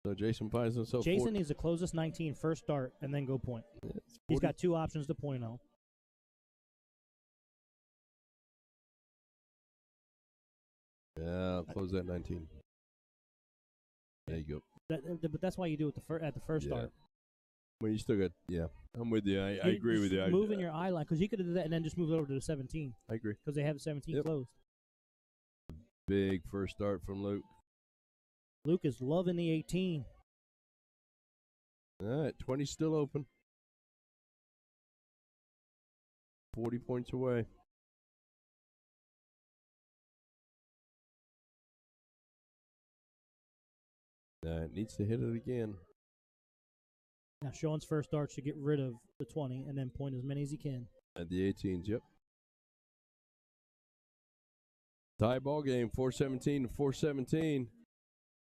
So Jason finds himself. Jason needs to close this 19 first start and then go point. He's got 2 options to point on. Yeah, close that 19. There you go. But that's why you do it at the first start. Well, you still got, I'm with you. I agree with you. Moving your eye line, because you could have done that and then just moved over to the 17. I agree. Because they have the 17 closed. Big first start from Luke. Luke is loving the 18. All right, 20 still open. 40 points away. Needs to hit it again. Now, Sean's first start should get rid of the 20 and then point as many as he can. At the 18s, yep. Tie ball game, 417 to 417.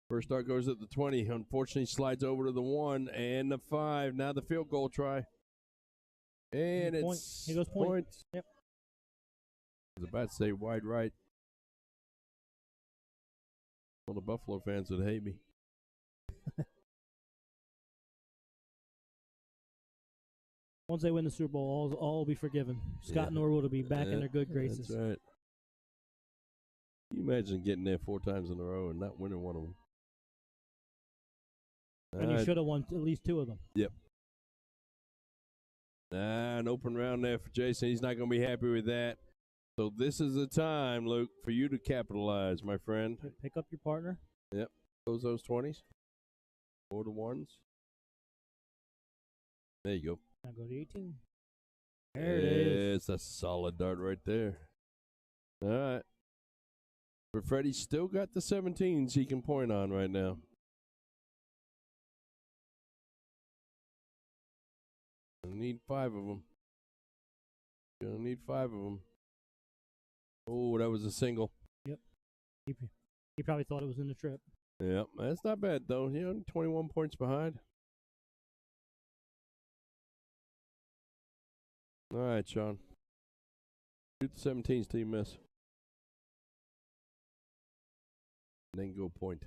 First start goes at the 20. Unfortunately, slides over to the 1 and the 5. Now the field goal try. And point. it's He goes point. Yep. I was about to say wide right. All the Buffalo fans would hate me. Once they win the Super Bowl, all will be forgiven. Scott and Norwood will be back in their good graces. That's right. Can you imagine getting there 4 times in a row and not winning one of them? And you should have won at least 2 of them. Yep. An open round there for Jason. He's not going to be happy with that. So this is the time, Luke, for you to capitalize, my friend. Pick up your partner. Yep. Close those 20s. 4 to 1s. There you go. Now go to 18. There it is. It's a solid dart right there. All right. But Freddie's still got the 17s he can point on right now. Gonna need 5 of them. Gonna need 5 of them. Oh, that was a single. Yep. He probably thought it was in the trip. Yep, that's not bad though. 21 points behind. All right, Sean. Shoot the 17s till you miss. And then go point.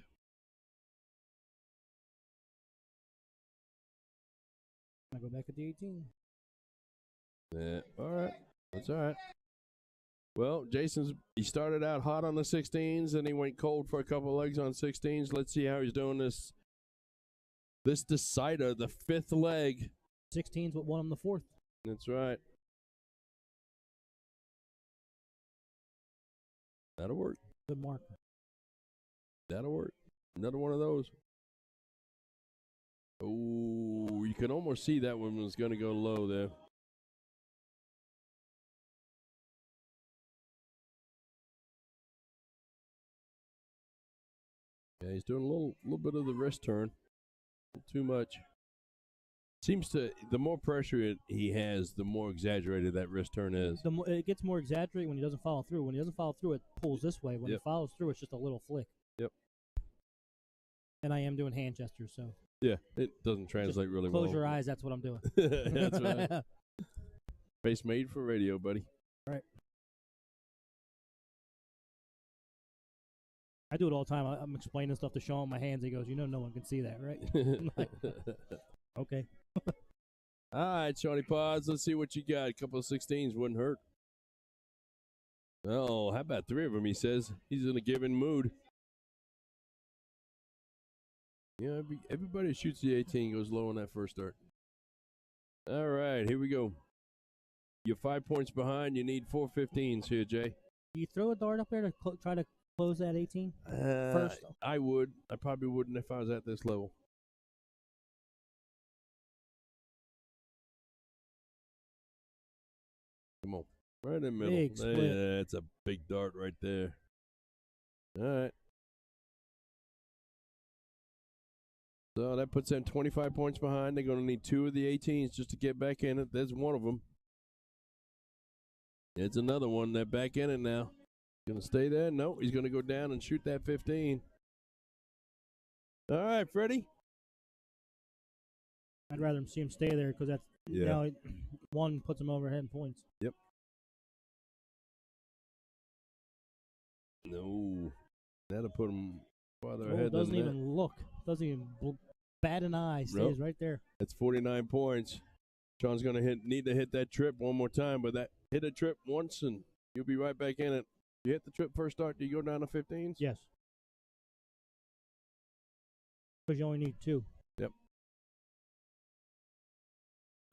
I go back at the 18. Yeah, all right. That's all right. Well, he started out hot on the 16s, and he went cold for a couple of legs on 16s. Let's see how he's doing this decider, the 5th leg. 16's what won him the 4th. That's right. That'll work. Good mark. That'll work. Another one of those. Oh, you can almost see that one was going to go low there. Yeah, he's doing a little bit of the wrist turn. Too much. Seems to, the more pressure he has, the more exaggerated that wrist turn is. It gets more exaggerated when he doesn't follow through. When he doesn't follow through, it pulls this way. When Yep. he follows through, it's just a little flick. Yep. And I am doing hand gestures, so. Yeah, it doesn't translate really Close well. your eyes. That's what I'm doing. That's right. Face made for radio, buddy. Right. I do it all the time. I'm explaining stuff to Sean with my hands. He goes, no one can see that, right? I'm like, okay. All right, Shawnee Pods, let's see what you got. A couple of 16s wouldn't hurt. Oh, how about 3 of them, he says. He's in a given mood. Yeah, everybody who shoots the 18 goes low on that first start. All right, here we go. You're 5 points behind. You need 4 15s here, Jay. Do you throw a dart up there to try to close that 18 first? I would. I probably wouldn't if I was at this level. Come on. Right in the middle. Big split. Yeah, that's a big dart right there. All right. So that puts them 25 points behind. They're going to need 2 of the 18s just to get back in it. There's one of them. It's another one. They're back in it now. Going to stay there? No, he's going to go down and shoot that 15. All right, Freddie. I'd rather see him stay there because that's, one puts him overhead in points. Yep. No. That'll put him farther ahead. Doesn't even look. Doesn't even bat an eye. Stays right there. That's 49 points. Sean's going to need to hit that trip one more time, but hit a trip once and you'll be right back in it. You hit the trip first start, do you go down to 15s? Yes. Because you only need 2. Yep.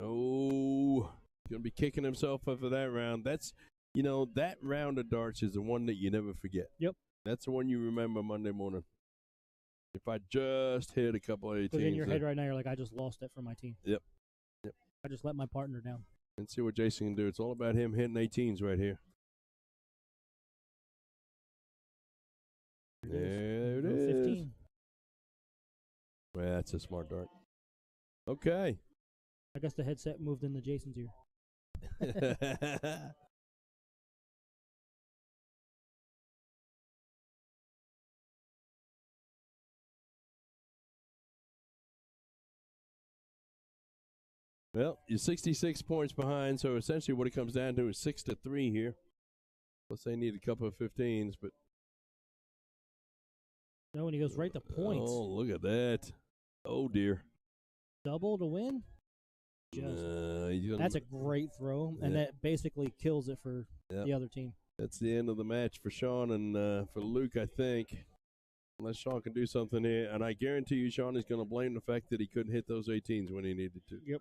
Oh, he's going to be kicking himself up for that round. That's, that round of darts is the one that you never forget. Yep. That's the one you remember Monday morning. If I just hit a couple of 18s. Because in your head right now, you're like, I just lost it for my team. Yep. I just let my partner down. And see what Jason can do. It's all about him hitting 18s right here. There it is. 15. Well, that's a smart dart. Okay. I guess the headset moved into Jason's ear. Well, you're 66 points behind, so essentially what it comes down to is 6-3 here. Plus they need a couple of 15s, but No, when he goes right to points. Oh, look at that. Oh, dear. Double to win? That's a great throw, and that basically kills it for the other team. That's the end of the match for Sean and for Luke, I think. Unless Sean can do something here. And I guarantee you Sean is going to blame the fact that he couldn't hit those 18s when he needed to. Yep.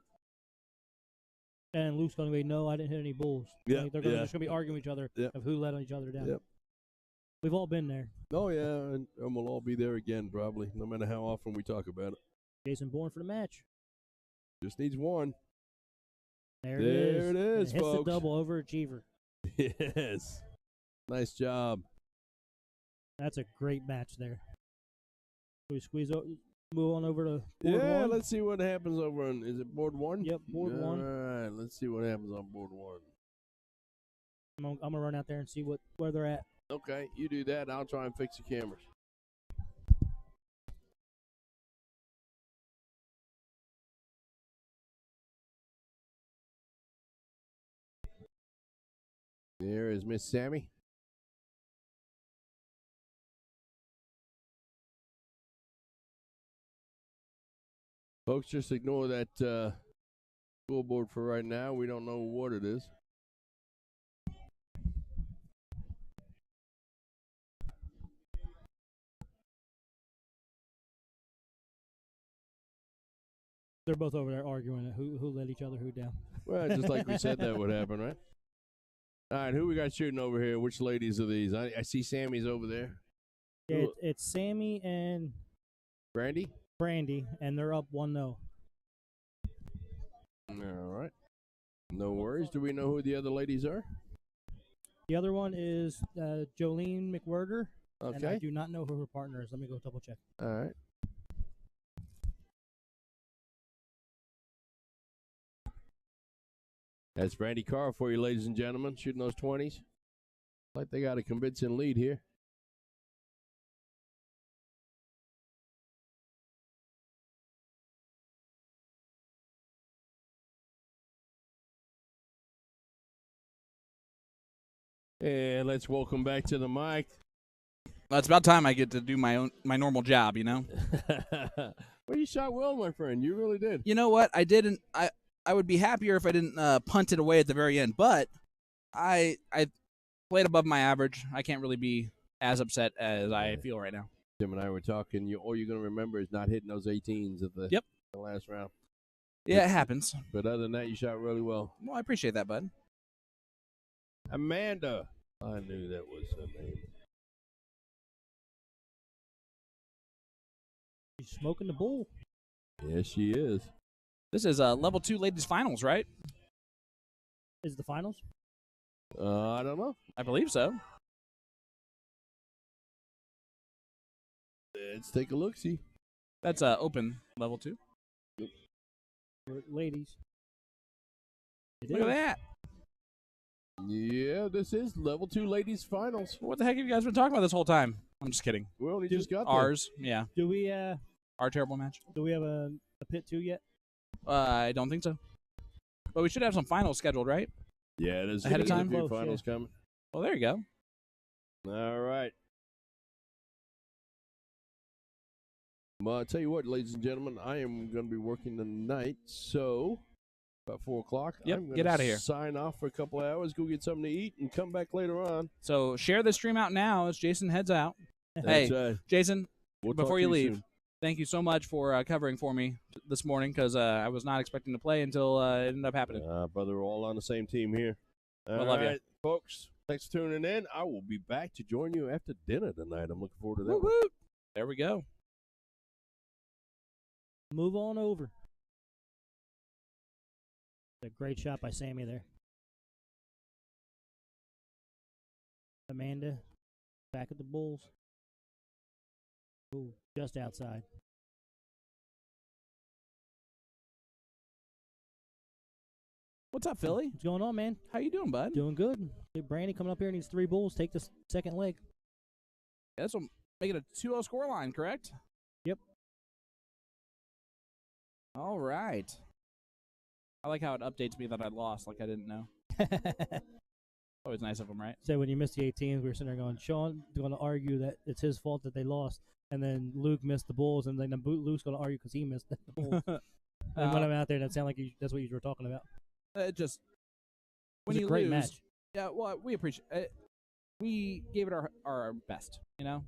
And Luke's going to be, no, I didn't hit any bulls. Yeah, Like they're just going to be arguing with each other of who let each other down. Yep. We've all been there. Oh, yeah, and we'll all be there again probably, no matter how often we talk about it. Jason Bourne for the match. Just needs one. There it is. There it is, hits folks. the double overachiever. Yes. Nice job. That's a great match there. We move on over to board Yeah, one. let's see what happens over on, is it board 1? Yep, board 1. All right, let's see what happens on board 1. I'm going to run out there and see where they're at. Okay, you do that. I'll try and fix the cameras. There is Miss Sammy. Folks, just ignore that scoreboard for right now. We don't know what it is. They're both over there arguing who let each other who down. Well, just like we said that would happen, right? All right, who we got shooting over here? Which ladies are these? I see Sammy's over there. Yeah, it's Sammy and Brandy, and they're up 1-0. All right. No worries. Do we know who the other ladies are? The other one is Jolene McWhirter And I Okay. do not know who her partner is. Let me go double check. All right. That's Brandy Carr for you, ladies and gentlemen, shooting those 20s. Like they got a convincing lead here. And let's welcome back to the mic. Well, it's about time I get to do my normal job, you know? Well, you shot well, my friend. You really did. You know what? I didn't. I would be happier if I didn't punt it away at the very end, but I played above my average. I can't really be as upset as I feel right now. Tim and I were talking. All you're going to remember is not hitting those 18s at the last round. Yeah, it happens. But other than that, you shot really well. Well, I appreciate that, bud. Amanda. I knew that was her name. She's smoking the bull. Yes, she is. This is level 2 ladies finals, right? Is it the finals? I don't know. I believe so. Let's take a look. See. That's open level 2. For ladies. Look at that. Yeah, this is level 2 ladies finals. What the heck have you guys been talking about this whole time? I'm just kidding. We only just got there. Ours, yeah. Do we Our terrible match. do we have a pit 2 yet? I don't think so. But we should have some finals scheduled, right? Yeah, there's Ahead of time? a few Close, finals coming. Well, there you go. All right. Well, I'll tell you what, ladies and gentlemen, I am going to be working tonight, so about 4 o'clock. Yep, I'm get outta here. Sign off for a couple of hours, go get something to eat, and come back later on. So share the stream out now as Jason heads out. That's, Hey, Jason, we'll before talk you to leave, soon. thank you so much for covering for me this morning because I was not expecting to play until it ended up happening. Brother, we're all on the same team here. All love ya. right, folks. Thanks for tuning in. I will be back to join you after dinner tonight. I'm looking forward to that. Woo one. woo. There we go. Move on over. A great shot by Sammy there. Amanda, back at the Bulls. Ooh, just outside. What's up, Philly? What's going on, man? How you doing, bud? Doing good. Hey, Brandy coming up here needs 3 bulls. Take this second leg. Yeah, this will make it a 2-0 scoreline, correct? Yep. All right. I like how it updates me that I lost, like I didn't know. Always nice of them, right? So when you missed the 18s, we were sitting there going, Sean going to argue that it's his fault that they lost, and then Luke missed the bulls, and then Luke's going to argue because he missed the bulls. And when I'm out there, that sounded like that's what you were talking about. It just when It was you a great lose, match. yeah. Well, we appreciate it. We gave it our best. You know,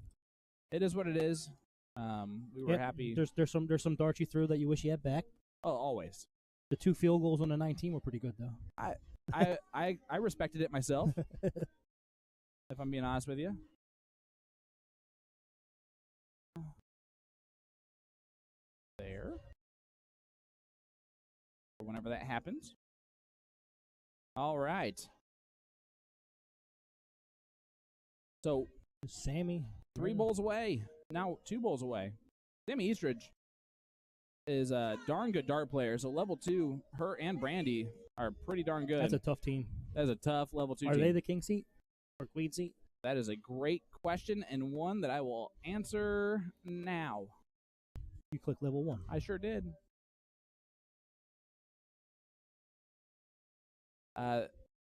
it is what it is. We were Yep, happy. There's some darts you threw that you wish you had back. Oh, always. The 2 field goals on the 19 were pretty good though. I respected it myself. If I'm being honest with you. There. Or whenever that happens. All right. So Sammy, 3 bowls away. Now 2 bowls away. Sammy Eastridge is a darn good dart player. So level 2, her and Brandy are pretty darn good. that's a tough team. That is a tough level 2 Are team. they the king seat or queen seat? That is a great question and one that I will answer now. You click level 1. I sure did.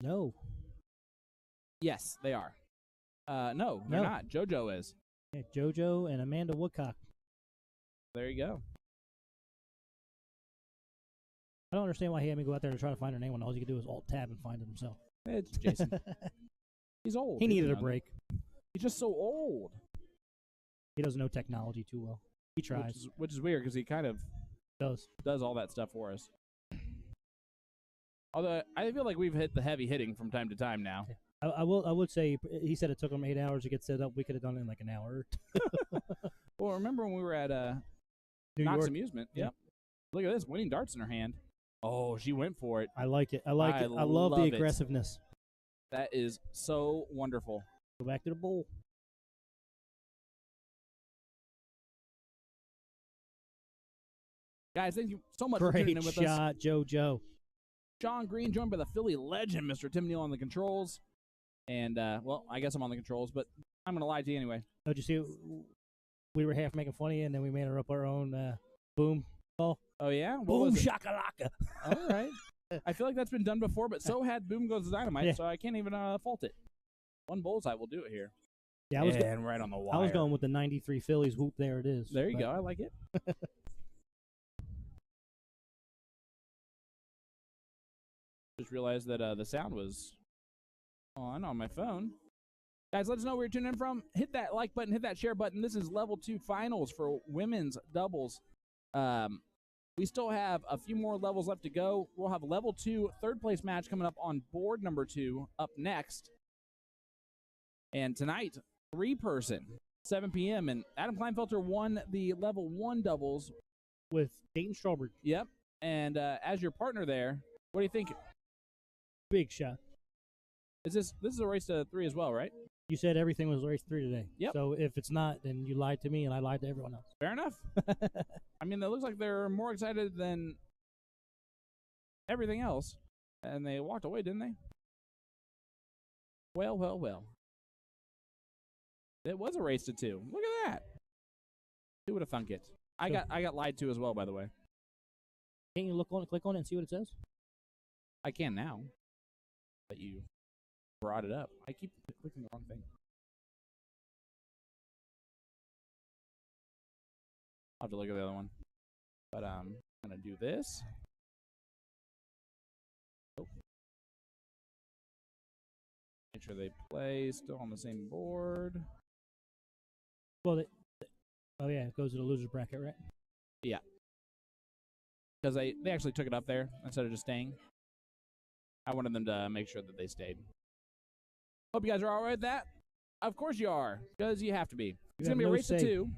No. Yes, they are. No, they're No. not. JoJo is. Yeah, JoJo and Amanda Woodcock. There you go. I don't understand why he had me go out there to try to find her name when all he could do was alt tab and find it himself. It's Jason. He's old. He He's needed a young. break. He's just so old. He doesn't know technology too well. He tries. Which is weird because he kind of Does. all that stuff for us. Although I feel like we've hit the heavy hitting from time to time now. I would say he said it took him 8 hours to get set up. We could have done it in like an hour. Well, remember when we were at New Knox York. Amusement? Yeah. Yep. Look at this, winning darts in her hand. Oh, she went for it. I like it. I like I it. I love the love it. aggressiveness. That is so wonderful. Go back to the bowl. Guys, thank you so much for tuning Great in with shot, us. JoJo. Sean Green, joined by the Philly legend, Mr. Tim Neal on the controls. And, well, I guess I'm on the controls, but I'm going to lie to you anyway. Oh, did you see? We were half making fun of you, and then we made her up our own boom call. Oh, yeah? What Boom was it? shakalaka. All right. I feel like that's been done before, but so had Boom Goes the Dynamite, Yeah. so I can't even fault it. One bullseye will do it here. Yeah, I was and right on the wire. I was going with the 93 Phillies. Whoop, there it is. There you go. I like it. Just realized that the sound was on my phone. Guys, let us know where you're tuning in from. Hit that like button, hit that share button. This is level 2 finals for women's doubles. We still have a few more levels left to go. We'll have a level 2 third place match coming up on board number 2 up next. And tonight, 3-person, 7 p.m. And Adam Kleinfelter won the level 1 doubles with Dayton Strawberry. Yep. And as your partner there, what do you think? Big shot. This is a race to 3 as well, right? You said everything was race 3 today. Yep. So if it's not, then you lied to me and I lied to everyone else. Fair enough. I mean, it looks like they're more excited than everything else. And they walked away, didn't they? Well, well, well. It was a race to 2. Look at that. Who would have thunk it? I got lied to as well, by the way. Can't you click on it and see what it says? I can now. But you brought it up. I keep clicking the wrong thing. I'll have to look at the other one. But I'm going to do this. Oh. Make sure they play still on the same board. Well, oh yeah, it goes to the loser's bracket, right? Yeah. Because they actually took it up there instead of just staying. I wanted them to make sure that they stayed. Hope you guys are all right with that. Of course you are, because you have to be. It's going to be a race to 2.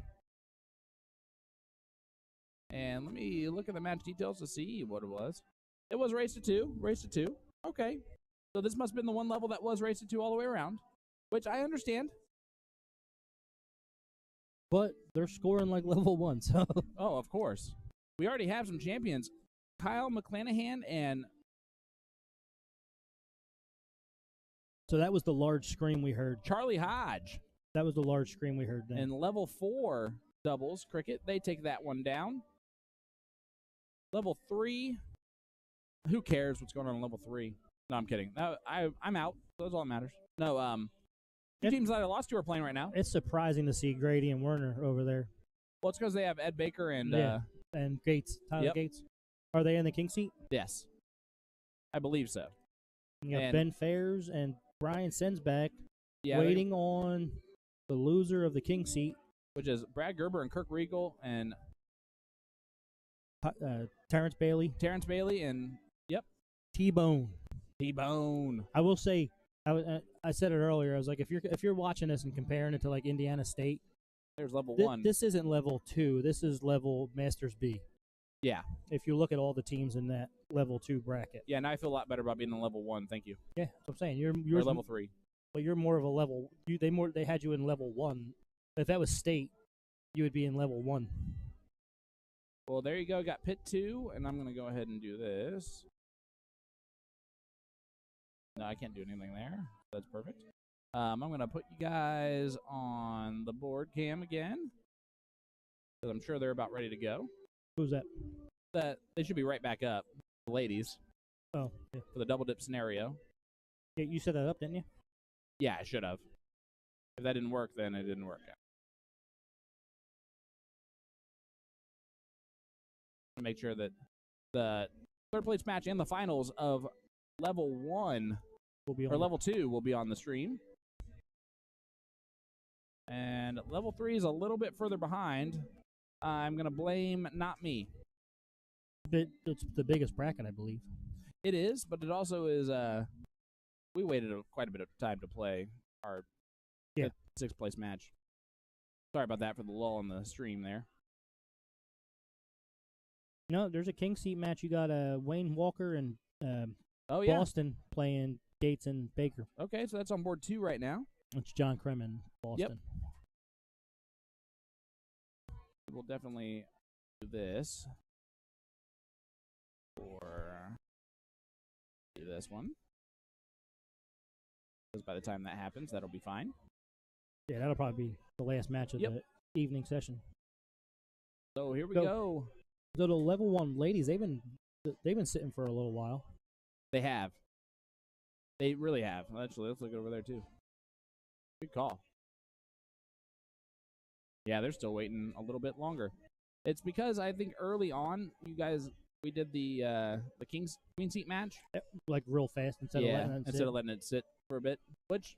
And let me look at the match details to see what it was. It was race to 2. Race to 2. Okay. So this must have been the one level that was race to 2 all the way around, which I understand. But they're scoring like level 1, so. Oh, of course. We already have some champions. Kyle McClanahan and... So that was the large scream we heard. Charlie Hodge. That was the large scream we heard then. And level 4 doubles cricket, they take that one down. Level 3, who cares what's going on in level 3? No, I'm kidding. No, I'm out. That's all that matters. No, two teams that I lost to are playing right now. It's surprising to see Grady and Werner over there. Well, it's because they have Ed Baker and and Gates, Tyler Yep. Gates. Are they in the king seat? Yes, I believe so. You got And- Ben Fairs and Brian Sensback Yeah, waiting on the loser of the king seat, which is Brad Gerber and Kirk Regal and Terrence Bailey, and T-Bone. T-Bone. I will say, I said it earlier. I was like, if you're watching this and comparing it to like Indiana State, There's level 1. this isn't level 2. This is level Masters B. Yeah. If you look at all the teams in that level 2 bracket. Yeah, now I feel a lot better about being in level 1. Thank you. Yeah, that's what I'm saying. You're Or level 3. But you're more of a level. They had you in level 1. If that was state, you would be in level 1. Well, there you go. Got pit 2, and I'm going to go ahead and do this. No, I can't do anything there. That's perfect. I'm going to put you guys on the board cam again, because I'm sure they're about ready to go. Who's that? They should be right back up, the ladies, Oh, yeah. for the double dip scenario. Yeah, you set that up, didn't you? Yeah, I should have. If that didn't work, then it didn't work out. Make sure that the third place match and the finals of level 1 Will be on or level 2 will be on the stream. And level 3 is a little bit further behind. I'm going to blame not me. It's the biggest bracket, I believe. It is, but it also is, we waited quite a bit of time to play our 6th place match. Sorry about that for the lull in the stream there. No, there's a king seat match. You got Wayne Walker and Boston playing Gates and Baker. Okay, so that's on board 2 right now. It's John Kremen, Boston. We'll definitely do this. for this one. Because by the time that happens, that'll be fine. Yeah, that'll probably be the last match of the evening session. So here we go. So the level 1 ladies, they've been sitting for a little while. They have. They really have. Actually, let's look over there too. Good call. Yeah, they're still waiting a little bit longer. It's because I think early on, we did the queen seat match. Like real fast instead of letting it sit for a bit, which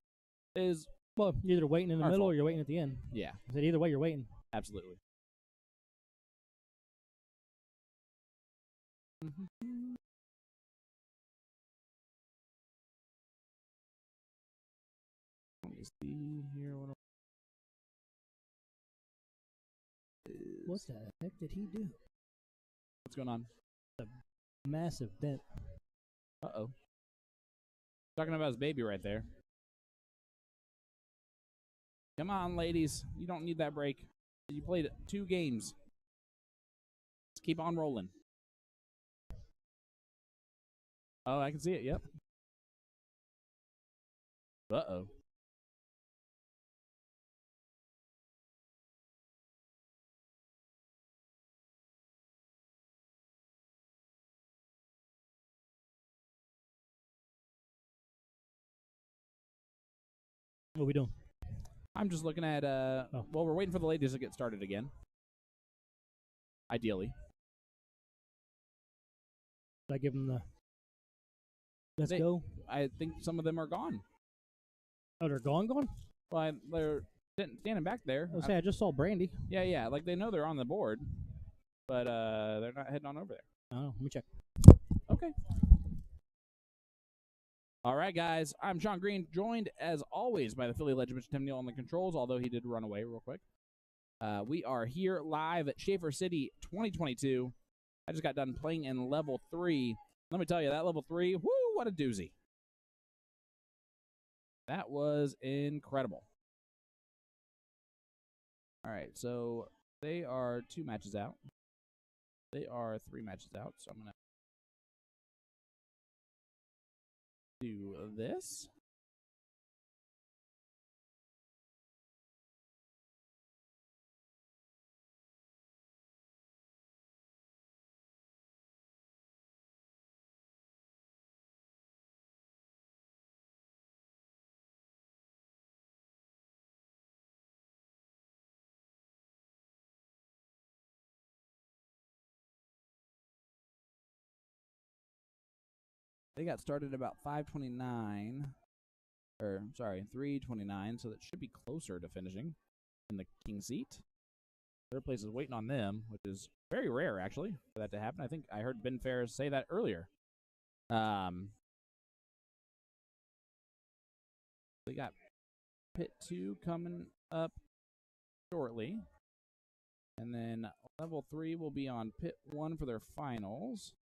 is you're either waiting in the middle or you're waiting at the end. Yeah. I said either way, you're waiting. Absolutely. Let me see here. What the heck did he do? What's going on? A massive dent. Uh-oh. Talking about his baby right there. Come on, ladies. You don't need that break. You played 2 games. Let's keep on rolling. Oh, I can see it. Yep. Uh-oh. What are we doing? I'm just looking at, well, we're waiting for the ladies to get started again. Ideally. I give them the let's go. I think some of them are gone. Oh, they're gone? Well, they're standing back there. I just saw Brandy. Yeah. Like, they know they're on the board, but they're not heading on over there. Oh, let me check. Okay. All right, guys. I'm Sean Green, joined, as always, by the Philly legend, Mr. Tim Neal on the controls, although he did run away real quick. We are here live at Shaffer City 2022. I just got done playing in Level 3. Let me tell you, that Level 3, whoo, what a doozy. That was incredible. All right, so they are 2 matches out. They are 3 matches out, so I'm going to do this. They got started about 5:29, or sorry, 3:29, so that should be closer to finishing in the king seat. Third place is waiting on them, which is very rare, actually, for that to happen. I think I heard Ben Ferris say that earlier. They got pit 2 coming up shortly, and then level 3 will be on pit 1 for their finals.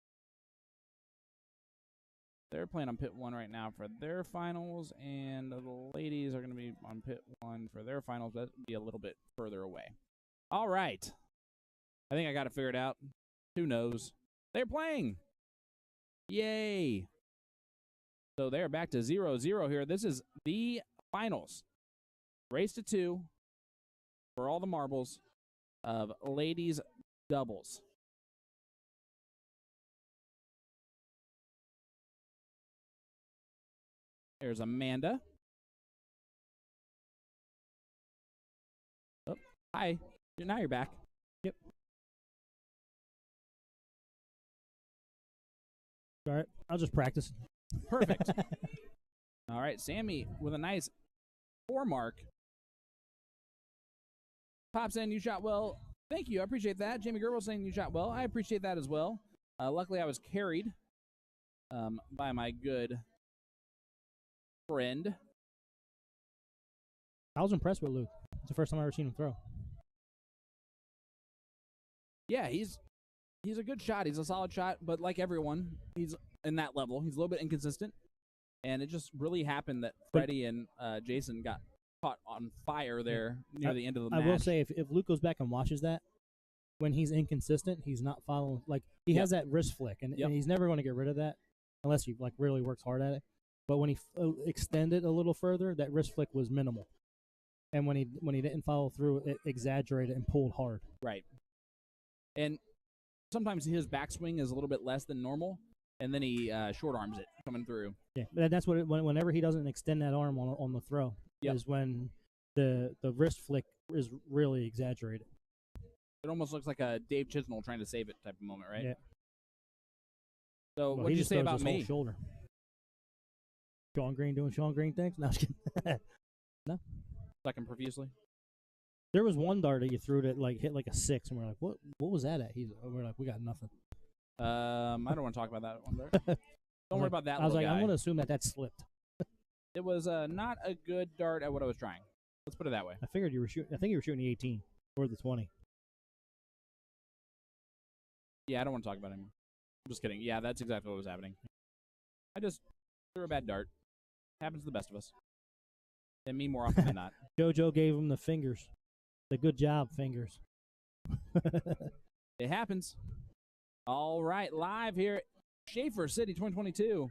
They're playing on pit 1 right now for their finals, and the ladies are going to be on pit 1 for their finals. That'll be a little bit further away. All right. I think I got it figured out. Who knows? They're playing. Yay. So they're back to 0-0 here. This is the finals. Race to 2 for all the marbles of ladies doubles. There's Amanda. Oh, hi. Now you're back. Yep. All right. I'll just practice. Perfect. All right. Sammy with a nice 4 mark. Pop saying you shot well. Thank you. I appreciate that. Jamie Gerbil saying you shot well. I appreciate that as well. Luckily, I was carried by my good friend. I was impressed with Luke. It's the first time I ever seen him throw. Yeah, he's a good shot. He's a solid shot, but like everyone, he's in that level. He's a little bit inconsistent, and it just really happened that Freddie and Jason got caught on fire there near the end of the match. I will say, if Luke goes back and watches that, when he's inconsistent, he's not following. Like he has that wrist flick, and he's never going to get rid of that unless he like really works hard at it. But when he extended a little further, that wrist flick was minimal, and when he didn't follow through, it exaggerated and pulled hard. Right. And sometimes his backswing is a little bit less than normal, and then he short arms it coming through. Yeah, but that's what whenever he doesn't extend that arm on the throw is when the wrist flick is really exaggerated. It almost looks like a Dave Chisnell trying to save it type of moment, right? Yeah. So Well, what did you say about his me? whole shoulder. Sean Green doing Sean Green things? No, I was kidding. No. Second profusely. There was one dart that you threw that like hit like a 6, and we're like, what was that at? We're like, we got nothing. I don't want to talk about that one there. Don't worry about that. I was like, guy. I'm going to assume that slipped. It was not a good dart at what I was trying. Let's put it that way. I figured you were shooting. I think you were shooting the 18 or the 20. Yeah, I don't want to talk about it anymore. I'm just kidding. Yeah, that's exactly what was happening. I just threw a bad dart. Happens to the best of us. And me more often than not. JoJo gave him the fingers. The good job fingers. It happens. All right, live here at Shaffer City 2022.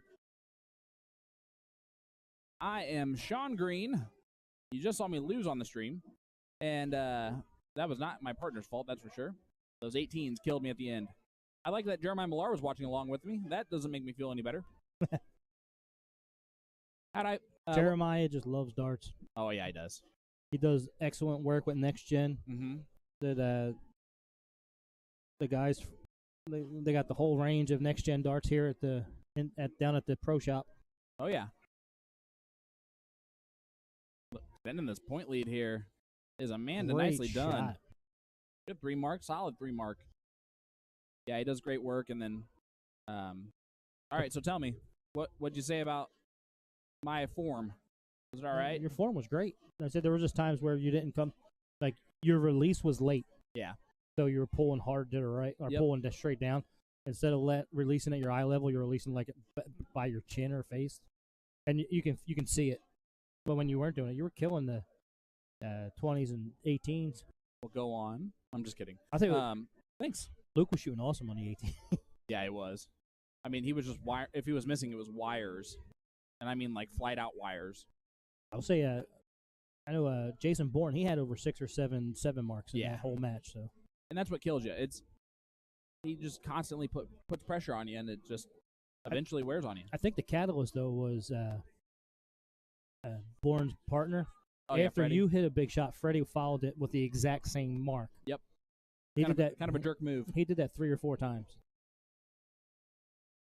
I am Sean Green. You just saw me lose on the stream. And that was not my partner's fault, that's for sure. Those 18s killed me at the end. I like that Jeremiah Millar was watching along with me. That doesn't make me feel any better. How'd I... Jeremiah just loves darts. Oh, yeah, he does. He does excellent work with Next Gen. Mm-hmm. That the guys, they got the whole range of Next Gen darts here down at the pro shop. Oh, yeah. Look, bending this point lead here is Amanda. Great Nicely done. shot. Good 3-mark. Solid 3-mark. Yeah, he does great work. And then, all right, so tell me, what'd you say about my form? Was it all right? Your form was great. I said there were just times where you didn't come, like your release was late. Yeah. So you were pulling hard to the right, or pulling straight down. Instead of releasing at your eye level, you're releasing like by your chin or face, and you can see it. But when you weren't doing it, you were killing the 20s and 18s. We'll go on. I'm just kidding. I think. Thanks. Luke was shooting awesome on the 18. Yeah, he was. I mean, he was just wire. If he was missing, it was wires, and I mean like flight out wires. I'll say, I know Jason Bourne. He had over 6 or 7 marks in that whole match. So, and that's what kills you. He just constantly puts pressure on you, and it just eventually wears on you. I think the catalyst though was Bourne's partner. After you hit a big shot, Freddie followed it with the exact same mark. Yep. He did that kind of a jerk move. He did that 3 or 4 times.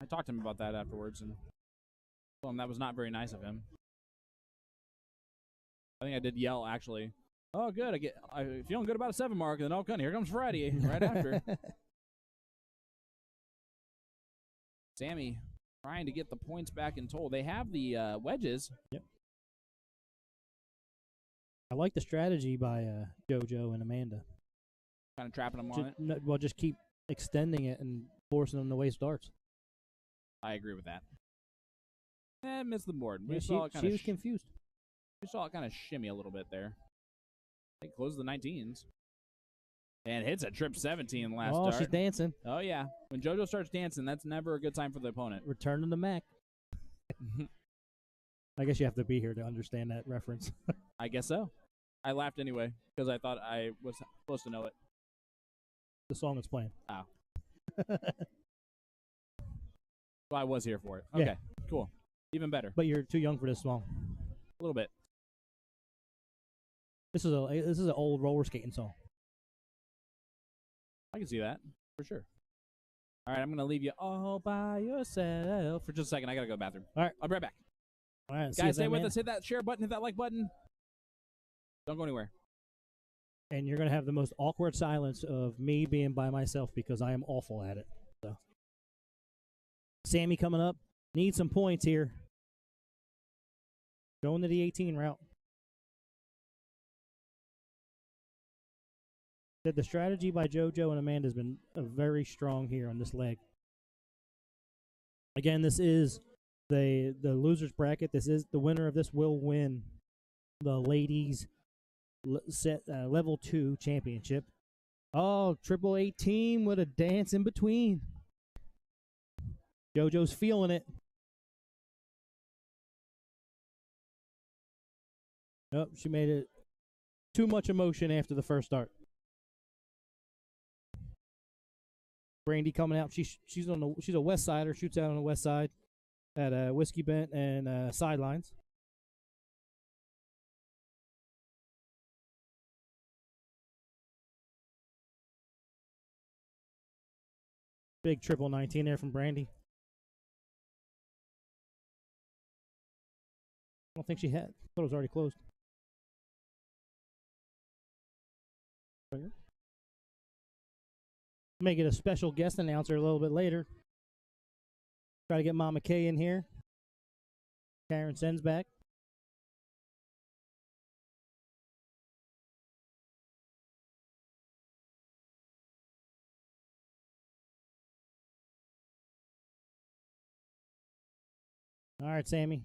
I talked to him about that afterwards, and told him that was not very nice of him. I think I did yell, actually. Oh, good. I'm feeling good about a 7 mark, and then, oh, good, here comes Friday right after. Sammy trying to get the points back in total. They have the wedges. Yep. I like the strategy by JoJo and Amanda. Kind of trapping them on it. Well, just keep extending it and forcing them to waste darts. I agree with that. Missed the board. Yeah, she was confused. We saw it kind of shimmy a little bit there. I think closes the 19s. And hits a trip 17 last Oh, dart. she's dancing. Oh, yeah. When JoJo starts dancing, that's never a good time for the opponent. Return to the Mac. I guess you have to be here to understand that reference. I guess so. I laughed anyway because I thought I was supposed to know it. The song is playing. Oh. Well, I was here for it. Okay, Yeah. Cool. Even better. But you're too young for this song. A little bit. This is an old roller skating song. I can see that for sure. All right, I'm gonna leave you all by yourself for just a second. I gotta go to the bathroom. All right, I'll be right back. All right, guys, stay with us. Hit that share button. Hit that like button. Don't go anywhere. And you're gonna have the most awkward silence of me being by myself because I am awful at it. So, Sammy coming up. Need some points here. Going to the 18 route. The strategy by JoJo and Amanda has been very strong here on this leg. Again, this is the losers bracket. This is the winner of this will win the ladies level 2 championship. Oh, triple 18 with a dance in between. JoJo's feeling it. Nope, she made it too much emotion after the first start. Brandy coming out. She's a West Sider. Shoots out on the West Side at Whiskey Bent and Sidelines. Big triple 19 there from Brandy. I don't think she had. I thought it was already closed. May get a special guest announcer a little bit later. Try to get Mama K in here. Karen sends back. All right, Sammy.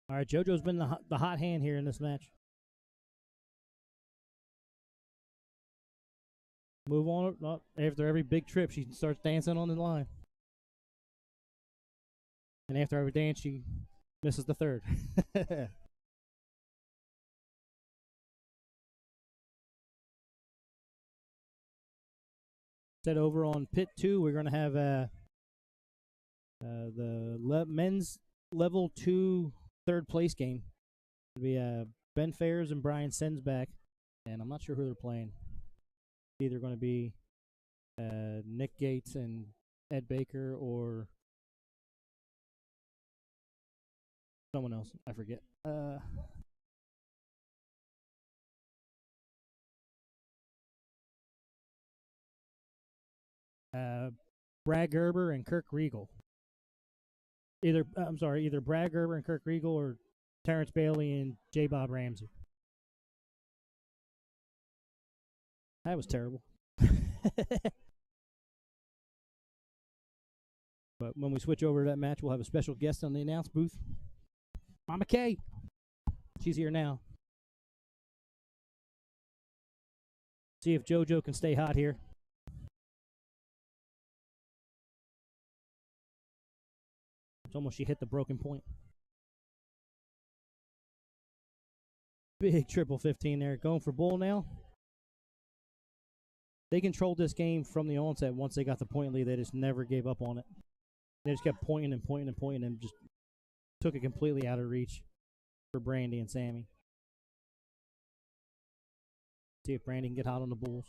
All right, JoJo's been the hot hand here in this match. Move on. After every big trip, she starts dancing on the line. And after every dance, she misses the third. Set over on pit 2, we're going to have the men's level 2 third place game. It'll be Ben Fairs and Brian Sensback, and I'm not sure who they're playing. Either going to be Nick Gates and Ed Baker or someone else. I forget. Brad Gerber and Kirk Regal. Either Brad Gerber and Kirk Regal or Terrence Bailey and J. Bob Ramsey. That was terrible. But when we switch over to that match, we'll have a special guest on the announce booth. Mama K. She's here now. See if JoJo can stay hot here. It's almost she hit the broken point. Big triple 15 there. Going for Bull now. They controlled this game from the onset. Once they got the point lead, they just never gave up on it. They just kept pointing and pointing and pointing and just took it completely out of reach for Brandy and Sammy. See if Brandy can get hot on the Bulls.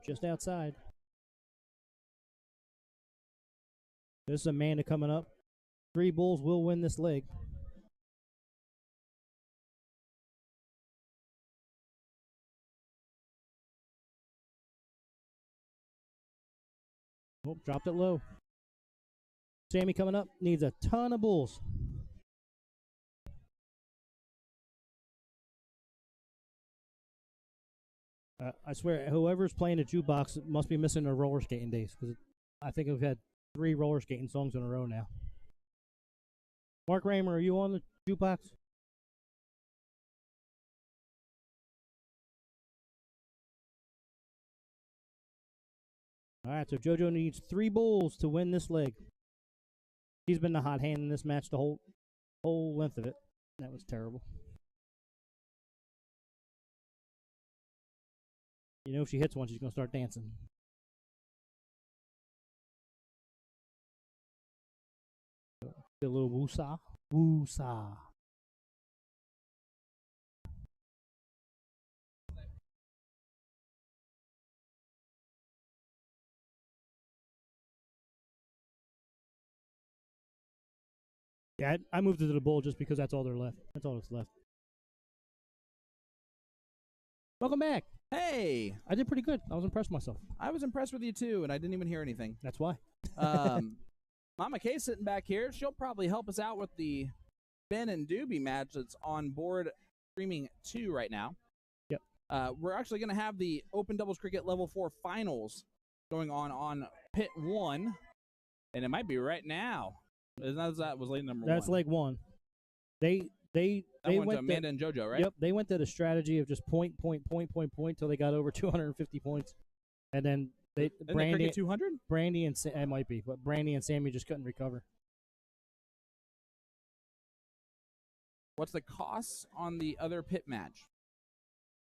Just outside. This is Amanda coming up. 3 Bulls will win this leg. Oh, dropped it low. Sammy coming up. Needs a ton of Bulls. I swear, whoever's playing the jukebox must be missing their roller skating days, because I think we've had 3 roller skating songs in a row now. Mark Raymer, are you on the jukebox? All right, so JoJo needs 3 Bulls to win this leg. He's been the hot hand in this match the whole length of it. That was terrible. You know, if she hits one, she's going to start dancing. A little woosah. Woosah. Yeah, I moved it to the Bull just because that's all they're left. That's all that's left. Welcome back. Hey, I did pretty good. I was impressed with myself. I was impressed with you too, and I didn't even hear anything. That's why. Mama K's sitting back here. She'll probably help us out with the Ben and Doobie match that's on board streaming 2 right now. We're actually going to have the Open Doubles Cricket Level 4 Finals going on Pit 1, and it might be right now. That was leg number 1. That's leg 1. They went went to Amanda and JoJo, right? Yep, they went to the strategy of just point till they got over 250 points, and then Brandy 200. Brandy and it might be, but Brandy and Sammy just couldn't recover. What's the cost on the other pit match?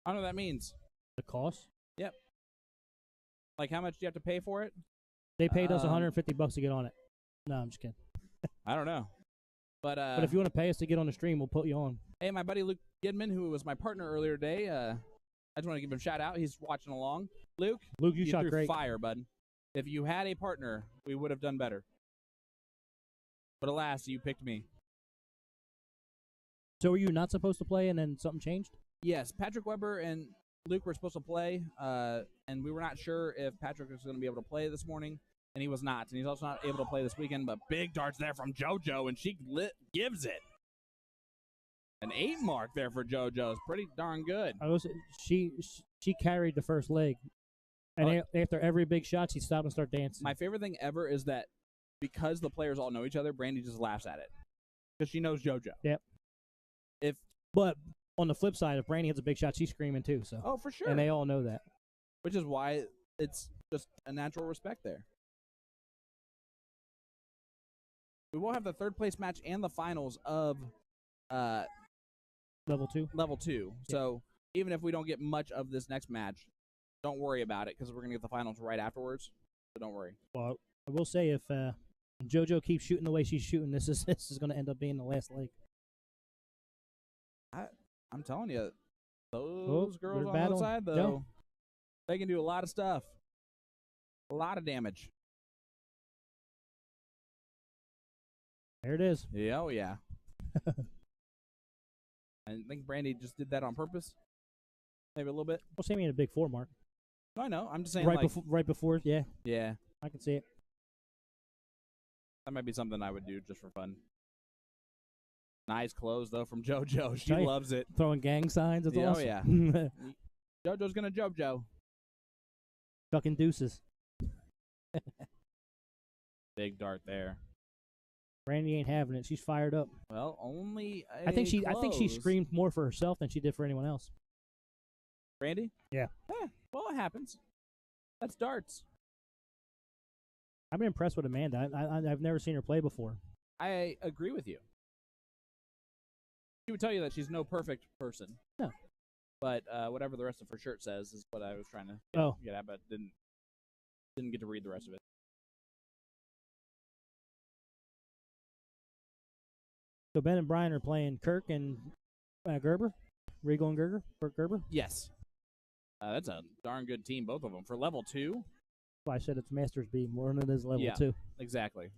I don't know what that means. The cost? Yep. Like how much do you have to pay for it? They paid us $150 to get on it. No, I'm just kidding. I don't know. But if you want to pay us to get on the stream, we'll put you on. Hey, my buddy Luke Gidman, who was my partner earlier today, I just want to give him a shout out. He's watching along. Luke, you shot threw great. Fire, bud. If you had a partner, we would have done better. But alas, you picked me. So were you not supposed to play and then something changed? Yes, Patrick Weber and Luke were supposed to play, and we were not sure if Patrick was going to be able to play this morning, and he was not. And he's also not able to play this weekend, but big darts there from JoJo, and she gives it. An 8 mark there for JoJo is pretty darn good. She carried the first leg, and after every big shot, she stopped and started dancing. My favorite thing ever is that because the players all know each other, Brandy just laughs at it because she knows JoJo. Yep. But on the flip side, if Brandy hits a big shot, she's screaming too. So for sure, and they all know that, which is why it's just a natural respect there. We will have the third place match and the finals of level 2. Level 2. So even if we don't get much of this next match, don't worry about it because we're gonna get the finals right afterwards. So don't worry. Well, I will say if JoJo keeps shooting the way she's shooting, this is going to end up being the last leg. I'm telling you, those girls on the battle. other side, though, they can do a lot of stuff. A lot of damage. There it is. Yeah, oh yeah. I think Brandy just did that on purpose. Maybe a little bit. Well, Sammy in a big 4 mark. No, I know. I'm just saying, right before, yeah. Yeah. I can see it. That might be something I would do just for fun. Nice close, though, from JoJo. She loves it. Throwing gang signs. It's awesome. Oh, yeah. JoJo's going to JoJo. Ducking deuces. Big dart there. Brandy ain't having it. She's fired up. Well, only I think she screamed more for herself than she did for anyone else. Brandy? Yeah. Well, it happens. That's darts. I've been impressed with Amanda. I've never seen her play before. I agree with you. She would tell you that she's no perfect person. No. But whatever the rest of her shirt says is what I was trying to get at, but didn't get to read the rest of it. So Ben and Brian are playing Kirk and Gerber? Regal and Gerber? Yes. That's a darn good team, both of them. For level 2? That's why I said it's Masters B more than it is level 2. Exactly.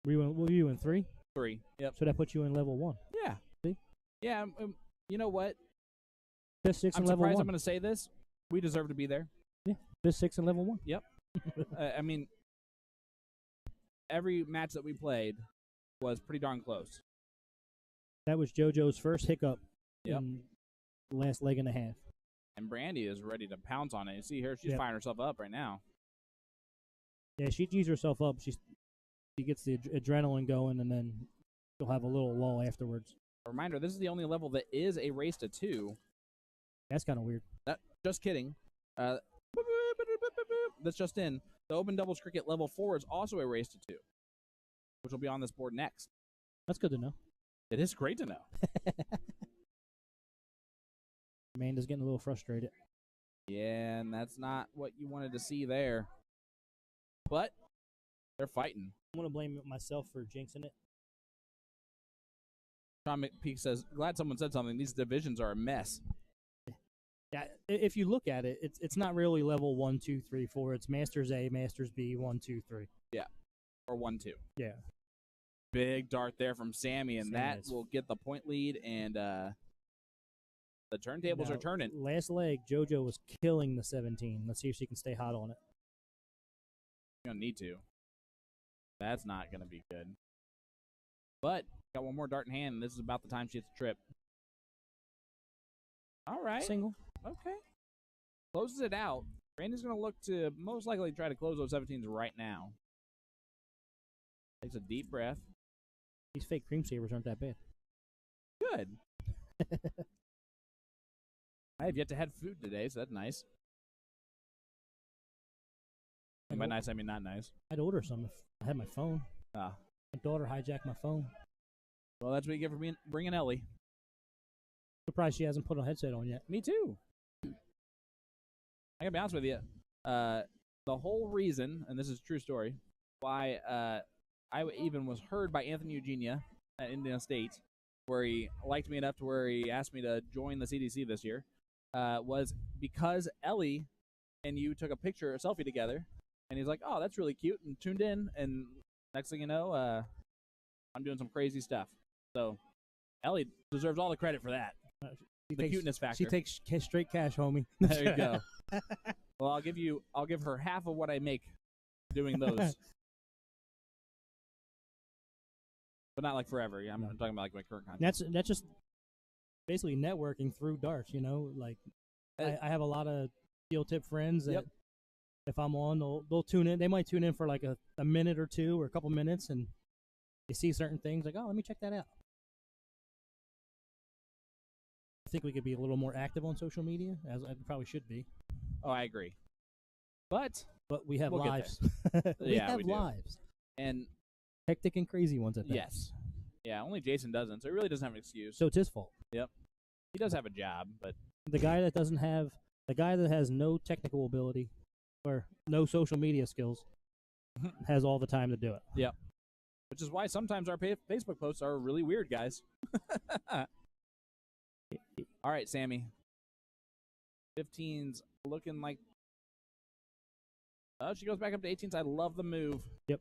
Were you in 3? 3. Yep. So that puts you in level 1. Yeah. See? Yeah. You know what? 5th, 6th, I'm and level 1. surprised I'm going to say this. We deserve to be there. Yeah. 5th, 6th, and level 1. Yep. I mean, every match that we played was pretty darn close. That was JoJo's first hiccup. Yep. In the last leg and a half. And Brandy is ready to pounce on it. You see her? She's firing herself up right now. Yeah, she G's herself up. She gets the adrenaline going, and then she'll have a little lull afterwards. A reminder, this is the only level that is a race to 2. That's kind of weird. Just kidding. That's just in. The Open Doubles Cricket level 4 is also a race to 2, which will be on this board next. That's good to know. It is great to know. Amanda's getting a little frustrated. Yeah, and that's not what you wanted to see there. But they're fighting. I'm going to blame myself for jinxing it. Sean McPeak says, glad someone said something. These divisions are a mess. Yeah, if you look at it, it's not really level 1, 2, 3, 4. It's Masters A, Masters B, 1, 2, 3. Yeah, or 1, 2. Yeah. Big dart there from Sammy, and that will get the point lead, and the turntables are turning. Last leg, JoJo was killing the 17. Let's see if she can stay hot on it. You're going to need to. That's not going to be good. But got one more dart in hand, and this is about the time she hits the trip. right. Single. Okay. Closes it out. Brandon's going to look to most likely try to close those 17s right now. Takes a deep breath. These fake cream savers aren't that bad. Good. I have yet to have food today, so that's nice. And by nice, I mean not nice. I'd order some if I had my phone. Ah. My daughter hijacked my phone. Well, that's what you get for bringing Ellie. Surprised she hasn't put a headset on yet. Me too. I gotta be honest with you. The whole reason, and this is a true story, why I even was heard by Anthony Eugenia at Indiana State, where he liked me enough to where he asked me to join the CDC this year, was because Ellie and you took a selfie together, and he's like, "Oh, that's really cute," and tuned in, and next thing you know, I'm doing some crazy stuff. So Ellie deserves all the credit for that. The cuteness factor. She takes straight cash, homie. There you go. Well, I'll give her half of what I make doing those. But not like forever. Yeah, I'm talking about like my current content. That's just basically networking through darts, you know? Like I have a lot of steel tip friends that if I'm on, they'll tune in. They might tune in for like a minute or two or a couple minutes, and they see certain things like, oh, let me check that out. I think we could be a little more active on social media, as I probably should be. Oh, I agree. But we have lives. we have lives. And hectic and crazy ones at that. Yes. Yeah, only Jason doesn't, so he really doesn't have an excuse. So it's his fault. Yep. He does have a job, but the guy that has no technical ability or no social media skills has all the time to do it. Yep. Which is why sometimes our Facebook posts are really weird, guys. All right, Sammy. 15's looking like... Oh, she goes back up to 18's. I love the move. Yep.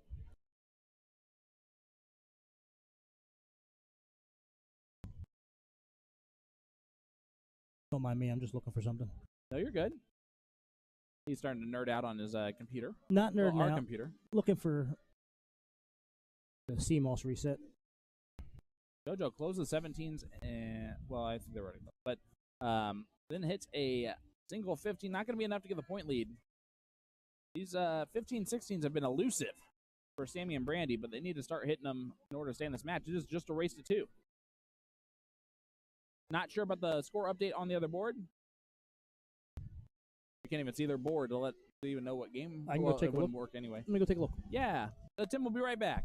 Don't mind me. I'm just looking for something. No, you're good. He's starting to nerd out on his computer. Not nerding out. Our computer. Looking for the CMOS reset. JoJo closes the 17s, and well, I think they're already closed. But then hits a single 15. Not going to be enough to get the point lead. These 15, 16s have been elusive for Sammy and Brandy, but they need to start hitting them in order to stay in this match. It is just a race to 2. Not sure about the score update on the other board. You can't even see their board to even know what game. I can go take a look. Work anyway. Let me go take a look. Yeah, Tim will be right back.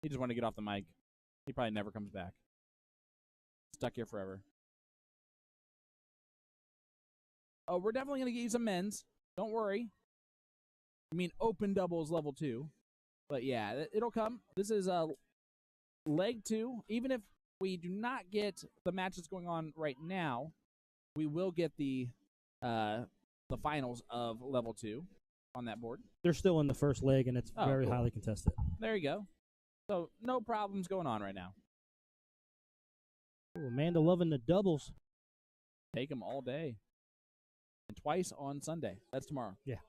He just wanted to get off the mic. He probably never comes back. Stuck here forever. Oh, we're definitely going to get you some men's. Don't worry. I mean, open doubles level 2. But yeah, it'll come. This is leg 2. Even if we do not get the matches going on right now, we will get the finals of level 2 on that board. They're still in the first leg, and it's very highly contested. There you go. So no problems going on right now. Ooh, Amanda loving the doubles. Take them all day. And twice on Sunday. That's tomorrow. Yeah.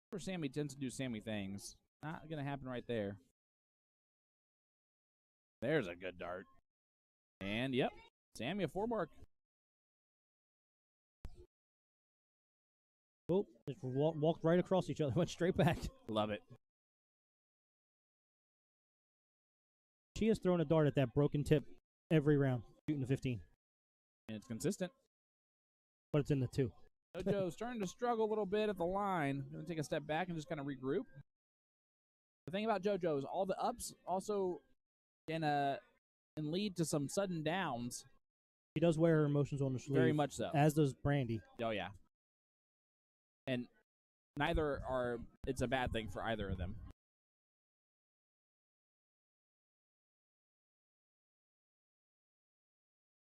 Where Sammy tends to do Sammy things. Not going to happen right there. There's a good dart. And, yep, Sammy a 4-mark. Oh, just walked right across each other. Went straight back. Love it. She has thrown a dart at that broken tip every round, shooting the 15. And it's consistent. But it's in the 2. JoJo's starting to struggle a little bit at the line. Going to take a step back and just kind of regroup. The thing about JoJo is all the ups also can lead to some sudden downs. She does wear her emotions on her sleeve. Very much so. As does Brandy. Oh, yeah. And it's a bad thing for either of them.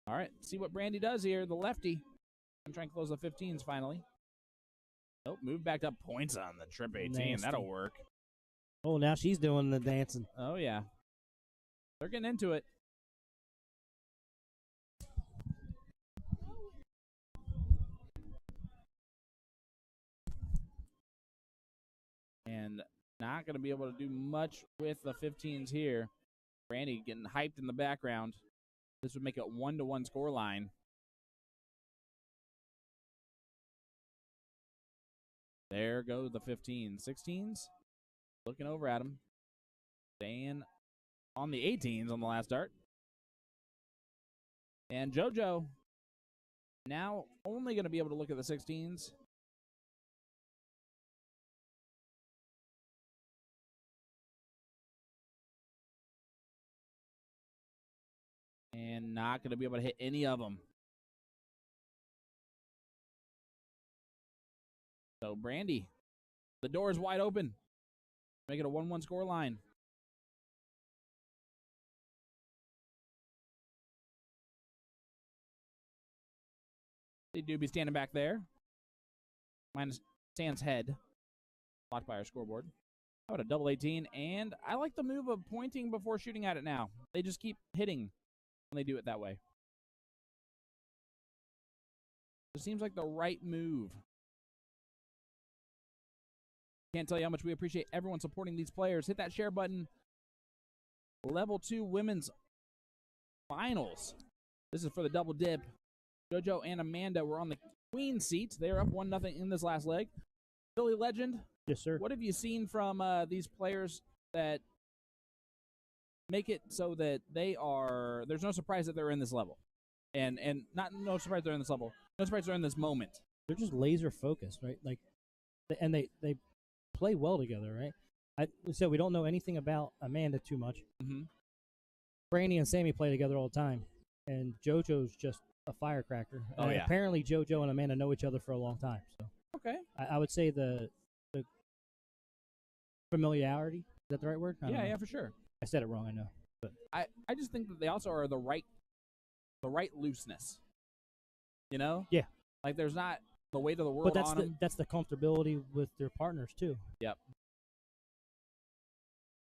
All right, see what Brandy does here. The lefty. I'm trying to close the 15s finally. Nope, move back up points on the trip 18. Nasty. That'll work. Oh, now she's doing the dancing. Oh, yeah. They're getting into it. And not going to be able to do much with the 15s here. Brandy getting hyped in the background. This would make it 1-1 score line. There go the 15s. 16s. Looking over at him. Staying on the 18s on the last dart. And JoJo now only going to be able to look at the 16s. And not going to be able to hit any of them. So, Brandy, the door is wide open. Make it a 1-1 score line. They do be standing back there. Minus Stan's head. Blocked by our scoreboard. How about a double 18? And I like the move of pointing before shooting at it now. They just keep hitting when they do it that way. It seems like the right move. Can't tell you how much we appreciate everyone supporting these players. Hit that share button. Level 2 women's finals. This is for the double dip. JoJo and Amanda were on the queen seat. They are up 1-0 in this last leg. Philly Legend. Yes, sir. What have you seen from these players that make it so that there's no surprise that they're in this level? And not no surprise they're in this level. No surprise they're in this moment. They're just laser focused, right? Like, and they play well together, right? We said we don't know anything about Amanda too much. Mm-hmm. Brandy and Sammy play together all the time, and JoJo's just a firecracker. Oh, yeah. Apparently, JoJo and Amanda know each other for a long time. So, okay, I would say the familiarity, is that the right word? I don't know. Yeah, for sure. I said it wrong, I know, but I just think that they also are the right looseness. You know? Yeah. Like there's not the weight of the world but that's on the them. that's the comfortability with their partners too. Yep.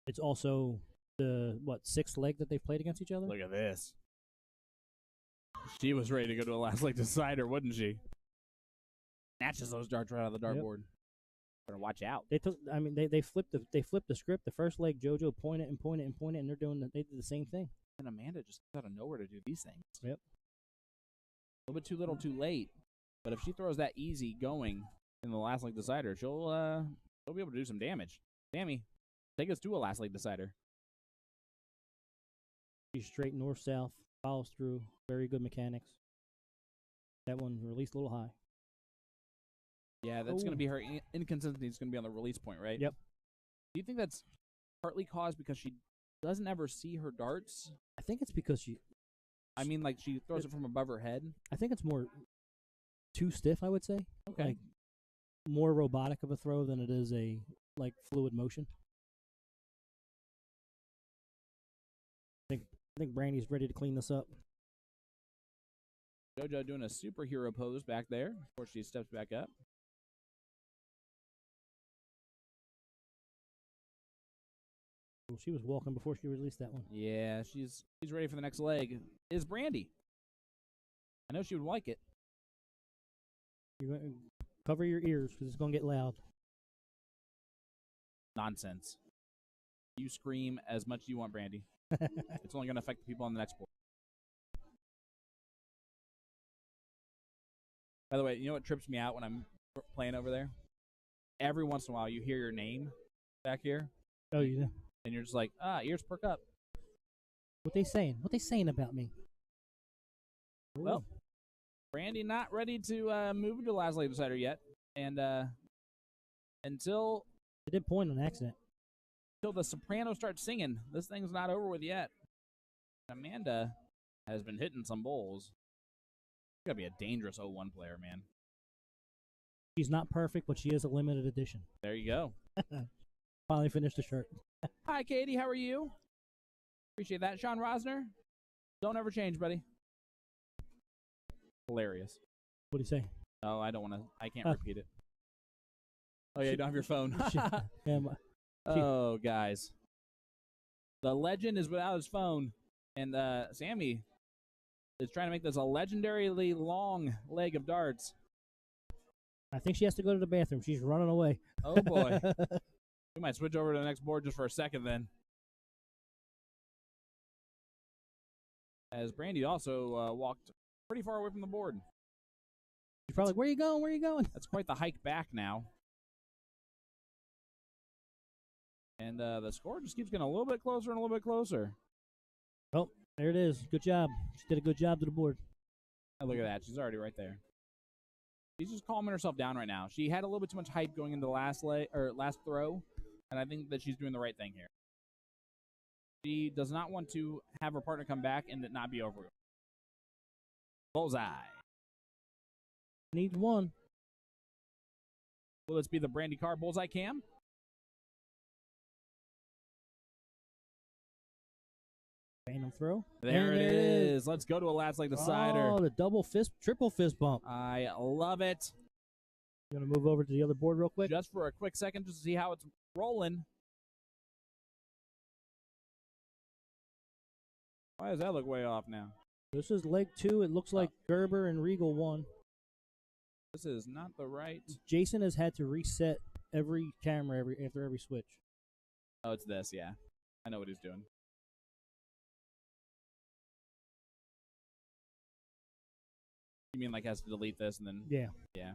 It's also the sixth leg that they've played against each other. Look at this. She was ready to go to a last leg decider, wasn't she? Snatches those darts right out of the dartboard. Better watch out. They took. I mean, they flipped the script. The first leg, JoJo pointed, and they did the same thing. And Amanda just out of nowhere to do these things. Yep. A little bit too little, too late. But if she throws that easy going in the last leg decider, she'll be able to do some damage. Sammy, take us to a last leg decider. She's straight north south, follows through, very good mechanics. That one released a little high. Yeah, that's going to be her inconsistency. Is going to be on the release point, right? Yep. Do you think that's partly caused because she doesn't ever see her darts? I think it's because she throws it from above her head. I think it's more too stiff, I would say. Okay. Like, more robotic of a throw than it is a fluid motion. I think Brandy's ready to clean this up. JoJo doing a superhero pose back there before she steps back up. Well, she was walking before she released that one. Yeah, she's ready for the next leg. Is Brandy? I know she would like it. You're going to cover your ears because it's going to get loud. Nonsense. You scream as much as you want, Brandy. It's only going to affect the people on the next board. By the way, you know what trips me out when I'm playing over there? Every once in a while, you hear your name back here. Oh, you do? And you're just like, ears perk up. What they saying? What they saying about me? Well, Brandy not ready to move into the last leg decider yet. And until they did point on accident. Until the soprano starts singing, this thing's not over with yet. Amanda has been hitting some bowls. She's gotta be a dangerous 0-1 player, man. She's not perfect, but she is a limited edition. There you go. Finally finished the shirt. Hi, Katie. How are you? Appreciate that. Sean Rosner, don't ever change, buddy. Hilarious. What do you say? Oh, I don't want to. I can't repeat it. Oh, yeah, you don't have your phone. Oh, guys. The legend is without his phone. And Sammy is trying to make this a legendarily long leg of darts. I think she has to go to the bathroom. She's running away. Oh, boy. We might switch over to the next board just for a second then. As Brandy also walked pretty far away from the board. She's probably like, where you going? Where you going? That's quite the hike back now. And the score just keeps getting a little bit closer and a little bit closer. Oh, there it is. Good job. She did a good job to the board. Oh, look at that. She's already right there. She's just calming herself down right now. She had a little bit too much hype going into the last throw, and I think that she's doing the right thing here. She does not want to have her partner come back and it not be over. Bullseye. Needs one. Will this be the Brandy Carr bullseye cam? Random throw. There it is. Let's go to a last leg decider. Oh, the triple fist bump. I love it. You want to move over to the other board real quick? Just for a quick second, just to see how it's rolling. Why does that look way off now? This is leg 2. It looks like Gerber and Regal won. This is not the right. Jason has had to reset every camera after every switch. Oh, it's this, yeah. I know what he's doing. You mean like has to delete this and then? Yeah. Yeah.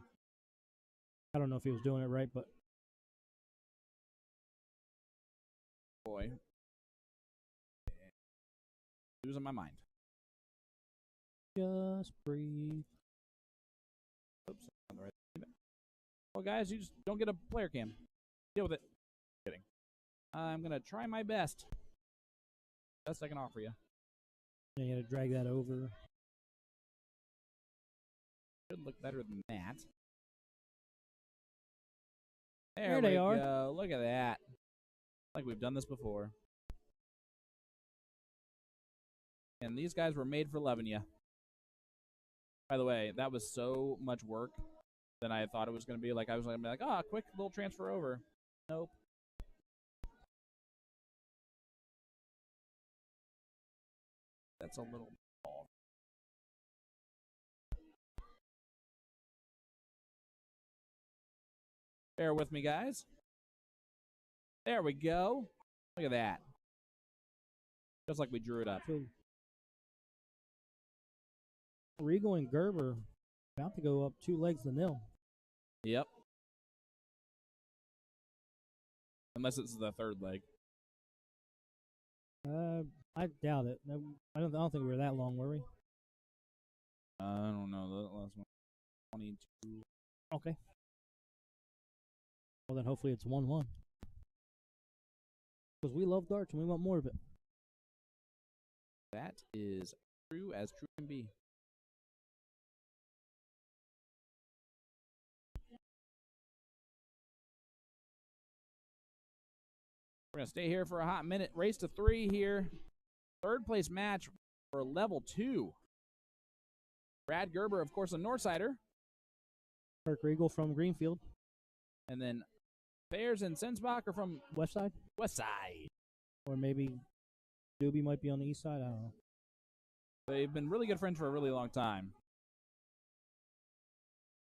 I don't know if he was doing it right, but. Boy. Losing my mind. Just breathe. Oops. On the right. Well, guys, you just don't get a player cam. Deal with it. Kidding. I'm going to try my best. Best I can offer you. And you got to drag that over. Should look better than that. There they are. Go. Look at that. Like we've done this before. And these guys were made for loving you. By the way, that was so much work than I thought it was going to be. Like I was going to be like, oh, quick little transfer over. Nope. That's a little ball. Bear with me, guys. There we go. Look at that. Just like we drew it up. So, Regal and Gerber about to go up 2-0. Yep. Unless it's the third leg. I doubt it. I don't think we were that long, were we? I don't know. The last one. 22. Okay. Well, then hopefully it's 1-1. Because we love darts and we want more of it. That is true as true can be. We're going to stay here for a hot minute. Race to 3 here. Third place match for level 2. Brad Gerber, of course, a Northsider. Kirk Regal from Greenfield. And then Fairs and Sensbach are from West Side? West Side. Or maybe Doobie might be on the east side. I don't know. They've been really good friends for a really long time.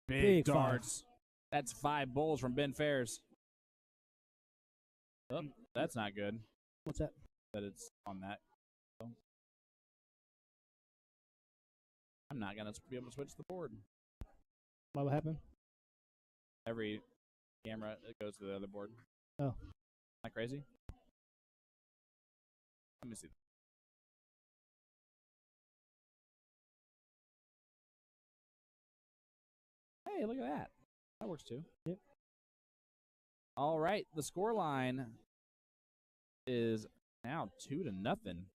Big darts. five. That's 5 bulls from Ben Fairs. Oh, that's not good. What's that? That it's on that. I'm not going to be able to switch the board. What happened? Every camera it goes to the other board. Oh. Am I crazy? Let me see. Hey, look at that. That works too. Yep. All right, the score line is now 2-0.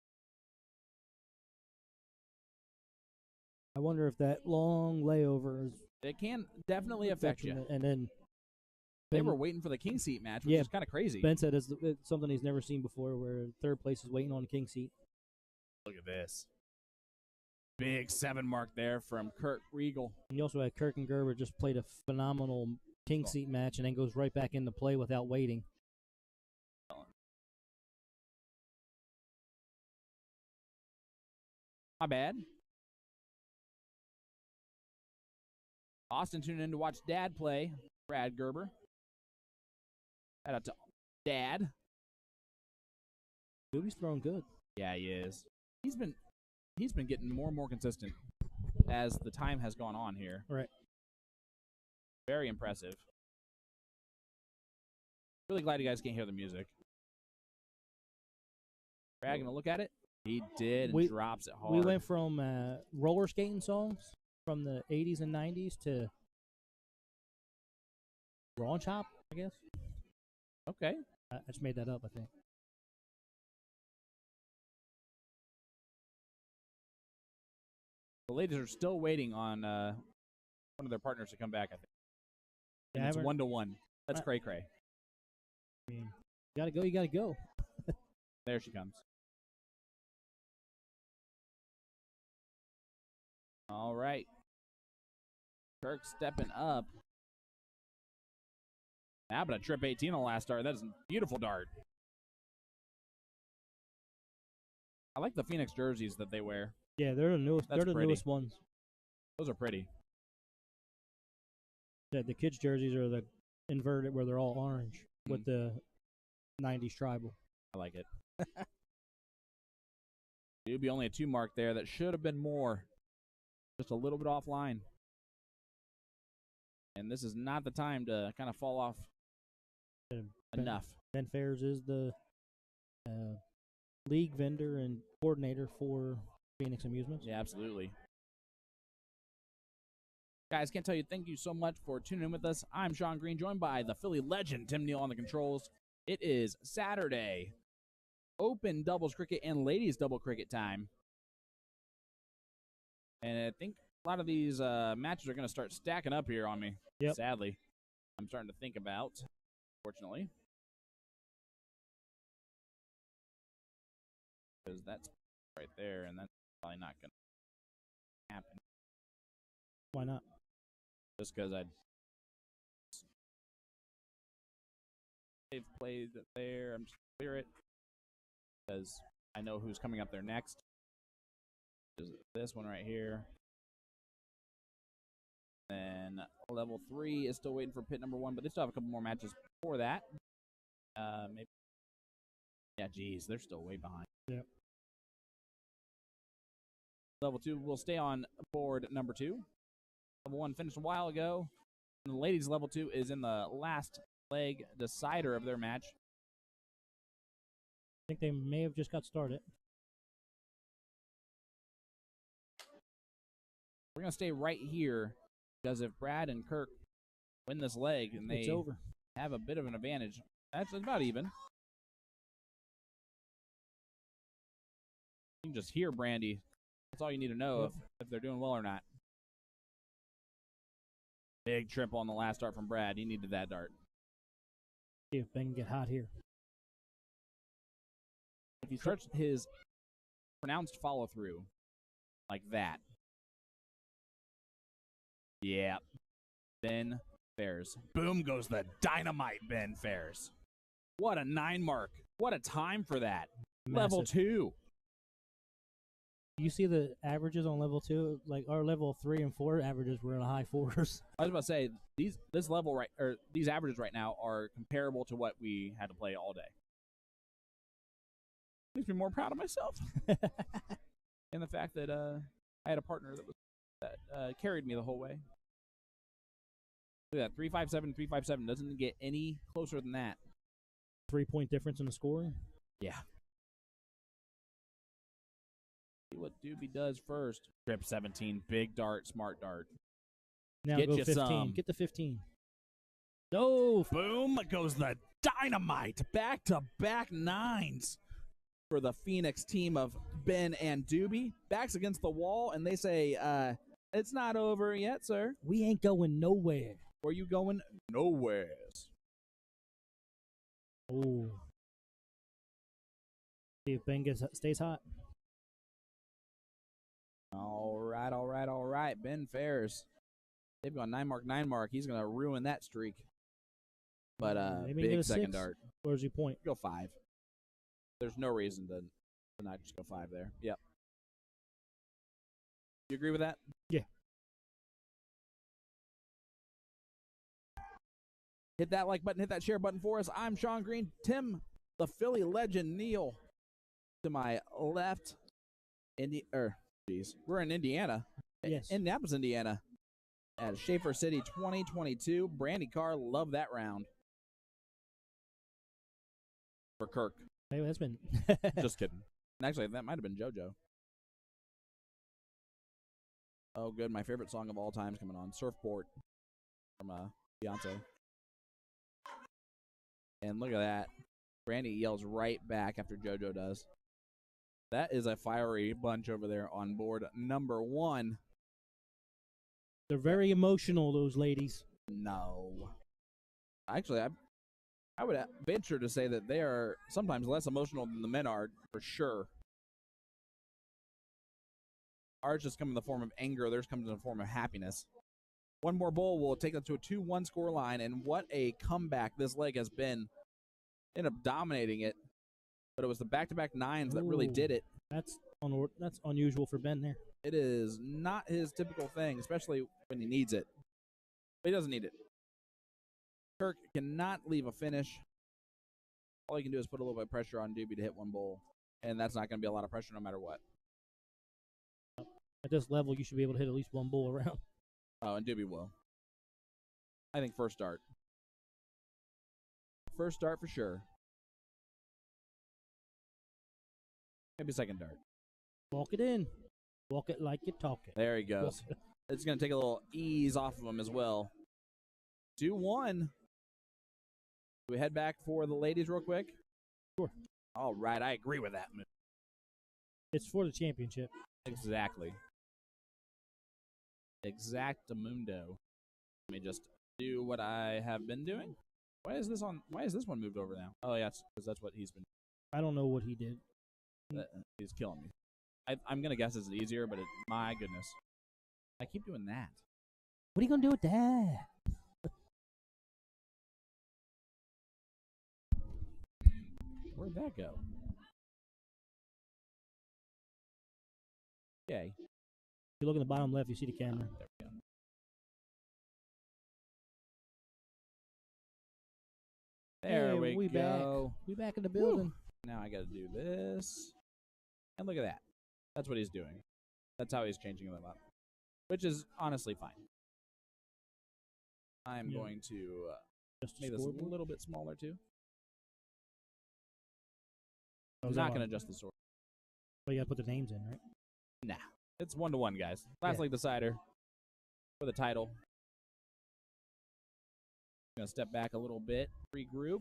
I wonder if that long layover is. It can definitely affect you. And then They were waiting for the king seat match, which is kind of crazy. Ben said it's something he's never seen before, where third place is waiting on the king seat. Look at this. Big 7 mark there from Kurt Regal. And you also had Kirk and Gerber just played a phenomenal king seat match and then goes right back into play without waiting. My bad. Austin tuned in to watch Dad play. Brad Gerber. Shout out to Dad. Doobie's throwing good. Yeah, he is. He's been he's been getting more and more consistent as the time has gone on here. Right. Very impressive. Really glad you guys can't hear the music. Brad, gonna look at it. He did and drops it hard. We went from roller skating songs from the 80s and 90s to Raw Chop, I guess. Okay. I just made that up, I think. The ladies are still waiting on one of their partners to come back, I think. And Yeah, it's 1-1. That's cray-cray. I mean, you gotta go, you gotta go. There she comes. All right. Kirk stepping up. Now, but a trip 18 on the last dart. That is a beautiful dart. I like the Phoenix jerseys that they wear. Yeah, they're the newest. That's they're the pretty. newest ones. Those are pretty. Yeah, the kids' jerseys are the inverted, where they're all orange with the 90s tribal. I like it. It would be only a 2 mark there. That should have been more. Just a little bit offline. And this is not the time to kind of fall off enough. Ben Fairs is the league vendor and coordinator for Phoenix Amusements. Yeah, absolutely. Guys, can't tell you thank you so much for tuning in with us. I'm Sean Green, joined by the Philly legend, Tim Neal, on the controls. It is Saturday. Open doubles cricket and ladies double cricket time. And I think a lot of these matches are going to start stacking up here on me. Yep. Sadly. I'm starting to think about, fortunately. Because that's right there, and that's probably not going to happen. Why not? Just because they've played there. I'm just going to clear it. Because I know who's coming up there next. This one right here. Then level 3 is still waiting for pit number 1, but they still have a couple more matches before that. Maybe. Yeah, geez, they're still way behind. Yep. Level 2 will stay on board number 2. Level 1 finished a while ago. And the ladies' level 2 is in the last leg decider of their match. I think they may have just got started. We're going to stay right here because if Brad and Kirk win this leg and It's they over. have a bit of an advantage, that's about even. You can just hear Brandy. That's all you need to know if they're doing well or not. Big trip on the last dart from Brad. He needed that dart. See if Ben can get hot here. If he starts his pronounced follow-through like that, yeah, Ben Fairs. Boom goes the dynamite Ben Fairs. What a 9 mark. What a time for that. Massive. Level 2. You see the averages on level 2? Like our level 3 and 4 averages were in the high 4s. I was about to say these averages right now are comparable to what we had to play all day. Makes me more proud of myself. And the fact that I had a partner that carried me the whole way. Look at that, 357, 357. Doesn't get any closer than that. 3-point difference in the scoring. Yeah. See what Doobie does first. Trip 17, big dart, smart dart. Now Get go you 15. some. Get the 15. Oh, Boom goes the dynamite. Back-to-back 9s for the Phoenix team of Ben and Doobie. Backs against the wall, and they say, it's not over yet, sir. we ain't going nowhere. Where you going? Nowhere. Oh. See if Ben stays hot. All right. Ben Fairs. They've gone 9 mark. He's going to ruin that streak. But Maybe get big a second 6. dart. Where's your point? Go 5. There's no reason to not just go 5 there. Yep. You agree with that? Yeah. Hit that like button, hit that share button for us. I'm Sean Green. Tim, the Philly legend, Neal to my left. Jeez. We're in Indiana. Yes. Indianapolis, Indiana. At Shaffer City 2022. Brandy Carr, love that round. For Kirk. Hey, that's been. Just kidding. Actually, that might have been JoJo. Oh, good. My favorite song of all time is coming on. Surfboard from Beyonce. And look at that. Brandy yells right back after JoJo does. That is a fiery bunch over there on board number 1. They're very emotional, those ladies. No. Actually, I would venture to say that they are sometimes less emotional than the men are, for sure. Ours just come in the form of anger. Theirs comes in the form of happiness. One more bowl will take us to a 2-1 score line, and what a comeback this leg has been. Ended up dominating it, but it was the back-to-back 9s that really did it. That's unusual for Ben there. It is not his typical thing, especially when he needs it. But he doesn't need it. Kirk cannot leave a finish. All he can do is put a little bit of pressure on Doobie to hit one bowl, and that's not going to be a lot of pressure no matter what. At this level, you should be able to hit at least one bowl around. Oh, and Doobie will. I think first start. First start for sure. Maybe second dart. Walk it in. Walk it like you talk it. There he goes. It's going to take a little ease off of him as well. 2-1. Do we head back for the ladies real quick? Sure. All right, I agree with that move. It's for the championship. Exactly. Exactamundo. Let me just do what I have been doing. Why is this one moved over now? Oh, yeah, because that's what he's been. I don't know what he did. He's killing me. I'm going to guess it's easier, but my goodness. I keep doing that. What are you going to do with that? Where'd that go? Okay. If you look in the bottom left, you see the camera. There we go. There we go. We back in the building. Woo. Now I got to do this. And look at that. That's what he's doing. That's how he's changing them up. Which is honestly fine. I'm going to make this a little bit smaller too. I'm not going to adjust the sword. Well, you got to put the names in, right? Nah. It's 1-1, guys. Last leg decider for the title. Going to step back a little bit. Regroup.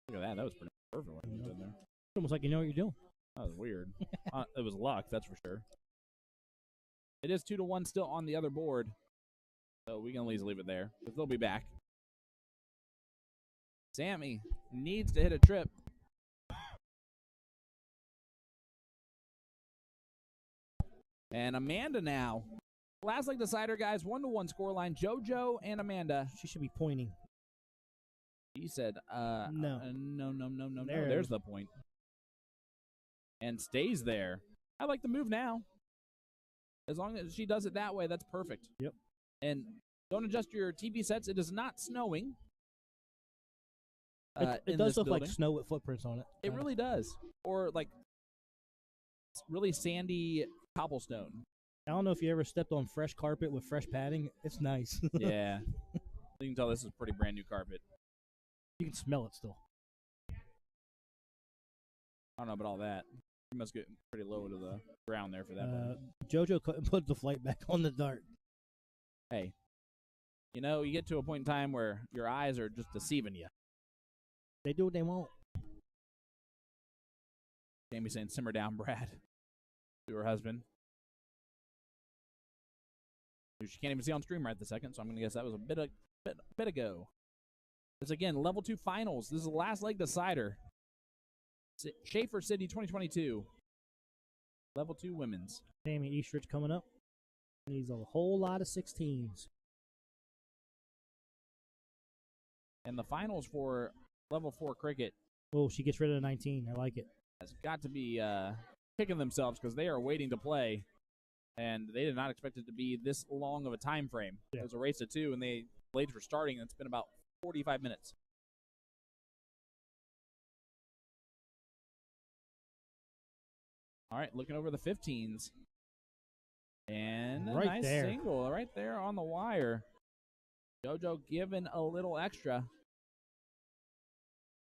Look at that. That was pretty perfect what you did there. It's almost like you know what you're doing. That was weird. It was luck, that's for sure. It is 2-1 still on the other board. So we can at least leave it there. But they'll be back. Sammy needs to hit a trip. And Amanda now. Last leg decider, guys. 1-1 scoreline. JoJo and Amanda. She should be pointing. He said, no. No. There's the point. And stays there. I like the move now. As long as she does it that way, that's perfect. Yep. And don't adjust your TV sets. It is not snowing. It does look like snow with footprints on it. It really does. Or like really sandy cobblestone. I don't know if you ever stepped on fresh carpet with fresh padding. It's nice. Yeah. You can tell this is pretty brand new carpet. You can smell it still. I don't know about all that. You must get pretty low to the ground there for that. JoJo couldn't put the flight back on the dart. Hey, you know, you get to a point in time where your eyes are just deceiving you. They do what they want. Jamie saying, simmer down, Brad, to her husband. Who she can't even see on stream right this second, so I'm going to guess that was a bit ago. This, again, level 2 finals. This is the last leg decider. Shaffer City 2022. Level 2 women's. Tammy Eastridge coming up. Needs a whole lot of 16s. And the finals for level 4 cricket. Oh, she gets rid of the 19. I like it. Has got to be kicking themselves because they are waiting to play. And they did not expect it to be this long of a time frame. Yeah. It was a race to 2, and the blades were starting, and it's been about 45 minutes. All right, looking over the 15s. And a Right nice there. single right there on the wire. JoJo giving a little extra.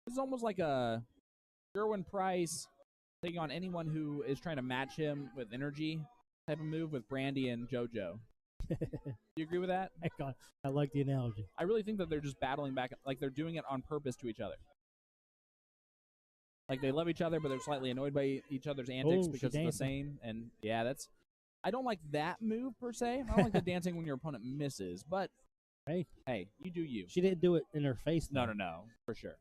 This is almost like a Gerwin Price taking on anyone who is trying to match him with energy type of move with Brandy and JoJo. Do you agree with that? I like the analogy. I really think that they're just battling back, like they're doing it on purpose to each other. Like they love each other, but they're slightly annoyed by each other's antics because it's the same. And yeah, that's. I don't like that move per se. I don't like the dancing when your opponent misses, but hey, you do you. She didn't do it in her face. No, for sure.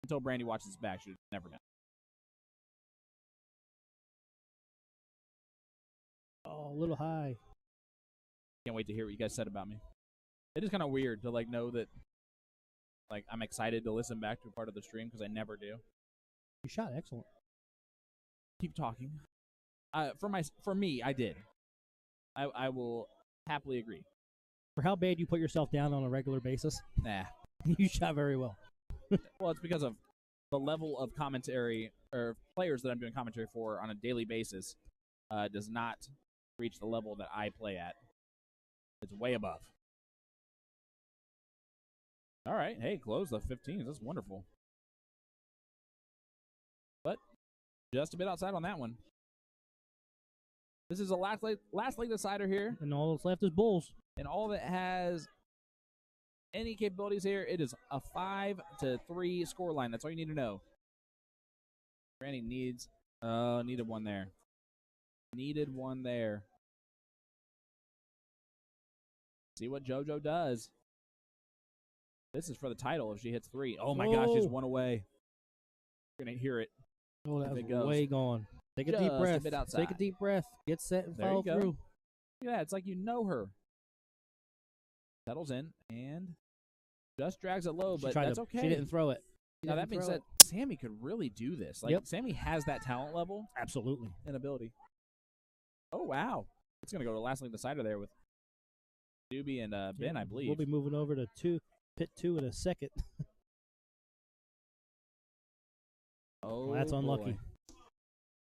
Until Brandy watches back, she's never gonna. Oh, a little high. Can't wait to hear what you guys said about me. It is kind of weird to like know that, like I'm excited to listen back to a part of the stream because I never do. You shot excellent. Keep talking. For me, I did. I will happily agree. For how bad you put yourself down on a regular basis, Nah. you shot very well. Well, it's because of the level of commentary or players that I'm doing commentary for on a daily basis does not reach the level that I play at. It's way above. All right. Hey, close the 15s. That's wonderful. But just a bit outside on that one. This is a last leg decider here. And all that's left is bulls. And all that has any capabilities here, it is a 5-3 scoreline. That's all you need to know. Granny needed one there. Needed one there. See what JoJo does. This is for the title if she hits 3. Oh my gosh, she's one away. You're going to hear it. Oh, that was way gone. Take a deep breath. Take a deep breath. Get set and follow through. Yeah, it's like you know her. Settles in and just drags it low, but that's okay. She didn't throw it. Now, that being said, Sammy could really do this. Like, Sammy has that talent level. Absolutely. And ability. Oh, wow. It's going to go to last leg decider there with Doobie and Ben, I believe. We'll be moving over to pit 2 in a second. Oh, well, that's unlucky. Boy.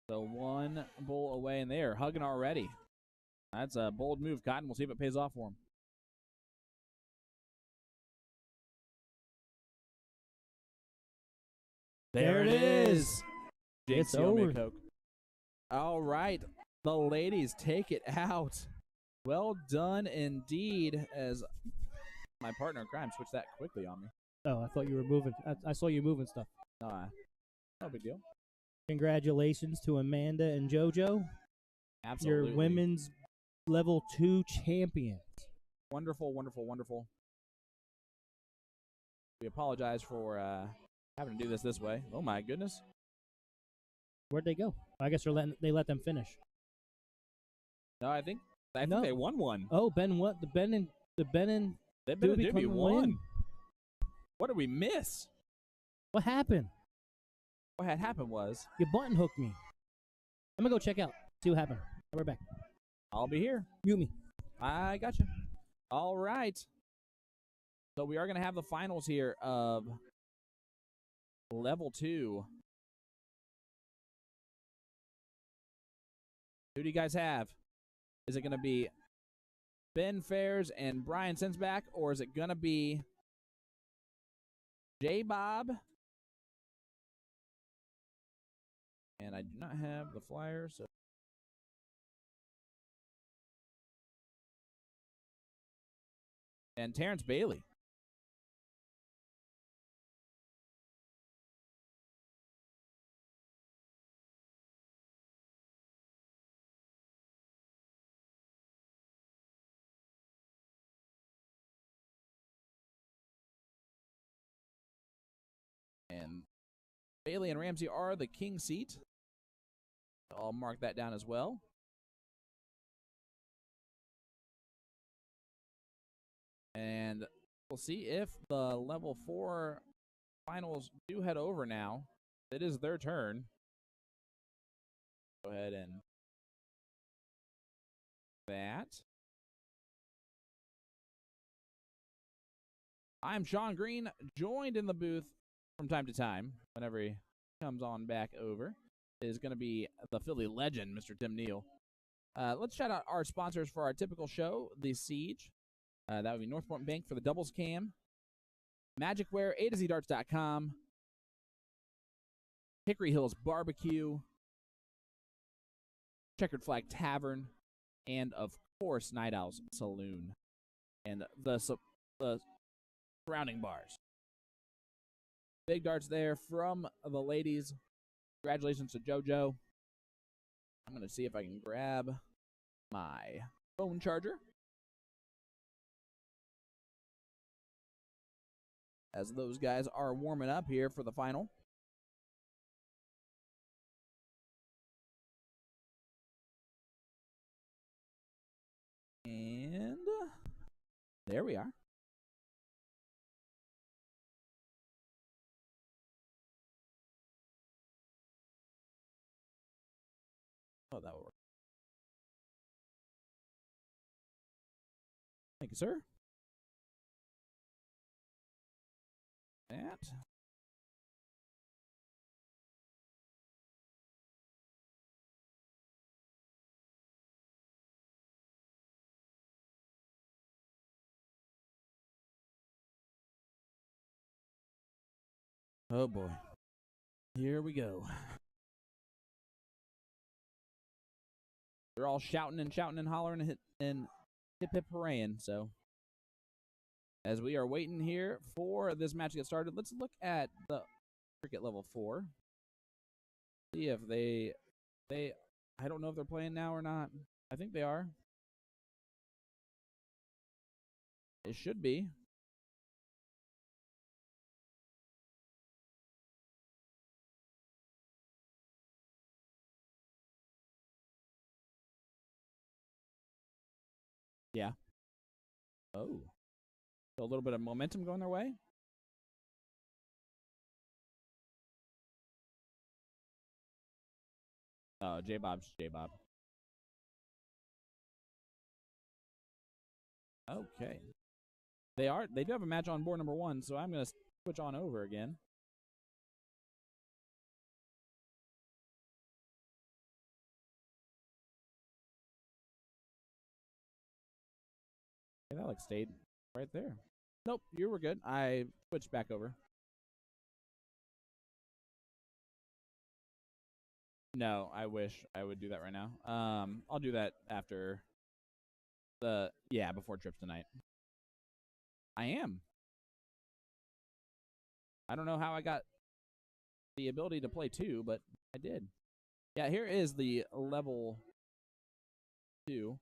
So one bull away, and they are hugging already. That's a bold move, Cotton. We'll see if it pays off for him. There it is. It's over. Coke. All right. The ladies take it out. Well done indeed, as my partner in crime switched that quickly on me. Oh, I thought you were moving. I saw you moving stuff. No big deal. Congratulations to Amanda and JoJo. Absolutely. Your women's level 2 champions. Wonderful, wonderful, wonderful. We apologize for having to do this way. Oh my goodness. Where'd they go? I guess they let them finish. No, I think they won one. Oh, Ben, what? The Ben and Doobie won. What did we miss? What happened? What had happened was you button hooked me. I'm gonna go check out. See what happened. I'll be right back. I'll be here. Mute me. I got you. All right. So we are gonna have the finals here of level 2. Who do you guys have? Is it going to be Ben Fairs and Brian Sensback, or is it going to be J-Bob? And I do not have the flyer, so. And Terrence Bailey. And Bailey and Ramsey are the king seat. I'll mark that down as well. And we'll see if the level 4 finals do head over now. It is their turn. Go ahead and that. I'm Sean Green, joined in the booth from time to time whenever he comes on back over. is going to be the Philly legend, Mr. Tim Neal. Let's shout out our sponsors for our typical show, The Siege. That would be North Point Bank for the doubles cam, Magicware, A2ZDarts.com, Hickory Hills Barbecue, Checkered Flag Tavern, and of course Night Owl's Saloon, and the surrounding bars. Big darts there from the ladies. Congratulations to JoJo. I'm going to see if I can grab my phone charger, as those guys are warming up here for the final. And there we are. Oh, that will work. Thank you, sir. That. Oh boy. Here we go. They're all shouting and hollering and hip hip hooraying. So, as we are waiting here for this match to get started, let's look at the cricket level 4. See if they I don't know if they're playing now or not. I think they are. It should be. Yeah. Oh. So a little bit of momentum going their way. Oh, J-Bob's J-Bob. Okay. They do have a match on board number 1, so I'm going to switch on over again. Okay, that like stayed right there. Nope, you were good. I switched back over. No, I wish I would do that right now. I'll do that after before trips tonight. I am. I don't know how I got the ability to play 2, but I did. Yeah, here is the level 2.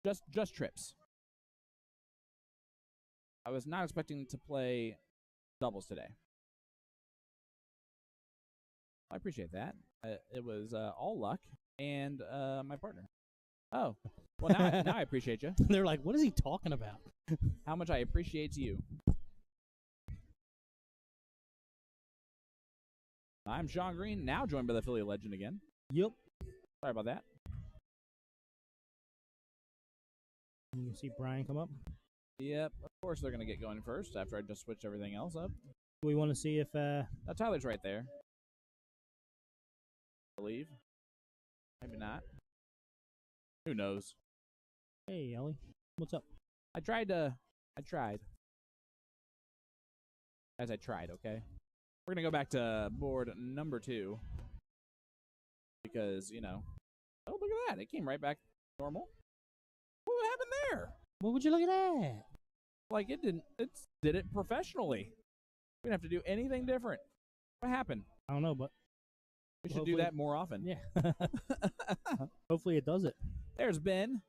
Just trips. I was not expecting to play doubles today. I appreciate that. It was all luck and my partner. Oh, well now I appreciate you. They're like, what is he talking about? How much I appreciate you. I'm Sean Green, now joined by the Philly legend again. Yep. Sorry about that. You can see Brian come up. Yep, of course they're going to get going first after I just switched everything else up. We want to see if Now Tyler's right there. I believe. Maybe not. Who knows? Hey, Ellie. What's up? I tried. As I tried, okay? We're going to go back to board number 2. Because, oh, look at that. It came right back normal. What happened there? What would you look at that? Like, it did it professionally. We didn't have to do anything different. What happened? I don't know, but we should do that more often. Yeah. Hopefully it does it. There's Ben.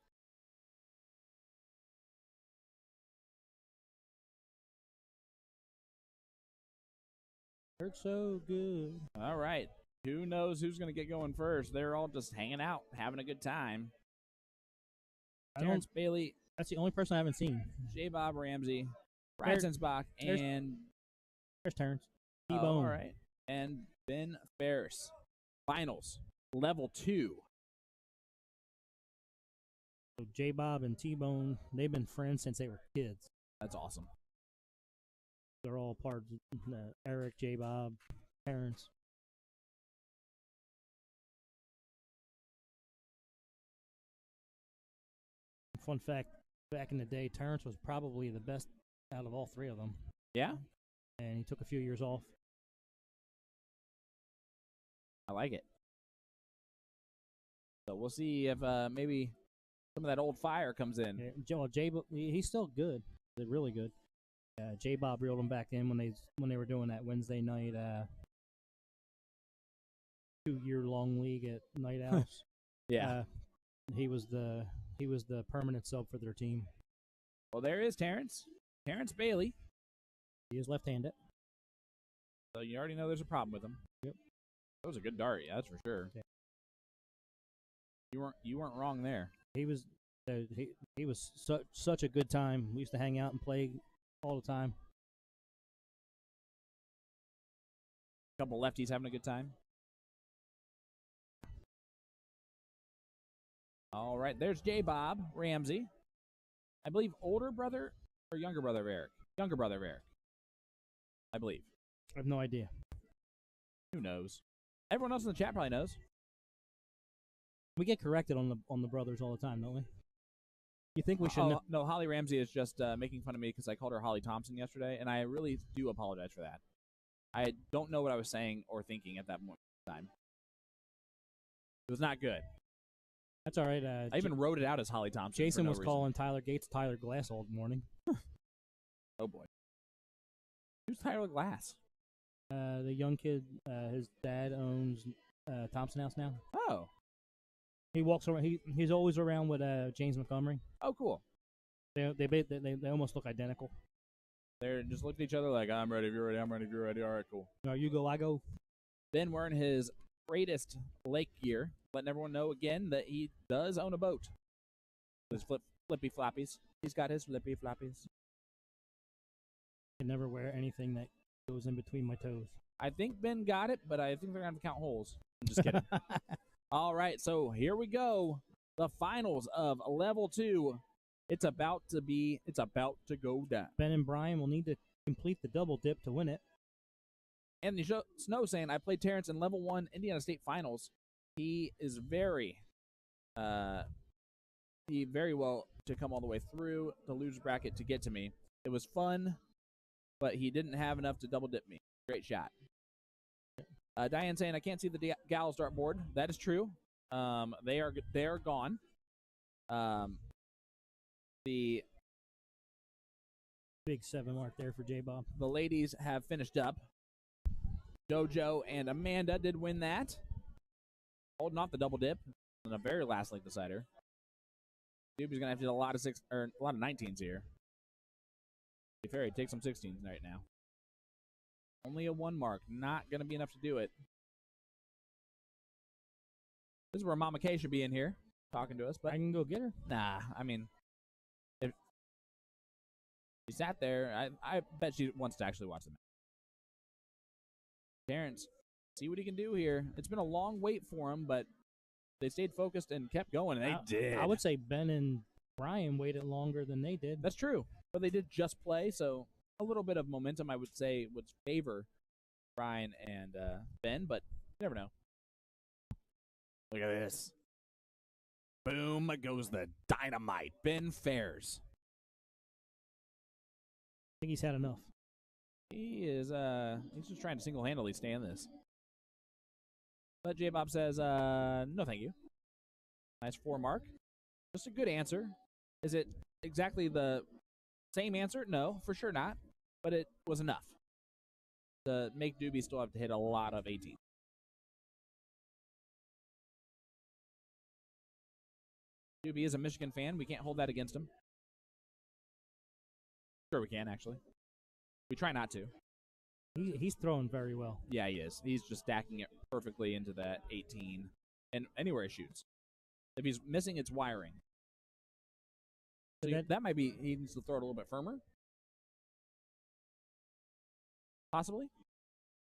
Hurts so good. All right. Who knows who's going to get going first? They're all just hanging out, having a good time. Terrence Bailey. That's the only person I haven't seen. J-Bob Ramsey. Brian Sensbach. And there's Terrence. T-Bone. All right. And Ben Ferris. Finals. Level 2. So J-Bob and T-Bone, they've been friends since they were kids. That's awesome. They're all part of Eric, J-Bob, parents. fun fact, back in the day, Terrence was probably the best out of all three of them. Yeah, And he took a few years off. I like it. So we'll see if maybe some of that old fire comes in. Yeah, he's still good. They're really good. J Bob reeled him back in when they were doing that Wednesday night 2-year-long league at Night Owls. Yeah. He was the permanent sub for their team. Well, there is Terrence Bailey. He is left-handed. So you already know there's a problem with him. Yep. That was a good dart, yeah, that's for sure. Yeah. You weren't wrong there. He was such a good time. We used to hang out and play all the time. A couple lefties having a good time. All right, there's J. Bob Ramsey. I believe older brother or younger brother of Eric? Younger brother of Eric, I believe. I have no idea. Who knows? Everyone else in the chat probably knows. We get corrected on the brothers all the time, don't we? You think we should? No, Holly Ramsey is just making fun of me because I called her Holly Thompson yesterday, and I really do apologize for that. I don't know what I was saying or thinking at that moment in time. It was not good. That's all right. I even wrote it out as Holly Thompson. Jason was calling Tyler Gates Tyler Glass all morning. Oh boy, who's Tyler Glass? The young kid. His dad owns Thompson House now. Oh, he walks around. He's always around with James Montgomery. Oh, cool. They almost look identical. They're just looking at each other like, I'm ready, if you're ready, I'm ready, if you're ready. All right, cool. No, you go, I go. Ben wearing his greatest lake gear, letting everyone know again that he does own a boat. His flippy floppies. He's got his flippy floppies. I never wear anything that goes in between my toes. I think Ben got it, but I think they're going to have to count holes. I'm just kidding. All right, so here we go. The finals of Level 2. It's about to go down. Ben and Brian will need to complete the double dip to win it. Anthony Snow saying, I played Terrence in Level 1 Indiana State Finals. He is very well to come all the way through the loser's bracket to get to me. It was fun, but he didn't have enough to double dip me. Great shot. Diane saying, I can't see the Gals dartboard. That is true. They are gone. The big 7 mark there for J-Bob. The ladies have finished up. Jojo and Amanda did win that. Holding off the double dip in the very last leg decider. Doobie's gonna have to do a lot of 19s here. Be fair, he takes some 16s right now. Only a 1 mark, not gonna be enough to do it. This is where Mama K should be in here talking to us, but I can go get her. Nah, I mean, if she sat there, I bet she wants to actually watch the match. Terrence, see what he can do here. It's been a long wait for him, but they stayed focused and kept going, and they did. I would say Ben and Brian waited longer than they did. That's true, but they did just play, so a little bit of momentum, I would say, would favor Brian and Ben, but you never know. Look at this. Boom goes the dynamite. Ben Fairs. I think he's had enough. He is, he's just trying to single-handedly stay in this. But J-Bob says, no thank you. Nice 4 mark. Just a good answer. Is it exactly the same answer? No, for sure not. But it was enough to make Doobie still have to hit a lot of 18. Doobie is a Michigan fan. We can't hold that against him. Sure we can, actually. We try not to. He's throwing very well. Yeah, he is. He's just stacking it perfectly into that 18 and anywhere he shoots. If he's missing, it's wiring. So that might be, he needs to throw it a little bit firmer. Possibly?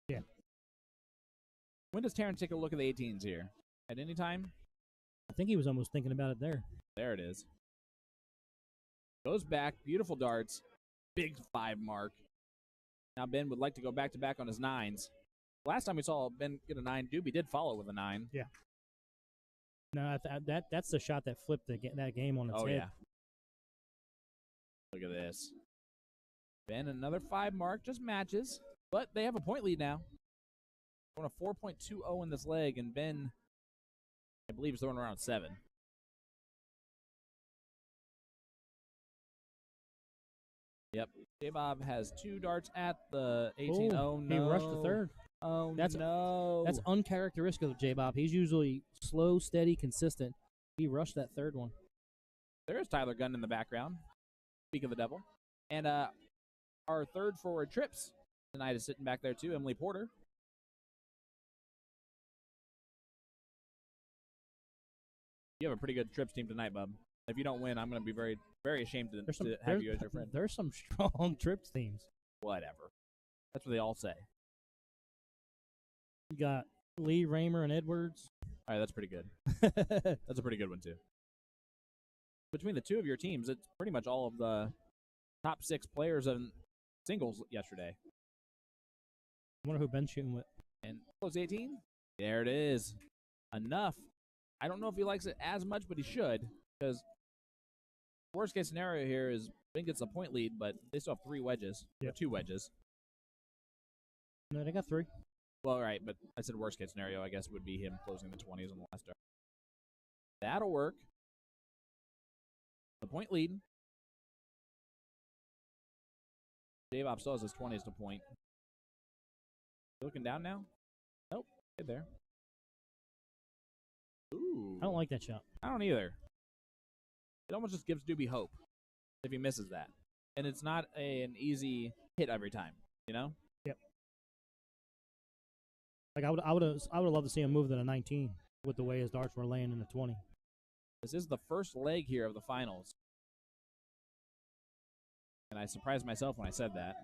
Yeah. When does Terrence take a look at the 18s here? At any time? I think he was almost thinking about it there. There it is. Goes back. Beautiful darts. Big 5 mark. Now Ben would like to go back-to-back on his 9s. Last time we saw Ben get a 9, Doobie did follow with a 9. Yeah. No, that's the shot that flipped that game on its head. Oh, yeah. Look at this. Ben, another 5 mark, just matches. But they have a point lead now. On a 4.20 in this leg, and Ben, I believe, is throwing around 7. Yep. J-Bob has 2 darts at the 18. Oh, no. He rushed the third. Oh, That's no. That's uncharacteristic of J-Bob. He's usually slow, steady, consistent. He rushed that third one. There is Tyler Gunn in the background. Speak of the devil. And our third forward trips tonight is sitting back there, too, Emily Porter. You have a pretty good trips team tonight, bub. If you don't win, I'm going to be very, very ashamed to have you as your friend. There's some strong trips teams. Whatever. That's what they all say. You got Lee, Raymer, and Edwards. All right, that's pretty good. That's a pretty good one, too. Between the two of your teams, it's pretty much all of the top 6 players in singles yesterday. I wonder who Ben's shooting with. And close 18. There it is. Enough. I don't know if he likes it as much, but he should. Because worst case scenario here is Ben gets a point lead, but they still have 3 wedges. Yep. Or 2 wedges. No, they got 3. Well, right, but I said worst case scenario, I guess, would be him closing the 20s on the last dart. That'll work. The point lead. J-Bob still has his 20s to point. You looking down now? Nope. Get there. Ooh. I don't like that shot. I don't either. It almost just gives Doobie hope if he misses that. And it's not an easy hit every time, you know? Yep. Like I would have loved to see him move to the 19 with the way his darts were laying in the 20. This is the first leg here of the finals. And I surprised myself when I said that.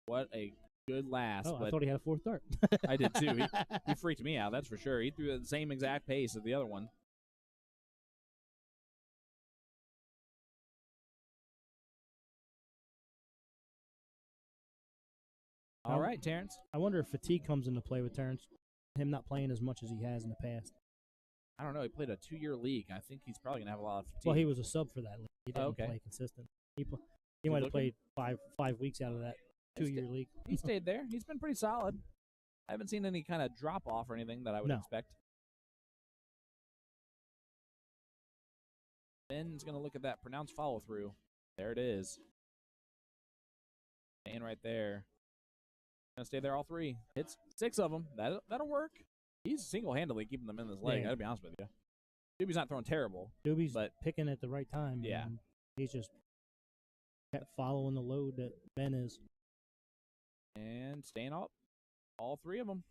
What a good last. Oh, but I thought he had a 4th dart. I did too. He freaked me out, that's for sure. He threw at the same exact pace as the other one. All right, Terrence. I wonder if fatigue comes into play with Terrence. Him not playing as much as he has in the past. I don't know. He played a 2-year league. I think he's probably going to have a lot of fatigue. Well, he was a sub for that league. He didn't okay. play consistent. He might have played five weeks out of that 2-year league. He stayed there. He's been pretty solid. I haven't seen any kind of drop off or anything that I would expect. Ben's going to look at that pronounced follow through. There it is. Staying right there. Going to stay there all 3. Hits 6 of them. That'll work. He's single-handedly keeping them in this leg. Yeah. I'll be honest with you. Doobie's not throwing terrible. Doobie's picking at the right time. Yeah. And he's just kept following the load that Ben is. And staying up. All 3 of them.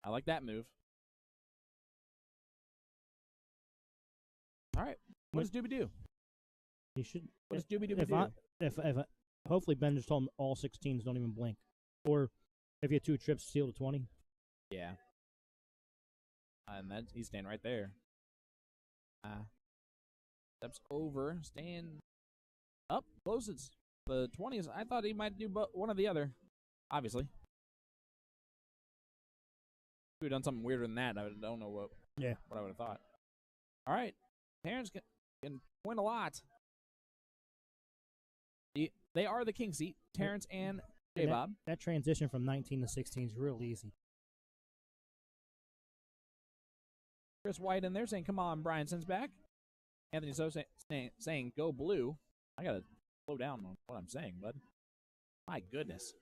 I like that move. All right. What does Doobie do? He should. What does Doobie do? If hopefully Ben just told him all 16s don't even blink. Or if you had 2 trips, steal to 20. Yeah. And he's staying right there. Steps over, staying up, closes the 20s. I thought he might do one or the other, obviously. If he had done something weirder than that, I don't know what I would have thought. All right. Terrence can point a lot. They are the king seat, Terrence and J-Bob. That transition from 19 to 16 is real easy. Chris White in there saying, come on, Brian sends back. Anthony So saying, go blue. I got to slow down on what I'm saying, bud. My goodness.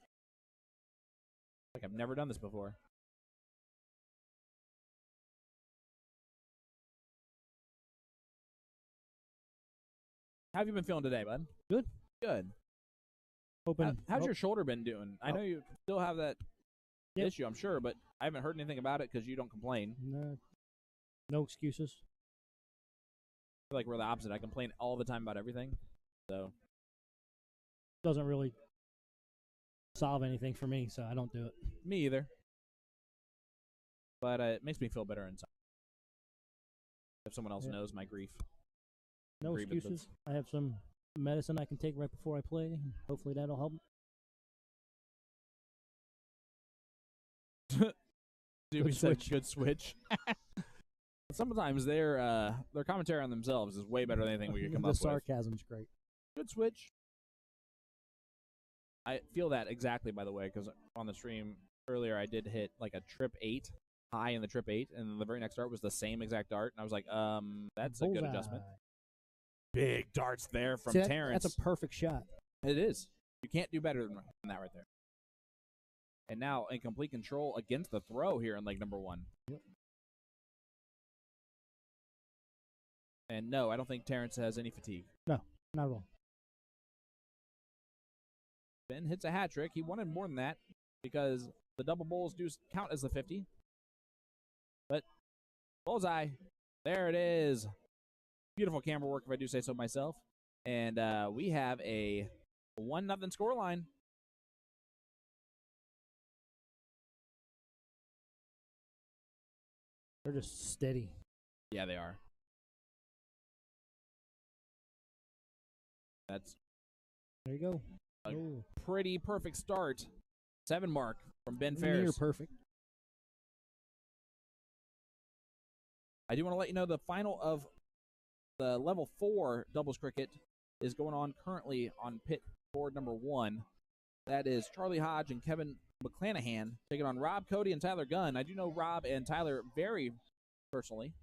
Like I've never done this before. How have you been feeling today, bud? Good. Good. How's your shoulder been doing? I know you still have that issue, I'm sure, but I haven't heard anything about it because you don't complain. No excuses. I feel like we're the opposite. I complain all the time about everything. So doesn't really solve anything for me, so I don't do it. Me either. But it makes me feel better inside. If someone else knows my grief. No excuses. I have some medicine I can take right before I play. Hopefully that'll help. Doobie said good switch. Sometimes their commentary on themselves is way better than anything we could come up with. The sarcasm's great. Good switch. I feel that exactly, by the way, because on the stream earlier I did hit like a trip 8, high in the trip 8, and the very next dart was the same exact dart, and I was like, that's a good adjustment. Big darts there from Terrence. That's a perfect shot. It is. You can't do better than that right there. And now in complete control against the throw here in leg number 1. Yep. And no, I don't think Terrence has any fatigue. No, not at all. Ben hits a hat trick. He wanted more than that because the double bowls do count as the 50. But bullseye. There it is. Beautiful camera work, if I do say so myself. And we have a 1-0 scoreline. They're just steady. Yeah, they are. That's there you go. A pretty perfect start. 7 mark from Ben Near Ferris. perfect. I do want to let you know the final of the level 4 doubles cricket is going on currently on pit board number 1. That is Charlie Hodge and Kevin McClanahan taking on Rob Cody and Tyler Gunn. I do know Rob and Tyler very personally.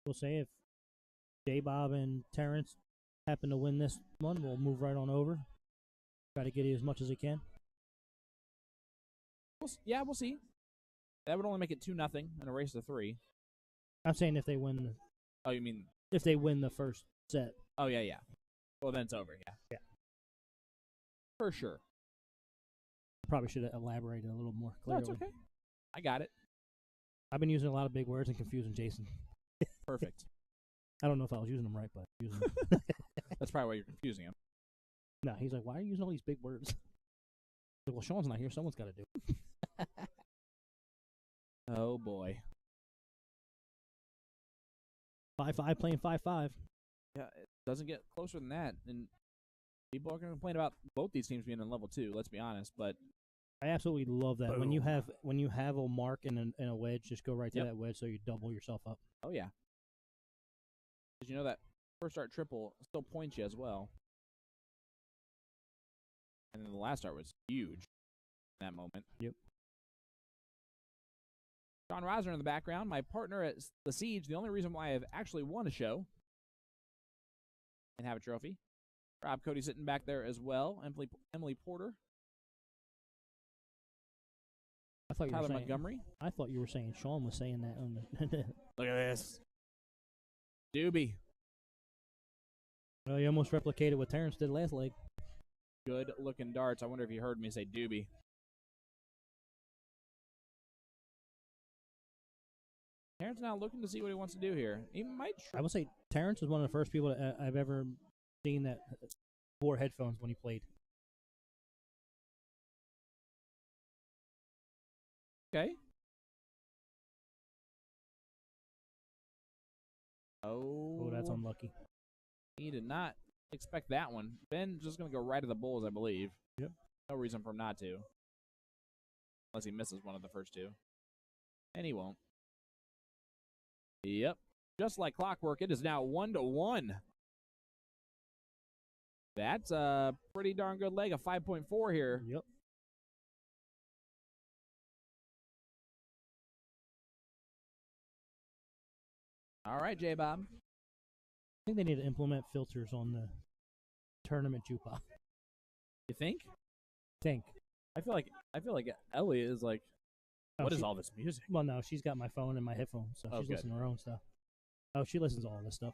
We'll say if J-Bob and Terrence happen to win this one, we'll move right on over. Try to get you as much as he can. We'll see. That would only make it 2-0 in a race to 3. I'm saying if they win. Oh, you mean if they win the first set? Oh yeah. Well, then it's over. Yeah. For sure. Probably should have elaborated a little more clearly. No, it's okay. I got it. I've been using a lot of big words and confusing Jason. Perfect. I don't know if I was using them right, but using them. That's probably why you're confusing him. No, he's like, why are you using all these big words? Well, Sean's not here. Someone's got to do it. Oh, boy. 5-5 playing 5-5. Yeah, it doesn't get closer than that. And people are going to complain about both these teams being in level 2, let's be honest. But I absolutely love that. Boom. When you have a mark and a wedge, just go right to that wedge so you double yourself up. Oh, yeah. Because you know that first start triple still points you as well. And then the last start was huge in that moment. Yep. John Rosner in the background, my partner at The Siege, the only reason why I've actually won a show and have a trophy. Rob Cody sitting back there as well. Emily Porter. I thought you Tyler were saying, Montgomery. I thought you were saying Sean was saying that on the Look at this. Doobie. Well, you almost replicated what Terrence did last leg. Good looking darts. I wonder if you heard me say doobie. Terrence now looking to see what he wants to do here. He might. I would say Terrence is one of the first people that I've ever seen that wore headphones when he played. Okay. Oh, that's unlucky. He did not expect that one. Ben just going to go right to the bulls, I believe. Yep. No reason for him not to. Unless he misses one of the first 2. And he won't. Yep. Just like clockwork, it is now 1-1. That's a pretty darn good leg, a 5.4 here. Yep. All right, J-Bob. I think they need to implement filters on the tournament jukebox. You think? Think. I feel like Ellie is like, what is all this music? Well, no, she's got my phone and my headphones, so she's listening to her own stuff. Oh, she listens to all this stuff.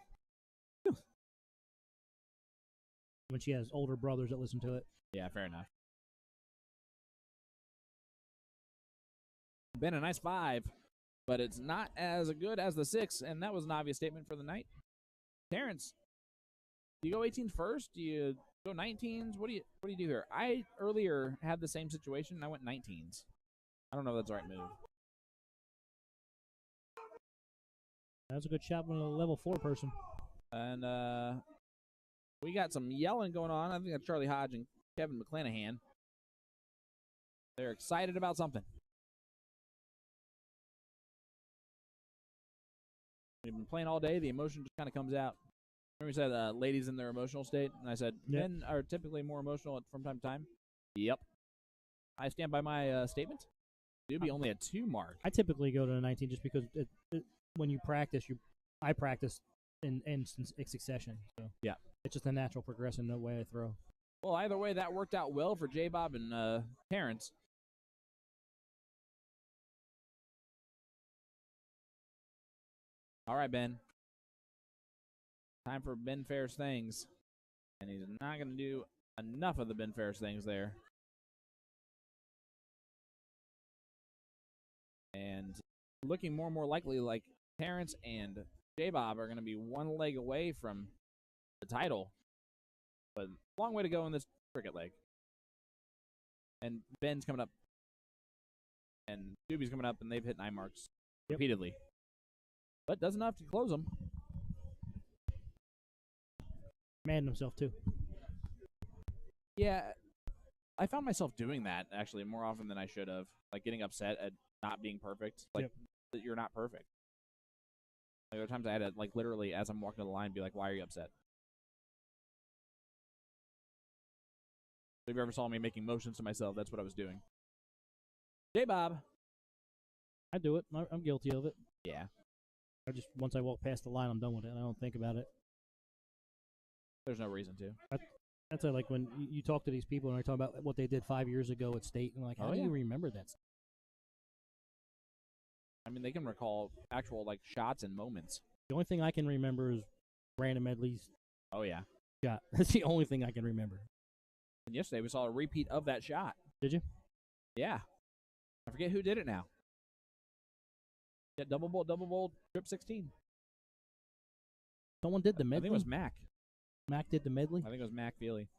When she has older brothers that listen to it. Yeah, fair enough. Been a nice 5, but it's not as good as the 6, and that was an obvious statement for the night. Terrence, do you go 18s first? Do you go 19s? What do you do here? I earlier had the same situation, and I went 19s. I don't know if that's the right move. That was a good shot from a level 4 person. And we got some yelling going on. I think that's Charlie Hodge and Kevin McClanahan. They're excited about something. We've been playing all day. The emotion just kind of comes out. Remember we said ladies in their emotional state, and I said men are typically more emotional from time to time. Yep. I stand by my statement. Doobie only a 2 mark. I typically go to a 19 just because when you practice, I practice in succession. So yeah, it's just a natural progression the way I throw. Well, either way, that worked out well for J-Bob and Terrence. All right, Ben. Time for Ben Fair's things. And he's not going to do enough of the Ben Fair's things there. And looking more and more likely like Terrence and J-Bob are going to be 1 leg away from the title. But a long way to go in this cricket leg. And Ben's coming up. And Doobie's coming up, and they've hit 9 marks repeatedly. But does enough to close them. Man himself, too. Yeah, I found myself doing that, actually, more often than I should have. Like, getting upset at not being perfect. Like, that you're not perfect. Like, there were times I had to, like, literally, as I'm walking to the line, be like, why are you upset? If you ever saw me making motions to myself, that's what I was doing. J-Bob. I do it. I'm guilty of it. Yeah. Once I walk past the line, I'm done with it. I don't think about it. There's no reason to. That's like when you talk to these people and I talk about what they did 5 years ago at state, and like, how do you remember that stuff? I mean, they can recall actual like shots and moments. The only thing I can remember is Brandon Medley's. Oh yeah. Shot. That's the only thing I can remember. And yesterday we saw a repeat of that shot. Did you? Yeah. I forget who did it now. Yeah, double bolt, trip 16. Someone did the medley. I think it was Mac. Mac did the medley? I think it was Mac Feely.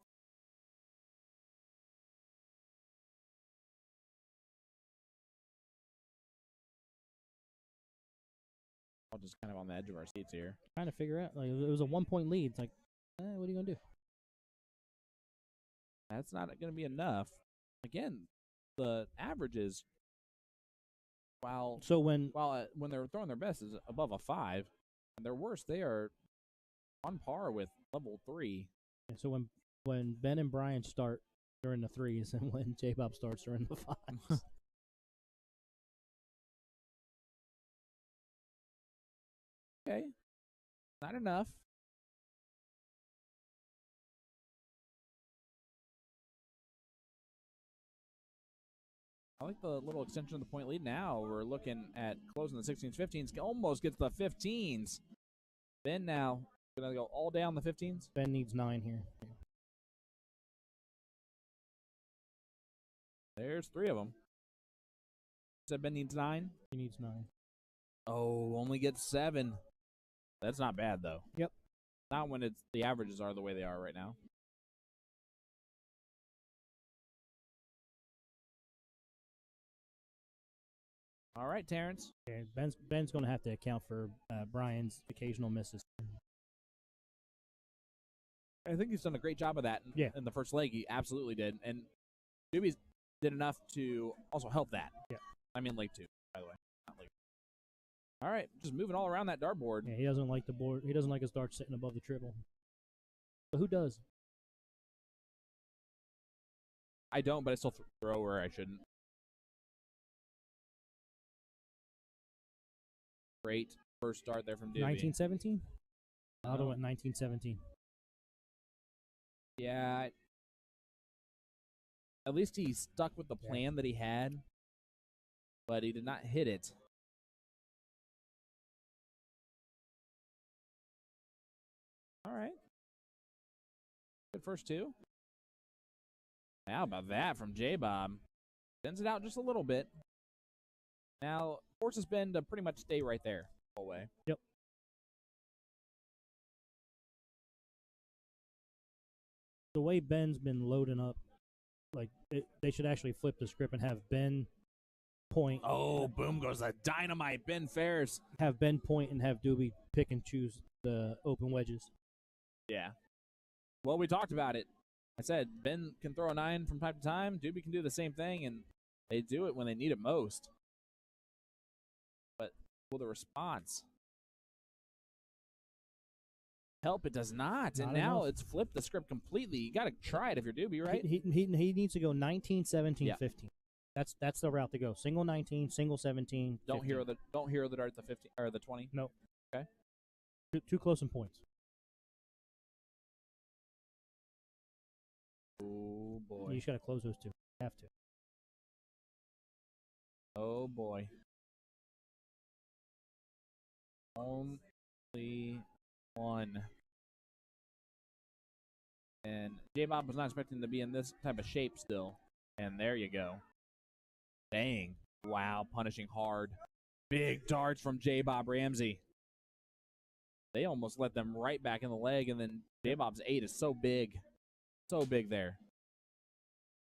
All just kind of on the edge of our seats here. Trying to figure out. Like, it was a 1-point lead. It's like, what are you going to do? That's not going to be enough. Again, the averages, when they're throwing their best, is above a 5. And their worst, they are on par with level 3. Yeah, so when Ben and Brian start, they're in the 3s, and when J-Bob starts, they're in the 5s. Okay. Not enough. I like the little extension of the point lead now. We're looking at closing the 16s, 15s. Almost gets the 15s. Ben now going to go all down the 15s. Ben needs 9 here. There's 3 of them. Said Ben needs 9. He needs 9. Oh, only gets 7. That's not bad, though. Yep. Not when the averages are the way they are right now. All right, Terrence. Okay, Ben's going to have to account for Brian's occasional misses. I think he's done a great job of that in the first leg. He absolutely did. And Doobie's did enough to also help that. Yeah. I mean, leg 2, by the way. Not leg 2. All right, just moving all around that dartboard. Yeah, he doesn't like the board. He doesn't like his dart sitting above the triple. But who does? I don't, but I still throw where I shouldn't. Great first start there from Doobie. 1917? Otto went 1917. Yeah. At least he stuck with the plan that he had, but he did not hit it. All right. Good first 2. How about that from J-Bob? Sends it out just a little bit. Now, forces Ben to pretty much stay right there the whole way. Yep. The way Ben's been loading up, like, they should actually flip the script and have Ben point. Oh, boom goes the dynamite Ben Ferris. Have Ben point and have Doobie pick and choose the open wedges. Yeah. Well, we talked about it. I said Ben can throw a 9 from time to time. Doobie can do the same thing, and they do it when they need it most. But will the response help. It does not. And Not now enough. it's flipped the script completely. You got to try it if you're Doobie, right? He needs to go 19, 17, Yeah. 15. That's the route to go. Single 19, single 17. Don't 15. hero the dart at the 15 or the 20. No. Okay. Too close in points. Oh boy. You just got to close those two. Have to. Oh boy. Only one. And J-Bob was not expecting to be in this type of shape still. And there you go. Dang. Wow, punishing hard. Big darts from J-Bob Ramsey. They almost let them right back in the leg, and then J-Bob's 8 is so big. So big there.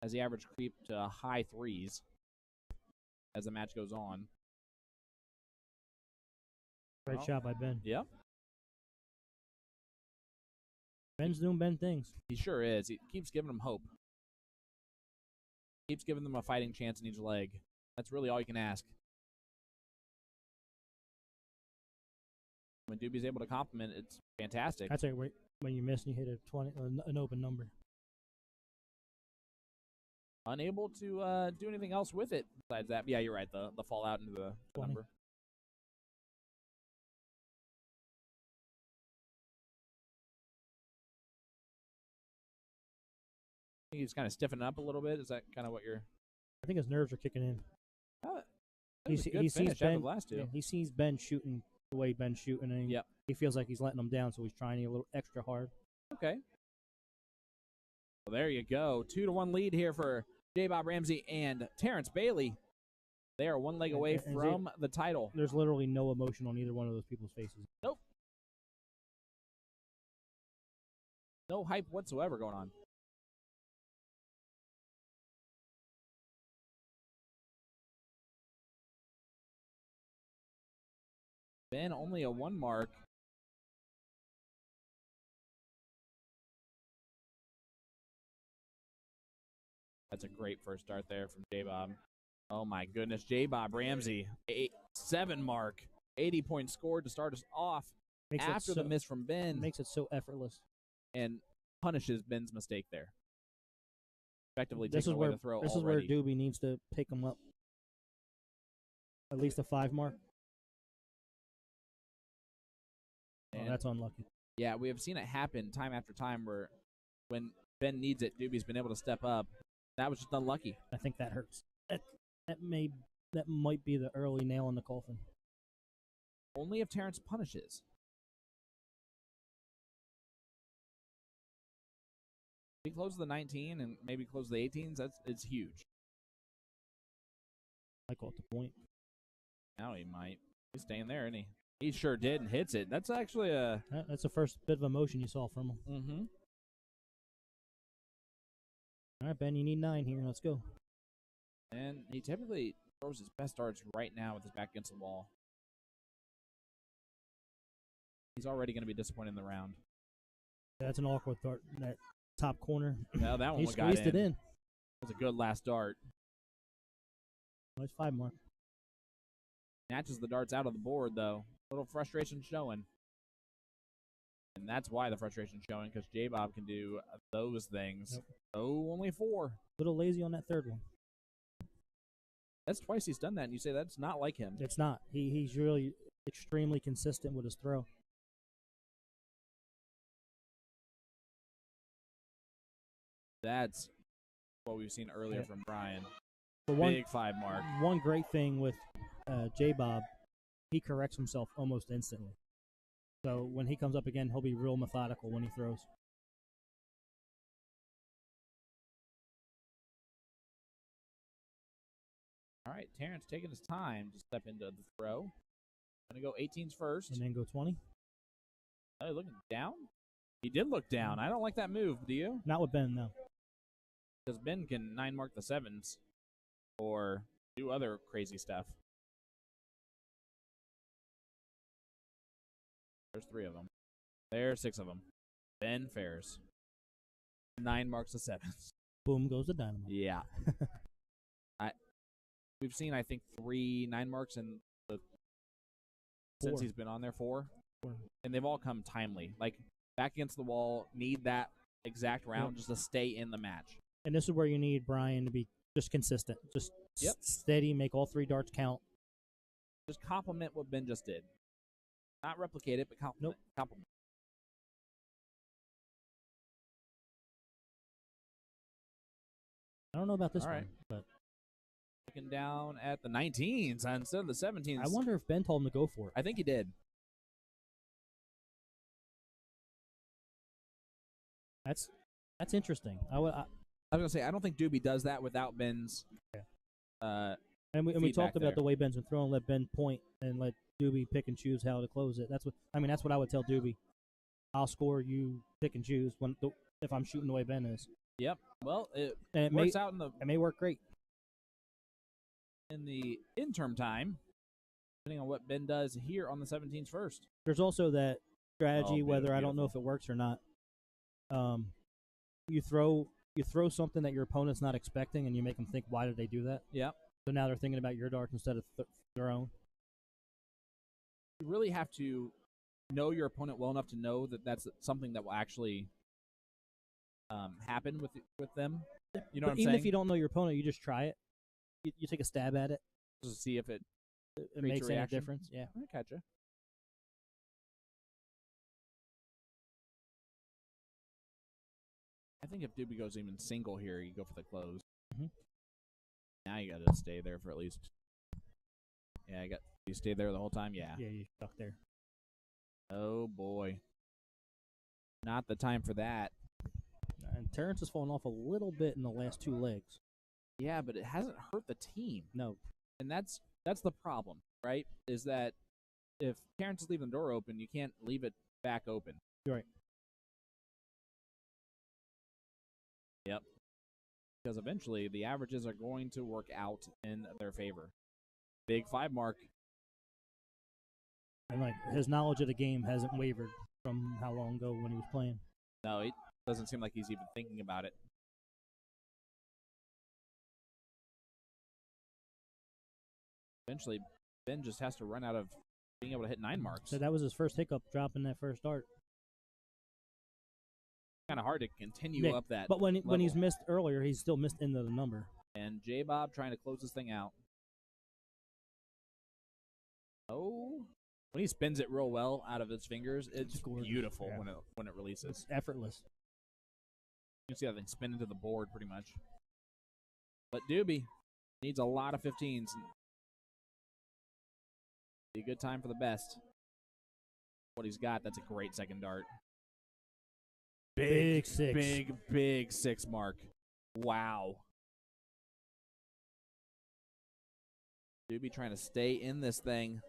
As the average creep to high 3s as the match goes on. Great shot by Ben. Yep. Ben's doing Ben things. He sure is. He keeps giving them hope. Keeps giving them a fighting chance in each leg. That's really all you can ask. When Doobie's able to compliment, it's fantastic. That's it. When you miss and you hit a 20, an open number. Unable to do anything else with it besides that. Yeah, you're right. The fallout into the 20. number. He's kind of stiffening up a little bit. Is that kind of what you're? I think his nerves are kicking in. He sees Ben. Last two. Yeah, he sees Ben shooting the way Ben's shooting, and Yep. he feels like he's letting him down, so he's trying a little extra hard. Okay. Well, there you go. 2-1 lead here for J-Bob Ramsey and Terrence Bailey. They are one leg away And from the title. There's literally no emotion on either one of those people's faces. Nope. No hype whatsoever going on. Ben only a 1 mark. That's a great first start there from J-Bob. Oh my goodness, J-Bob Ramsey, 7 mark. 80 points scored to start us off after the miss from Ben. Makes it so effortless. And punishes Ben's mistake there. Effectively taking away the throw This already. is where Doobie needs to pick him up. At least a 5 mark. Oh, that's unlucky. Yeah, we have seen it happen time after time where when Ben needs it, Doobie's been able to step up. That was just unlucky. I think that hurts. That might be the early nail in the coffin. Only if Terrence punishes. If he closes the 19 and maybe close the 18s, it's huge. I call it the point. Now he might. He's staying there, isn't he? He sure did and hits it. That's actually a... That's the first bit of emotion you saw from him. Mm-hmm. All right, Ben, you need 9 here. Let's go. And he typically throws his best darts right now with his back against the wall. He's already going to be disappointed in the round. That's an awkward dart in that top corner. Well, that one he got squeezed it in. That was a good last dart. Nice 5 mark. Snatches the darts out of the board, though. A little frustration showing. And that's why the frustration's showing, because J-Bob can do those things. Yep. Oh, only 4. A little lazy on that third one. That's twice he's done that, and you say that's not like him. It's not. He's really extremely consistent with his throw. That's what we've seen earlier from Brian. Big 5 mark. One great thing with J-Bob, he corrects himself almost instantly. So when he comes up again, he'll be real methodical when he throws. All right, Terrence taking his time to step into the throw. Going to go 18s first. And then go 20. Oh, looking down? He did look down. I don't like that move, do you? Not with Ben, no. Because Ben can 9 mark the 7s or do other crazy stuff. There's 3 of them. There's 6 of them. Ben fares. 9 marks the 7s. Boom goes the dynamite. Yeah. We've seen, I think, 3 9 marks since he's been on there. 4. And they've all come timely. Like, back against the wall, need that exact round just to stay in the match. And this is where you need Brian to be just consistent, just steady, make all 3 darts count. Just compliment what Ben just did. Not replicate it, but compliment. Compliment. I don't know about this All one, right. but Looking down at the 19s instead of the 17s. I wonder if Ben told him to go for it. I think he did. That's interesting. I was gonna say I don't think Doobie does that without Ben's. And we talked about there. the way Ben's been throwing. Let Ben point and let Doobie pick and choose how to close it. That's what I would tell Doobie. I'll score, you pick and choose if I'm shooting the way Ben is. Yep. Well, it And works out in the It may work great. in the interim time, depending on what Ben does here on the 17s first. There's also that strategy, whether I don't know beautiful. if it works or not. You throw something that your opponent's not expecting, and you make them think, why did they do that? Yep. So now they're thinking about your darts instead of their own. You really have to know your opponent well enough to know that that's something that will actually happen with them. You know what I'm Even saying? if you don't know your opponent, you just try it. You take a stab at it. Just to see if it It creates makes a any reaction. difference. Yeah. I catch you. I think if Doobie goes even single here, you go for the close. Mhm. Now you got to stay there for at least. Yeah, you stay there the whole time. Yeah. Yeah, you stuck there. Oh boy. Not the time for that. And Terrence has fallen off a little bit in the last 2 legs. Yeah, but it hasn't hurt the team. No. And that's the problem, right? Is that if Terrence is leaving the door open, you can't leave it back open. You're right. Yep. Because eventually the averages are going to work out in their favor. Big 5 mark. And his knowledge of the game hasn't wavered from how long ago when he was playing. No, it doesn't seem like he's even thinking about it. Eventually, Ben just has to run out of being able to hit 9 marks. So that was his first hiccup, dropping that first dart. Kind of hard to continue up that. But when level. he's missed earlier, he's still missed into the number. And J-Bob trying to close this thing out. Oh, when he spins it real well out of his fingers, it's beautiful when it releases. It's effortless. You can see that thing spin into the board pretty much. But Doobie needs a lot of 15s. Be a good time for the best. What he's got, that's a great second dart. Big 6. Big 6 mark. Wow. Doobie trying to stay in this thing.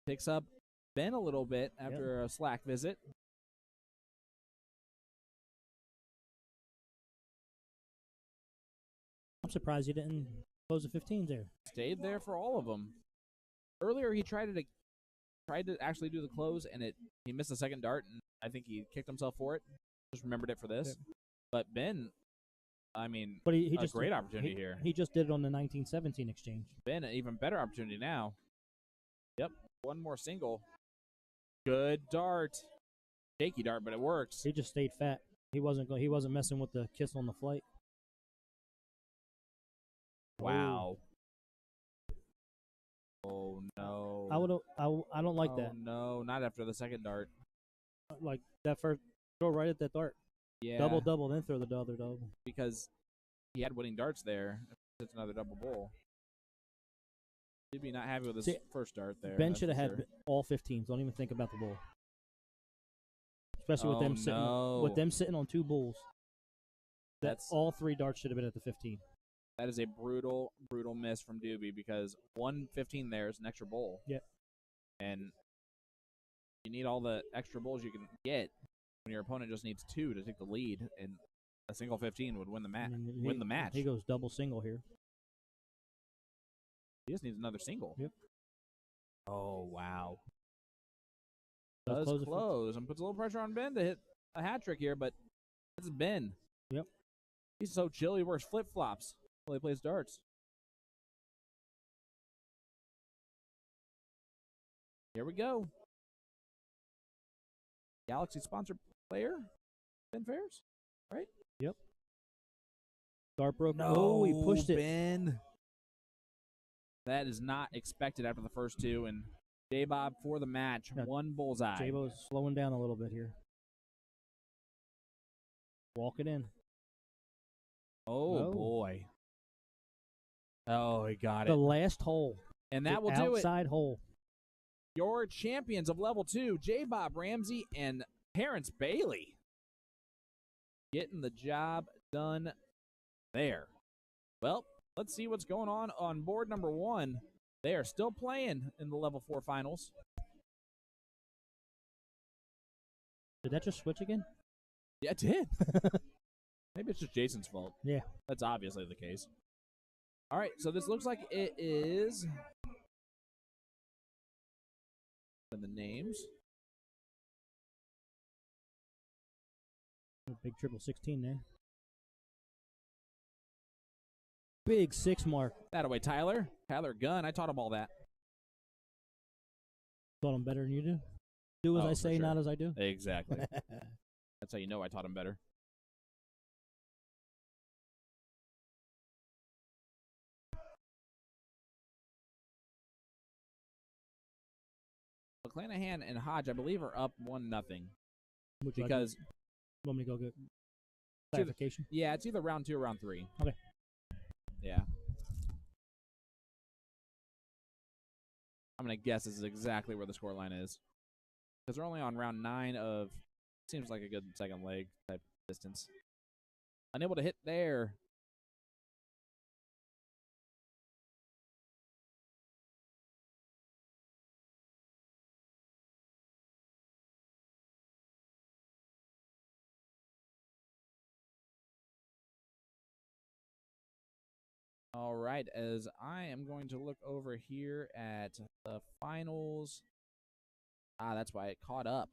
Picks up Ben a little bit after a slack visit. I'm surprised you didn't close the 15s there. Stayed there for all of them. Earlier he tried to actually do the close, and he missed the second dart, and I think he kicked himself for it. Just remembered it for this. Yeah. But Ben, I mean, he just great opportunity here. He just did it on the 1917 exchange. Ben, an even better opportunity now. Yep, one more single. Good dart. Shaky dart, but it works. He just stayed fat. He wasn't messing with the kiss on the flight. Wow. Oh no. I don't like that. Oh no, not after the second dart. Like that first throw right at that dart. Yeah. Double, then throw the other double. Because he had winning darts there. It's another double bowl. He'd be not happy with his first dart there. Ben should have had all 15s. Don't even think about the bull. Especially with them sitting on 2 bulls. That's all 3 darts should have been at the 15. That is a brutal miss from Doobie because 115 there is an extra bowl. Yep. And you need all the extra bowls you can get when your opponent just needs 2 to take the lead, and a single 15 would win the match. He goes double single here. He just needs another single. Yep. Oh, wow. Does close and puts a little pressure on Ben to hit a hat trick here, but this is Ben. Yep. He's so chill, he wears flip-flops while he plays darts. Here we go. Galaxy sponsored player, Ben Fairs, right? Yep. Dart broke. No, Oh, he pushed it. Ben. That is not expected after the first two, and J-Bob for the match, Yeah. one bullseye. J-Bo's slowing down a little bit here. Walk it in. Oh, boy. Oh, he got The it. last hole. And that The will do it. outside hole. Your champions of level 2, J-Bob Ramsey and Terrence Bailey. Getting the job done there. Well, let's see what's going on board number 1. They are still playing in the level 4 finals. Did that just switch again? Yeah, it did. Maybe it's just Jason's fault. Yeah. That's obviously the case. All right, so this looks like it is... And the names. Big triple 16 there. Big 6 mark. That away, Tyler. Tyler Gunn. I taught him all that. Taught him better than you do. Do as Oh, I for say, sure. not as I do. Exactly. That's how you know I taught him better. McClanahan and Hodge, I believe, are up 1-0. Because Want me to go get either- clarification? yeah, it's either round 2 or round 3. Okay. Yeah. I'm gonna guess this is exactly where the score line is, because we're only on round 9 of seems like a good second leg type distance. Unable to hit there. All right, as I am going to look over here at the finals. That's why it caught up.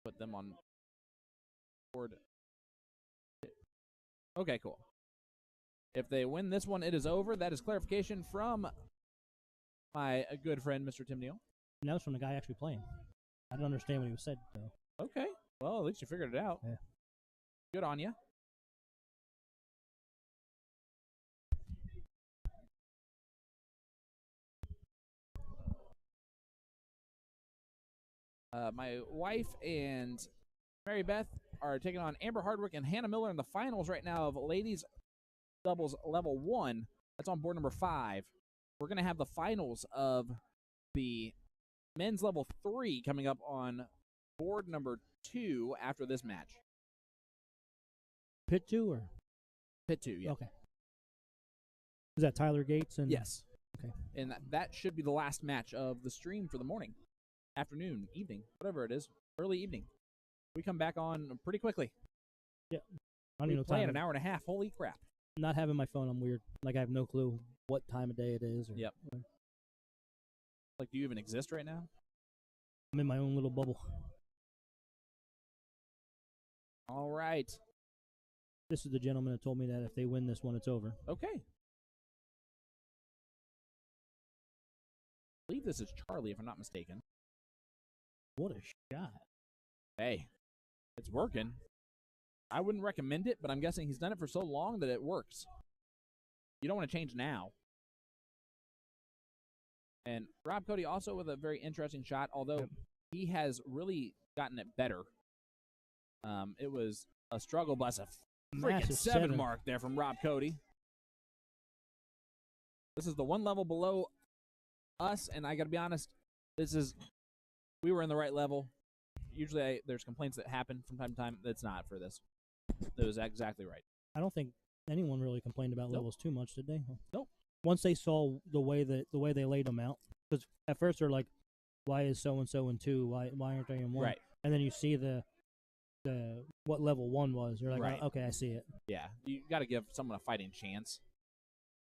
Put them on board. Okay, cool. If they win this one, it is over. That is clarification from my good friend, Mr. Tim Neal. And that was from the guy actually playing. I don't understand what he was said, though. Okay. Well, at least you figured it out. Yeah. Good on you. My wife and Mary Beth are taking on Amber Hardwick and Hannah Miller in the finals right now of ladies doubles level 1. That's on board number 5. We're going to have the finals of the men's level 3 coming up on board number 2 after this match. Pit 2 or? Pit 2, yeah. Okay. Is that Tyler Gates? And Yes. Okay. And that should be the last match of the stream for the morning, afternoon, evening, whatever it is, early evening. We come back on pretty quickly. Yeah. I don't We even know play in time. an hour and a half. Holy crap. Not having my phone, I'm weird. Like, I have no clue what time of day it is. Or Yep. Like, do you even exist right now? I'm in my own little bubble. All right. This is the gentleman that told me that if they win this one, it's over. Okay. I believe this is Charlie, if I'm not mistaken. What a shot. Hey, it's working. I wouldn't recommend it, but I'm guessing he's done it for so long that it works. You don't want to change now. And Rob Cody also with a very interesting shot, although he has really gotten it better. It was a struggle, but a freaking Massive 7 mark there from Rob Cody. This is the one level below us, and I got to be honest, we were in the right level. Usually there's complaints that happen from time to time. That's not for this. That was exactly right. I don't think anyone really complained about Nope. levels too much, did they? Nope. Once they saw the way they laid them out, because at first they're like, "Why is so and so in 2? Why aren't they in 1?" Right. And then you see the what level 1 was. You're like, Right. "Oh, okay, I see it." Yeah, you got to give someone a fighting chance.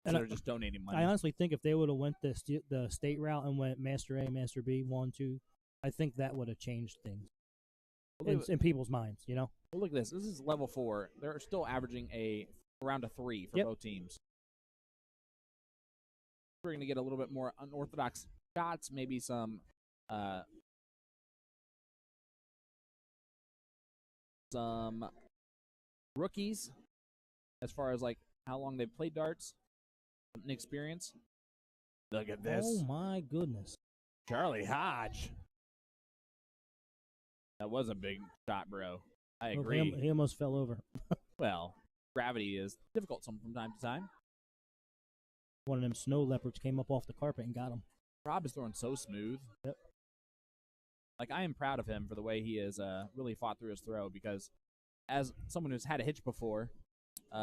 And Instead of just donating money. I honestly think if they would have went the state route and went Master A, Master B, 1, 2, I think that would have changed things in people's minds. You know. Well, look at this. This is level 4. They're still averaging around a 3 for both teams. We're going to get a little bit more unorthodox shots, maybe some some rookies as far as like how long they've played darts, an experience. Look at this. Oh my goodness. Charlie Hodge. That was a big shot, bro. I agree. He almost fell over. Well, gravity is difficult from time to time. One of them snow leopards came up off the carpet and got him. Rob is throwing so smooth. Yep. Like, I am proud of him for the way he has really fought through his throw, because as someone who's had a hitch before...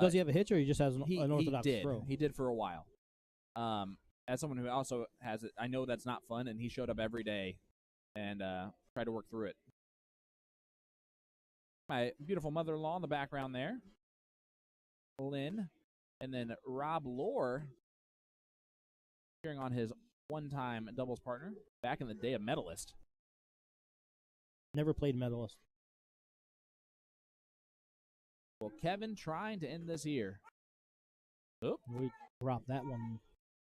Does he have a hitch, or he just has an unorthodox throw? He did for a while. As someone who also has it, I know that's not fun, and he showed up every day and tried to work through it. My beautiful mother-in-law in the background there, Lynn, and then Rob Lohr cheering on his one-time doubles partner back in the day, a medalist. Never played medalist. Well, Kevin trying to end this here. Oop. We dropped that one.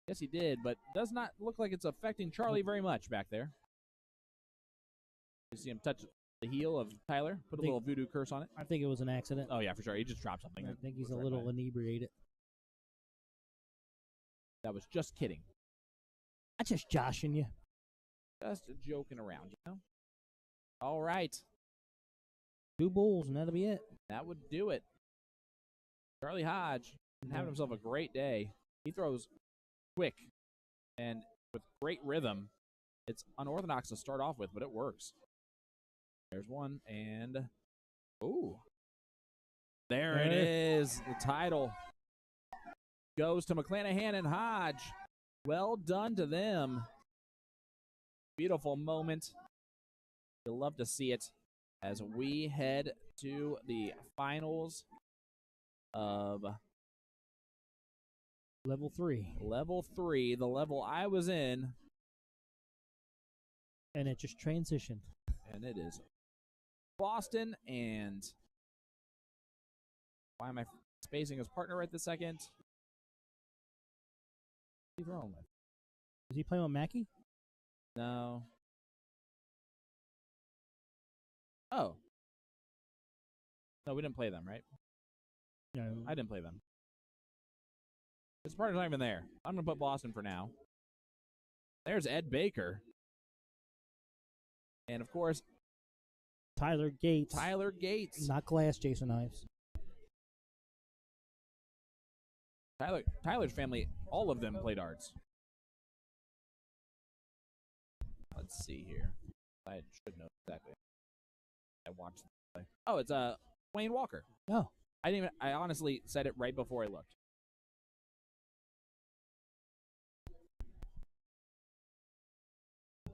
Yes, he did, but does not look like it's affecting Charlie very much back there. You see him touch the heel of Tyler, put a little voodoo curse on it. I think it was an accident. Oh, yeah, for sure. He just dropped something. I think he's a little inebriated. That was just kidding. I'm just joshing you. Just joking around, you know? All right. 2 bulls, and that'll be it. That would do it. Charlie Hodge having himself a great day. He throws quick and with great rhythm. It's unorthodox to start off with, but it works. There's one, and ooh, there it is. The title goes to McClanahan and Hodge. Well done to them. Beautiful moment. You'll love to see it as we head to the finals of Level 3. Level 3, the level I was in. And it just transitioned. And it is Boston, and why am I spacing his partner right this second? What's he throwing with? Is he playing with Mackey? No. Oh. No, we didn't play them, right? No. I didn't play them. His partner's not even there. I'm going to put Boston for now. There's Ed Baker. And, of course, Tyler Gates. Tyler Gates. Not Glass Jason Ives. Tyler's family, all of them play darts. Let's see here. I should know exactly. I watched them play. Oh, it's Wayne Walker. Oh. I honestly said it right before I looked.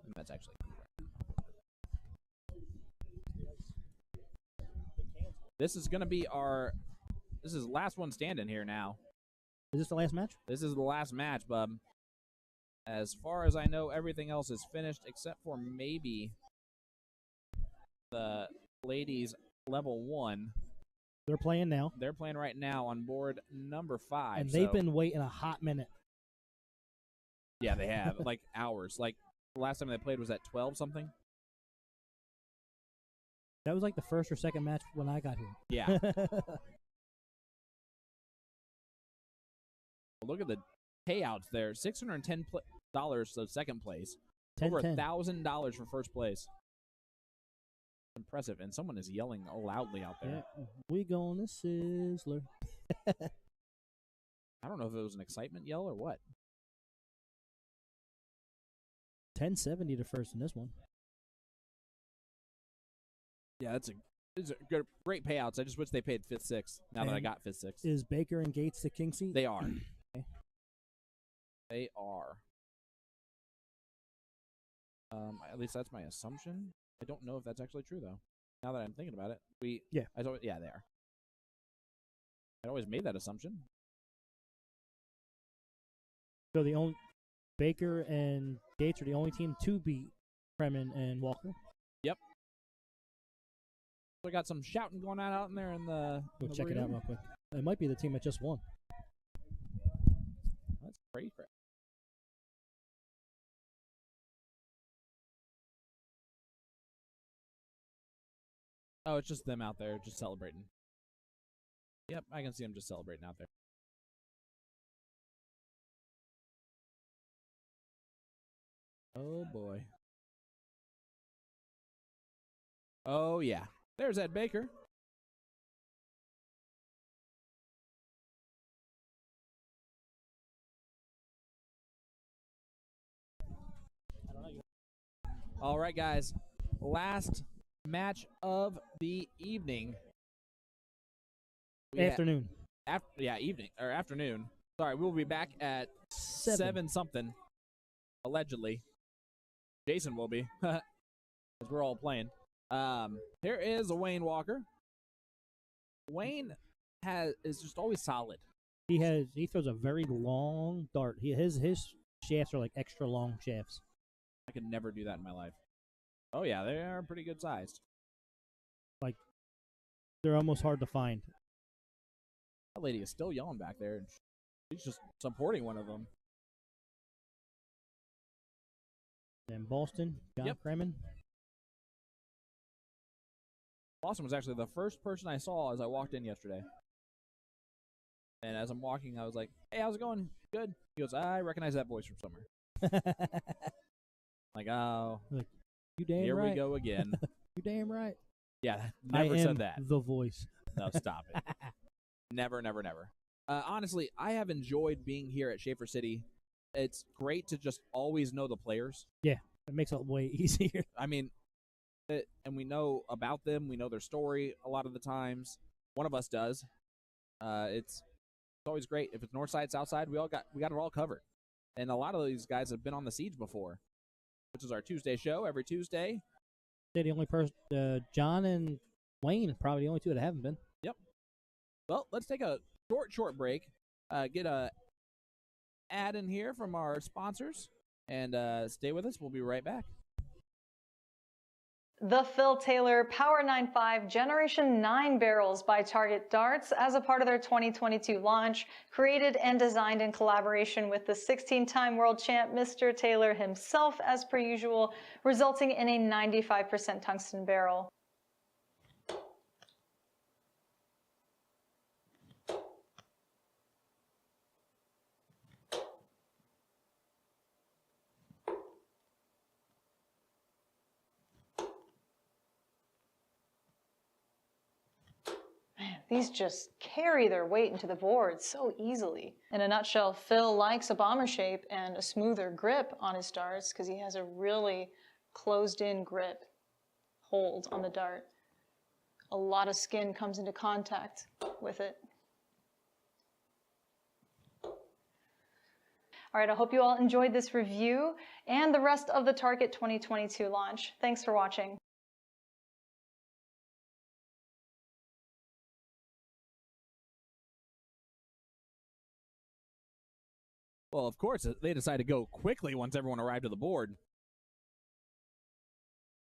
And that's actually correct. This is going to be this is last one standing here now. Is this the last match? This is the last match, bub. As far as I know, everything else is finished except for maybe the ladies level 1. They're playing now. They're playing right now on board number 5. And they've been waiting a hot minute. Yeah, they have. Like hours. Like the last time they played was at 12 something. That was like the first or second match when I got here. Yeah. Look at the payouts there. $610 to second place. Over $1,000 for first place. Impressive. And someone is yelling loudly out there. Yeah, we going to Sizzler. I don't know if it was an excitement yell or what. 1070 to first in this one. Yeah, it's a good, great payouts. I just wish they paid 5th, 6th. Now that I got 5th, 6th. Is Baker and Gates the king seat? They are. Okay. They are. At least that's my assumption. I don't know if that's actually true though. Now that I'm thinking about it, yeah, they are. I always made that assumption. So the only Baker and Gates are the only team to beat Kremen and Walker. Yep. So I got some shouting going on out in there in the. Go check it out real quick. It might be the team that just won. That's crazy crap. Oh, it's just them out there just celebrating. Yep, I can see them just celebrating out there. Oh, boy. Oh, yeah. There's Ed Baker. All right, guys. Last match of the evening. Afternoon. Evening or afternoon. Sorry, we'll be back at 7 something. Allegedly. Jason will be. Because we're all playing. Here is Wayne Walker. Wayne is just always solid. He throws a very long dart. His shafts are like extra long shafts. I could never do that in my life. Oh yeah, they are pretty good sized. Like they're almost hard to find. That lady is still yelling back there. She's just supporting one of them. And Boston, John Kremen. Boston was actually the first person I saw as I walked in yesterday. And as I'm walking, I was like, "Hey, how's it going? Good." He goes, "I recognize that voice from somewhere." Like, oh, like, you damn here right. we go again. You damn right. Yeah, never I am said that. The voice. No, stop it. Never, never, never. Honestly, I have enjoyed being here at Shaffer City. It's great to just always know the players. Yeah, it makes it way easier. I mean, and we know about them. We know their story a lot of the times. One of us does. It's always great. If it's north side, south side, we got it all covered. And a lot of these guys have been on the Siege before, which is our Tuesday show every Tuesday. They're the only person, John and Wayne, probably the only two that haven't been. Yep. Well, let's take a short break. Get a ad in here from our sponsors, and stay with us. We'll be right back. The Phil Taylor Power 9.5 Generation 9 barrels by Target Darts, as a part of their 2022 launch, created and designed in collaboration with the 16-time world champ Mr. Taylor himself, as per usual, resulting in a 95% tungsten barrel. These just carry their weight into the board so easily. In a nutshell, Phil likes a bomber shape and a smoother grip on his darts because he has a really closed-in grip hold on the dart. A lot of skin comes into contact with it. All right, I hope you all enjoyed this review and the rest of the Target 2022 launch. Thanks for watching. Well, of course, they decided to go quickly once everyone arrived at the board.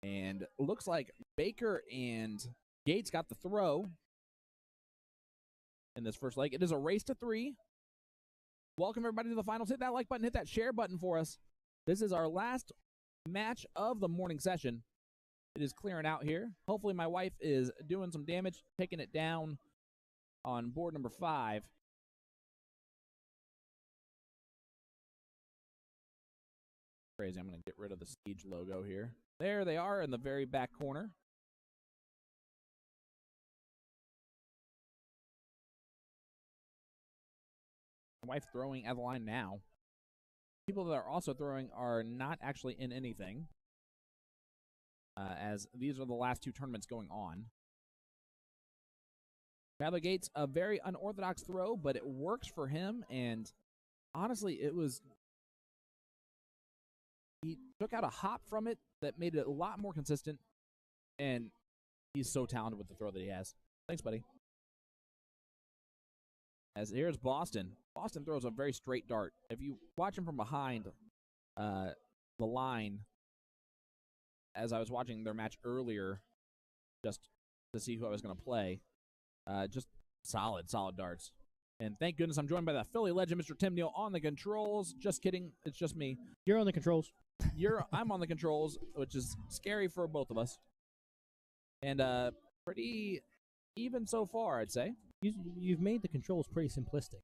And looks like Baker and Gates got the throw in this first leg. It is a race to 3. Welcome, everybody, to the finals. Hit that like button. Hit that share button for us. This is our last match of the morning session. It is clearing out here. Hopefully, my wife is doing some damage, taking it down on board number 5. Crazy. I'm going to get rid of the Siege logo here. There they are in the very back corner. My wife throwing at the line now. People that are also throwing are not actually in anything, as these are the last 2 tournaments going on. Tyler Gates, a very unorthodox throw, but it works for him, and honestly, he took out a hop from it that made it a lot more consistent, and he's so talented with the throw that he has. Thanks, buddy. As here's Boston. Boston throws a very straight dart. If you watch him from behind the line, as I was watching their match earlier, just to see who I was going to play, just solid darts. And thank goodness I'm joined by the Philly legend, Mr. Tim Neal, on the controls. Just kidding. It's just me. You're on the controls. I'm on the controls, which is scary for both of us. And pretty even so far, I'd say. You've made the controls pretty simplistic.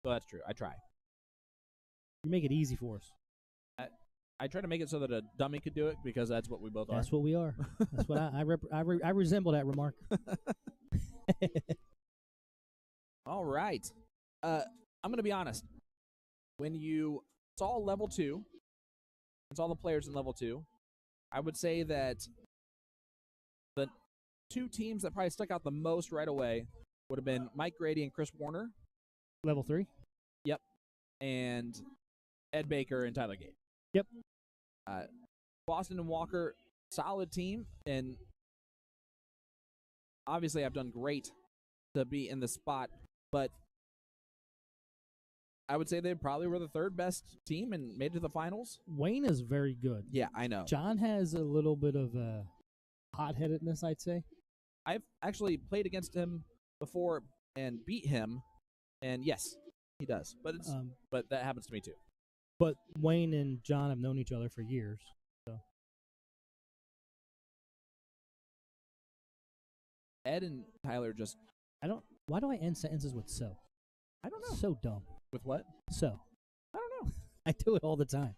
So that's true. I try. You make it easy for us. I try to make it so that a dummy could do it because that's what we both are. That's what we are. That's what I resemble that remark. All right. I'm going to be honest. When you saw level 2, and saw the players in level 2, I would say that the 2 teams that probably stuck out the most right away would have been Mike Grady and Chris Warner. Level 3? Yep. And Ed Baker and Tyler Gate. Yep. Boston and Walker, solid team, and obviously I've done great to be in the spot, but I would say they probably were the 3rd best team and made it to the finals. Wayne is very good. Yeah, I know. John has a little bit of hot-headedness, I'd say. I've actually played against him before and beat him, and yes, he does. But but that happens to me too. But Wayne and John have known each other for years. So Ed and Tyler just why do I end sentences with so? I don't know. So dumb. With what? So. I don't know. I do it all the time.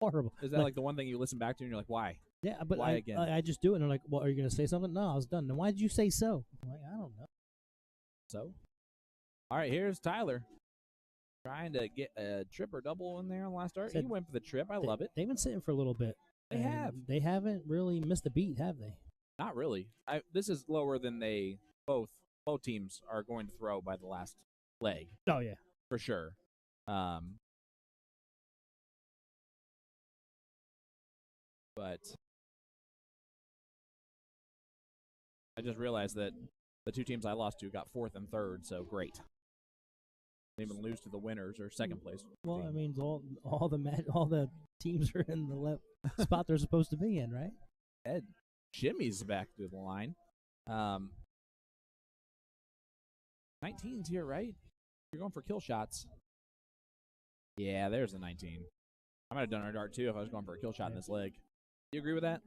Horrible. Is that like the one thing you listen back to and you're like, why? Yeah, but why again? I just do it and I'm like, well, are you going to say something? No, I was done. Then why did you say so? I'm like, I don't know. So? All right, here's Tyler. Trying to get a trip or double in there on the last start. He went for the trip. I love it. They've been sitting for a little bit. They have. They haven't really missed a beat, have they? Not really. This is lower than they both teams are going to throw by the last leg. Oh, yeah. For sure. But I just realized that the 2 teams I lost to got 4th and 3rd, so great. Didn't even lose to the winners or 2nd place. Well, I mean, all the teams are in the spot they're supposed to be in, right? Ed Jimmy's back to the line. 19's here, right? You're going for kill shots. Yeah, there's the 19. I might have done a dart too if I was going for a kill shot in this leg. You agree with that?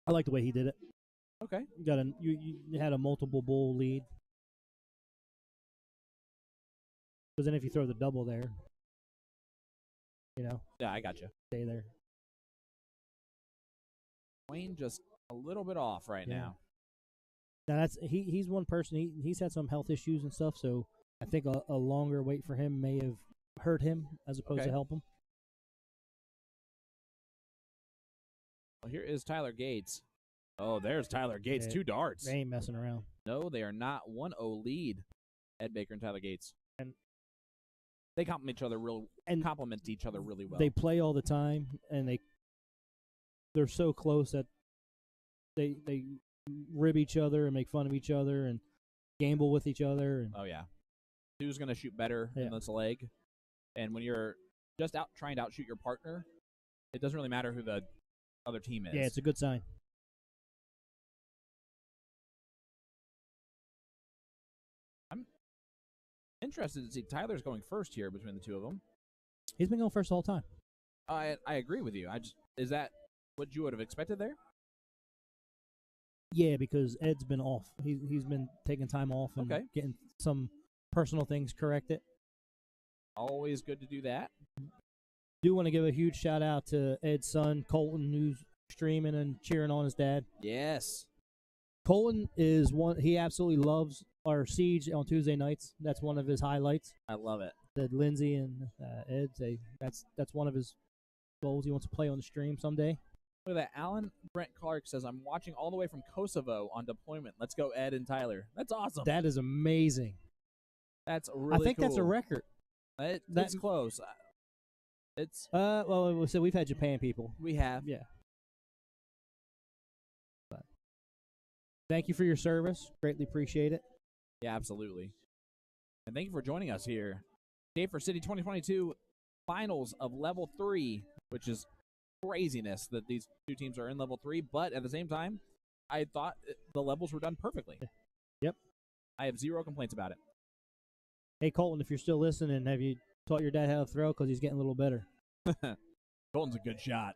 I like the way he did it. Okay. You had a multiple bull lead. Because then if you throw the double there, Yeah, I got you. stay there. Wayne just a little bit off right now. Now he's one person. He's had some health issues and stuff, so I think a longer wait for him may have hurt him as opposed to help him. Well, here is Tyler Gates. Oh, there's Tyler Gates. 2 darts. They ain't messing around. No, they are not. 1-0 lead. Ed Baker and Tyler Gates. And they complement each other really well. They play all the time, and they're so close that they rib each other and make fun of each other and gamble with each other. And oh yeah, who's gonna shoot better in this leg? And when you're just out trying to outshoot your partner, it doesn't really matter who the other team is. Yeah, it's a good sign. I'm interested to see Tyler's going first here between the 2 of them. He's been going first the whole time. I agree with you. Is that what you would have expected there? Yeah, because Ed's been off. He's been taking time off and getting some personal things corrected. Always good to do that. Do want to give a huge shout out to Ed's son, Colton, who's streaming and cheering on his dad. Yes. Colton is one. He absolutely loves our Siege on Tuesday nights. That's one of his highlights. I love it. That Lindsay and Ed say that's one of his goals. He wants to play on the stream someday. Look at that. Alan Brent Clark says, I'm watching all the way from Kosovo on deployment. Let's go, Ed and Tyler. That's awesome. That is amazing. That's really I think cool. that's a record. That's close. It's well, so we've had Japan people. We have. Yeah. But thank you for your service. Greatly appreciate it. Yeah, absolutely. And thank you for joining us here. Shaffer City 2022 finals of level 3, which is craziness that these 2 teams are in level 3, but at the same time, I thought the levels were done perfectly. Yep. I have 0 complaints about it. Hey, Colton, if you're still listening, have you taught your dad how to throw? Because he's getting a little better. Colton's a good shot.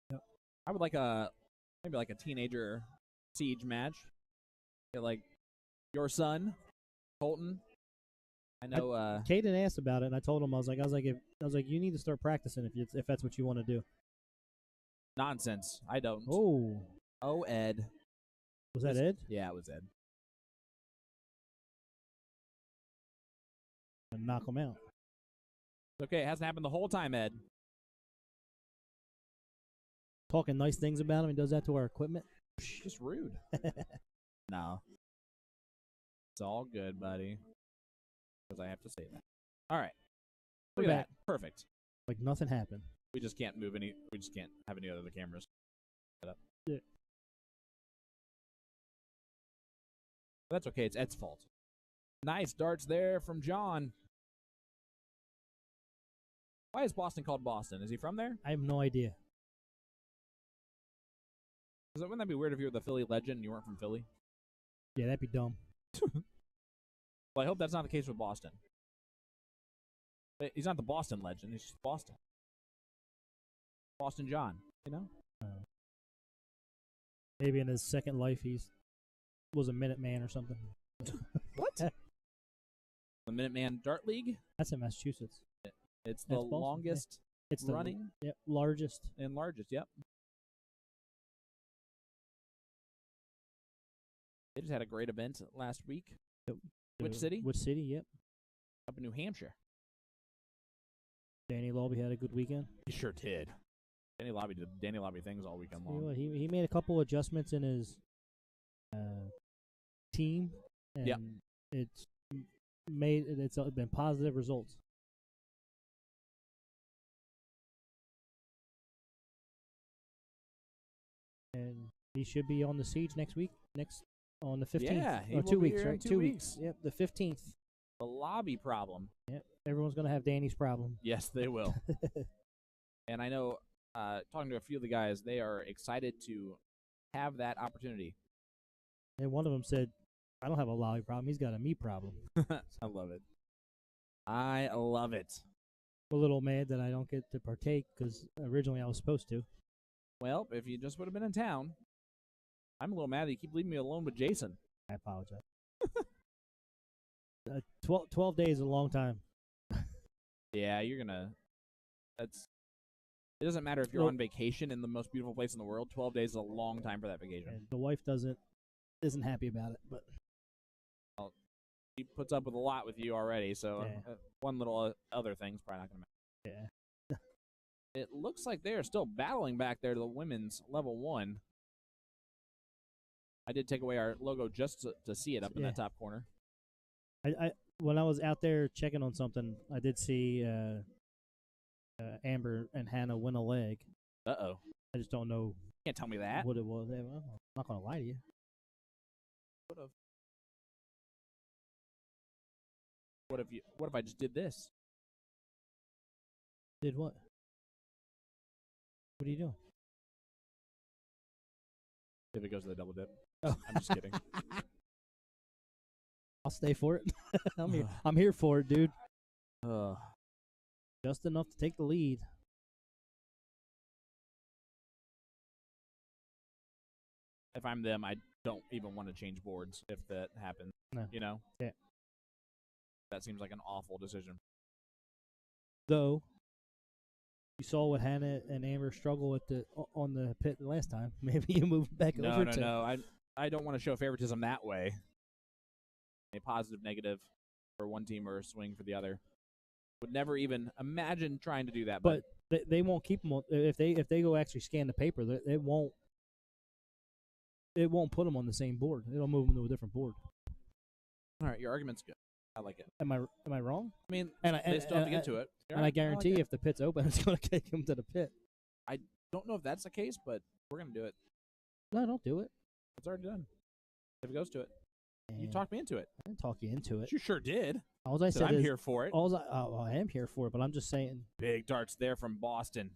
Yep. I would like maybe like a teenager siege match. Yeah, like your son, Colton. I know. Caden asked about it, and I told him I was like, you need to start practicing if that's what you want to do. Nonsense. I don't. Oh, Ed. Was that Ed? Yeah, it was Ed. And knock him out. It's okay. It hasn't happened the whole time, Ed. Talking nice things about him. He does that to our equipment. Just rude. No. It's all good, buddy. Because I have to say that. All right. Look at that. Perfect. Like nothing happened. We just can't move any. We just can't have any other cameras set up. Yeah. But that's okay. It's Ed's fault. Nice darts there from John. Why is Boston called Boston? Is he from there? I have no idea. Wouldn't that be weird if you were the Philly legend and you weren't from Philly? Yeah, that'd be dumb. Well, I hope that's not the case with Boston. He's not the Boston legend. He's just Boston. Boston John, you know? Maybe in his second life was a Minuteman or something. What? The Minuteman Dart League? That's in Massachusetts. It's the longest it's running. Yep, largest. And largest, yep. They just had a great event last week. Which city? Which city, yep. Up in New Hampshire. Danny Lobby had a good weekend. He sure did. Danny Lobby did Danny Lobby things all weekend long. He made a couple adjustments in his team, and it's been positive results. And he should be on the siege next week. On the 15th. Yeah, or 2 weeks, right? 2 weeks. Yep, the 15th. The lobby problem. Yep, everyone's gonna have Danny's problem. Yes, they will. And I know, talking to a few of the guys, they are excited to have that opportunity. And one of them said, "I don't have a lobby problem. He's got a me problem." I love it. I love it. I'm a little mad that I don't get to partake because originally I was supposed to. Well, if you just would have been in town, I'm a little mad that you keep leaving me alone with Jason. I apologize. 12 days is a long time. Yeah, you're gonna. It doesn't matter if you're on vacation in the most beautiful place in the world. 12 days is a long time for that vacation. And the wife isn't happy about it, but she puts up with a lot with you already. So one little other thing's probably not gonna matter. Yeah. It looks like they are still battling back there to the women's level 1. I did take away our logo just to see it up in that top corner. I when I was out there checking on something, I did see Amber and Hannah win a leg. Uh-oh. I just don't know. Can't tell me that. What it was. Well, I'm not going to lie to you. What if I just did this? Did what? What are you doing? If it goes to the double dip. Oh. I'm just kidding. I'll stay for it. I'm here for it, dude. Just enough to take the lead. If I'm them, I don't even want to change boards if that happens. No. You know? Yeah. That seems like an awful decision. Though, you saw what Hannah and Amber struggle with on the pit last time. Maybe you move back over to... No. I don't want to show favoritism that way. A positive, negative for one team or a swing for the other. Would never even imagine trying to do that. But they won't keep them on, if they go actually scan the paper. It won't put them on the same board. It'll move them to a different board. All right, your argument's good. I like it. Am I wrong? I mean, they still have to get to it. And I guarantee if the pit's open, it's going to kick them to the pit. I don't know if that's the case, but we're going to do it. No, don't do it. It's already done. If it goes to it. You talked me into it. I didn't talk you into it. You sure did. All I said I'm is, here for it. I am here for it, but I'm just saying. Big darts there from Boston.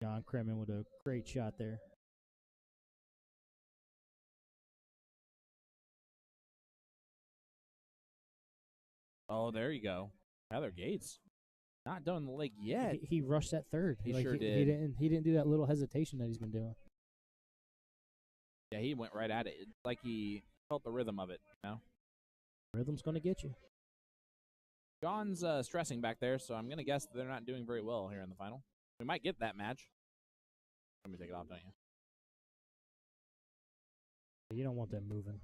John Kremen with a great shot there. Oh, there you go. Tyler Gates. Not done the leg yet. He rushed that third. He sure did. He didn't do that little hesitation that he's been doing. Yeah, he went right at it. It's like he felt the rhythm of it, you know? Rhythm's going to get you. John's stressing back there, so I'm going to guess they're not doing very well here in the final. We might get that match. Let me take it off, don't you? You don't want them moving.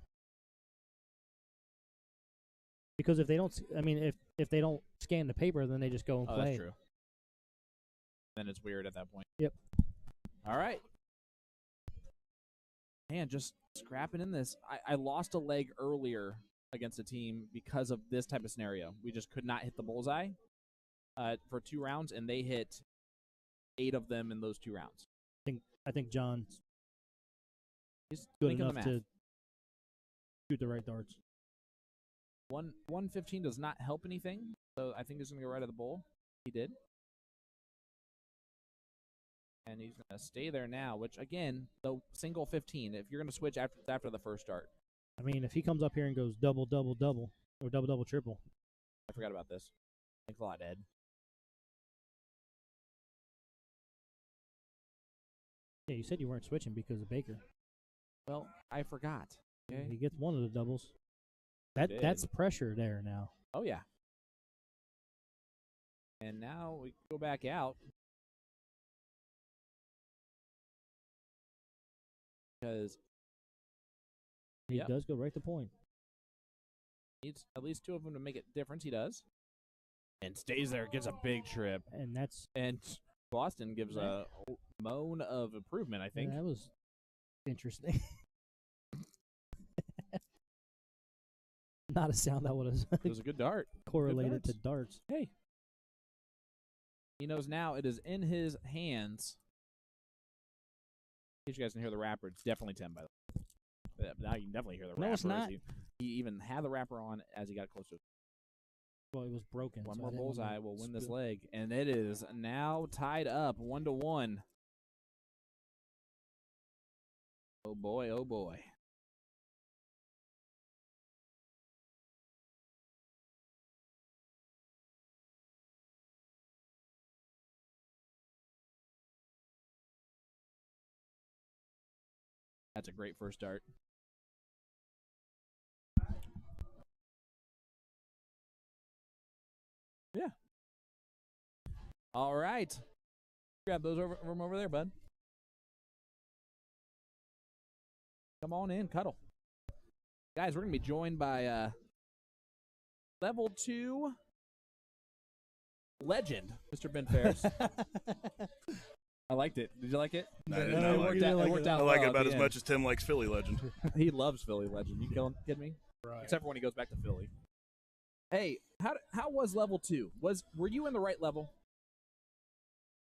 Because if they don't, I mean, if they don't scan the paper, then they just go and play. That's true. Then it's weird at that point. Yep. All right. Man, just scrapping in this. I lost a leg earlier against a team because of this type of scenario. We just could not hit the bullseye for 2 rounds, and they hit 8 of them in those 2 rounds. I think John's He's good thinking the enough math. to shoot the right darts. 115 does not help anything, so I think he's going to go right at the bowl. He did. And he's going to stay there now, which, again, the single 15, if you're going to switch after the first start. I mean, if he comes up here and goes double, double, double, or double, double, triple. I forgot about this. Thanks a lot, Ed. Yeah, you said you weren't switching because of Baker. Well, I forgot. Okay. He gets one of the doubles. That's pressure there now. Oh, yeah. And now we go back out. Because He does go right to point. needs at least 2 of them to make a difference. He does. And stays there, gets a big trip. And Boston gives a moan of improvement, I think. Yeah, that was interesting. Not a sound that would have It was a good dart. correlated to darts. Hey. He knows now it is in his hands. In case you guys can hear the wrapper, it's definitely 10, by the way. Now you can definitely hear the wrapper. No, it's not. He even had the wrapper on as he got closer. Well, it was broken. One so more I didn't wanna bullseye will win this spill. leg. And it is now tied up 1-1. Oh, boy. Oh, boy. That's a great first start. Yeah. All right. Grab those from over there, bud. Come on in, cuddle. Guys, we're going to be joined by level 2 legend, Mr. Ben Ferris. I liked it. Did you like it? I did not like it. It worked out I like well it about at as the much as Tim likes Philly Legend. end. He loves Philly Legend. You kidding me? Right. Except for when he goes back to Philly. Hey, how was level 2? Were you in the right level?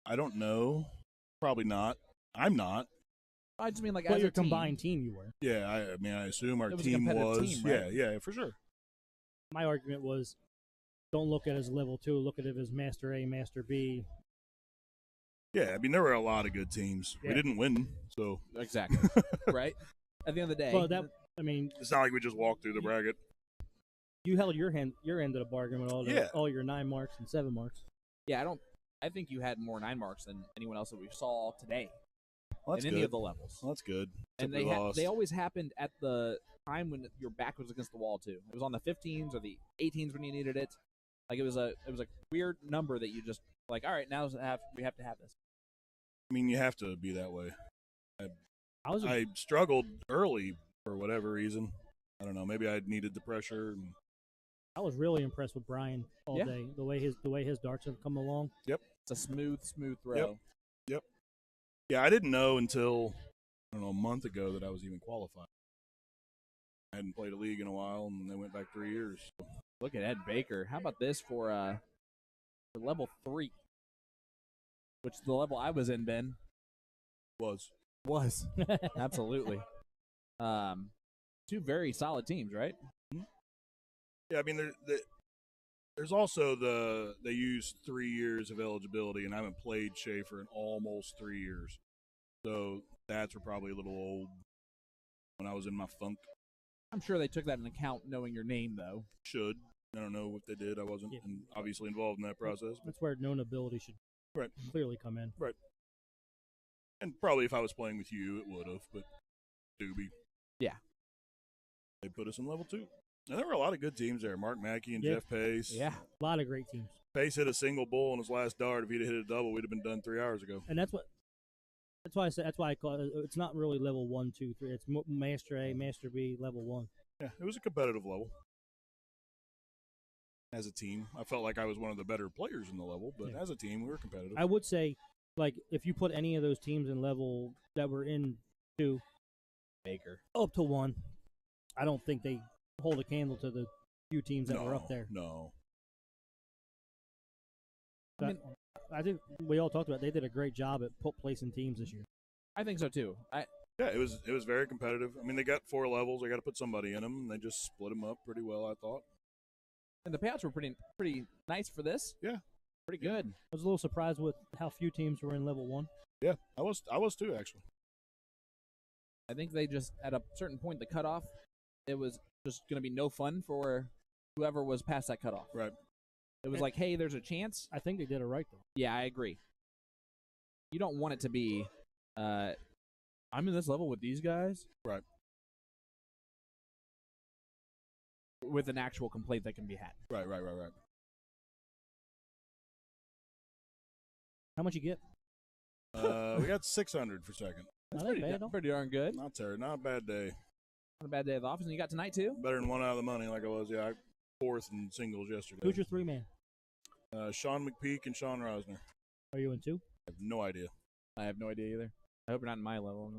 I don't know. Probably not. I'm not. I just mean like Well, as your a team. combined team you were. Yeah, I mean, I assume our It was a team competitive was. team, right? Yeah, for sure. My argument was, don't look at it as level 2. Look at it as Master A, Master B. Yeah, I mean, there were a lot of good teams. Yeah. We didn't win, so Exactly. Right? At the end of the day. Well, I mean, it's not like we just walked through the bracket. you held your end of the bargain with all your 9 marks and 7 marks. Yeah, I think you had more 9 marks than anyone else that we saw today Well, that's in good. any of the levels. Well, that's good. And Except we lost. they always happened at the time when your back was against the wall too. It was on the 15s or the 18s when you needed it. Like it was a weird number that you just like. All right, now we have to have this. I mean, you have to be that way. I struggled early for whatever reason. I don't know. Maybe I needed the pressure. And I was really impressed with Brian all Yeah. day. The way his darts have come along. Yep. It's a smooth throw. Yep. Yeah, I didn't know until a month ago that I was even qualified. I hadn't played a league in a while, and they went back 3 years. So. Look at Ed Baker. How about this for level 3, which the level I was in, Ben. Was. Absolutely. 2 very solid teams, right? Yeah, I mean, there's also they use 3 years of eligibility, and I haven't played Shaffer in almost 3 years. So stats were probably a little old when I was in my funk. I'm sure they took that into account knowing your name, though. Should. I don't know if they did. I wasn't obviously involved in that process. That's where known ability should clearly come in. Right. And probably if I was playing with you, it would have. But Doobie. Yeah. They put us in level 2. And there were a lot of good teams there. Mark Mackey and Yeah. Jeff Pace. A lot of great teams. Pace hit a single bull on his last dart. If he'd have hit a double, we'd have been done 3 hours ago. And that's why I said I call it. It's not really level 1, 2, 3. It's Master A, Master B, level 1. Yeah, it was a competitive level. As a team, I felt like I was one of the better players in the level, but as a team, we were competitive. I would say, like, if you put any of those teams in level that were in 2, Baker, up to 1, I don't think they hold a candle to the few teams that were up there. No. I think we all talked about they did a great job at placing teams this year. I think so too. Yeah, it was very competitive. I mean, they got 4 levels. They got to put somebody in them, and they just split them up pretty well, I thought. And the payouts were pretty nice for this. Yeah, pretty good. I was a little surprised with how few teams were in level 1. Yeah, I was too, actually. I think they just at a certain point the cutoff, it was just going to be no fun for whoever was past that cutoff. Right. It was like, hey, there's a chance. I think they did it right though. Yeah, I agree. You don't want it to be, I'm in this level with these guys. Right. With an actual complaint that can be had. Right. How much you get? We got 600 for second. That's pretty darn good. Not terrible. Not a bad day. Not a bad day at the office. And you got tonight too? Better than 1 out of the money like I was. Yeah, 4th in singles yesterday. Who's your 3-man? Sean McPeak and Sean Rosner. Are you in 2? I have no idea. I have no idea either. I hope you're not in my level.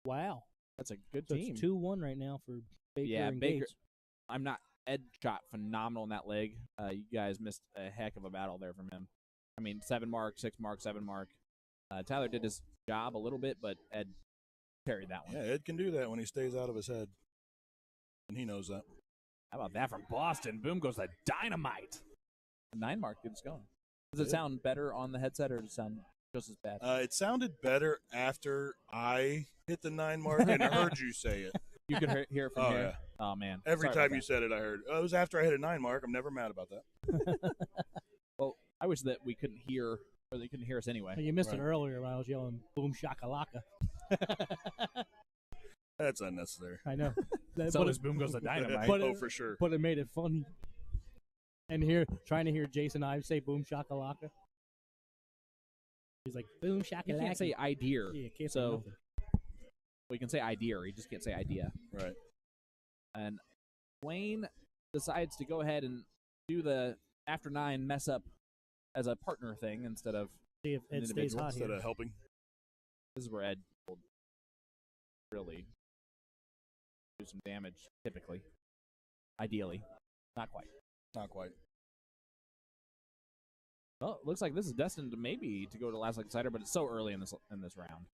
Wow. That's a good So team. it's 2-1 right now for Baker and Baker. Gates. I'm not. Ed shot phenomenal in that leg. You guys missed a heck of a battle there from him. I mean, 7 mark, 6 mark, 7 mark. Tyler did his job a little bit, but Ed carried that one. Yeah, Ed can do that when he stays out of his head. And he knows that. How about that from Boston? Boom goes the dynamite. The 9 mark gets going. Does it sound better on the headset or does it sound just as bad? It sounded better after I hit the 9 mark and heard you say it. You could hear it from here? Yeah. Oh, man. Every Sorry time about you that. said it, I heard. It was after I hit a 9 mark. I'm never mad about that. Well, I wish that we couldn't hear, or they couldn't hear us anyway. You missed it earlier when I was yelling "Boom shakalaka." That's unnecessary. I know. So his boom goes the dynamite. For sure. But it made it funny. And trying to hear Jason Ives say "Boom shakalaka." He's like "Boom shakalaka." You can't say idea. Yeah, can't say so nothing. we can say idea. You just can't say idea. Right. And Wayne decides to go ahead and do the after 9 mess up as a partner thing instead of See if Ed stays hot Instead here. of helping. This is where Ed will really do some damage, typically. Ideally. Not quite. Not quite. Well, it looks like this is destined to maybe to go to last like cider, but it's so early in this round.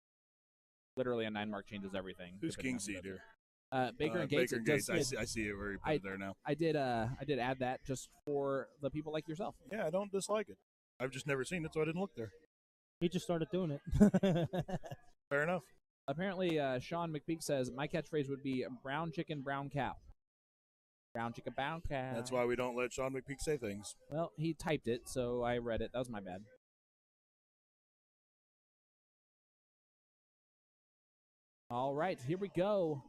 Literally a 9 mark changes everything. Who's king seed here? Baker and Gates. Baker and Gates. I see it where you put it there now. I did add that just for the people like yourself. Yeah, I don't dislike it. I've just never seen it, so I didn't look there. He just started doing it. Fair enough. Apparently, Sean McPeak says my catchphrase would be brown chicken, brown cow. Brown chicken, brown cow. That's why we don't let Sean McPeak say things. Well, he typed it, so I read it. That was my bad. All right, here we go.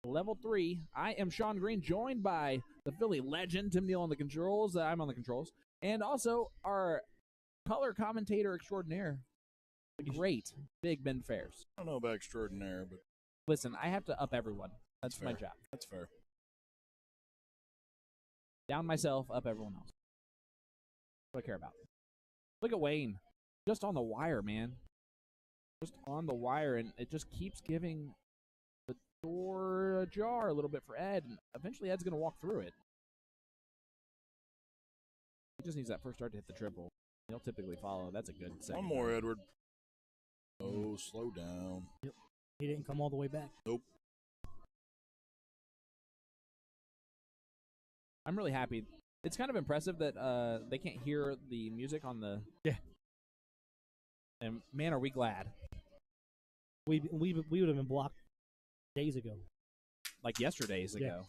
Level 3. I am Sean Green, joined by the Philly legend, Tim Neal on the controls. I'm on the controls. And also our color commentator extraordinaire, the great Big Ben Fairs. I don't know about extraordinaire, but Listen, I have to up everyone. That's my fair. job. That's fair. Down myself, up everyone else. What do I care about? Look at Wayne. Just on the wire, man. Just on the wire, and it just keeps giving the door ajar a little bit for Ed, and eventually Ed's going to walk through it. He just needs that first start to hit the triple. He'll typically follow. That's a good second. One more, Edward. Oh, slow down. Yep. He didn't come all the way back. Nope. I'm really happy. It's kind of impressive that they can't hear the music on the... Yeah. And man, are we glad. We would have been blocked days ago. Like yesterday's ago.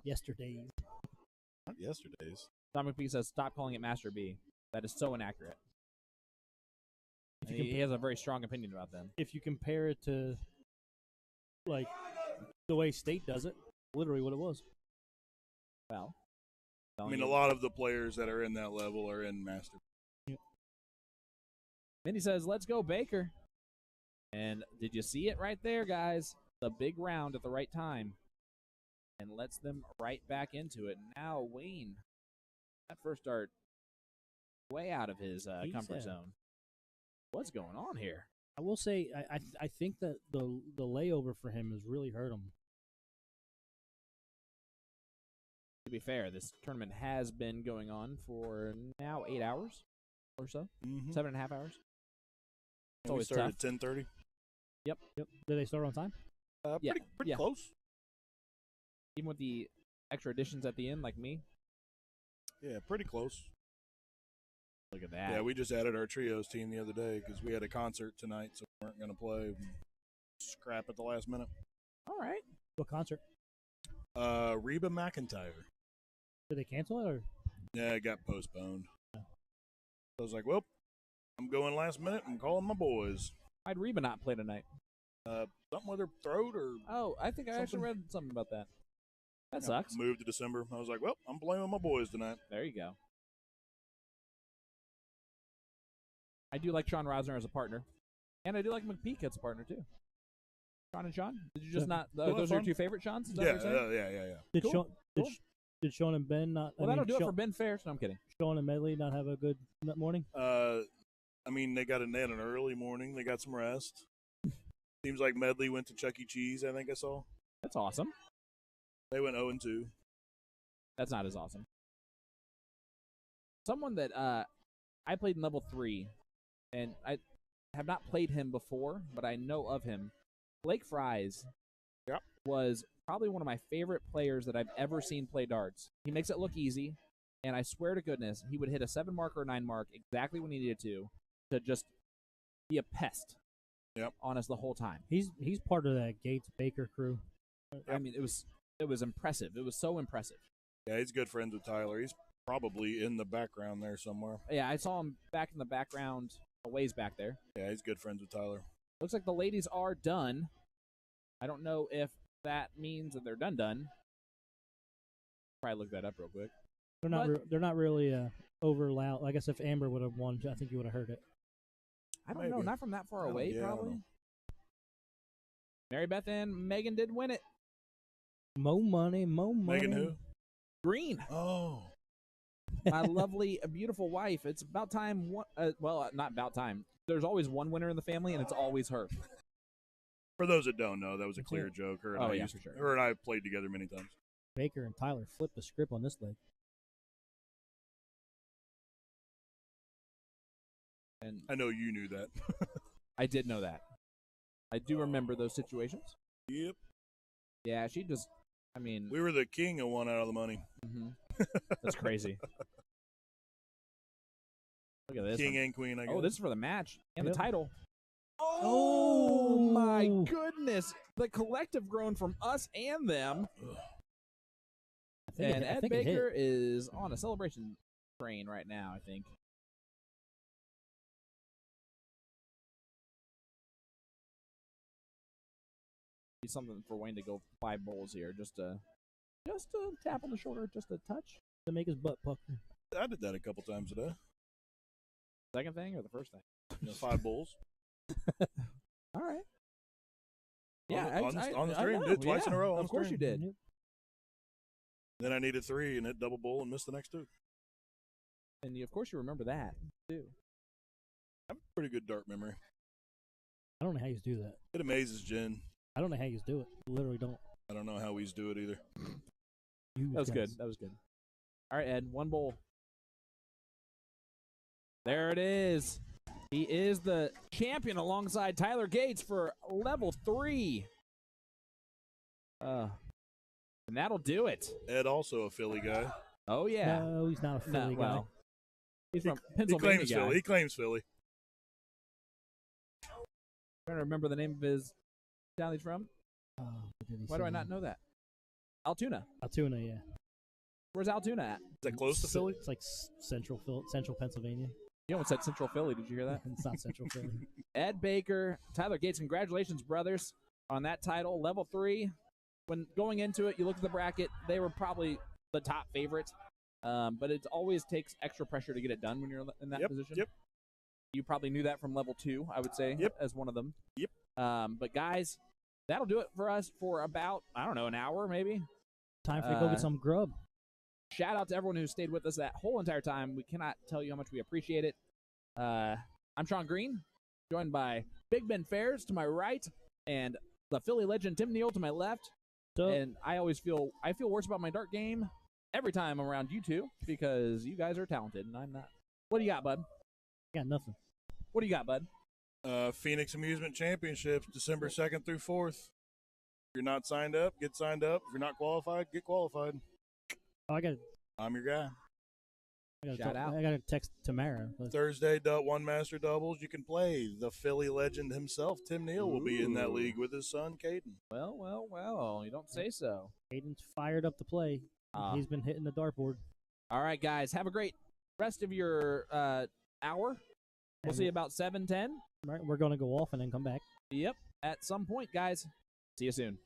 Yesterday. Not yesterday's. Tom McPhee says, stop calling it Master B. That is so inaccurate. He has a very strong opinion about them. If you compare it to like the way State does it. Literally what it was. Well, I mean, a lot of the players that are in that level are in Master. Then he says, "Let's go, Baker." And did you see it right there, guys? The big round at the right time. And lets them right back into it. Now Wayne, that first dart, way out of his comfort zone. What's going on here? I will say, I think that the layover for him has really hurt him. To be fair, this tournament has been going on for now 8 hours or so, 7.5 hours. It's always started tough. at 10:30. Yep. Did they start on time? Yeah. Pretty close. Even with the extra additions at the end, like me. Yeah, pretty close. Look at that. Yeah, we just added our trios team the other day because we had a concert tonight, so we weren't going to play. Scrap at the last minute. All right. What concert? Reba McEntire. Did they cancel it or? Yeah, it got postponed. So I was like, well, I'm going last minute and calling my boys. Why'd Reba not play tonight? Something with her throat or Oh, I think I actually read something about that. That sucks. moved to December. I was like, well, I'm playing with my boys tonight. There you go. I do like Sean Rosner as a partner. And I do like McPeak as a partner, too. Sean and Sean? Did you just not... those are your two favorite Seans? Is that what you're saying? Yeah. Did, Cool. Sean, Cool. Did Sean and Ben not... Well, that'll do it for Ben Ferris. No, I'm kidding. Sean and Medley not have a good morning? I mean, they had an early morning. They got some rest. Seems like Medley went to Chuck E. Cheese, I think I saw. That's awesome. They went 0-2. That's not as awesome. Someone that I played in level 3, and I have not played him before, but I know of him. Blake Fries was probably one of my favorite players that I've ever seen play darts. He makes it look easy, and I swear to goodness, he would hit a 7 mark or a 9 mark exactly when he needed to just be a pest on us the whole time. He's part of that Gates Baker crew. I mean, it was impressive. It was so impressive. Yeah, he's good friends with Tyler. He's probably in the background there somewhere. Yeah, I saw him back in the background, a ways back there. Yeah, he's good friends with Tyler. Looks like the ladies are done. I don't know if that means that they're done. Probably look that up real quick. They're not really over loud. I guess if Amber would have won, I think you would have heard it. I don't know. Not from that far away, probably. Mary Beth and Megan did win it. Mo money. Megan who? Green. Oh. My lovely, beautiful wife. It's about time. Well, not about time. There's always one winner in the family, and it's always her. For those that don't know, that was a clear joke. Her and her and I have played together many times. Baker and Tyler flipped the script on this leg. And I know you knew that. I did know that. I do remember those situations. Yep. Yeah, she just, I mean... We were the king of one out of the money. Mm-hmm. That's crazy. Look at this. King and queen, I guess. Oh, this is for the match and the title. Oh, my goodness. The collective groan from us and them. And Ed Baker is on a celebration train right now, I think. Something for Wayne to go 5 bowls here, just a tap on the shoulder, just a touch to make his butt pucker. I did that a couple times today. Second thing or the first thing? 5 bowls. All right. Yeah, on the stream, did twice in a row. Of course you did. Then I needed 3 and hit double bowl and missed the next 2. And of course you remember that too. I have a pretty good dart memory. I don't know how you do that. It amazes Jen. I don't know how you do it. Literally don't. I don't know how we do it either. That was good. That was good. All right, Ed, 1 bowl. There it is. He is the champion alongside Tyler Gates for level 3. And that'll do it. Ed also a Philly guy. Oh yeah. No, he's not a Philly guy. Well, he's from Pennsylvania. He claims Philly. Trying to remember the name of his town he's from. Why do I not know that? Altoona. Altoona, yeah. Where's Altoona at? Is that close to Philly? It's like central Pennsylvania. You almost said Central Philly. Did you hear that? It's not Central Philly. Ed Baker, Tyler Gates, congratulations, brothers. on that title. Level 3, when going into it, you look at the bracket, they were probably the top favorite. But it always takes extra pressure to get it done when you're in that position. Yep. You probably knew that from level 2, I would say, as one of them. Yep. But guys, that'll do it for us for about, I don't know, an hour maybe. Time for you to go get some grub. Shout out to everyone who stayed with us that whole entire time. We cannot tell you how much we appreciate it. I'm Sean Green, joined by Big Ben Fairs to my right and the Philly legend Tim Neal to my left. And I feel worse about my dart game every time I'm around you two because you guys are talented and I'm not. What do you got, bud? Got nothing. What do you got, bud? Phoenix Amusement Championships, December 2nd through 4th. If you're not signed up, get signed up. If you're not qualified, get qualified. Oh, I'm your guy. Shout out. I got to text Tamara. Thursday, One Master Doubles. You can play. The Philly legend himself, Tim Neal, will be in that league with his son, Caden. Well. You don't say so. Caden's fired up to play. He's been hitting the dartboard. All right, guys. Have a great rest of your hour. We'll see you about 7:10. Right, we're going to go off and then come back. Yep. At some point, guys. See you soon.